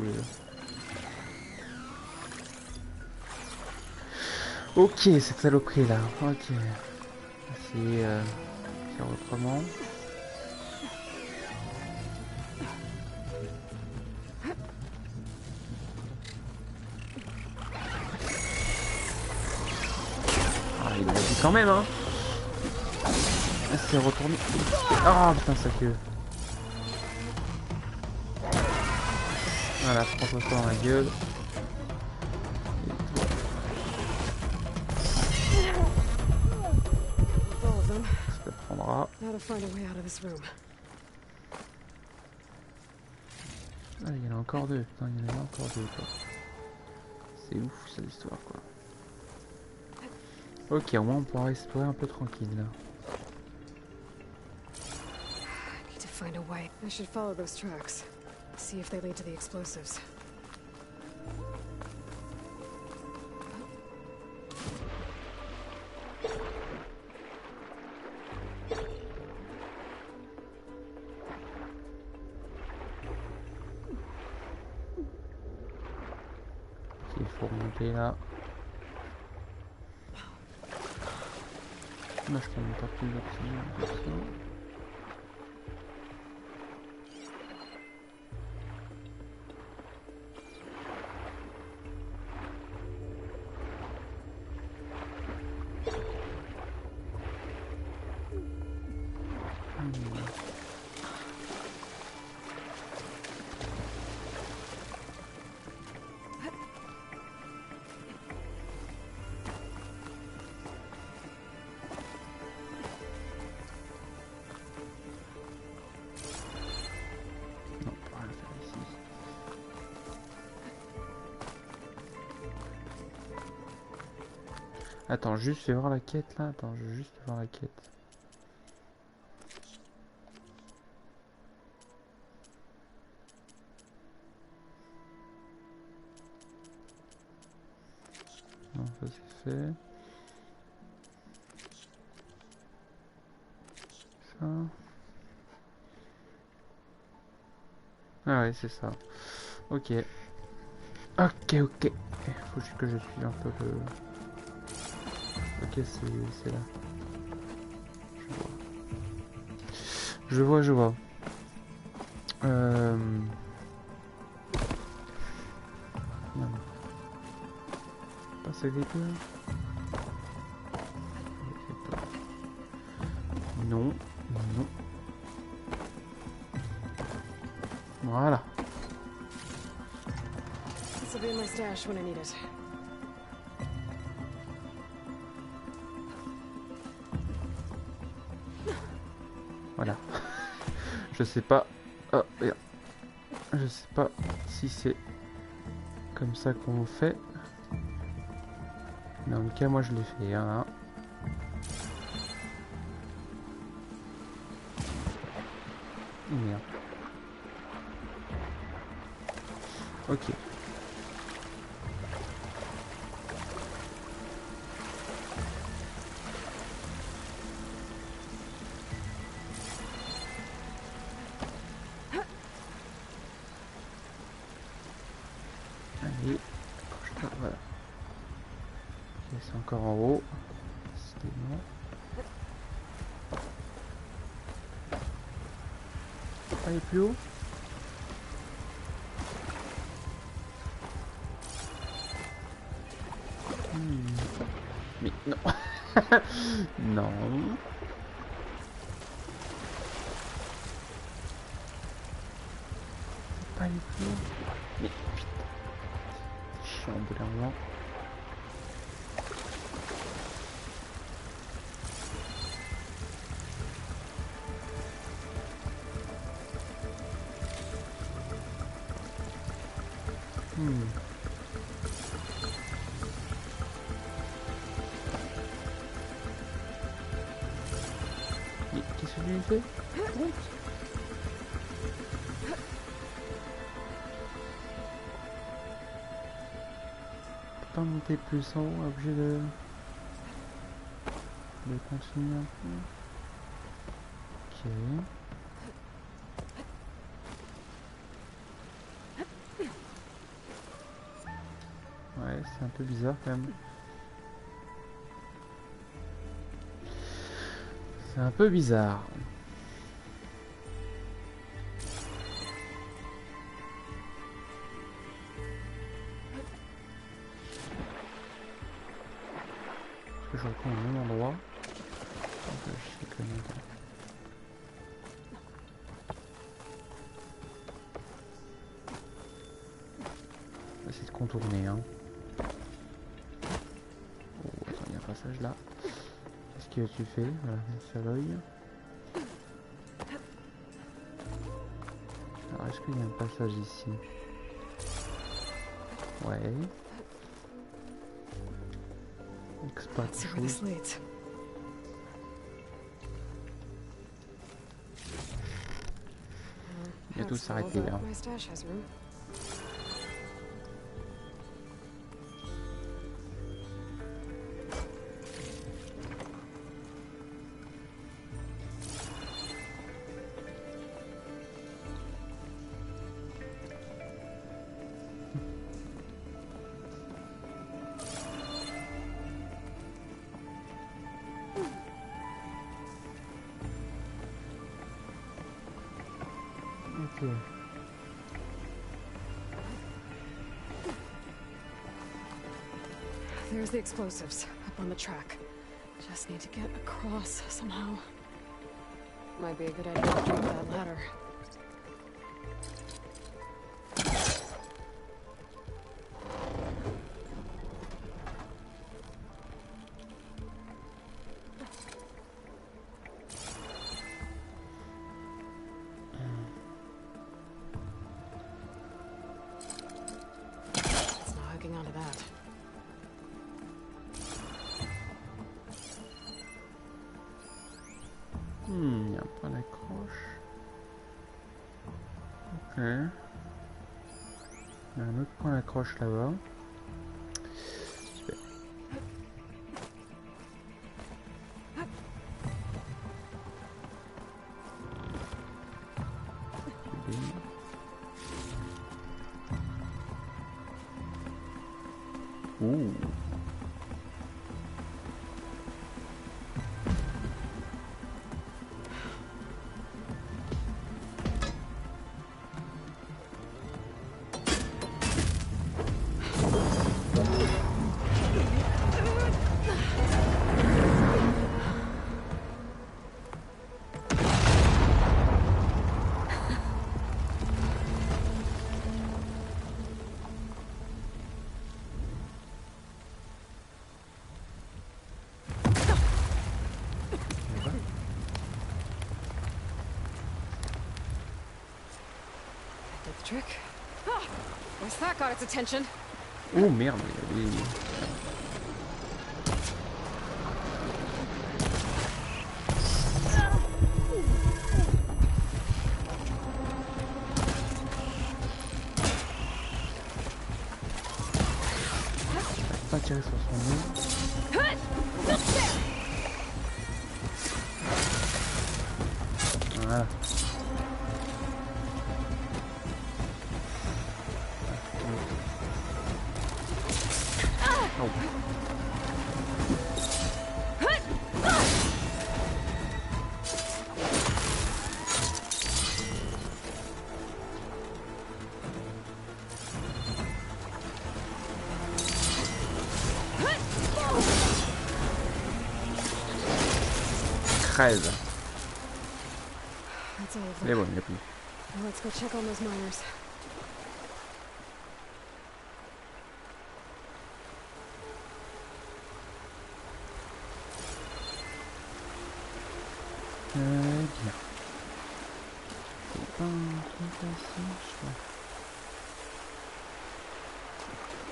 Oui. Ok, cette saloperie là. Ok. C'est faire autrement. Il l'a dit quand même, hein. C'est retourné. Ah putain, ça queue. Voilà, prends-toi ça dans la gueule. Ça te prendra. Ah, il y en a encore deux. Putain, il y en a encore deux, quoi. C'est ouf, cette histoire, quoi. Ok, au moins on pourra explorer un peu tranquille là. I need to find a way. I should follow those tracks. See if they lead to the explosives. Il faut remonter là. Là je peux monter un peu d'option. Attends, juste fais voir la quête là. Attends, je veux juste voir la quête. Non, ça c'est fait. Ça. Ah ouais, c'est ça. Ok. Ok. Faut juste que je suive un peu le... Ok, c'est là. Je vois. Non. Passer les deux. Non. Voilà. This will be in my stash when I need it. Voilà. Je sais pas. Oh merde. Je sais pas si c'est comme ça qu'on fait. Non. En tout cas, moi je l'ai fait. Hein. Merde. Ok. Allez, accroche-toi, voilà. Ok, c'est encore en haut. C'était bon. Aller plus haut. Mais non. Non. Pas aller plus haut. Mais putain. Chiant au bout d'un moment. Mais qu'est-ce que tu lui fais? Honte. Pas monter plus en haut, obligé de continuer un peu. Ok. Ouais, c'est un peu bizarre quand même. C'est un peu bizarre. Est-ce que je reprends au même endroit? Je sais que non. On va essayer de contourner, hein. Oh, attends, il y a un passage là. Qu'est-ce que tu fais? Voilà, sur l'œil. Alors, est-ce qu'il y a un passage ici? Ouais. Pas de chose. Bientôt s'arrêter là. Okay. There's the explosives up on the track. Just need to get across somehow. Might be a good idea to drop that ladder. Il y a un point d'accroche. Ok. Il y a un autre point d'accroche là-bas. Super. Ouh. Trick. Ah, once that got its attention. Oh merde, Voilà. Oh. Crève. Mais bon, il n'y a plus. Let's go check on those miners. Bien. C'est pas un truc assez, je crois.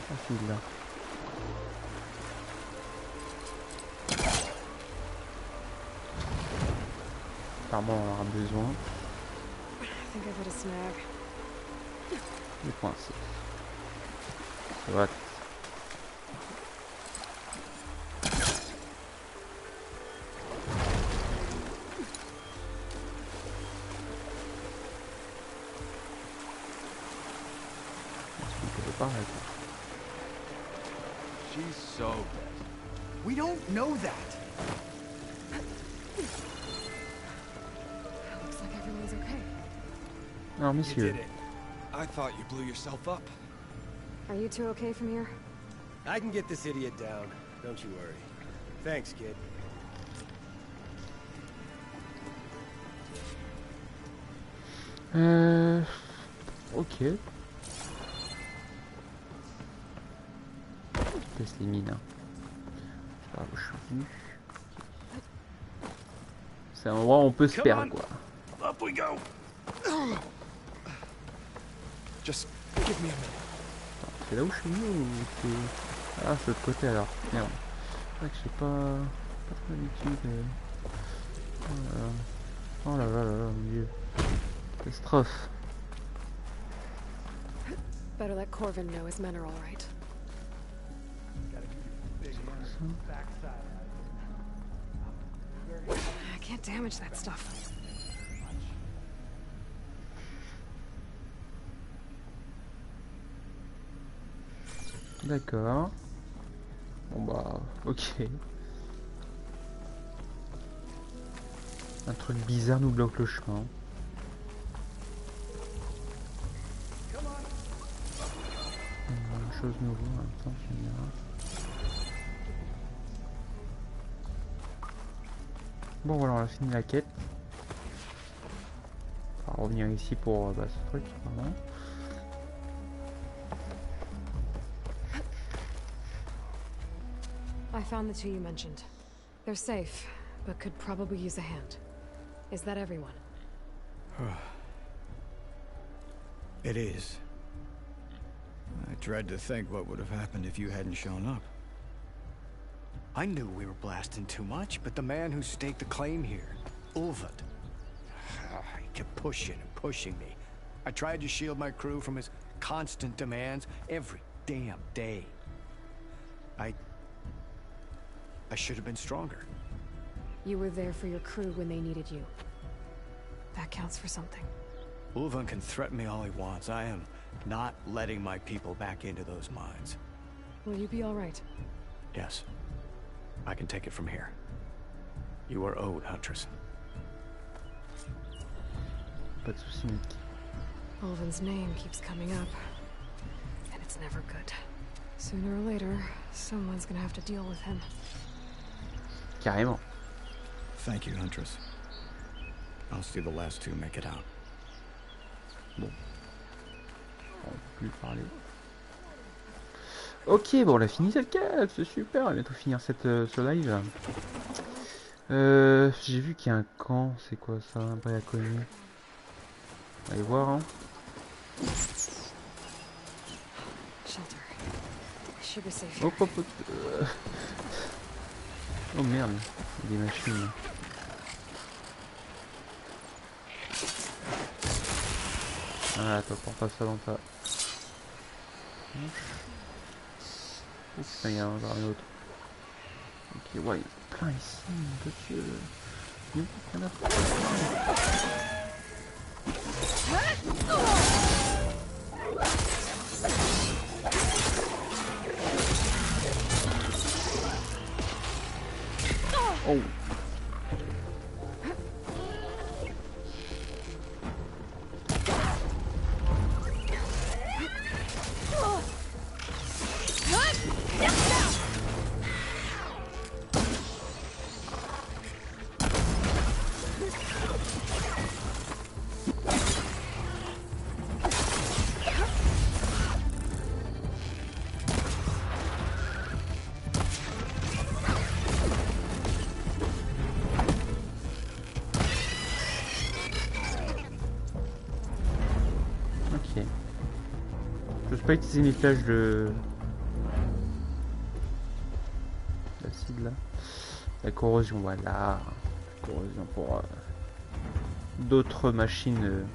Facile là. Apparemment on en aura besoin. Les points c'est. Ça va. She's so dead. We don't know that. Looks like everyone's okay. Alors, messieurs. You did it. I thought you blew yourself up. Are you two okay from here? I can get this idiot down. Don't you worry. Thanks, kid. Ok. Teste les mines. Hein. Je sais pas où je suis venu. C'est un endroit où on peut se perdre quoi. Up we go. Just give me a minute. C'est là où je suis venu ou c'est... Ah, c'est de l'autre côté alors. Merde. C'est vrai que j'ai pas trop l'habitude. Oh là là là là, mon dieu. Catastrophe. Better let Corvin know his men are all right. I can't damage that stuff. D'accord. Bon bah, ok. Un truc bizarre nous bloque le chemin. Une chose nouvelle en même temps, j'aime bien. Bon voilà, on a fini la quête. On va revenir ici pour ce truc, pardon. I found the two you mentioned. They're safe, but could probably use a hand. Is that everyone? It is. I dread to think what would have happened if you hadn't shown up. I knew we were blasting too much, but the man who staked the claim here, Ulvad, he kept pushing and pushing me. I tried to shield my crew from his constant demands every damn day. I should have been stronger. You were there for your crew when they needed you. That counts for something. Ulvan can threaten me all he wants. I am not letting my people back into those mines. Will you be all right? Yes. I can take it from here. You are owed, Huntress. Pas de soucis, mec. Ulvan's name keeps coming up, and it's never good. Sooner or later, someone's gonna have to deal with him. Carrément. Thank you, Huntress. I'll see the last two make it out. Bon. On peut plus parler. Ok, bon, on a fini cette quête, c'est super, on va bientôt finir ce live. J'ai vu qu'il y a un camp, c'est quoi ça, un peu inconnu. On va aller voir, hein. Hop, hop, hop. Oh merde, il y a des machines. Ah, toi, prends pas ça dans ta... Oh putain, il y en a encore un autre. Ok, ouais, il y en a plein ici, mon Dieu. continue. Oh. Je peux pas utiliser mes flèches de l'acide là. La corrosion, voilà. La corrosion pour d'autres machines.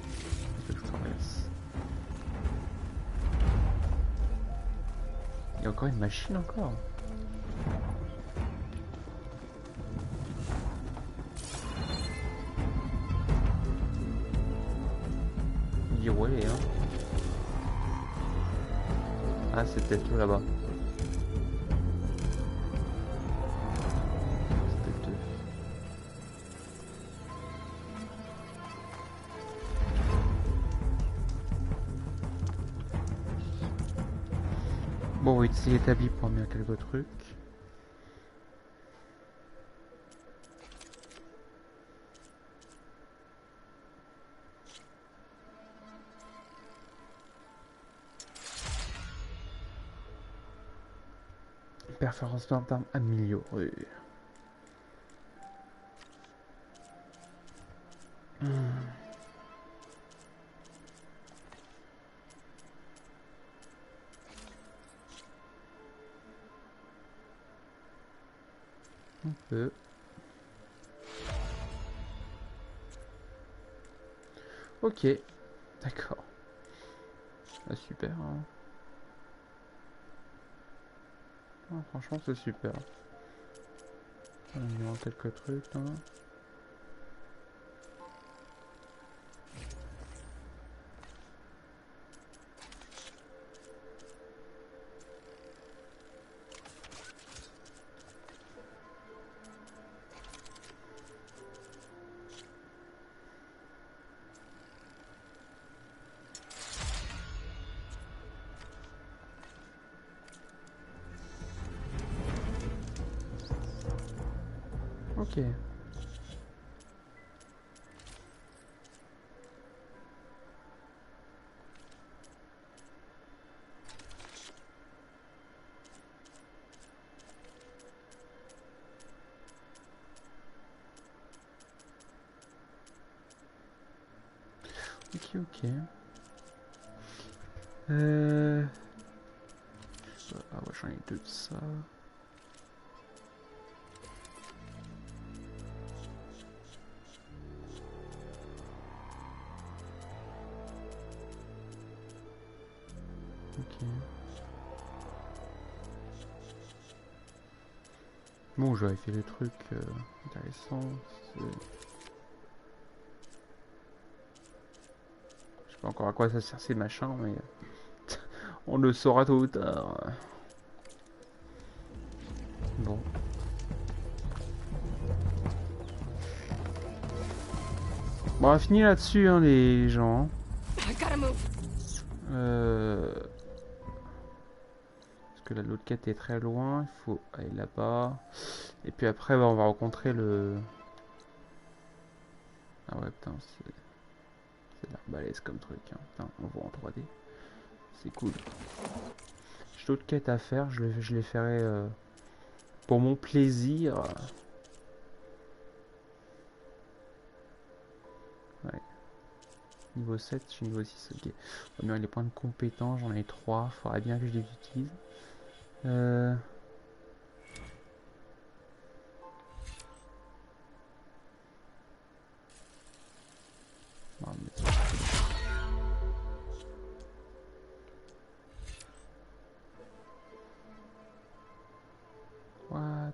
Il y a encore une machine encore. Il dit ouais hein. Ah, c'est peut-être tout là-bas. C'est peut-être tout. Bon, oui, c'est établi pour bien quelques trucs. Performance d'armes améliorée. Un peu. Ok. D'accord. Ah, super. Hein. Ah, franchement, c'est super. Il y a quelques trucs là. Ok. Ok. Ah ouais, j'en ai deux de ça. Ok. Bon, j'aurais fait le truc intéressant. Je sais pas encore à quoi ça sert ces machins, mais on le saura tôt ou tard. Bon. Bon, on va finir là-dessus, hein, les gens. Parce que là, l'autre quête est très loin. Il faut aller là-bas. Et puis après, bah, on va rencontrer le... Ah ouais, putain, c'est l'air balèze comme truc. Hein. Putain, on voit en 3D. C'est cool. J'ai d'autres quêtes à faire. Je les ferai pour mon plaisir. Ouais. Niveau 7, je suis niveau 6. Ok. On va bien les points de compétence. J'en ai 3. Faudrait bien que je les utilise. What?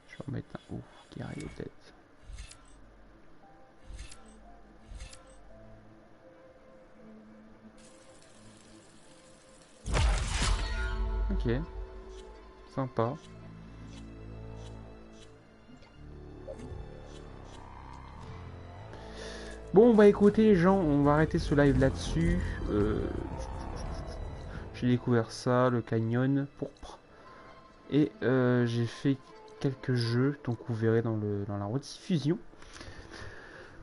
Je vais remettre un ouf guerrier tête. Ok. Sympa. Bon bah écoutez les gens, on va arrêter ce live là-dessus. J'ai découvert ça, le canyon pourpre. Et j'ai fait quelques jeux, donc vous verrez dans la rediffusion.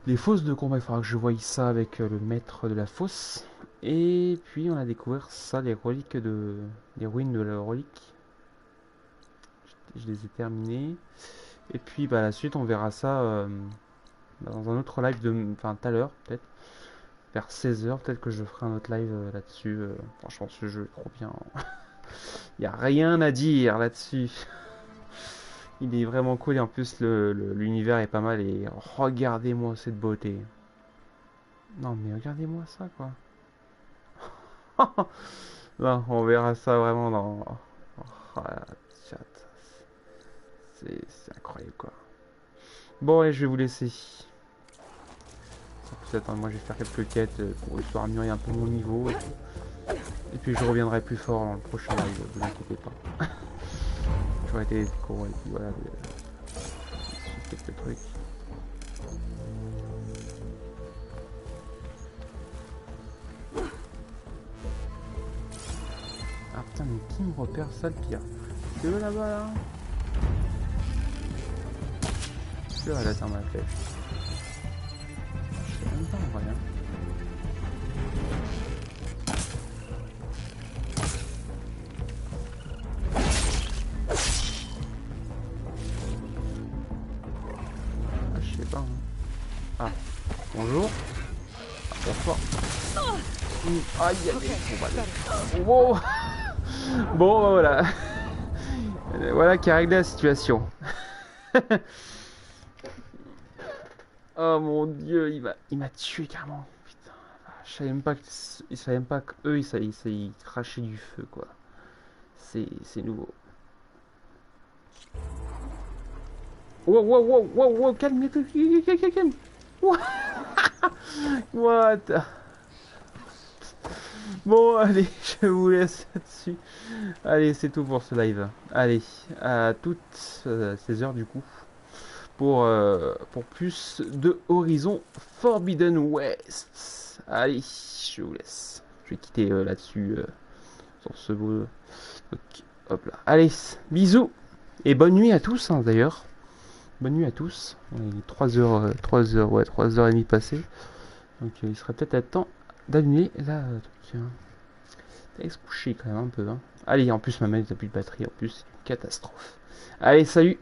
Les fosses de combat, il faudra que je voie ça avec le maître de la fosse. Et puis on a découvert ça, les reliques les ruines de la relique. Je les ai terminées. Et puis bah la suite on verra ça dans un autre live enfin tout à l'heure peut-être. Vers 16h, peut-être que je ferai un autre live là-dessus. Franchement ce jeu est trop bien. Il n'y a rien à dire là-dessus. Il est vraiment cool et en plus l'univers est pas mal et regardez-moi cette beauté. Non mais regardez-moi ça quoi. Non, on verra ça vraiment dans chat. C'est incroyable quoi. Bon allez, je vais vous laisser. Peut-être moi je vais faire quelques quêtes pour histoire d'améliorer un peu mon niveau. Et puis je reviendrai plus fort dans le prochain live, vous inquiétez pas. J'aurais été court et puis voilà. Quelques trucs. Ah putain mais qui me repère ça le pire? C'est eux là-bas là? C'est eux là dans ma flèche. Je sais même pas en vrai hein. Je sais pas hein. Ah bonjour. Ah, bonsoir. Aïe aïe aïe. Bon, bon voilà. Voilà qui a réglé la situation. Oh mon dieu, il m'a tué carrément. Putain, je savais même pas qu'eux ils crachaient du feu quoi. C'est nouveau. Wow, calme. What? Bon, allez, je vous laisse là-dessus. Allez, c'est tout pour ce live. Allez, à toutes ces heures du coup. Pour plus de Horizon Forbidden West. Allez, je vous laisse. Je vais quitter là-dessus sur ce beau... Hop là. Allez, bisous. Et bonne nuit à tous hein, d'ailleurs. Bonne nuit à tous. Il est 3h30 passées. Donc il serait peut-être temps d'annuler la truc. Allez se coucher quand même un peu. Hein. Allez, en plus ma manette n'a plus de batterie. En plus, c'est une catastrophe. Allez, salut.